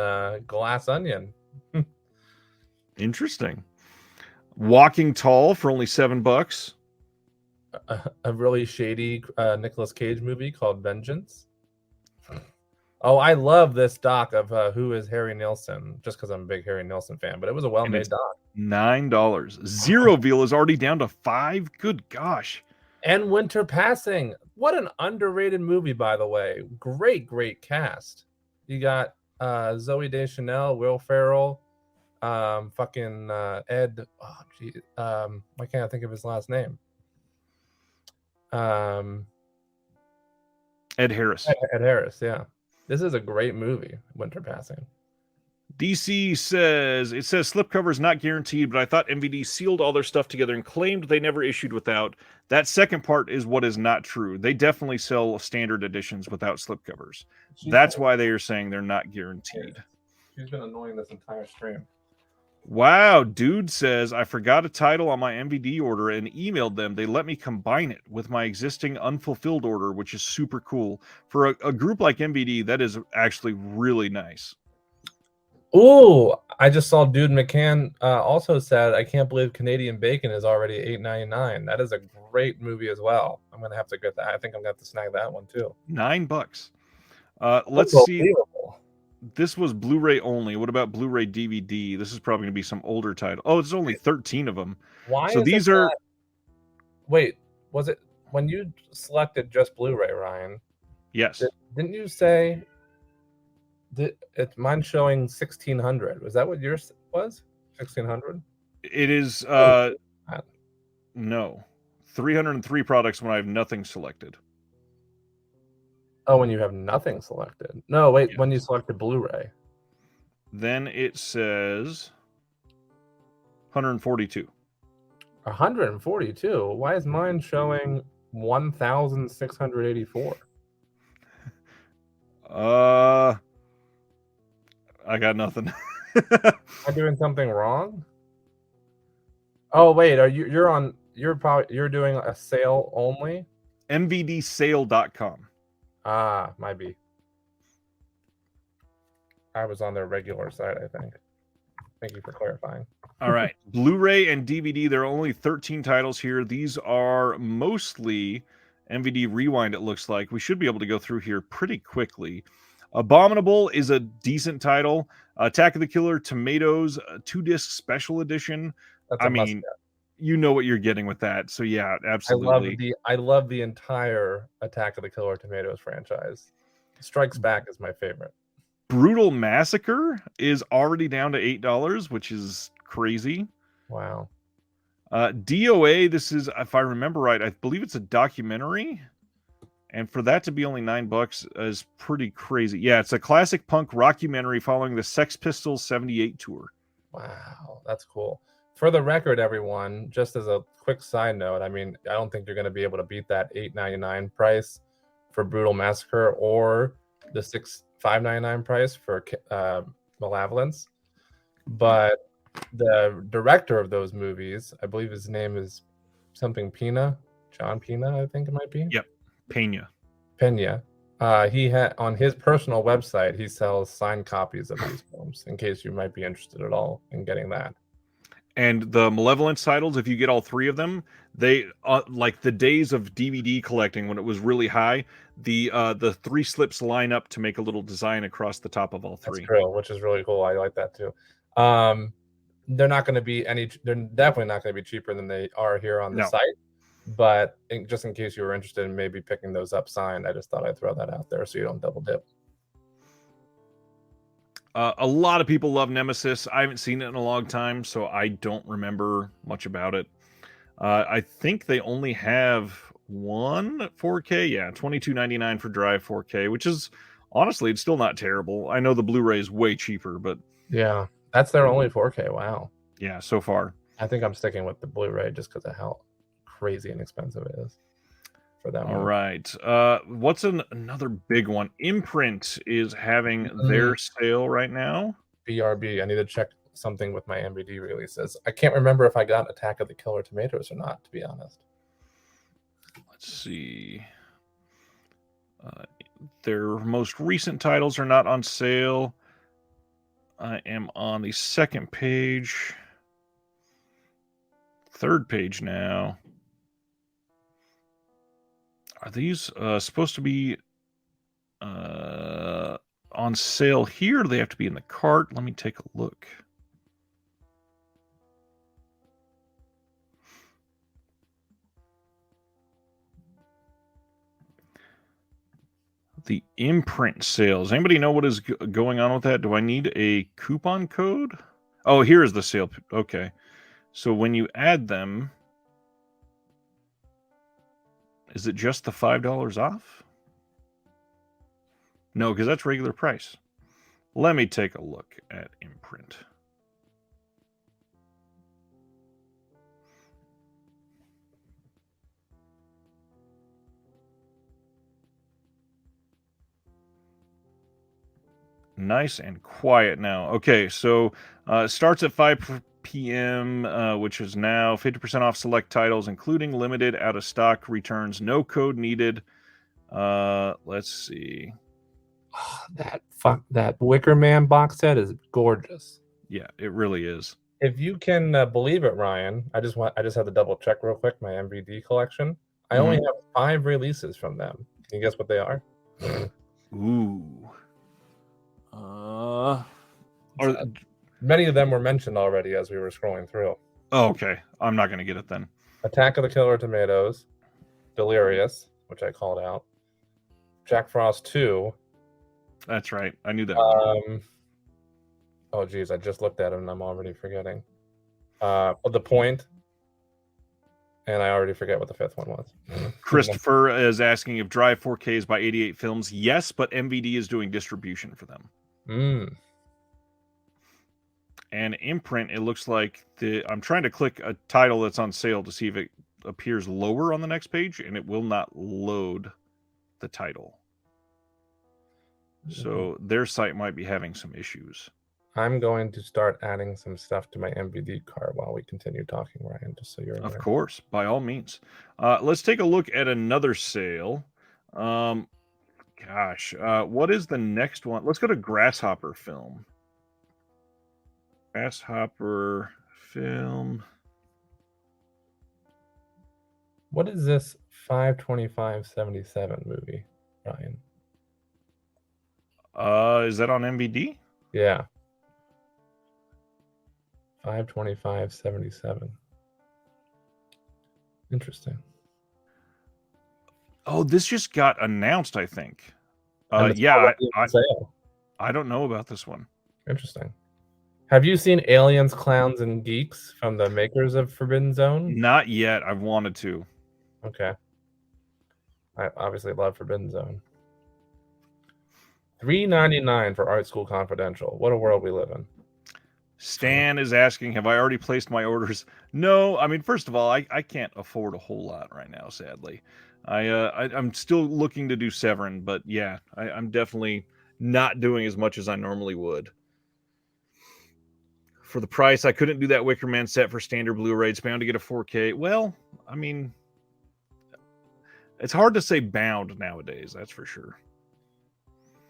S2: Glass Onion.
S1: Interesting. Walking Tall for only $7.
S2: A really shady Nicolas Cage movie called Vengeance. Oh, I love this doc of Who is Harry Nilsson, just because I'm a big Harry Nilsson fan, but it was a well-made doc.
S1: $9. Zeroville is already down to $5. Good gosh.
S2: And Winter Passing. What an underrated movie, by the way. Great cast. You got Zooey Deschanel, Will Ferrell, fucking Ed. Oh, gee. Why can't I think of his last name?
S1: Ed Harris.
S2: Ed Harris, yeah. This is a great movie, Winter Passing.
S1: DC says, it says slipcover is not guaranteed, but I thought MVD sealed all their stuff together and claimed they never issued without. That second part is what is not true. They definitely sell standard editions without slipcovers. That's why they are saying they're not guaranteed.
S2: She's been annoying this entire stream.
S1: Wow, dude says, I forgot a title on my MVD order and emailed them. They let me combine it with my existing unfulfilled order, which is super cool. For a group like MVD, that is actually really nice.
S2: Oh, I just saw Dude McCann also said, I can't believe Canadian Bacon is already $8.99. That is a great movie as well. I'm going to have to get that. I think I'm going to have to snag that one too.
S1: $9. Let's see. This was Blu-ray only. What about Blu-ray DVD? This is probably going to be some older title. Oh, it's only 13 of them.
S2: Why?
S1: So these are...
S2: Wait, was it when you selected just Blu-ray, Ryan?
S1: Yes.
S2: Didn't you say... It's mine showing 1600. Was that what yours was? 1,600.
S1: It is no 303 products when I have nothing selected.
S2: Oh, when you have nothing selected. No, wait,
S1: Yes.
S2: when you selected Blu-ray.
S1: Then it says 142.
S2: 142. Why is mine showing 1,684?
S1: I got nothing.
S2: Am I doing something wrong? Oh wait, you're doing a sale only?
S1: MVDsale.com.
S2: Ah, might be. I was on their regular site, I think. Thank you for clarifying.
S1: All right. Blu-ray and DVD, there are only 13 titles here. These are mostly MVD Rewind, it looks like. We should be able to go through here pretty quickly. Abominable is a decent title. Attack of the Killer Tomatoes, 2-disc special edition.
S2: That's
S1: I
S2: a
S1: mean,
S2: must-get.
S1: you know what you're getting with that. So yeah, absolutely.
S2: I love the entire Attack of the Killer Tomatoes franchise. Strikes Back is my favorite.
S1: Brutal Massacre is already down to $8, which is crazy.
S2: Wow.
S1: DOA, this is, if I remember right, I believe it's a documentary. And for that to be only $9 is pretty crazy. Yeah, it's a classic punk rockumentary following the Sex Pistols 78 tour.
S2: Wow, that's cool. For the record, everyone, just as a quick side note, I mean, I don't think you're going to be able to beat that $8.99 price for Brutal Massacre or the $5.99 price for Malevolence. But the director of those movies, I believe his name is something Pena, John Pena, I think it might be.
S1: Yep, Pena.
S2: He had on his personal website, he sells signed copies of these films in case you might be interested at all in getting that.
S1: And the Malevolence titles, if you get all 3 of them, they like the days of DVD collecting when it was really high, the 3 slips line up to make a little design across the top of all 3.
S2: That's true, which is really cool. I like that too. They're not going to be they're definitely not going to be cheaper than they are here on the site. But just in case you were interested in maybe picking those up signed, I just thought I'd throw that out there so you don't double dip.
S1: A lot of people love Nemesis. I haven't seen it in a long time, so I don't remember much about it. I think they only have one 4K. Yeah, $22.99 for Drive 4K, which is honestly, it's still not terrible. I know the Blu-ray is way cheaper, but
S2: yeah, that's their only 4K. Wow.
S1: Yeah, so far.
S2: I think I'm sticking with the Blu-ray just because of how crazy inexpensive it is for them.
S1: All right. What's another big one? Imprint is having their sale right now.
S2: BRB. I need to check something with my MVD releases. I can't remember if I got Attack of the Killer Tomatoes or not, to be honest.
S1: Let's see. Their most recent titles are not on sale. I am on the second page. Third page now. Are these supposed to be on sale here? Or do they have to be in the cart? Let me take a look. The Imprint sales. Anybody know what is going on with that? Do I need a coupon code? Oh, here is the sale. Okay. So when you add them, is it just the $5 off? No, because that's regular price. Let me take a look at Imprint. Nice and quiet now. Okay, so starts at 5 p.m., which is now 50% off select titles, including limited out-of-stock returns. No code needed. Let's see.
S2: Oh, that Wicker Man box set is gorgeous.
S1: Yeah, it really is.
S2: If you can believe it, Ryan, I just had to double check real quick my MVD collection. I only have 5 releases from them. Can you guess what they are?
S1: Ooh.
S2: Many of them were mentioned already as we were scrolling through.
S1: Oh, okay. I'm not going to get it then. Attack
S2: of the Killer Tomatoes, Delirious, which I called out, Jack Frost 2.
S1: That's right. I knew that one.
S2: Oh, geez. I just looked at it and I'm already forgetting. The Point, and I already forget what the fifth one was.
S1: Christopher is asking if Drive 4K is by 88 Films. Yes, but MVD is doing distribution for them. And Imprint, it looks like I'm trying to click a title that's on sale to see if it appears lower on the next page, and it will not load the title. So their site might be having some issues.
S2: I'm going to start adding some stuff to my MVD card while we continue talking, Ryan, just so you're aware.
S1: Of course, by all means. Let's take a look at another sale. What is the next one? Let's go to Grasshopper Film. Grasshopper Film.
S2: What is this 525.77 movie, Ryan?
S1: Is that on MVD?
S2: Yeah. 525.77. Interesting.
S1: Oh, this just got announced, I think. I don't know about this one.
S2: Interesting. Have you seen Aliens, Clowns, and Geeks from the makers of Forbidden Zone?
S1: Not yet. I've wanted to.
S2: Okay. I obviously love Forbidden Zone. $3.99 for Art School Confidential. What a world we live in.
S1: Stan is asking, have I already placed my orders? No. I mean, first of all, I can't afford a whole lot right now, sadly. I'm still looking to do Severin, but yeah, I'm definitely not doing as much as I normally would. For the price, I couldn't do that Wicker Man set for standard Blu-ray. It's bound to get a 4K. Well, I mean, it's hard to say bound nowadays, that's for sure.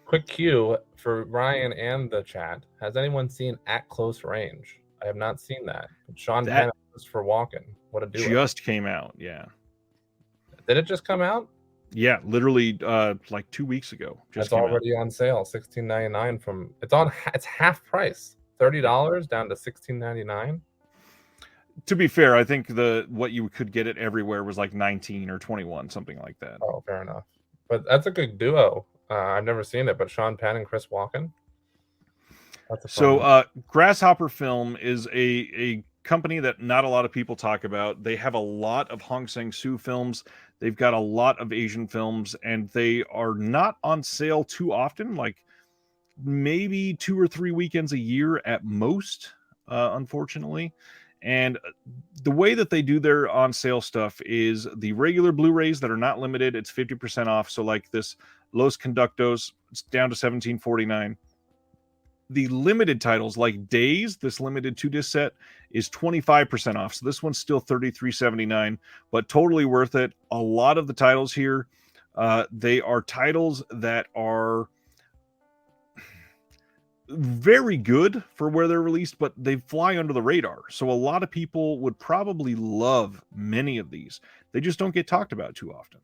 S2: Quick cue for Ryan and the chat. Has anyone seen At Close Range? I have not seen that. Sean Penn and Christopher Walken. What a duo.
S1: Just came out, yeah.
S2: Did it just come out?
S1: Yeah, literally like 2 weeks ago.
S2: It's already on sale. $16.99 from it's half price. $30 down to $16.99.
S1: To be fair, I think what you could get it everywhere was like 19 or 21, something like that.
S2: Oh, fair enough. But that's a good duo. I've never seen it, but Sean Penn and Chris Walken.
S1: Grasshopper Film is a company that not a lot of people talk about. They have a lot of Hong Sang-soo films. They've got a lot of Asian films, and they are not on sale too often, like maybe 2 or 3 weekends a year at most, unfortunately. And the way that they do their on sale stuff is the regular Blu-rays that are not limited, it's 50% off. So like this Los Conductos, it's down to $17.49. The limited titles like Days, this limited 2-disc set, is 25% off. So this one's still $33.79, but totally worth it. A lot of the titles here, they are titles that are very good for where they're released, but they fly under the radar. So a lot of people would probably love many of these. They just don't get talked about too often.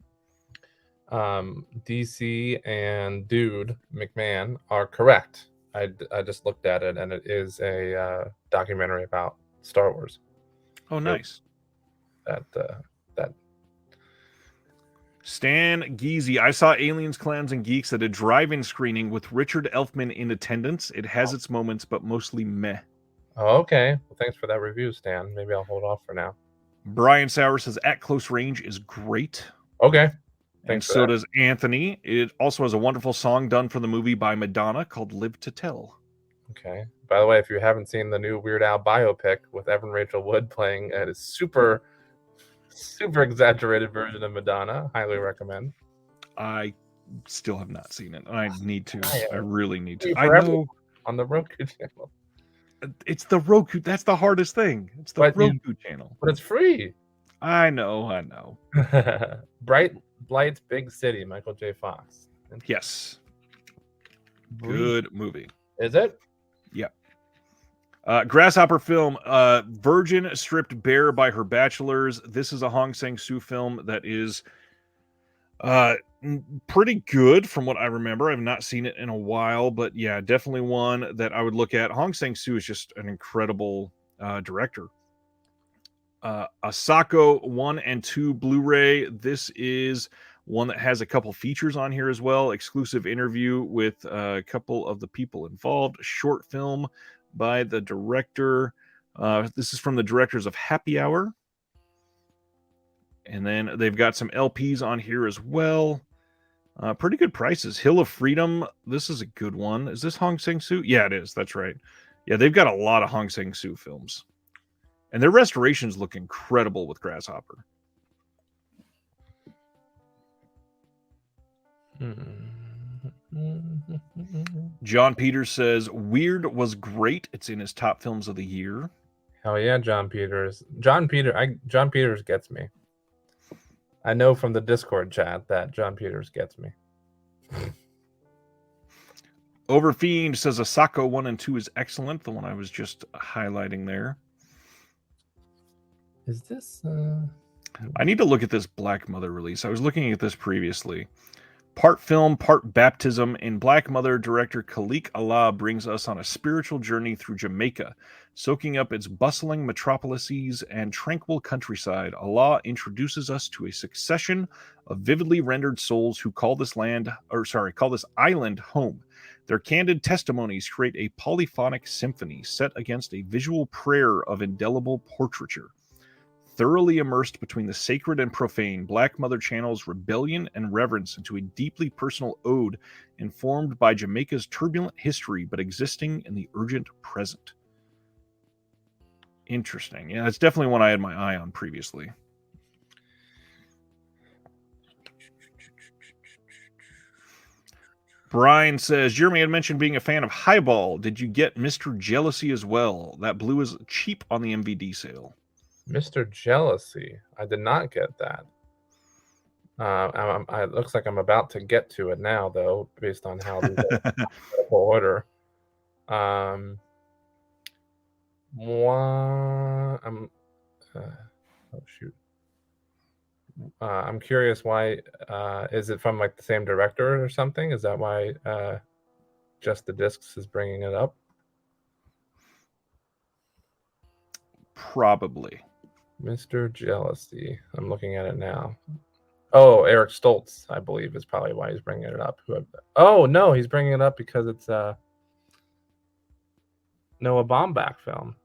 S2: DC and Dude McMahon are correct. I just looked at it, and it is a documentary about Star Wars.
S1: Oh, nice.
S2: That
S1: Stan Geezy. I saw Aliens, Clowns, and Geeks at a drive-in screening with Richard Elfman in attendance. It has its moments, but mostly meh.
S2: Oh, okay. Well, thanks for that review, Stan. Maybe I'll hold off for now.
S1: Brian Sauer says At Close Range is great.
S2: Okay.
S1: And so does Anthony. It also has a wonderful song done for the movie by Madonna called Live to Tell.
S2: Okay. By the way, if you haven't seen the new Weird Al biopic with Evan Rachel Wood playing a super exaggerated version of Madonna, highly recommend.
S1: I still have not seen it. I need to. I really need to.
S2: I know. On the Roku channel.
S1: It's the Roku. That's the hardest thing. It's the Roku channel.
S2: But it's free.
S1: I know.
S2: Bright Lights, Big City, Michael J. Fox.
S1: Yes. Good movie.
S2: Is it?
S1: Yeah. Grasshopper Film, Virgin stripped bare by her bachelors. This is a Hong Sang-soo film that is pretty good from what I remember. I've not seen it in a while, but yeah, definitely one that I would look at. Hong Sang-soo is just an incredible director. Asako 1 and 2 Blu-ray. This is one that has a couple features on here as well. Exclusive interview with a couple of the people involved. Short film by the director. This is from the directors of Happy Hour. And then they've got some LPs on here as well. Pretty good prices. Hill of Freedom. This is a good one. Is this Hong Sang-soo? Yeah, it is. That's right. Yeah, they've got a lot of Hong Sang-soo films. And their restorations look incredible with Grasshopper. John Peters says, Weird was great. It's in his top films of the year.
S2: Hell yeah, John Peters. John Peters gets me. I know from the Discord chat that John Peters gets me.
S1: Overfiend says Asako 1 and 2 is excellent. The one I was just highlighting there.
S2: Is this...
S1: I need to look at this Black Mother release. I was looking at this previously. Part film, part baptism. In Black Mother, director Khalik Allah brings us on a spiritual journey through Jamaica. Soaking up its bustling metropolises and tranquil countryside, Allah introduces us to a succession of vividly rendered souls who call this island home. Their candid testimonies create a polyphonic symphony set against a visual prayer of indelible portraiture. Thoroughly immersed between the sacred and profane, Black Mother channels rebellion and reverence into a deeply personal ode informed by Jamaica's turbulent history but existing in the urgent present. Interesting. Yeah, it's definitely one I had my eye on previously. Brian says, Jeremy had mentioned being a fan of Highball. Did you get Mr. Jealousy as well? That blue is cheap on the MVD sale.
S2: Mr. Jealousy. I did not get that. It looks like I'm about to get to it now, though, based on how these order. I'm curious why. Is it from like the same director or something? Is that why Just the Discs is bringing it up?
S1: Probably.
S2: Mr. Jealousy. I'm looking at it now. Oh, Eric Stoltz, I believe, is probably why he's bringing it up. Oh, no, he's bringing it up because it's a Noah Baumbach film,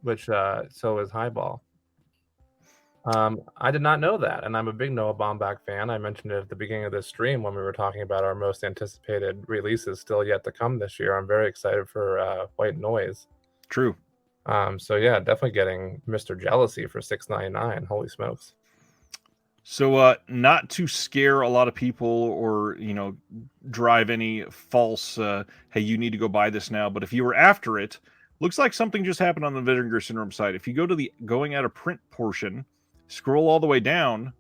S2: which so is Highball. I did not know that, and I'm a big Noah Baumbach fan. I mentioned it at the beginning of this stream when we were talking about our most anticipated releases still yet to come this year. I'm very excited for White Noise.
S1: True.
S2: So yeah, definitely getting Mr. Jealousy for $6.99. Holy smokes.
S1: So not to scare a lot of people or, drive any false, hey, you need to go buy this now. But if you were after it, looks like something just happened on the Vinegar Syndrome site. If you go to the going out of print portion, scroll all the way down,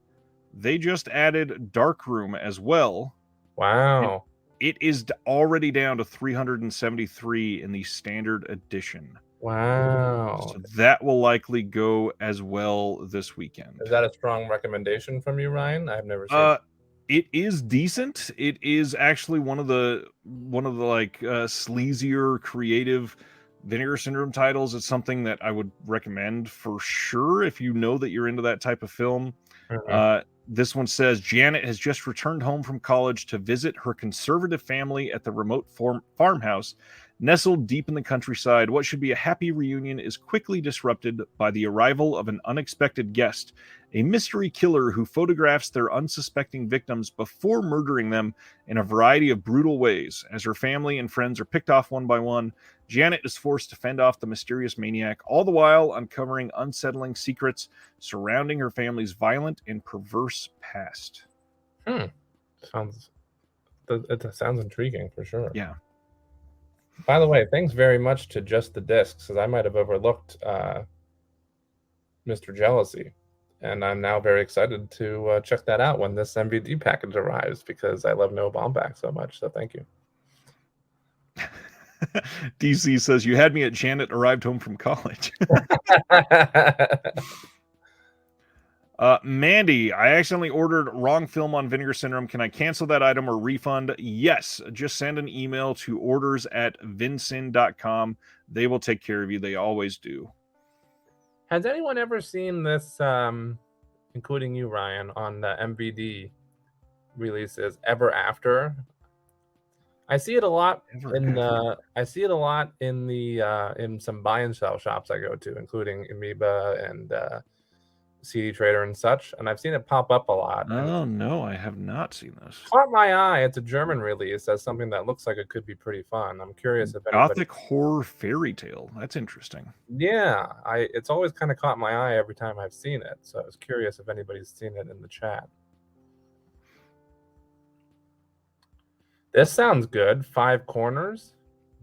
S1: they just added Darkroom as well.
S2: Wow.
S1: It is already down to 373 in the standard edition.
S2: Wow.
S1: So that will likely go as well this weekend.
S2: Is that a strong recommendation from you, Ryan? I've never seen
S1: it is decent. It is actually one of the like sleazier, creative Vinegar Syndrome titles. It's something that I would recommend for sure if you know that you're into that type of film.
S2: Mm-hmm.
S1: This one says Janet has just returned home from college to visit her conservative family at the remote farmhouse nestled deep in the countryside. What should be a happy reunion is quickly disrupted by the arrival of an unexpected guest, a mystery killer who photographs their unsuspecting victims before murdering them in a variety of brutal ways. As her family and friends are picked off one by one, Janet is forced to fend off the mysterious maniac, all the while uncovering unsettling secrets surrounding her family's violent and perverse past.
S2: It sounds intriguing for sure.
S1: Yeah.
S2: By the way, thanks very much to Just the Discs, because I might have overlooked Mr. Jealousy. And I'm now very excited to check that out when this MVD package arrives, because I love Noah Baumbach so much. So thank you.
S1: DC says, you had me at Janet arrived home from college. Mandy, I accidentally ordered wrong film on Vinegar Syndrome. Can I cancel that item or refund? Yes. Just send an email to orders@vinsyn.com. They will take care of you. They always do.
S2: Has anyone ever seen this, including you, Ryan, on the MVD releases Ever After? I see it a lot
S1: Ever,
S2: in
S1: ever.
S2: I see it a lot in the in some buy and sell shops I go to, including Amoeba and CD Trader and such, and I've seen it pop up a lot. And
S1: Oh no, I have not seen this.
S2: caught my eye. It's a German release as something that looks like it could be pretty fun. I'm curious if anybody.
S1: Gothic horror fairy tale. That's interesting.
S2: Yeah, it's always kind of caught my eye every time I've seen it. So I was curious if anybody's seen it in the chat. This sounds good. Five Corners,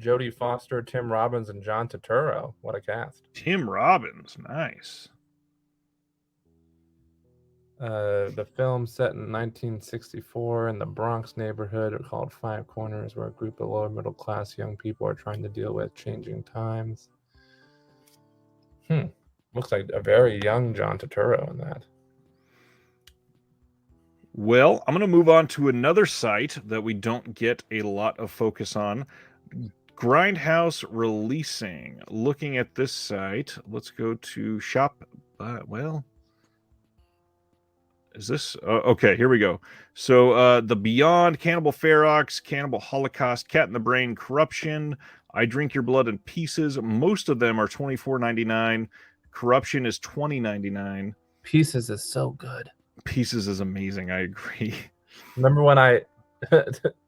S2: Jodie Foster, Tim Robbins, and John Turturro. What a cast!
S1: Tim Robbins, nice.
S2: The film set in 1964 in the Bronx neighborhood called Five Corners, where a group of lower middle class young people are trying to deal with changing times. Looks like a very young John Turturro in that.
S1: Well, I'm going to move on to another site that we don't get a lot of focus on. Grindhouse Releasing. Looking at this site, let's go to shop. Well, is this okay? Here we go. So the Beyond, Cannibal Ferox, Cannibal Holocaust, Cat in the Brain, Corruption, I Drink Your Blood in Pieces. Most of them are $24.99. Corruption is $20.99.
S2: Pieces is so good.
S1: Pieces is amazing. I agree.
S2: Remember when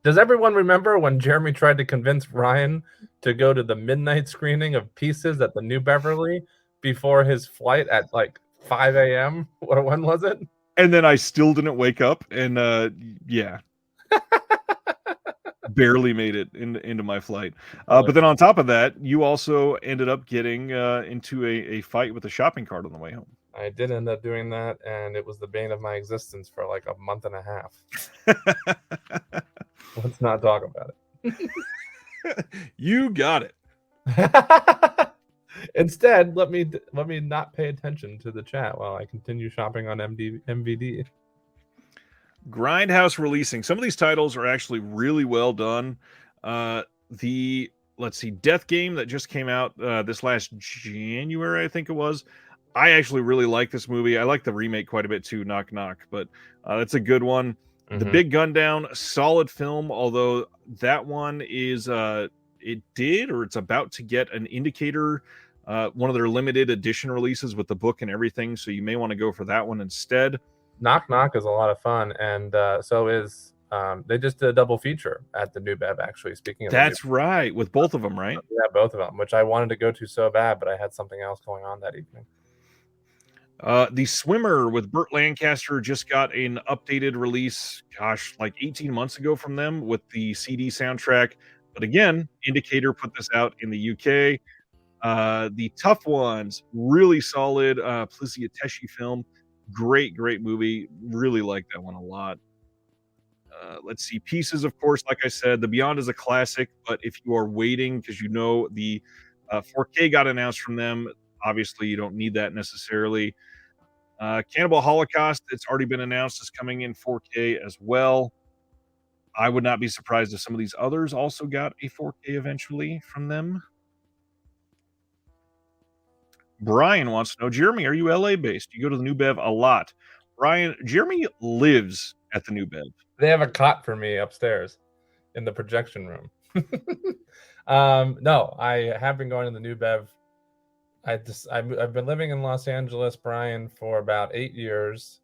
S2: does everyone remember when Jeremy tried to convince Ryan to go to the midnight screening of Pieces at the New Beverly before his flight at like 5 a.m.? Or when was it?
S1: And then I still didn't wake up, and yeah, barely made it into my flight. But then on top of that, you also ended up getting into a fight with a shopping cart on the way home.
S2: I did end up doing that, and it was the bane of my existence for like a month and a half. Let's not talk about it.
S1: You got it.
S2: Instead, let me not pay attention to the chat while I continue shopping on MVD.
S1: Grindhouse Releasing. Some of these titles are actually really well done. Let's see, Death Game that just came out this last January, I think it was. I actually really like this movie. I like the remake quite a bit too, Knock Knock, but that's a good one. The Big Gun Down, solid film, although that one is it's about to get an Indicator, one of their limited edition releases with the book and everything, so you may want to go for that one instead.
S2: Knock Knock is a lot of fun, and so is they just did a double feature at the New Bev, actually. Speaking of
S1: that's right, with both of them, right?
S2: Yeah, both of them, which I wanted to go to so bad, but I had something else going on that evening.
S1: The Swimmer with Burt Lancaster just got an updated release, like 18 months ago from them with the CD soundtrack. But again, Indicator put this out in the UK. The Tough Ones, really solid Plizia Teshi film. Great movie. Really like that one a lot. Let's see. Pieces, of course, like I said, The Beyond is a classic, but if you are waiting because you know the 4K got announced from them, obviously you don't need that necessarily. Cannibal Holocaust, it's already been announced, is coming in 4K as well. I would not be surprised if some of these others also got a 4K eventually from them. Brian wants to know, Jeremy, are you LA based? You go to the New Bev a lot. Brian, Jeremy lives at the New Bev.
S2: They have a cot for me upstairs in the projection room. No, I have been going to the New Bev. I've been living in Los Angeles, Brian, for about 8 years.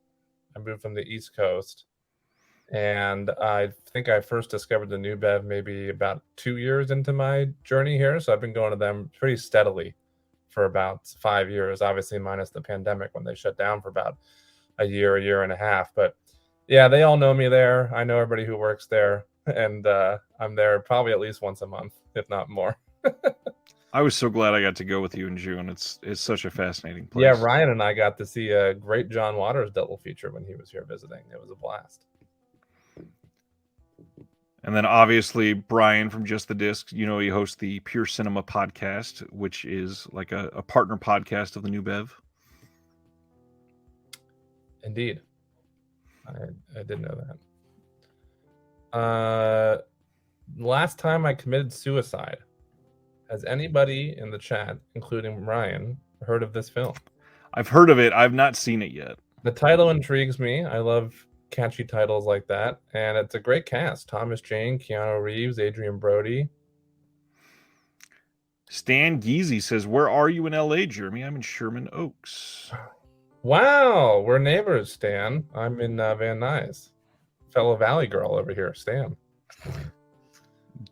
S2: I moved from the East Coast, and I think I first discovered the New Bev maybe about 2 years into my journey here. So I've been going to them pretty steadily for about 5 years, obviously minus the pandemic when they shut down for about a year and a half. But yeah, they all know me there. I know everybody who works there, and I'm there probably at least once a month, if not more.
S1: I was so glad I got to go with you in June. It's such a fascinating place.
S2: Yeah, Ryan and I got to see a great John Waters double feature when he was here visiting. It was a blast.
S1: And then obviously Brian from Just the Disc, he hosts the Pure Cinema podcast, which is like a partner podcast of the New Bev.
S2: Indeed. I didn't know that. Last time I committed suicide. Has anybody in the chat, including Ryan, heard of this film?
S1: I've heard of it. I've not seen it yet.
S2: The title intrigues me. I love catchy titles like that, and it's a great cast. Thomas Jane, Keanu Reeves, Adrian Brody.
S1: Stan Geezy says, "Where are you in LA, Jeremy? I'm in Sherman Oaks."
S2: Wow, we're neighbors, Stan. I'm in Van Nuys. Fellow Valley girl over here, Stan.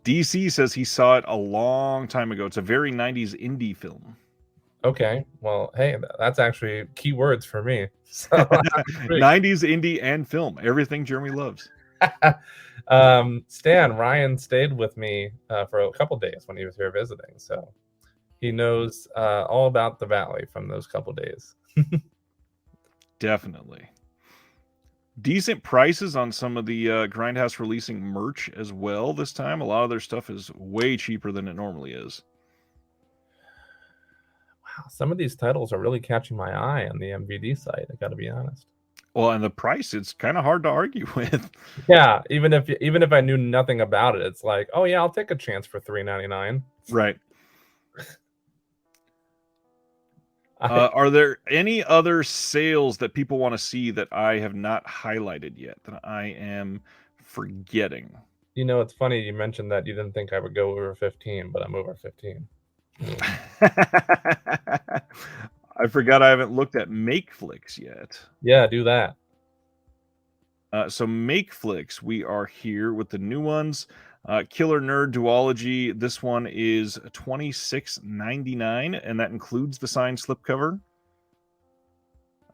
S1: DC says he saw it a long time ago. It's a very 90s indie film.
S2: Okay, well, hey, that's actually key words for me. So
S1: 90s indie and film, everything Jeremy loves.
S2: Stan, Ryan stayed with me for a couple days when he was here visiting, so he knows all about the Valley from those couple days.
S1: Definitely. Decent prices on some of the Grindhouse releasing merch as well this time. A lot of their stuff is way cheaper than it normally is.
S2: Wow, some of these titles are really catching my eye on the MVD site, I gotta be honest.
S1: Well, and the price, it's kind of hard to argue with.
S2: Yeah, even if I knew nothing about it, it's like, oh yeah, I'll take a chance for $3.99.
S1: Right. Are there any other sales that people want to see that I have not highlighted yet that I am forgetting?
S2: You know, it's funny you mentioned that you didn't think I would go over 15, but I'm over 15.
S1: I forgot I haven't looked at MakeFlix yet.
S2: Yeah, do that.
S1: So MakeFlix, we are here with the new ones. Killer Nerd Duology. This one is $26.99, and that includes the signed slipcover.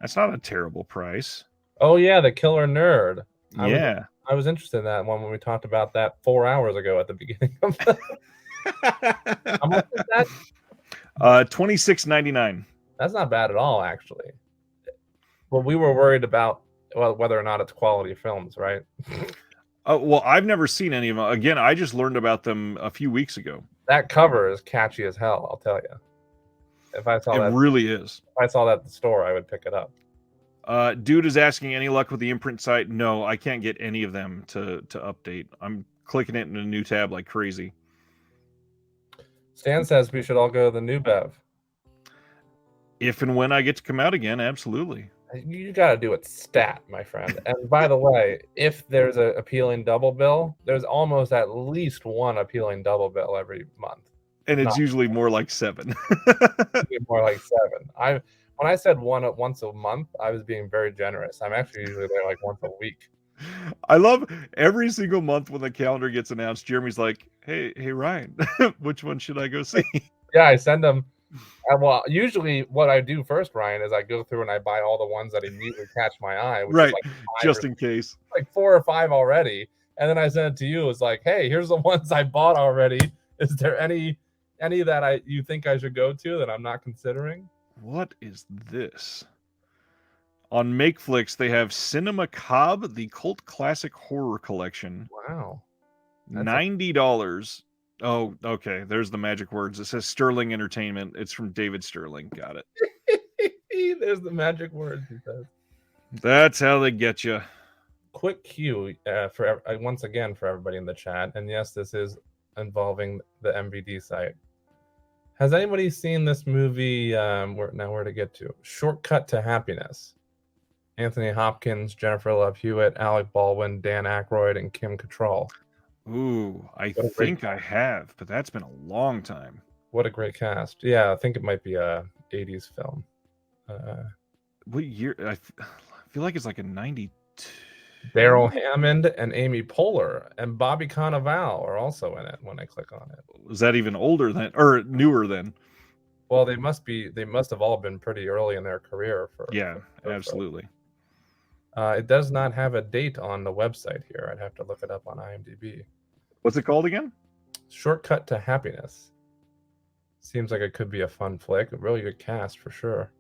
S1: That's not a terrible price.
S2: Oh yeah, the Killer Nerd.
S1: I
S2: was interested in that one when we talked about that 4 hours ago at the beginning of the... How much is that?
S1: $26.99.
S2: That's not bad at all, actually. Well, we were worried about whether or not it's quality films, right?
S1: Well, I've never seen any of them. Again, I just learned about them a few weeks ago.
S2: That cover is catchy as hell, I'll tell you. If I saw
S1: it really is.
S2: If I saw that at the store, I would pick it up.
S1: Dude is asking, any luck with the imprint site? No, I can't get any of them to update. I'm clicking it in a new tab like crazy.
S2: Stan says we should all go to the New Bev.
S1: If and when I get to come out again, absolutely.
S2: You got to do it stat, my friend. And by the way, if there's an appealing double bill, there's almost at least one appealing double bill every month.
S1: And it's usually more like 7.
S2: More like 7. When I said once a month, I was being very generous. I'm actually usually there like once a week.
S1: I love every single month when the calendar gets announced, Jeremy's like, hey Ryan, which one should I go see?
S2: Yeah, I send them. Well, usually what I do first, Ryan, is I go through and I buy all the ones that immediately catch my eye. Which
S1: right,
S2: is like
S1: just in case.
S2: Like 4 or 5 already. And then I send it to you. It's like, hey, here's the ones I bought already. Is there any that you think I should go to that I'm not considering?
S1: What is this? On MakeFlix, they have Cinema Cobb, the cult classic horror collection.
S2: Wow.
S1: $90. Oh, okay. There's the magic words. It says Sterling Entertainment. It's from David Sterling. Got
S2: it. There's the magic words, he says.
S1: That's how they get you.
S2: Quick cue for once again for everybody in the chat. And yes, this is involving the MVD site. Has anybody seen this movie? Where to get to? Shortcut to Happiness. Anthony Hopkins, Jennifer Love Hewitt, Alec Baldwin, Dan Aykroyd, and Kim Cattrall.
S1: Ooh, I think I have, but that's been a long time.
S2: What a great cast. Yeah, I think it might be a 80s film.
S1: What year? I feel like it's like a 92.
S2: Daryl Hammond and Amy Poehler and Bobby Cannavale are also in it when I click on it.
S1: Was that even older than or newer than?
S2: Well, they must have all been pretty early in their career.
S1: Absolutely.
S2: It does not have a date on the website here. I'd have to look it up on IMDb.
S1: What's it called again?
S2: Shortcut to Happiness. Seems like it could be a fun flick. A really good cast for sure.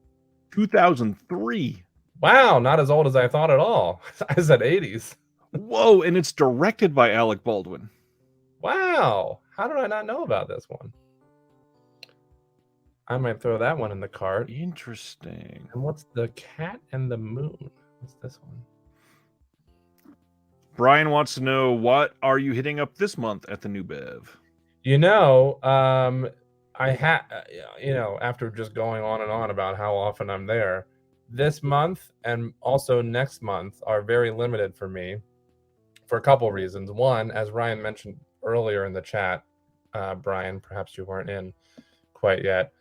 S1: 2003.
S2: Wow, not as old as I thought at all. I said 80s.
S1: Whoa, and it's directed by Alec Baldwin.
S2: Wow. How did I not know about this one? I might throw that one in the cart.
S1: Interesting.
S2: And what's The Cat and the Moon? What's this one?
S1: Brian wants to know, what are you hitting up this month at the New Bev?
S2: I had, after just going on and on about how often I'm there, this month and also next month are very limited for me for a couple reasons. One, as Ryan mentioned earlier in the chat, Brian, perhaps you weren't in quite yet,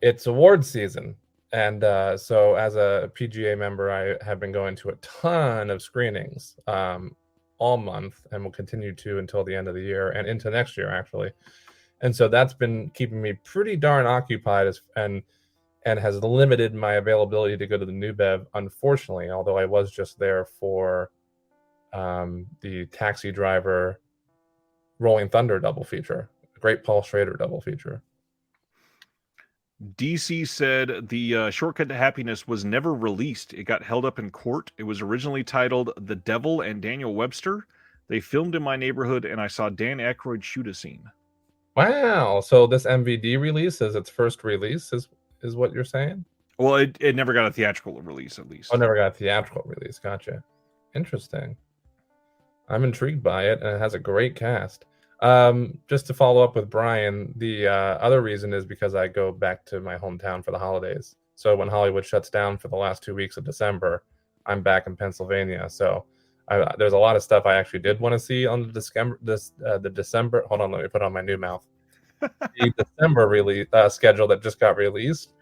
S2: it's awards season. And so as a PGA member, I have been going to a ton of screenings all month and will continue to until the end of the year and into next year, actually. And so that's been keeping me pretty darn occupied and has limited my availability to go to the New Bev, unfortunately, although I was just there for the Taxi Driver Rolling Thunder double feature, great Paul Schrader double feature.
S1: DC said the Shortcut to Happiness was never released. It got held up in court. It was originally titled The Devil and Daniel Webster. They filmed in my neighborhood, and I saw Dan Aykroyd shoot a scene.
S2: Wow. So this MVD release is its first release, is what you're saying?
S1: Well, it never got a theatrical release, at least.
S2: Oh, never got a theatrical release. Gotcha. Interesting. I'm intrigued by it, and it has a great cast. Just to follow up with Brian, the other reason is because I go back to my hometown for the holidays. So when Hollywood shuts down for the last 2 weeks of December, I'm back in Pennsylvania. So there's a lot of stuff I actually did want to see on the December. Hold on, let me put on my new mouth. The December release schedule that just got released,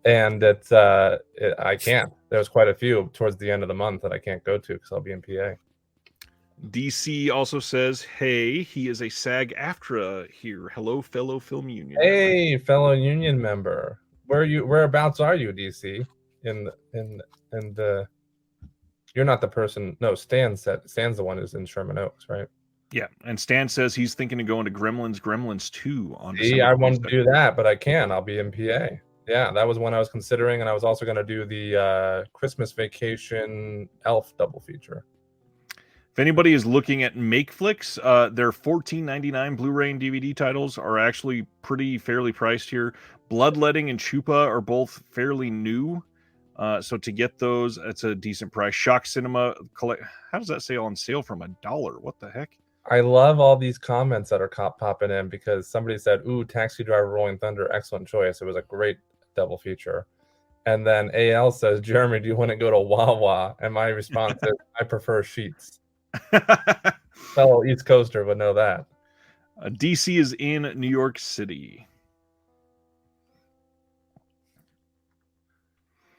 S2: and I can't. There's quite a few towards the end of the month that I can't go to because I'll be in PA.
S1: DC also says, "Hey, he is a SAG-AFTRA here. Hello, fellow film union.
S2: Hey, member. Fellow union member. Whereabouts are you, DC? In the. You're not the person. No, Stan's the one who's in Sherman Oaks, right?
S1: Yeah, and Stan says he's thinking of going to Gremlins 2 on.
S2: See, I want to do that, but I can't. I'll be in PA. Yeah, that was one I was considering, and I was also going to do the Christmas Vacation Elf double feature.
S1: If anybody is looking at MakeFlix, their $14.99 Blu-ray and DVD titles are actually fairly priced here. Bloodletting and Chupa are both fairly new, so to get those, it's a decent price. Shock Cinema how does that say on sale from $1? What the heck?
S2: I love all these comments that are popping in because somebody said, "Ooh, Taxi Driver Rolling Thunder, excellent choice. It was a great double feature." And then AL says, "Jeremy, do you want to go to Wawa?" And my response is, "I prefer Sheets." Fellow East Coaster would know that.
S1: DC is in New York City.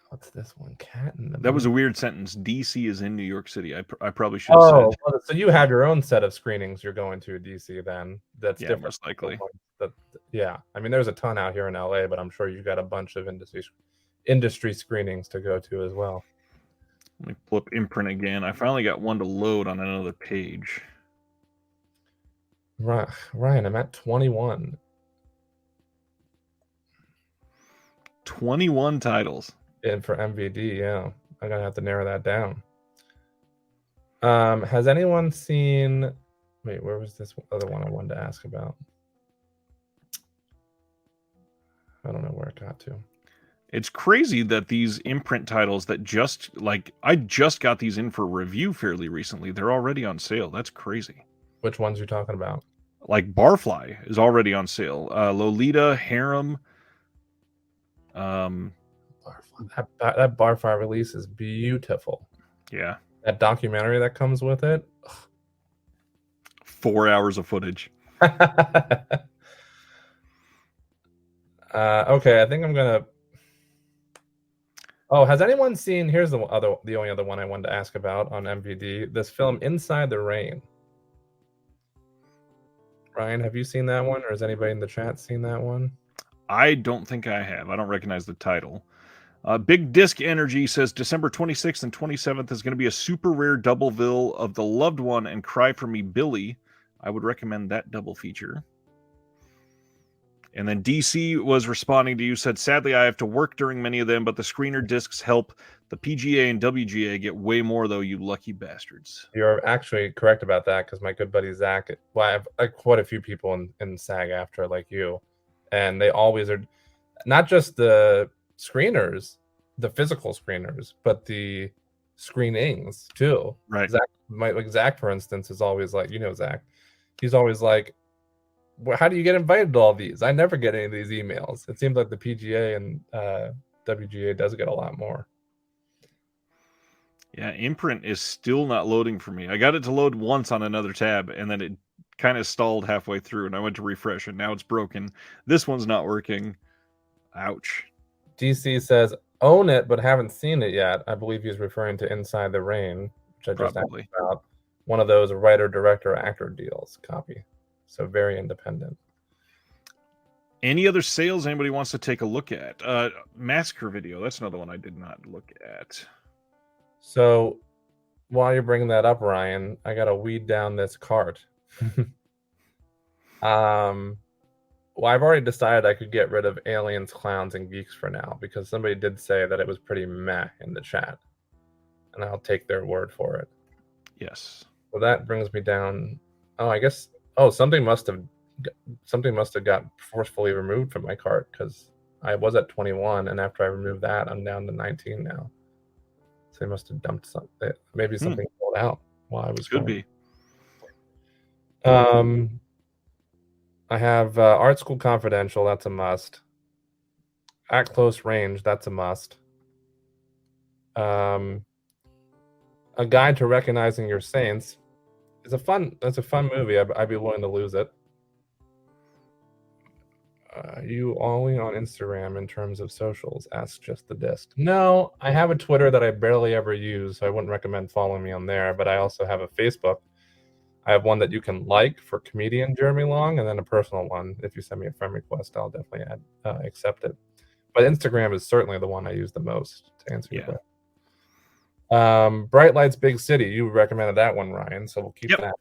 S2: What's this one? Cat in the
S1: That was a weird sentence. DC is in New York City. I probably should have said.
S2: Well, so you have your own set of screenings you're going to DC then. That's different.
S1: Most likely.
S2: Yeah. I mean, there's a ton out here in LA, but I'm sure you've got a bunch of industry screenings to go to as well.
S1: Let me pull up Imprint again. I finally got one to load on another page.
S2: Ryan, I'm at 21.
S1: 21 titles.
S2: And for MVD, yeah. I'm going to have to narrow that down. Has anyone seen... Wait, where was this other one I wanted to ask about? I don't know where it got to.
S1: It's crazy that these Imprint titles that I just got these in for review fairly recently. They're already on sale. That's crazy.
S2: Which ones you're talking about?
S1: Like Barfly is already on sale. Lolita, Harem.
S2: Barfly. That Barfly release is beautiful.
S1: Yeah.
S2: That documentary that comes with it.
S1: 4 hours of footage.
S2: Okay, I think I'm gonna. Oh, has anyone seen? Here's the only other one I wanted to ask about on MVD. This film Inside the Rain. Ryan, have you seen that one, or has anybody in the chat seen that one?
S1: I don't think I have. I don't recognize the title. Big Disc Energy says December 26th and 27th is going to be a super rare double bill of The Loved One and Cry for Me, Billy. I would recommend that double feature. And then DC was responding to you, said, sadly, I have to work during many of them, but the screener discs help. The PGA and WGA get way more, though, you lucky bastards.
S2: You're actually correct about that, because my good buddy Zach, well, I have quite a few people in SAG-AFTRA like you, and they always are, not just the screeners, the physical screeners, but the screenings, too.
S1: Right.
S2: Zach, for instance, is always like, Zach, he's always like, how do you get invited to all these? I never get any of these emails. It seems like the PGA and WGA does get a lot more.
S1: Yeah, Imprint is still not loading for me. I got it to load once on another tab, and then it kind of stalled halfway through, and I went to refresh, and now it's broken. This one's not working. Ouch.
S2: DC says, own it, but haven't seen it yet. I believe he's referring to Inside the Rain, which I just asked
S1: Probably.
S2: about. One of those writer, director, actor deals. Copy. So very independent.
S1: Any other sales anybody wants to take a look at? Massacre Video. That's another one I did not look at.
S2: So while you're bringing that up, Ryan, I got to weed down this cart. Well, I've already decided I could get rid of Aliens, Clowns, and Geeks for now because somebody did say that it was pretty meh in the chat, and I'll take their word for it.
S1: Yes.
S2: So that brings me down. Oh, I guess. Oh, something must have got forcefully removed from my cart because I was at 21, and after I removed that, I'm down to 19 now. So they must have dumped something. Maybe something sold out while I was.
S1: Could be.
S2: I have Art School Confidential. That's a must. At Close Range. That's a must. A Guide to Recognizing Your Saints. It's a fun movie. I'd be willing to lose it. You only on Instagram in terms of socials? Ask Just the Disc. No, I have a Twitter that I barely ever use, so I wouldn't recommend following me on there. But I also have a Facebook. I have one that you can like for comedian Jeremy Long, and then a personal one. If you send me a friend request, I'll definitely accept it. But Instagram is certainly the one I use the most to answer your question. Bright Lights Big City. You recommended that one, Ryan, so we'll keep that.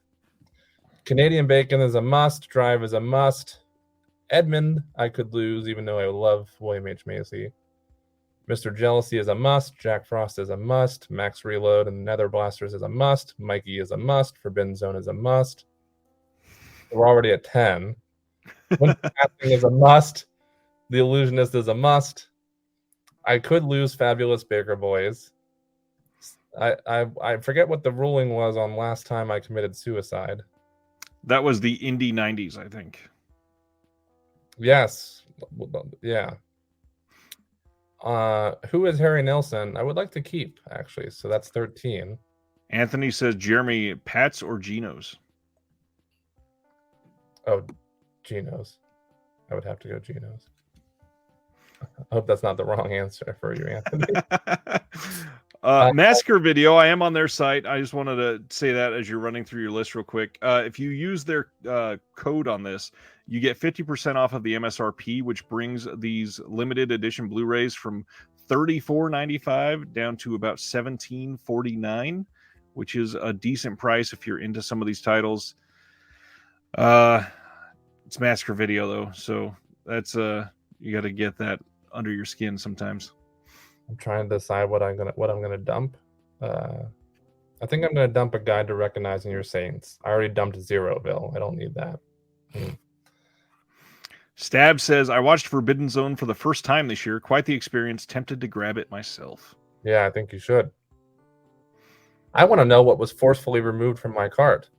S2: Canadian Bacon is a must. Drive is a must. Edmund, I could lose, even though I love William H. Macy. Mr. Jealousy is a must. Jack Frost is a must. Max Reload and Nether Blasters is a must. Mikey is a must. Forbidden Zone is a must. We're already at 10. Winter Casting is a must. The Illusionist is a must. I could lose Fabulous Baker Boys. I forget what the ruling was on last time I committed suicide.
S1: That was the indie 90s, I think.
S2: Yes. Yeah. Who is Harry Nelson? I would like to keep, actually. So that's 13.
S1: Anthony says, Jeremy, Pat's or Geno's?
S2: Oh, Geno's. I would have to go Geno's. I hope that's not the wrong answer for you, Anthony.
S1: Massacre Video, I am on their site. I just wanted to say that as you're running through your list real quick. If you use their code on this, you get 50% off of the MSRP, which brings these limited edition Blu-rays from $34.95 down to about $17.49, which is a decent price if you're into some of these titles. It's Massacre Video though, so that's you got to get that under your skin sometimes.
S2: I'm trying to decide what I'm gonna dump. I think I'm gonna dump A Guide to Recognizing Your Saints. I already dumped Zeroville. I don't need that.
S1: Stab says, I watched Forbidden Zone for the first time this year. Quite the experience. Tempted to grab it myself.
S2: Yeah, I think you should. I want to know what was forcefully removed from my cart.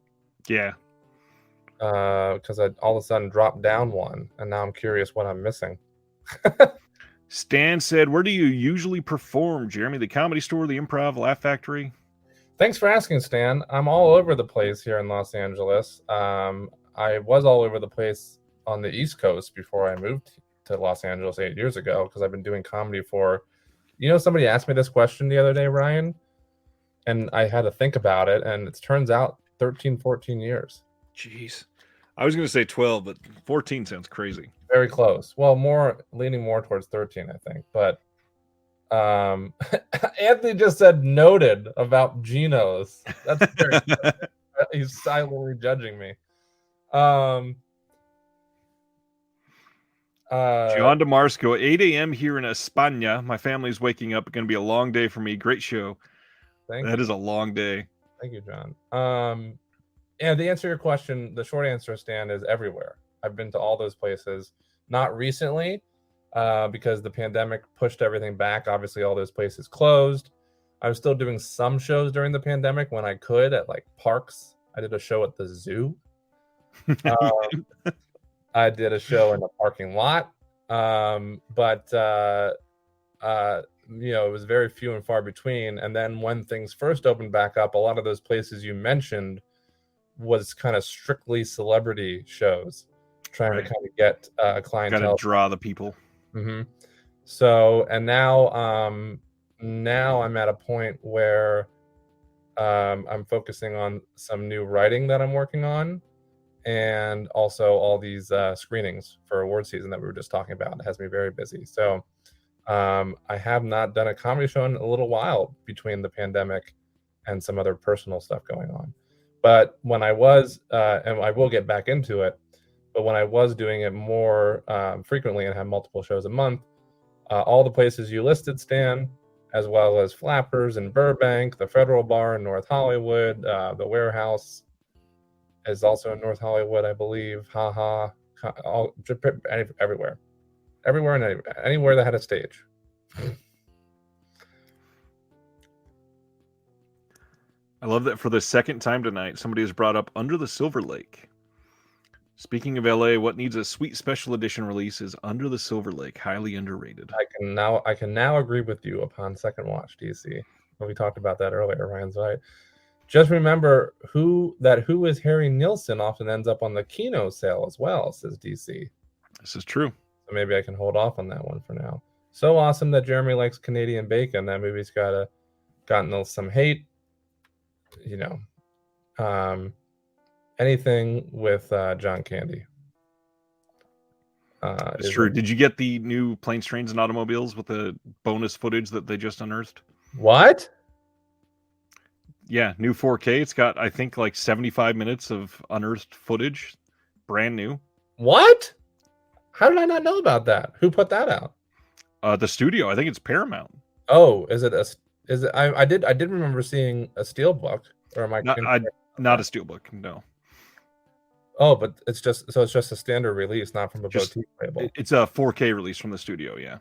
S1: Yeah.
S2: Because I all of a sudden dropped down one, and now I'm curious what I'm missing.
S1: Stan said, where do you usually perform, Jeremy? The Comedy Store, the Improv, Laugh Factory?
S2: Thanks for asking, Stan. I'm all over the place here in Los Angeles. I was all over the place on the East Coast before I moved to Los Angeles 8 years ago because I've been doing comedy for, somebody asked me this question the other day, Ryan, and I had to think about it, and it turns out 13, 14 years.
S1: Jeez. I was going to say 12, but 14 sounds crazy.
S2: Very close. Well, leaning more towards 13, I think. But Anthony just said noted about Geno's. That's very he's silently judging me. John
S1: DeMarsco, 8 a.m. here in España. My family's waking up. It's going to be a long day for me. Great show. That is a long day.
S2: Thank you, John. And to answer your question, the short answer, Stan, is everywhere. I've been to all those places. Not recently, because the pandemic pushed everything back. Obviously, all those places closed. I was still doing some shows during the pandemic when I could at like parks. I did a show at the zoo. I did a show in the parking lot. But it was very few and far between. And then when things first opened back up, a lot of those places you mentioned was kind of strictly celebrity shows, trying to kind of get
S1: Got to
S2: clientele.
S1: draw the people.
S2: Mm-hmm. So, and now I'm at a point where I'm focusing on some new writing that I'm working on, and also all these screenings for award season that we were just talking about. It has me very busy. So I have not done a comedy show in a little while between the pandemic and some other personal stuff going on. But when I was, and I will get back into it, but when I was doing it more frequently and had multiple shows a month, all the places you listed, Stan, as well as Flappers in Burbank, the Federal Bar in North Hollywood, the Warehouse is also in North Hollywood, I believe. Haha, everywhere and anywhere that had a stage.
S1: I love that for the second time tonight, somebody has brought up Under the Silver Lake. Speaking of LA, what needs a sweet special edition release is Under the Silver Lake, highly underrated.
S2: I can now agree with you upon second watch, DC. We talked about that earlier, Ryan's right. Just remember who is Harry Nilsson often ends up on the Kino sale as well, says DC.
S1: This is true.
S2: So maybe I can hold off on that one for now. So awesome that Jeremy likes Canadian bacon. That movie's gotten some hate. Anything with John Candy.
S1: It's true. Did you get the new Planes, Trains, and Automobiles with the bonus footage that they just unearthed?
S2: What?
S1: Yeah, new 4K. It's got, I think, like 75 minutes of unearthed footage. Brand new.
S2: What? How did I not know about that? Who put that out?
S1: The studio. I think it's Paramount.
S2: Oh, is it? I did remember seeing a Steelbook. Or am I?
S1: Not a Steelbook. No.
S2: Oh, but it's just a standard release, not from a boutique label.
S1: It's a 4K release from the studio. Yeah.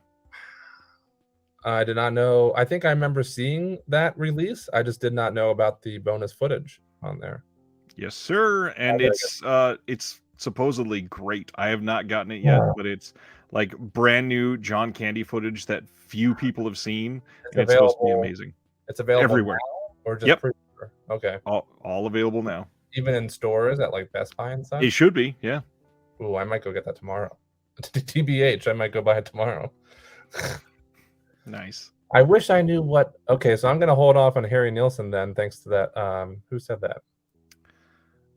S2: I did not know. I think I remember seeing that release. I just did not know about the bonus footage on there.
S1: Yes, sir. And it's supposedly great. I have not gotten it yet, but it's like brand new John Candy footage that few people have seen. It's supposed to be amazing.
S2: It's available
S1: everywhere,
S2: now, or just pre-order? Okay,
S1: all available now.
S2: Even in stores at like Best Buy and stuff.
S1: It should be, yeah.
S2: Ooh, I might go get that tomorrow. TBH, I might go buy it tomorrow.
S1: Nice.
S2: I wish I knew what. Okay, so I'm gonna hold off on Harry Nilsson then, thanks to that. Who said that?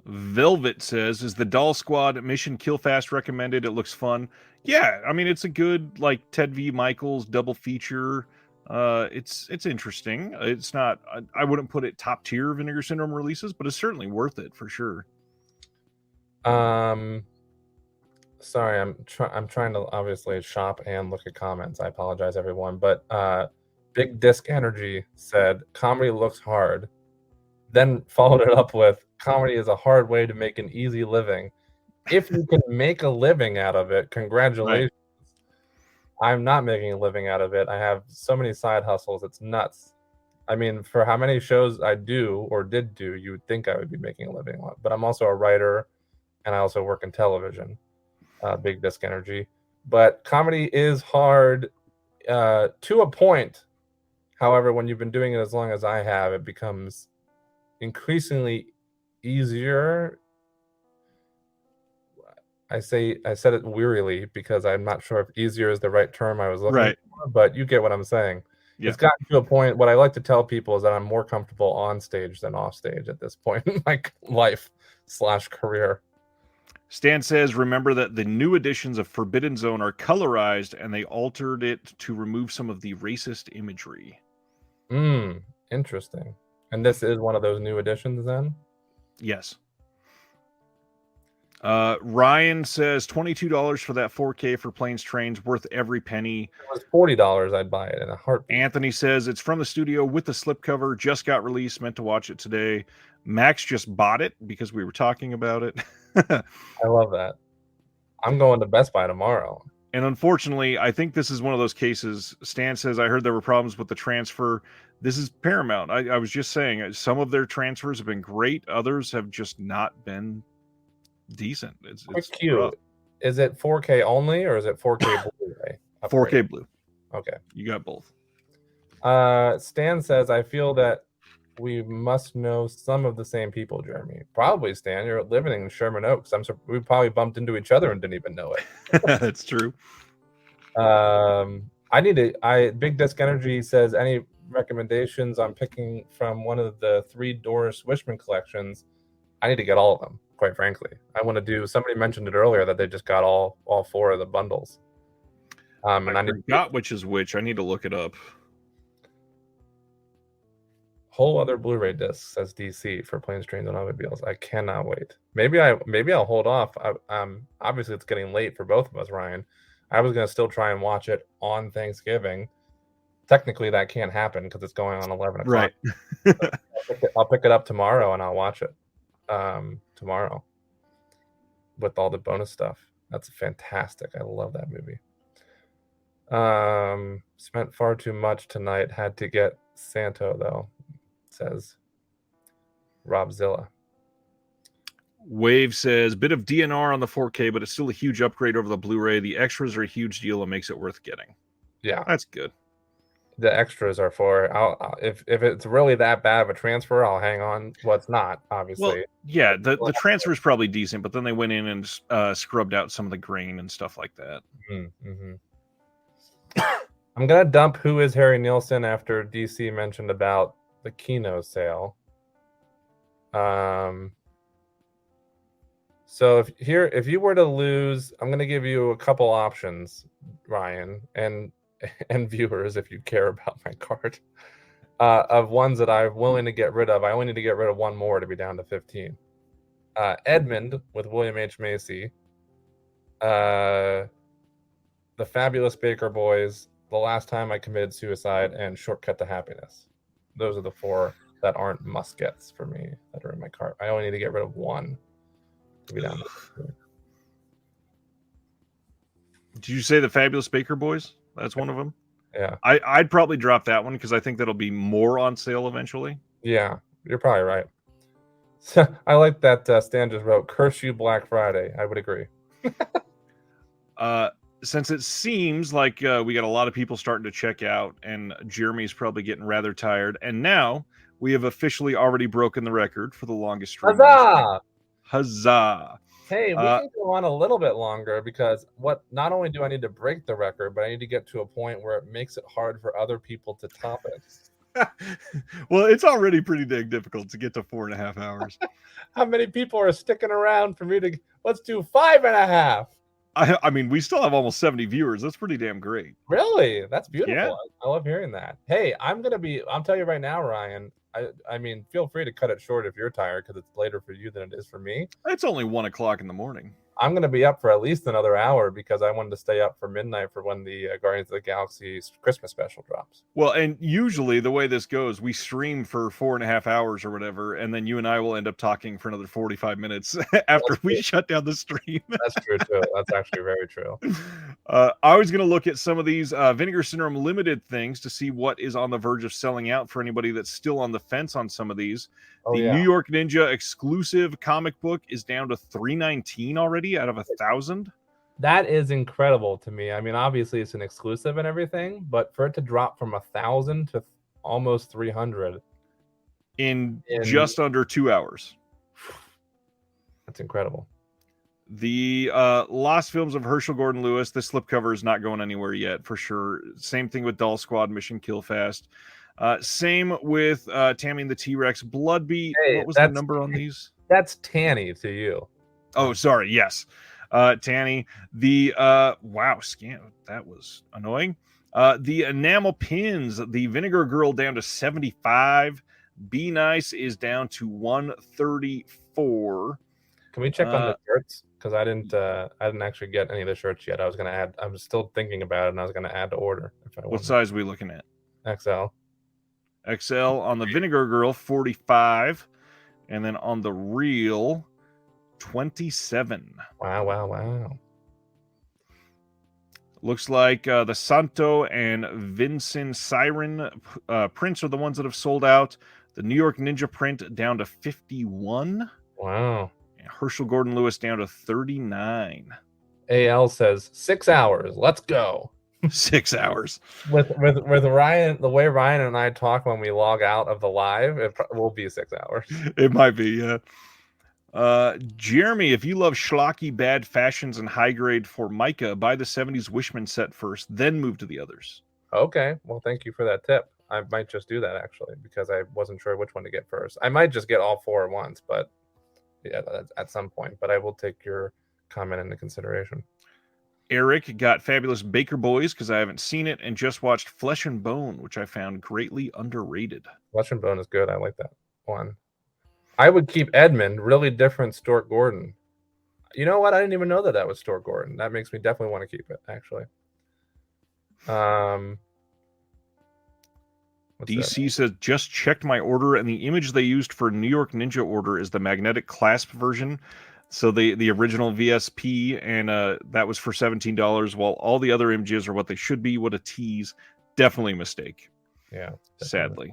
S1: Velvet says, "Is the Doll Squad Mission Kill Fast recommended? It looks fun." Yeah, I mean it's a good like Ted V. Michaels double feature. It's interesting. It's not. I wouldn't put it top tier Vinegar Syndrome releases, but it's certainly worth it for sure.
S2: Sorry, I'm trying to obviously shop and look at comments. I apologize, everyone. But Big Disc Energy said comedy looks hard, then followed it up with comedy is a hard way to make an easy living. If you can make a living out of it, congratulations. Right. I'm not making a living out of it. I have so many side hustles. It's nuts. I mean, for how many shows I do or did do, you would think I would be making a living on. But I'm also a writer, and I also work in television. Big Disc Energy. But comedy is hard to a point. However, when you've been doing it as long as I have, it becomes increasingly easier. I said it wearily because I'm not sure if easier is the right term I was looking for, but you get what I'm saying. Yeah. It's gotten to a point. What I like to tell people is that I'm more comfortable on stage than off stage at this point in my life/career.
S1: Stan says, remember that the new editions of Forbidden Zone are colorized and they altered it to remove some of the racist imagery.
S2: Interesting. And this is one of those new editions then?
S1: Yes. Ryan says $22 for that 4K for Planes, Trains, worth every penny.
S2: If it was $40, I'd buy it in a heartbeat.
S1: Anthony says it's from the studio with the slipcover, just got released, meant to watch it today. Max just bought it because we were talking about it.
S2: I love that. I'm going to Best Buy tomorrow.
S1: And unfortunately, I think this is one of those cases. Stan says, I heard there were problems with the transfer. This is Paramount. I was just saying, some of their transfers have been great. Others have just not been decent. It's
S2: cute. Rough. Is it 4K only or is it 4K Blu-ray?
S1: 4K Blue.
S2: Okay.
S1: You got both.
S2: Stan says, I feel that we must know some of the same people, Jeremy. Probably, Stan. You're living in Sherman Oaks. We probably bumped into each other and didn't even know it.
S1: That's true.
S2: Big Disc Energy says, any recommendations on picking from one of the 3 Doris Wishman collections? I need to get all of them, quite frankly. I want to do, somebody mentioned it earlier that they just got all 4 of the bundles. And
S1: I forgot which is which. I need to look it up.
S2: Whole other Blu-ray disc, says DC, for Planes, Trains, and Automobiles. I cannot wait. Maybe I'll hold off. Obviously it's getting late for both of us, Ryan. I was gonna still try and watch it on Thanksgiving. Technically, that can't happen because it's going on 11 o'clock.
S1: Right.
S2: I'll pick it up tomorrow and I'll watch it tomorrow with all the bonus stuff. That's fantastic. I love that movie. Spent far too much tonight. Had to get Santo though, says Rob Zilla.
S1: Wave says, bit of DNR on the 4K, but it's still a huge upgrade over the Blu-ray. The extras are a huge deal and makes it worth getting.
S2: Yeah,
S1: that's good.
S2: The extras are for, if it's really that bad of a transfer, I'll hang on. Well, it's not, obviously.
S1: Well, yeah, the transfer is probably decent, but then they went in and scrubbed out some of the grain and stuff like that.
S2: Mm-hmm. I'm going to dump Who is Harry Nilsson after DC mentioned about the Kino sale. So if you were to lose, I'm going to give you a couple options, Ryan, and viewers, if you care about my card, of ones that I'm willing to get rid of. I only need to get rid of one more to be down to 15. Edmund with William H. Macy, The Fabulous Baker Boys, The Last Time I Committed Suicide, and Shortcut to Happiness. Those are the 4 that aren't must-gets for me that are in my cart. I only need to get rid of one to be down to 15.
S1: Did you say The Fabulous Baker Boys? That's one of them?
S2: Yeah.
S1: I'd probably drop that one because I think that'll be more on sale eventually.
S2: Yeah, you're probably right. So I like that Stan just wrote, curse you Black Friday. I would agree.
S1: Since it seems like we got a lot of people starting to check out and Jeremy's probably getting rather tired, and now we have officially already broken the record for the longest stream.
S2: Huzzah!
S1: Huzzah!
S2: Hey, we can go on a little bit longer because not only do I need to break the record, but I need to get to a point where it makes it hard for other people to top it.
S1: Well, it's already pretty dang difficult to get to 4.5 hours.
S2: How many people are sticking around for me to, let's do 5.5?
S1: I mean, we still have almost 70 viewers. That's pretty damn great.
S2: Really? That's beautiful.
S1: Yeah.
S2: I love hearing that. Hey, I'm telling you right now, Ryan, I mean, feel free to cut it short if you're tired because it's later for you than it is for me.
S1: It's only 1 o'clock in the morning.
S2: I'm going to be up for at least another hour because I wanted to stay up for midnight for when the Guardians of the Galaxy Christmas special drops.
S1: Well, and usually the way this goes, we stream for 4.5 hours or whatever, and then you and I will end up talking for another 45 minutes after we shut down the stream.
S2: That's true, too. That's actually very true.
S1: I was going to look at some of these Vinegar Syndrome limited things to see what is on the verge of selling out for anybody that's still on the fence on some of these. New York Ninja exclusive comic book is down to $319 already out of 1,000.
S2: That is incredible to me. I mean, obviously it's an exclusive and everything, but for it to drop from 1,000 to almost 300
S1: in just under 2 hours,
S2: that's incredible.
S1: The Lost Films of Herschel Gordon Lewis, the slipcover is not going anywhere yet for sure. Same thing with Doll Squad, Mission Kill Fast. Same with Tammy and the T-Rex, Bloodbeat. Hey, what was the number on these?
S2: That's Tanny to you.
S1: Oh, sorry. Yes. Tanny. The wow, scan. That was annoying. The enamel pins, the Vinegar Girl down to 75. Be Nice is down to 134.
S2: Can we check on the shirts? Because I didn't actually get any of the shirts yet. I was still thinking about it, and I was gonna add to order.
S1: What size are we looking at?
S2: XL.
S1: XL on the Vinegar Girl, 45, and then on the Real, 27.
S2: Wow.
S1: Looks like the Santo and Vincent Siren prints are the ones that have sold out. The New York Ninja print down to 51.
S2: Wow.
S1: And Herschel Gordon Lewis down to 39.
S2: AL says 6 hours. Let's go.
S1: 6 hours.
S2: With Ryan, the way Ryan and I talk when we log out of the live, it will be 6 hours.
S1: It might be, yeah. Jeremy, if you love schlocky bad fashions and high grade Formica, buy the 70s Wishman set first, then move to the others.
S2: Okay, well, thank you for that tip. I might just do that actually because I wasn't sure which one to get first. I might just get all 4 at once, but yeah, at some point. But I will take your comment into consideration.
S1: Eric got Fabulous Baker Boys because I haven't seen it and just watched Flesh and Bone, which I found greatly underrated.
S2: Flesh and Bone is good. I like that one. I would keep Edmund, really different Stuart Gordon. You know what? I didn't even know that was Stuart Gordon. That makes me definitely want to keep it, actually.
S1: DC says, just checked my order, and the image they used for New York Ninja order is the magnetic clasp version. So the original VSP, and that was for $17, while all the other images are what they should be. What a tease. Definitely a mistake.
S2: Yeah. Definitely.
S1: Sadly.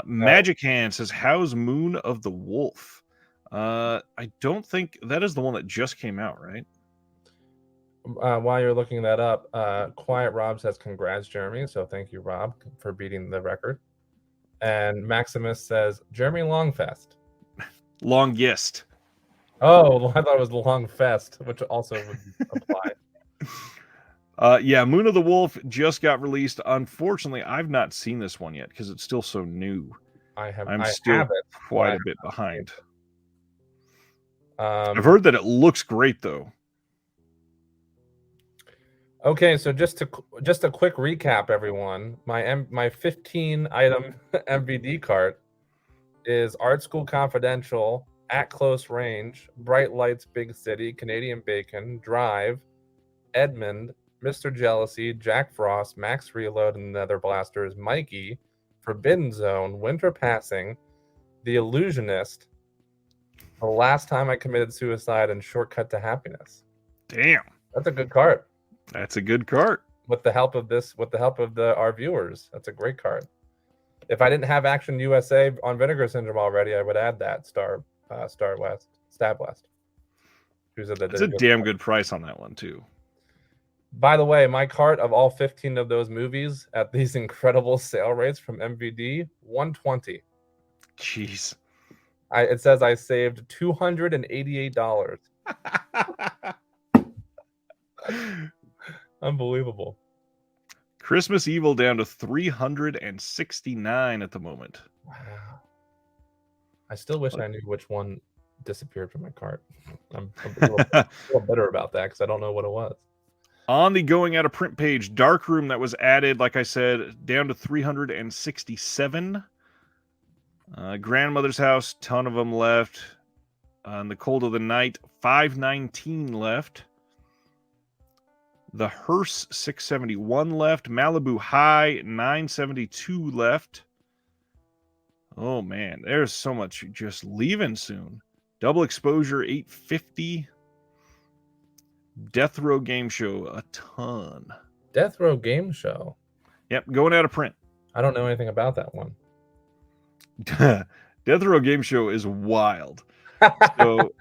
S1: Magic Hand says, how's Moon of the Wolf? I don't think that is the one that just came out, right?
S2: While you're looking that up, Quiet Rob says, congrats, Jeremy. So thank you, Rob, for beating the record. And Maximus says, Jeremy Longfest.
S1: Longest.
S2: Oh, I thought it was Long Fest, which also would apply.
S1: Yeah, Moon of the Wolf just got released. Unfortunately, I've not seen this one yet because it's still so new. I'm still quite a bit behind. I've heard that it looks great, though.
S2: Okay, so just a quick recap, everyone. My 15 item MVD cart is Art School Confidential, At Close Range, Bright Lights, Big City, Canadian Bacon, Drive, Edmund, Mr. Jealousy, Jack Frost, Max Reload and Nether Blasters, Mikey, Forbidden Zone, Winter Passing, The Illusionist, The Last Time I Committed Suicide, and Shortcut to Happiness.
S1: Damn.
S2: That's a good cart.
S1: That's a good cart.
S2: With the help of our viewers. That's a great cart. If I didn't have Action USA on Vinegar Syndrome already, I would add that Stab West. That's
S1: a damn good price on that one, too.
S2: By the way, my cart of all 15 of those movies at these incredible sale rates from MVD, $120.
S1: Jeez.
S2: It says I saved $288. Unbelievable.
S1: Christmas Evil down to $369 at the moment.
S2: Wow. I still wish I knew which one disappeared from my cart. I'm a little bitter about that because I don't know what it was.
S1: On the going out of print page, Darkroom that was added, like I said, down to 367. Grandmother's House, ton of them left. In the Cold of the Night, 519 left. The Hearse, 671 left. Malibu High, 972 left. Oh, man, there's so much just leaving soon. Double Exposure, 850. Death Row Game Show, a ton.
S2: Death Row Game Show?
S1: Yep, going out of print.
S2: I don't know anything about that one.
S1: Death Row Game Show is wild. So,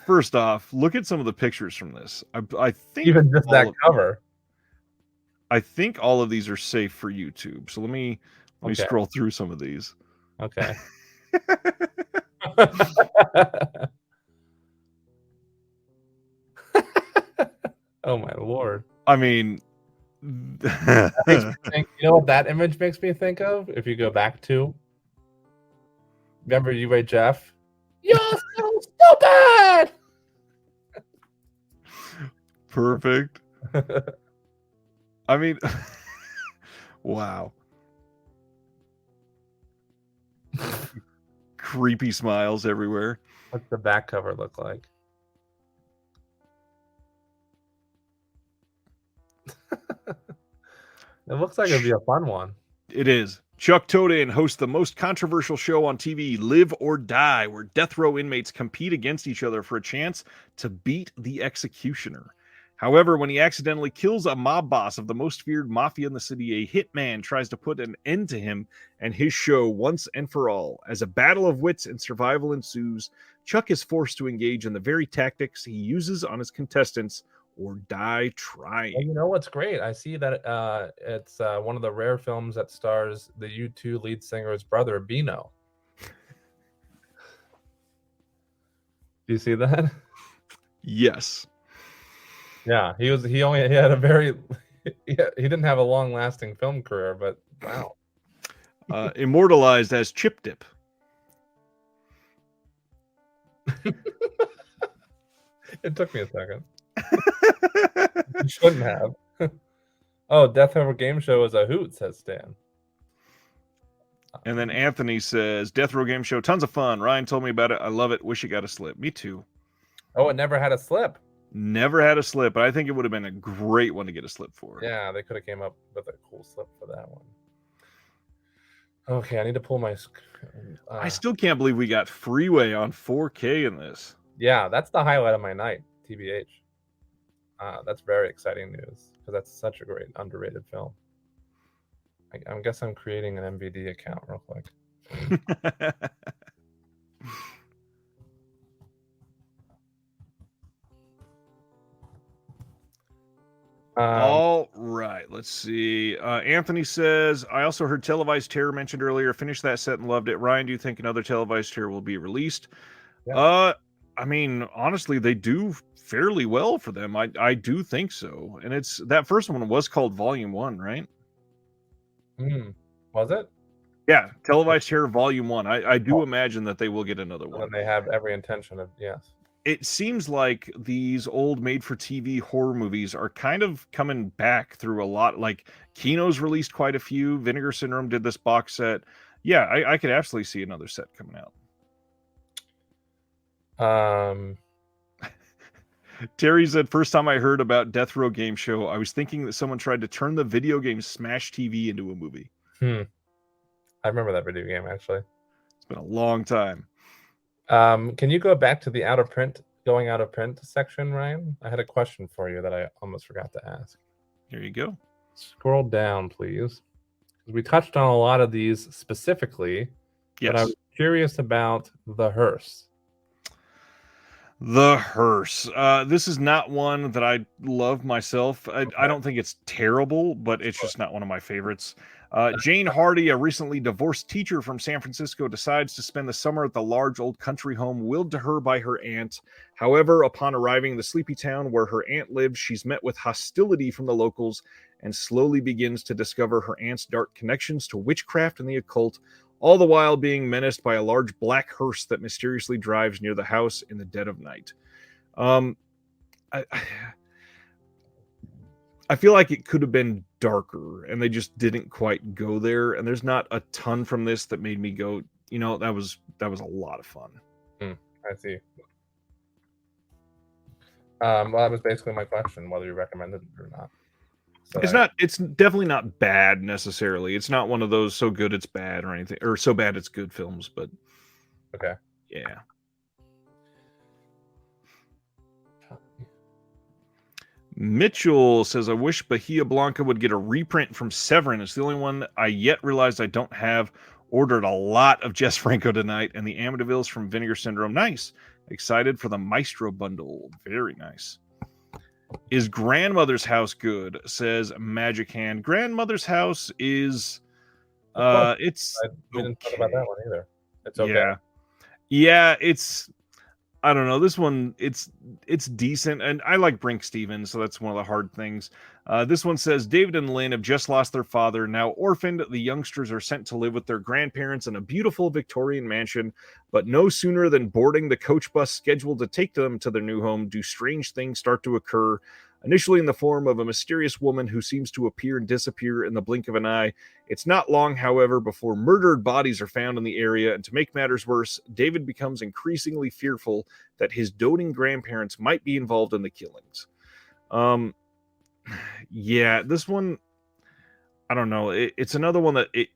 S1: first off, look at some of the pictures from this. I think
S2: even just that cover.
S1: I think all of these are safe for YouTube. So let me scroll through some of these.
S2: Okay. Oh my Lord.
S1: I mean,
S2: you know what that image makes me think of? If you go back to, remember UHF? You're so stupid!
S1: Perfect. I mean, wow. Creepy smiles everywhere.
S2: What's the back cover look like? It looks like it'd be a fun one.
S1: It is. Chuck Toden hosts the most controversial show on TV, Live or Die, where death row inmates compete against each other for a chance to beat the executioner. However, when he accidentally kills a mob boss of the most feared mafia in the city, a hitman tries to put an end to him and his show once and for all. As a battle of wits and survival ensues, Chuck is forced to engage in the very tactics he uses on his contestants, or die
S2: Well,
S1: trying.
S2: you know what's great? I see that it's one of the rare films that stars the U2 lead singer's brother, Bino. Do you see that?
S1: Yes.
S2: Yeah, he had a very he didn't have a long lasting film career, but wow.
S1: Immortalized as Chip Dip.
S2: It took me a second. You shouldn't have. Oh, Death Row Game Show is a hoot, says Stan.
S1: And then Anthony says, Death Row Game Show, tons of fun. Ryan told me about it. I love it. Wish it got a slip. Me too.
S2: Oh, it never had a slip.
S1: Never had a slip, but I think it would have been a great one to get a slip for.
S2: Yeah, they could have came up with a cool slip for that one. Okay, I need to pull my.
S1: I still can't believe we got Freeway on 4K in this.
S2: Yeah, that's the highlight of my night, TBH. That's very exciting news because that's such a great underrated film. I guess I'm creating an MVD account real quick.
S1: All right, let's see. Anthony says, I also heard Televised Terror mentioned earlier. Finished that set and loved it. Ryan, do you think another Televised Terror will be released?
S2: Yeah.
S1: I mean, honestly, they do fairly well for them. I do think so. And it's that first one was called Volume 1, right?
S2: Was it?
S1: Yeah, Televised Terror Volume 1. I do imagine that they will get another one.
S2: And they have every intention of, yes.
S1: It seems like these old made-for-TV horror movies are kind of coming back through a lot. Like, Kino's released quite a few. Vinegar Syndrome did this box set. Yeah, I could absolutely see another set coming out. Terry said, first time I heard about Death Row Game Show, I was thinking that someone tried to turn the video game Smash TV into a movie.
S2: I remember that video game, actually.
S1: It's been a long time.
S2: Can you go back to the going out of print section, Ryan? I had a question for you that I almost forgot to ask.
S1: Here you go.
S2: Scroll down, please. We touched on a lot of these specifically,
S1: yes.
S2: But I was curious about the hearse.
S1: The hearse. This is not one that I love myself. I don't think it's terrible, but it's just not one of my favorites. Jane Hardy, a recently divorced teacher from San Francisco, decides to spend the summer at the large old country home willed to her by her aunt. However, upon arriving in the sleepy town where her aunt lives, she's met with hostility from the locals and slowly begins to discover her aunt's dark connections to witchcraft and the occult, all the while being menaced by a large black hearse that mysteriously drives near the house in the dead of night. I feel like it could have been darker, and they just didn't quite go there. And there's not a ton from this that made me go, you know, that was a lot of fun.
S2: I see. Well, that was basically my question, whether you recommended it or not. So
S1: it's definitely not bad necessarily. It's not one of those so good it's bad or anything, or so bad it's good films, but
S2: okay.
S1: Yeah. Mitchell says, I wish Bahia Blanca would get a reprint from Severin. It's the only one I yet realized I don't have. Ordered a lot of Jess Franco tonight, and the Amityvilles from Vinegar Syndrome. Nice. Excited for the Maestro bundle. Very nice. Is Grandmother's House good? Says Magic Hand. Grandmother's House is it's
S2: I didn't talk about that one either. It's okay.
S1: Yeah, it's, I don't know. This one, it's decent, and I like Brink Stevens, so that's one of the hard things. This one says, David and Lynn have just lost their father. Now orphaned, the youngsters are sent to live with their grandparents in a beautiful Victorian mansion, but no sooner than boarding the coach bus scheduled to take them to their new home do strange things start to occur, initially in the form of a mysterious woman who seems to appear and disappear in the blink of an eye. It's not long, however, before murdered bodies are found in the area, and to make matters worse, David becomes increasingly fearful that his doting grandparents might be involved in the killings. Yeah, this one, I don't know. It's another one that it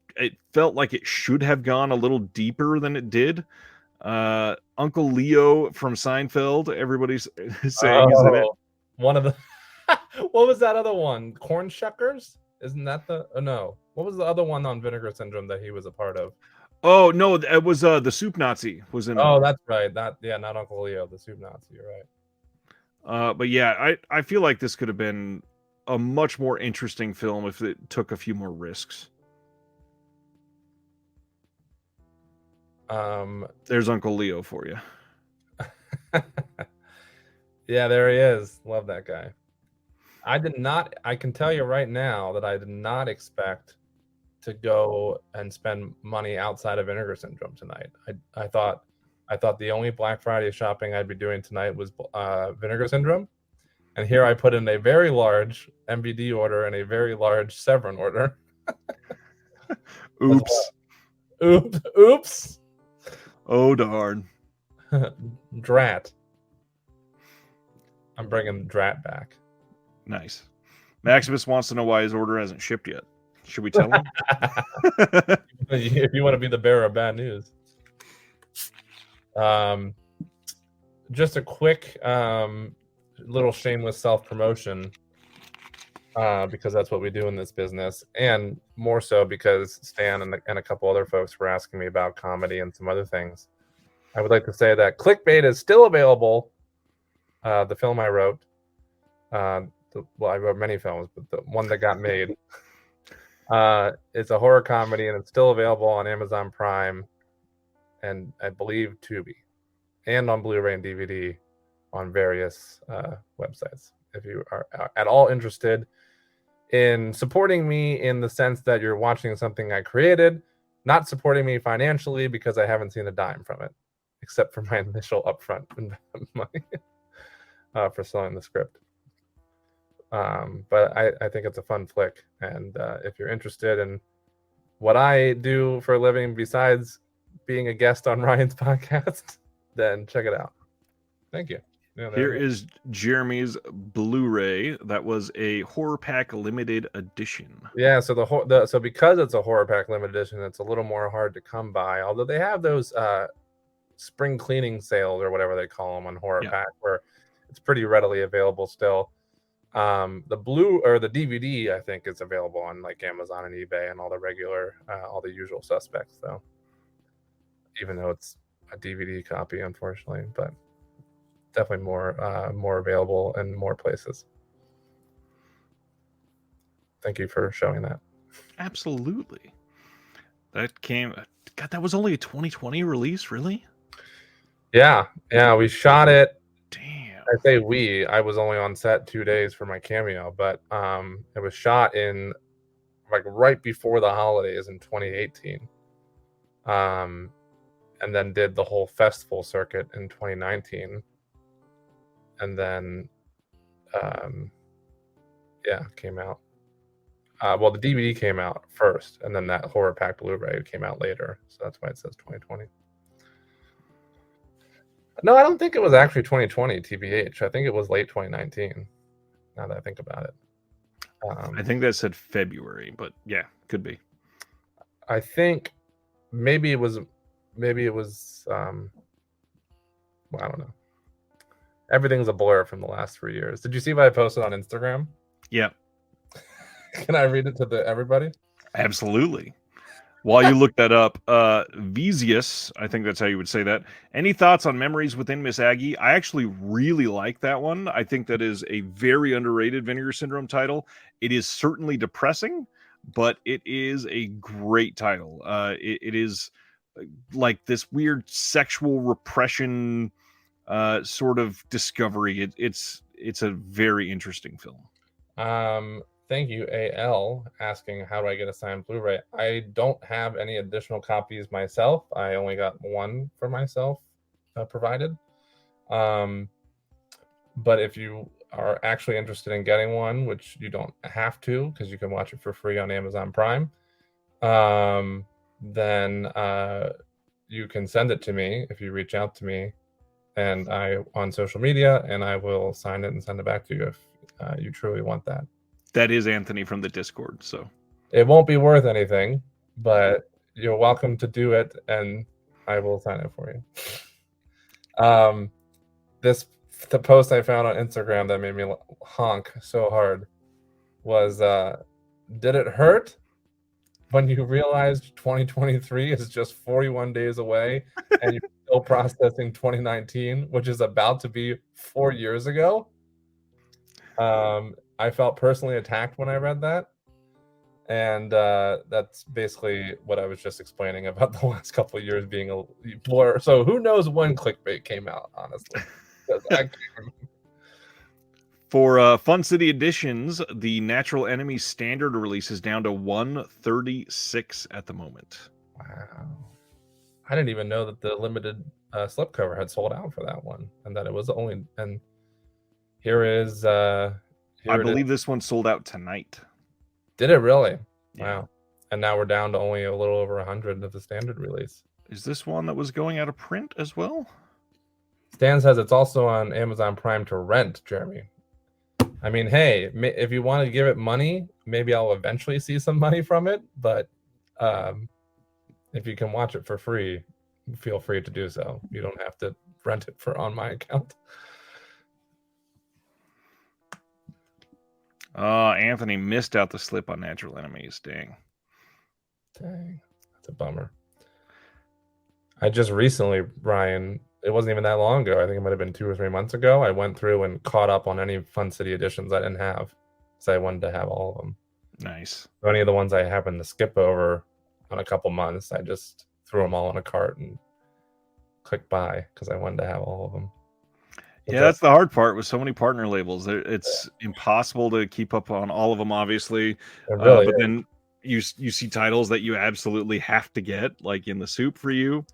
S1: felt like it should have gone a little deeper than it did. Uncle Leo from Seinfeld, everybody's saying is in it.
S2: One of the what was that other one? Corn Shuckers? Isn't that the no? What was the other one on Vinegar Syndrome that he was a part of?
S1: Oh no, it was the Soup Nazi was in.
S2: Oh, that's right. Not Uncle Leo, the Soup Nazi. You're right.
S1: But yeah, I feel like this could have been a much more interesting film if it took a few more risks. There's Uncle Leo for you.
S2: Yeah, there he is. Love that guy. I can tell you right now that I did not expect to go and spend money outside of Vinegar Syndrome tonight. I thought the only Black Friday shopping I'd be doing tonight was Vinegar Syndrome. And here I put in a very large MVD order and a very large Severin order.
S1: Oops.
S2: Well. Oops.
S1: Oh, darn.
S2: Drat. I'm bringing Drat back.
S1: Nice. Maximus wants to know why his order hasn't shipped yet. Should we tell him?
S2: If you want to be the bearer of bad news. Just a quick little shameless self-promotion, because that's what we do in this business, and more so because Stan and a couple other folks were asking me about comedy and some other things. I would like to say that Clickbait is still available. The film I wrote, I wrote many films, but the one that got made, it's a horror comedy, and it's still available on Amazon Prime, and I believe Tubi, and on Blu-ray and DVD on various websites. If you are at all interested in supporting me in the sense that you're watching something I created, not supporting me financially because I haven't seen a dime from it, except for my initial upfront money for selling the script. But I think it's a fun flick, and if you're interested in what I do for a living besides being a guest on Ryan's podcast, then check it out. Thank you. Yeah,
S1: Here is Jeremy's Blu-ray. That was a Horror Pack limited edition.
S2: Yeah, so so because it's a Horror Pack limited edition, it's a little more hard to come by. Although they have those spring cleaning sales or whatever they call them on Horror Pack, where it's pretty readily available still. The DVD, I think, is available on like Amazon and eBay and all the regular, all the usual suspects, though. Even though it's a DVD copy, unfortunately, but definitely more available in more places. Thank you for showing that.
S1: Absolutely. That was only a 2020 release, really?
S2: Yeah, we shot it.
S1: Damn.
S2: I say we. I was only on set 2 days for my cameo, but it was shot in like right before the holidays in 2018. And then did the whole festival circuit in 2019. And then came out. Well, the DVD came out first, and then that Horror Pack Blu-ray came out later. So that's why it says 2020. No, I don't think it was actually 2020, TBH. I think it was late 2019, now that I think about it.
S1: I think that said February, but yeah, could be.
S2: I think maybe it was I don't know. Everything's a blur from the last 3 years. Did you see what I posted on Instagram?
S1: Yeah.
S2: Can I read it to everybody?
S1: Absolutely. While you look that up, Vezius, I think that's how you would say that. Any thoughts on Memories Within Miss Aggie? I actually really like that one. I think that is a very underrated Vinegar Syndrome title. It is certainly depressing, but it is a great title. It is like this weird sexual repression sort of discovery. It's a very interesting film.
S2: Thank you, AL, asking how do I get a signed Blu-ray. I don't have any additional copies myself. I only got one for myself provided. But if you are actually interested in getting one, which you don't have to because you can watch it for free on Amazon Prime, then you can send it to me if you reach out to me and on social media, and I will sign it and send it back to you if you truly want that.
S1: That is Anthony from the Discord, so
S2: it won't be worth anything, but you're welcome to do it, and I will sign it for you. The post I found on Instagram that made me honk so hard was, did it hurt when you realized 2023 is just 41 days away and you're still processing 2019, which is about to be 4 years ago. I felt personally attacked when I read that. And that's basically what I was just explaining about the last couple of years being a blur. So who knows when clickbait came out, honestly. I can't remember.
S1: For Fun City Editions, the Natural Enemy standard release is down to 136 at the moment.
S2: Wow. I didn't even know that the limited slipcover had sold out for that one, and that it was only. And here is.
S1: I believe this one sold out tonight.
S2: Did it really?
S1: Yeah.
S2: Wow. And now we're down to only a little over 100 of the standard release.
S1: Is this one that was going out of print as well?
S2: Stan says it's also on Amazon Prime to rent, Jeremy. I mean, hey, if you want to give it money, maybe I'll eventually see some money from it. But if you can watch it for free, feel free to do so. You don't have to rent it on my account.
S1: Anthony missed out the slip on Natural Enemies. Dang,
S2: that's a bummer. I just recently, Ryan, it wasn't even that long ago. I think it might have been 2 or 3 months ago. I went through and caught up on any Fun City editions I didn't have, so I wanted to have all of them.
S1: Nice.
S2: So any of the ones I happened to skip over on a couple months, I just threw them all in a cart and clicked buy because I wanted to have all of them.
S1: Yeah, that's the hard part with so many partner labels. It's impossible to keep up on all of them, obviously.
S2: Really
S1: but then you see titles that you absolutely have to get, like in the soup for you.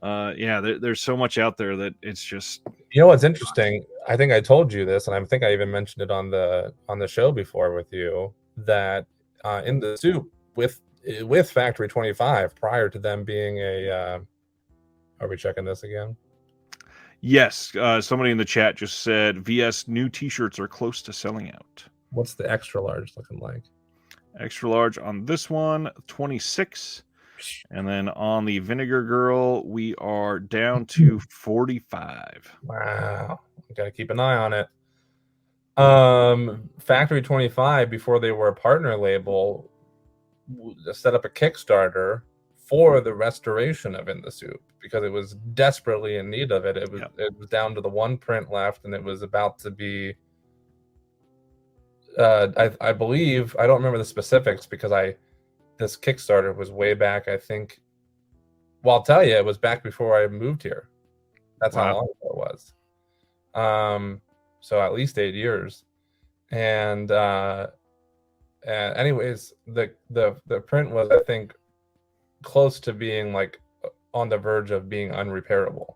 S1: There's so much out there that it's just.
S2: You know what's interesting? I think I told you this, and I think I even mentioned it on the show before with you, that in the soup with Factory 25, prior to them being a. Are we checking this again?
S1: Yes, somebody in the chat just said VS new T-shirts are close to selling out.
S2: What's the extra large looking like?
S1: Extra large on this one, 26. And then on the Vinegar Girl, we are down to 45.
S2: Wow. We got to keep an eye on it. Factory 25, before they were a partner label, set up a Kickstarter for the restoration of In the Soup because it was desperately in need of it. It was down to the one print left, and it was about to be. I believe, I don't remember the specifics because this Kickstarter was way back. I think. Well, I'll tell you, it was back before I moved here. That's how long ago it was. So at least 8 years, and anyways, the print was, I think, close to being like on the verge of being unrepairable.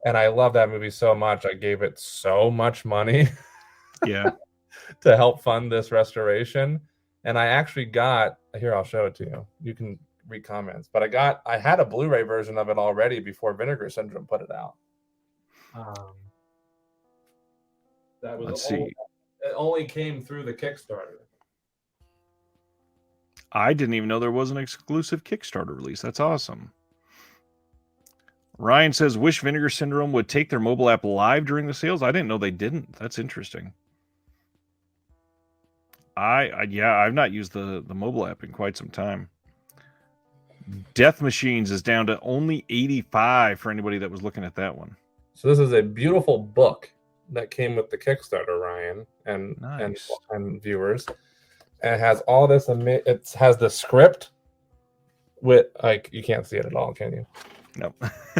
S2: And I love that movie so much. I gave it so much money
S1: to
S2: help fund this restoration. And I actually got, here, I'll show it to you. You can read comments, but I had a Blu-ray version of it already before Vinegar Syndrome put it out. That was
S1: Let's see.
S2: It only came through the Kickstarter.
S1: I didn't even know there was an exclusive Kickstarter release. That's awesome. Ryan says, wish Vinegar Syndrome would take their mobile app live during the sales. I didn't know they didn't. That's interesting. I've not used the mobile app in quite some time. Death Machines is down to only 85 for anybody that was looking at that one.
S2: So this is a beautiful book that came with the Kickstarter, Ryan, and
S1: Nice.
S2: and viewers. And it has all this. It has the script with, like, you can't see it at all, can you?
S1: No.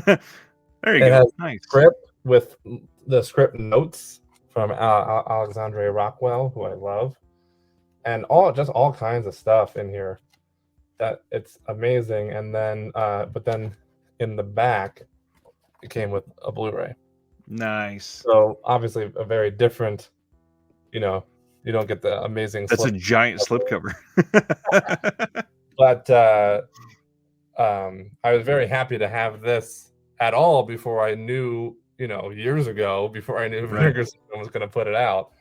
S1: There you go. Nice
S2: script with the script notes from Alexandre Rockwell, who I love, and all kinds of stuff in here. That it's amazing. And then, but then in the back, it came with a Blu-ray.
S1: Nice.
S2: So obviously a very different, you don't get the amazing.
S1: That's a giant slipcover.
S2: But I was very happy to have this at all before I knew, years ago, before I knew Vinegar Syndrome was going to put it out.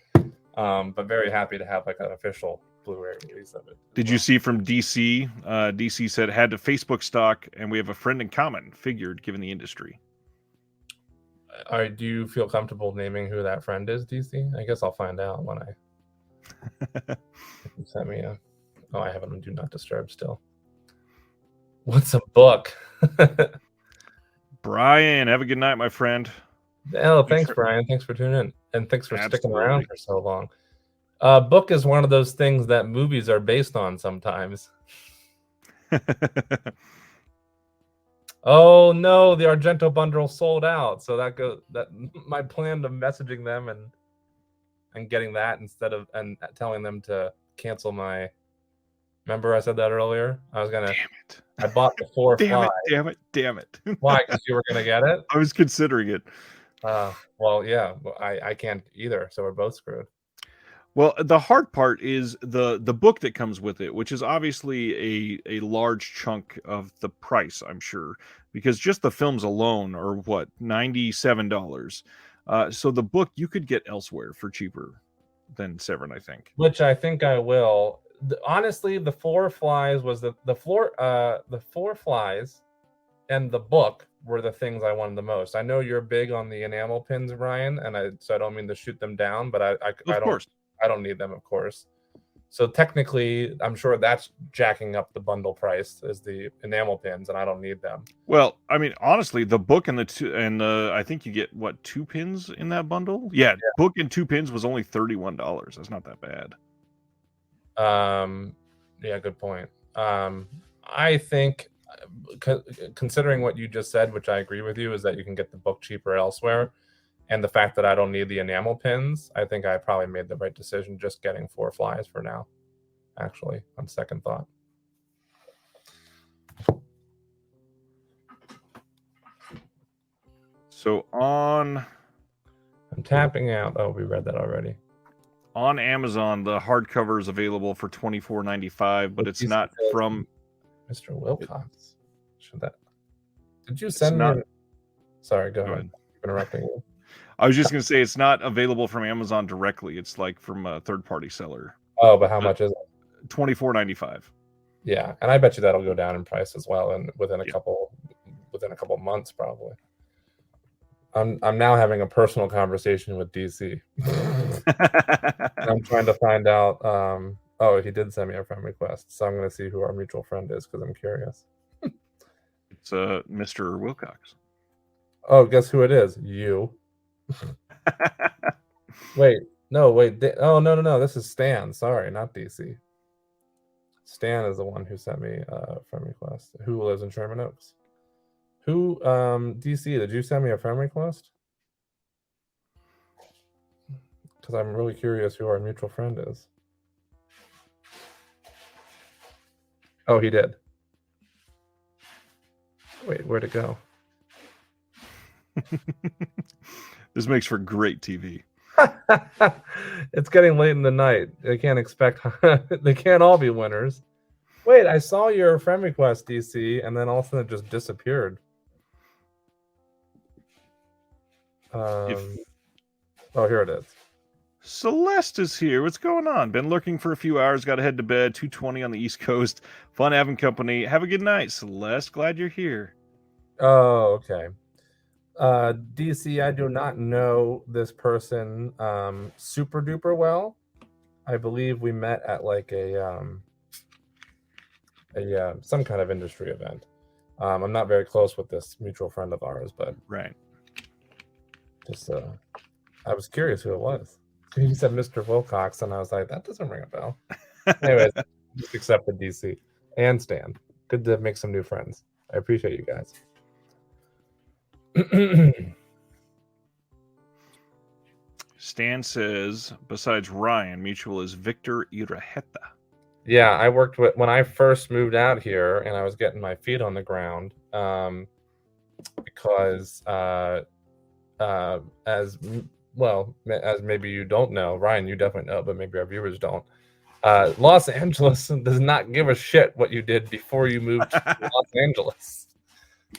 S2: But very happy to have like an official Blu-ray release of it.
S1: Did you see from DC? DC said had to Facebook stock, and we have a friend in common. Figured, given the industry.
S2: Do you feel comfortable naming who that friend is, DC? I guess I'll find out when you sent me a. Oh, I have it on Do Not Disturb still. What's a book?
S1: Brian, have a good night, my friend.
S2: Oh, thanks, Brian. Thanks for tuning in, and thanks for sticking around
S1: Absolutely.
S2: for so long. Book is one of those things that movies are based on sometimes. Oh no, the Argento bundle sold out. So that my plan of messaging them and getting that instead of and telling them to cancel my. Remember I said that earlier? I was gonna.
S1: Damn it.
S2: I bought the 4
S1: Damn
S2: fly.
S1: it. Damn it.
S2: Why? Because you were gonna get it?
S1: I was considering it.
S2: Well, yeah, I can't either. So we're both screwed.
S1: Well, the hard part is the book that comes with it, which is obviously a large chunk of the price, I'm sure, because just the films alone are what, $97. So the book you could get elsewhere for cheaper than Severin, I think.
S2: Which I think I will. Honestly, the 4 flies was the 4 flies and the book were the things I wanted the most. I know you're big on the enamel pins, Ryan, and so I don't mean to shoot them down, but I don't need them, of course. So technically, I'm sure that's jacking up the bundle price as the enamel pins, and I don't need them.
S1: Well, I mean, honestly, the book and I think you get what, 2 pins in that bundle? Yeah, book and 2 pins was only $31. That's not that bad.
S2: Yeah, good point. I think, considering what you just said, which I agree with you, is that you can get the book cheaper elsewhere, and the fact that I don't need the enamel pins, I think I probably made the right decision just getting 4 flies for now, actually, on second thought.
S1: So I'm
S2: tapping out. Oh, we read that already.
S1: On Amazon, the hardcover is available for $24.95, but it's not from
S2: Mr. Wilcox. Did you send me? Sorry, go ahead. Interrupting you.
S1: I was just going to say it's not available from Amazon directly. It's like from a third-party seller.
S2: Oh, but how much is it?
S1: $24.95.
S2: Yeah, and I bet you that'll go down in price as well, and within a couple months probably. I'm now having a personal conversation with DC. I'm trying to find out. Oh, he did send me a friend request, so I'm going to see who our mutual friend is because I'm curious.
S1: It's Mr. Wilcox.
S2: Oh, guess who it is? You. Wait. Oh, no. This is Stan. Sorry, not DC. Stan is the one who sent me a friend request. Who lives in Sherman Oaks? Who, DC, did you send me a friend request? Because I'm really curious who our mutual friend is. Oh, he did. Wait, where'd it go?
S1: This makes for great TV.
S2: It's getting late in the night. They can't expect. They can't all be winners. Wait, I saw your friend request, DC, and then all of a sudden it just disappeared. Oh, here it is.
S1: Celeste is here. What's going on? Been lurking for a few hours. Got to head to bed. 2:20 on the East Coast. Fun having company. Have a good night, Celeste. Glad you're here.
S2: Oh, okay. DC, I do not know this person super duper well. I believe we met at like a some kind of industry event. I'm not very close with this mutual friend of ours, but
S1: right.
S2: Just I was curious who it was. He said Mr. Wilcox, and I was like, that doesn't ring a bell. Anyways, just accepted DC and Stan. Good to make some new friends. I appreciate you guys.
S1: Stan says, besides Ryan, mutual is Victor Iraheta.
S2: Yeah, I worked with when I first moved out here, and I was getting my feet on the ground because as maybe you don't know, Ryan, you definitely know, but maybe our viewers don't. Los Angeles does not give a shit what you did before you moved to Los Angeles.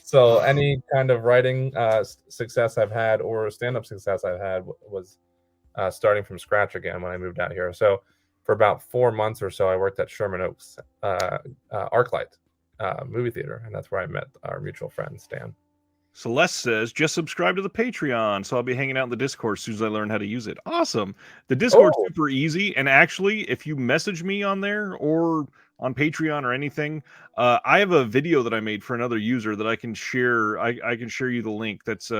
S2: So any kind of writing success I've had or stand-up success I've had was starting from scratch again when I moved out here. So for about 4 months or so, I worked at Sherman Oaks ArcLight movie theater, and that's where I met our mutual friend, Stan.
S1: Celeste says, just subscribe to the Patreon, so I'll be hanging out in the Discord as soon as I learn how to use it. Awesome. The Discord's super easy, and actually, if you message me on there or on Patreon or anything, I have a video that I made for another user that I can share. I can share you the link. That's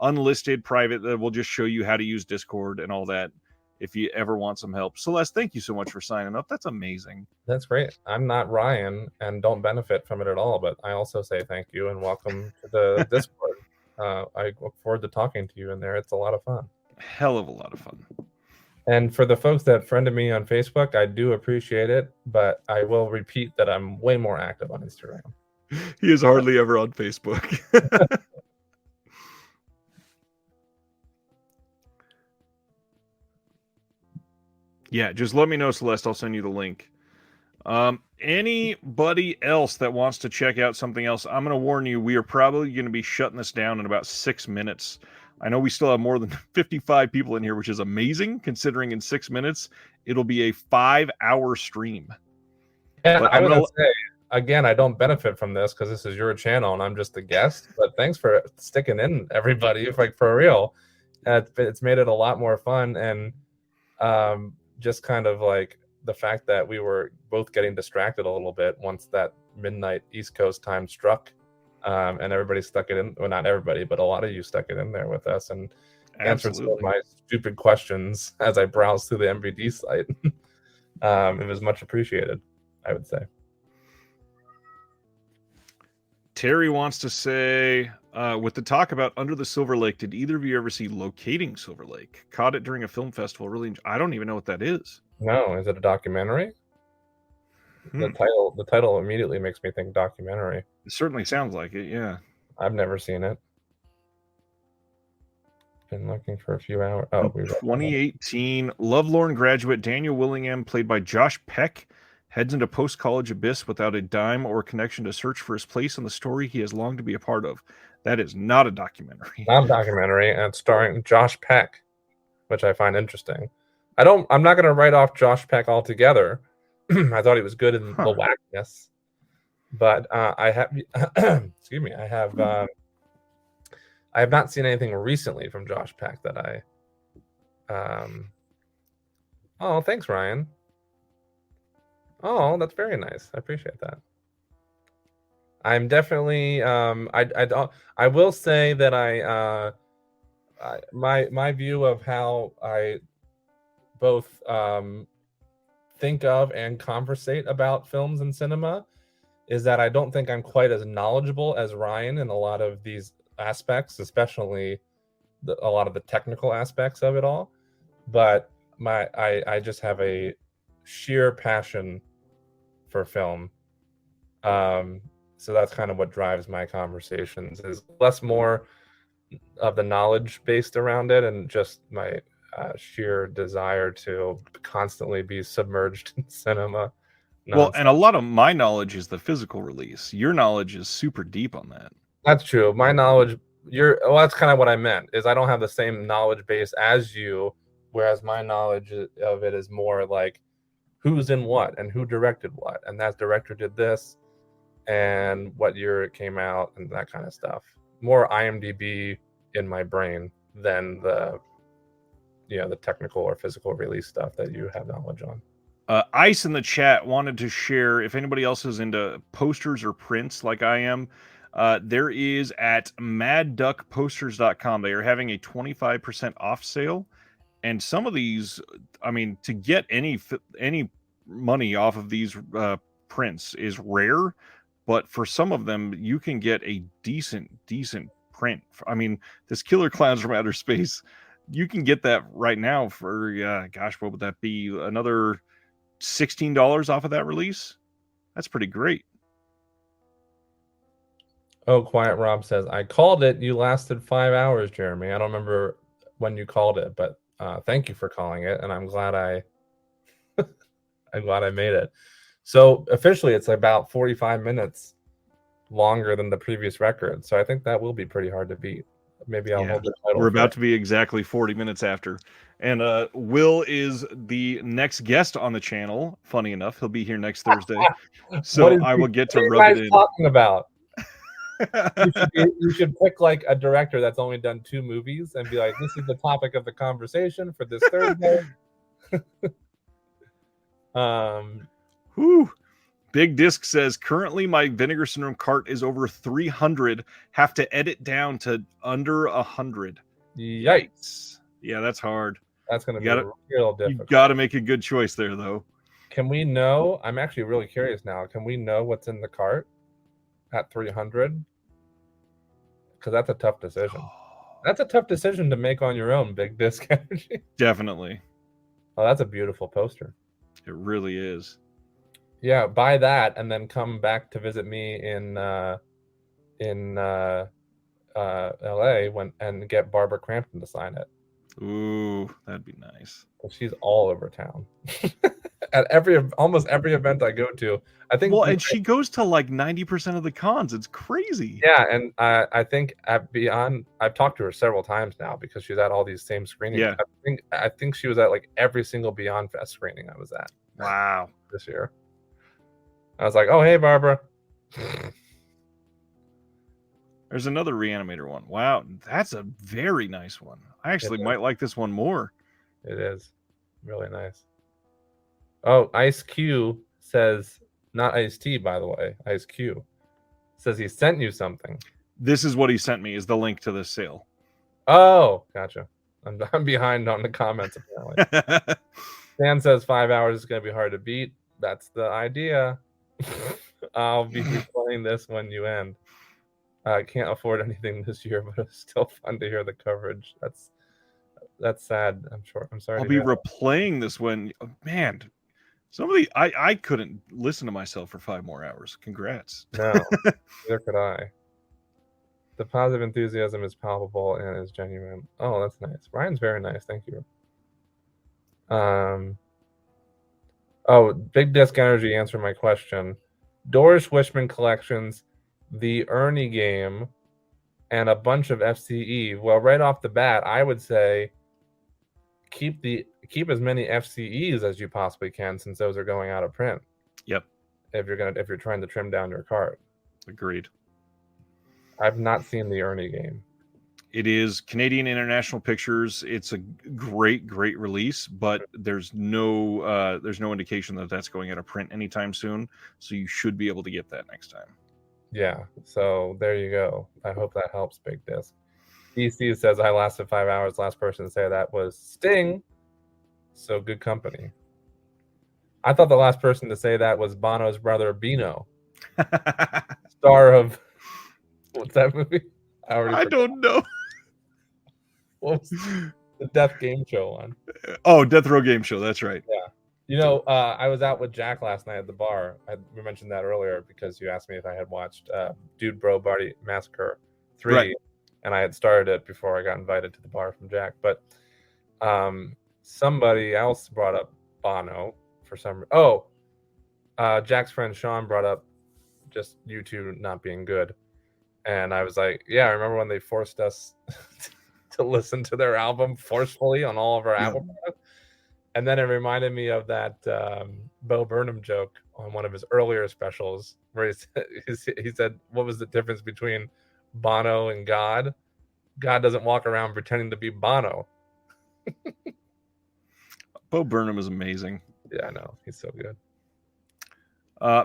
S1: unlisted, private. That will just show you how to use Discord and all that. If you ever want some help, Celeste, thank you so much for signing up. That's amazing.
S2: That's great. I'm not Ryan and don't benefit from it at all, but I also say thank you and welcome to the Discord. I look forward to talking to you in there. It's a lot of fun.
S1: Hell of a lot of fun.
S2: And for the folks that friended me on Facebook, I do appreciate it, but I will repeat that I'm way more active on Instagram.
S1: He is hardly ever on Facebook. Yeah, just let me know, Celeste. I'll send you the link. Anybody else that wants to check out something else, I'm going to warn you, we are probably going to be shutting this down in about 6 minutes. I know we still have more than 55 people in here, which is amazing, considering in 6 minutes, it'll be a 5-hour stream.
S2: Yeah, I'm going to say, again, I don't benefit from this because this is your channel and I'm just a guest, but thanks for sticking in, everybody, like for real. It's made it a lot more fun, and just kind of like the fact that we were both getting distracted a little bit once that midnight East Coast time struck, and everybody stuck it in. Well, not everybody, but a lot of you stuck it in there with us and answered some of my stupid questions as I browsed through the MVD site. It was much appreciated, I would say.
S1: Terry wants to say, with the talk about Under the Silver Lake, did either of you ever see Locating Silver Lake? Caught it during a film festival. Really, I don't even know what that is.
S2: No, is it a documentary? The title immediately makes me think documentary.
S1: It certainly sounds like it, yeah.
S2: I've never seen it. Been looking for a few hours. Oh,
S1: 2018 Lovelorn graduate Daniel Willingham, played by Josh Peck, heads into post-college abyss without a dime or connection to search for his place in the story he has longed to be a part of. That is not a documentary.
S2: Not a documentary, and it's starring Josh Peck, which I find interesting. I'm not going to write off Josh Peck altogether. I thought he was good in the wackiness, but I have, excuse me, I have not seen anything recently from Josh Peck that I. Oh, thanks, Ryan. Oh, that's very nice. I appreciate that. I'm definitely I will say that my view of how I both think of and conversate about films and cinema is that I don't think I'm quite as knowledgeable as Ryan in a lot of these aspects, especially a lot of the technical aspects of it all. But I just have a sheer passion for film. So that's kind of what drives my conversations, is less more of the knowledge based around it and just my sheer desire to constantly be submerged in cinema.
S1: Well, and a lot of my knowledge is the physical release. Your knowledge is super deep on that.
S2: That's true. My knowledge, that's kind of what I meant, is I don't have the same knowledge base as you, whereas my knowledge of it is more like who's in what and who directed what, and that director did this and what year it came out and that kind of stuff. More IMDb in my brain than the technical or physical release stuff that you have knowledge on.
S1: Ice in the chat wanted to share, if anybody else is into posters or prints like I am, there is at madduckposters.com. They are having a 25% off sale. And some of these, I mean, to get any money off of these prints is rare. But for some of them, you can get a decent print. I mean, this Killer Clowns from Outer Space, you can get that right now for, gosh, what would that be? Another $16 off of that release? That's pretty great.
S2: Oh, Quiet Rob says, I called it. You lasted 5 hours, Jeremy. I don't remember when you called it, but thank you for calling it. And I'm glad I'm glad I made it. So officially, it's about 45 minutes longer than the previous record. So I think that will be pretty hard to beat. Maybe I'll hold the title.
S1: We're about to be exactly 40 minutes after. And Will is the next guest on the channel. Funny enough, he'll be here next Thursday. So I will get to rub it in.
S2: What are you guys talking about? You should pick like a director that's only done 2 movies and be like, this is the topic of the conversation for this Thursday.
S1: Whew. Big Disc says, currently my Vinegar Syndrome cart is over 300. Have to edit down to under 100.
S2: Yikes.
S1: Yeah, that's hard.
S2: That's going to be
S1: gotta-
S2: real
S1: You
S2: difficult.
S1: got to make a good choice there, though.
S2: Can we know? I'm actually really curious now. Can we know what's in the cart at 300? Because that's a tough decision. That's a tough decision to make on your own, Big Disc Energy.
S1: Definitely.
S2: Oh, that's a beautiful poster.
S1: It really is.
S2: Yeah, buy that and then come back to visit me in LA and get Barbara Crampton to sign it.
S1: Ooh, that'd be nice.
S2: She's all over town. At almost every event I go to, I think.
S1: Well, and she goes to like 90% of the cons. It's crazy.
S2: Yeah, and I think at Beyond, I've talked to her several times now because she's at all these same screenings.
S1: Yeah.
S2: I think she was at like every single Beyond Fest screening I was at.
S1: Wow.
S2: This year. I was like, oh, hey, Barbara.
S1: There's another Reanimator one. Wow, that's a very nice one. I actually might like this one more.
S2: It is really nice. Oh, Ice Q says, not Ice T, by the way. Ice Q says he sent you something.
S1: This is what he sent me, is the link to this sale.
S2: Oh, gotcha. I'm behind on the comments, apparently. Dan says 5 hours is going to be hard to beat. That's the idea. I'll be playing this when you end. I can't afford anything this year, but it's still fun to hear the coverage. That's sad. I'm sorry.
S1: I'll be replaying this when, man, some of the I couldn't listen to myself for 5 more hours. Congrats.
S2: No, neither could I. The positive enthusiasm is palpable and is genuine. Oh, that's nice. Ryan's very nice. Thank you. Oh, Big Disc Energy answered my question. Doris Wishman collections, the Ernie game, and a bunch of FCE. Well, right off the bat, I would say keep as many FCEs as you possibly can, since those are going out of print.
S1: Yep.
S2: If you're trying to trim down your cart.
S1: Agreed.
S2: I've not seen the Ernie game.
S1: It is Canadian International Pictures. It's a great release, but there's no indication that that's going out of print anytime soon. So you should be able to get that next time.
S2: Yeah. So there you go. I hope that helps, Big Disc. DC says I lasted 5 hours. Last person to say that was Sting. So good company. I thought the last person to say that was Bono's brother Bino, star of what's that movie? I
S1: don't know.
S2: What was the Death Game Show one?
S1: Oh, Death Row Game Show. That's right.
S2: Yeah. You know, I was out with Jack last night at the bar. We mentioned that earlier because you asked me if I had watched Dude Bro Body Massacre 3, right. And I had started it before I got invited to the bar from Jack. But somebody else brought up Bono for some. Jack's friend Sean brought up just U2 not being good, and I was like, yeah, I remember when they forced us to listen to their album forcefully on all of our album. And then it reminded me of that Bo Burnham joke on one of his earlier specials where he said, what was the difference between Bono and God? God doesn't walk around pretending to be Bono.
S1: Bo Burnham is amazing.
S2: Yeah, I know. He's so good.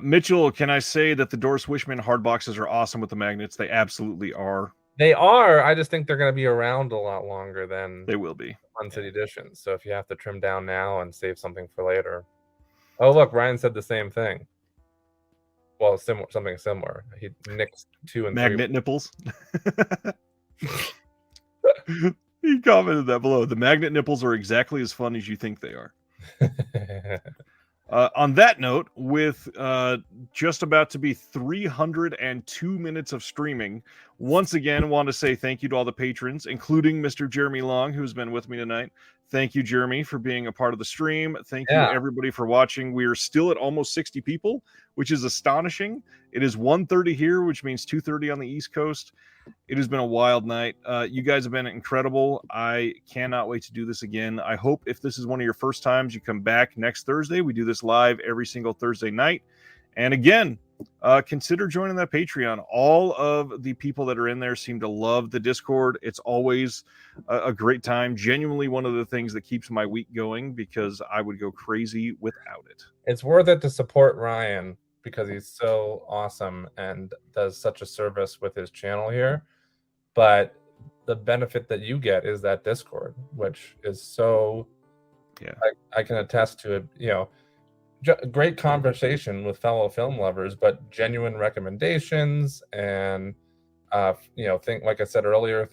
S1: Mitchell, can I say that the Doris Wishman hard boxes are awesome with the magnets? They absolutely are.
S2: They are. I just think they're going to be around a lot longer than
S1: they will be.
S2: City editions. So if you have to trim down now and save something for later. Oh, look, Ryan said the same thing. Well, something similar. He nixed 2 and 3.
S1: Magnet nipples. He commented that below. The magnet nipples are exactly as fun as you think they are. On that note, with just about to be 302 minutes of streaming, once again, want to say thank you to all the patrons, including Mr. Jeremy Long, who's been with me tonight. Thank you, Jeremy, for being a part of the stream. Thank you, everybody, for watching. We are still at almost 60 people, which is astonishing. It is 1:30 here, which means 2:30 on the East Coast. It has been a wild night. You guys have been incredible. I cannot wait to do this again. I hope if this is one of your first times, you come back next Thursday. We do this live every single Thursday night. And again, consider joining that Patreon. All of the people that are in there seem to love the Discord. It's always a great time. Genuinely one of the things that keeps my week going because I would go crazy without it.
S2: It's worth it to support Ryan because he's so awesome and does such a service with his channel here. But the benefit that you get is that Discord, which is so,
S1: Yeah.
S2: I can attest to it, you know, great conversation with fellow film lovers, but genuine recommendations and, you know, like I said earlier,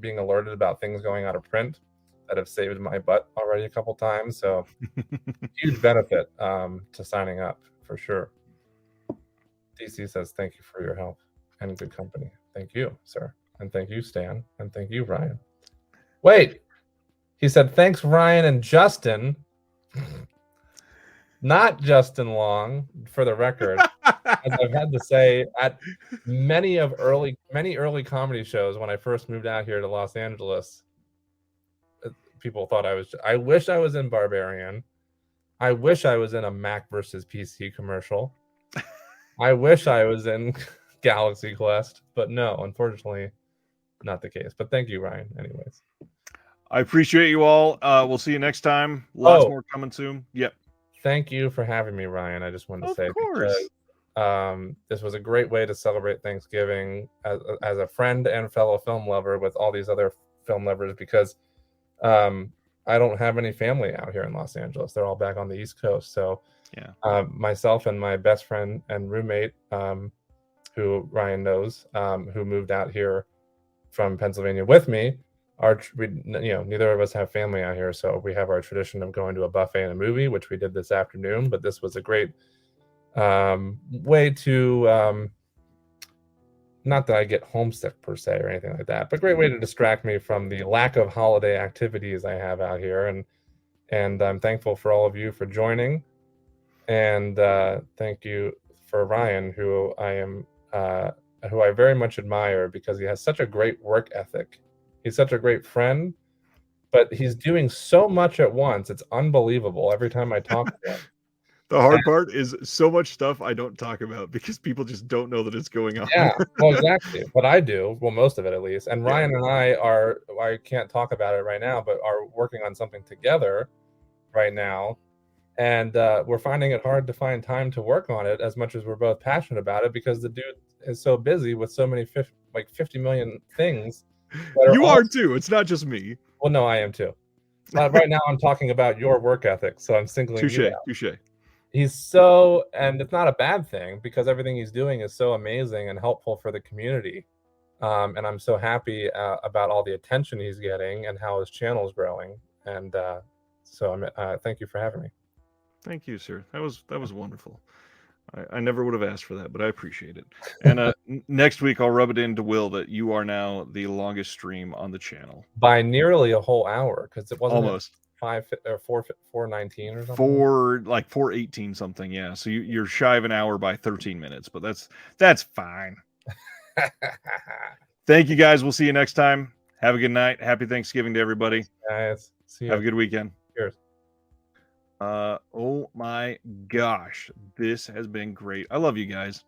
S2: being alerted about things going out of print that have saved my butt already a couple times. So huge benefit to signing up for sure. DC says, thank you for your help and good company. Thank you, sir. And thank you, Stan. And thank you, Ryan. Wait, he said, thanks, Ryan and Justin. Not Justin Long, for the record. As I've had to say, at many early comedy shows when I first moved out here to Los Angeles, people thought I wish I was in Barbarian. I wish I was in a Mac versus PC commercial. I wish I was in Galaxy Quest, but no, unfortunately, not the case. But thank you, Ryan, anyways.
S1: I appreciate you all. We'll see you next time. Lots more coming soon. Yep.
S2: Thank you for having me, Ryan. I just wanted to say,
S1: of course.
S2: Because, this was a great way to celebrate Thanksgiving as a friend and fellow film lover with all these other film lovers, because I don't have any family out here in Los Angeles. They're all back on the East Coast. So
S1: yeah,
S2: myself and my best friend and roommate, who Ryan knows, who moved out here from Pennsylvania with me, neither of us have family out here, so we have our tradition of going to a buffet and a movie, which we did this afternoon. But this was a great way to, not that I get homesick per se or anything like that, but great way to distract me from the lack of holiday activities I have out here. And I'm thankful for all of you for joining, and thank you for Ryan, who I very much admire because he has such a great work ethic. He's such a great friend, but he's doing so much at once. It's unbelievable every time I talk to him.
S1: The hard part is so much stuff I don't talk about because people just don't know that it's going on.
S2: Yeah, well, exactly. But I do. Well, most of it at least. And Ryan and I can't talk about it right now, but are working on something together right now. And we're finding it hard to find time to work on it as much as we're both passionate about it, because the dude is so busy with so many 50 million things.
S1: You are too. It's not just me.
S2: Well, no, I am too. Right now, I'm talking about your work ethic, so I'm singling you out.
S1: Touche.
S2: He's and it's not a bad thing, because everything he's doing is so amazing and helpful for the community. And I'm so happy about all the attention he's getting and how his channel is growing. And so thank you for having me.
S1: Thank you, sir. That was wonderful. I never would have asked for that, but I appreciate it. And next week, I'll rub it into Will that you are now the longest stream on the channel
S2: by nearly a whole hour, because it wasn't
S1: almost
S2: 4:19 or something.
S1: 4:18 something. Yeah. So you're shy of an hour by 13 minutes, but that's fine. Thank you, guys. We'll see you next time. Have a good night. Happy Thanksgiving to everybody.
S2: Guys, see you.
S1: Have a good weekend.
S2: Cheers.
S1: Oh my gosh, this has been great. I love you guys.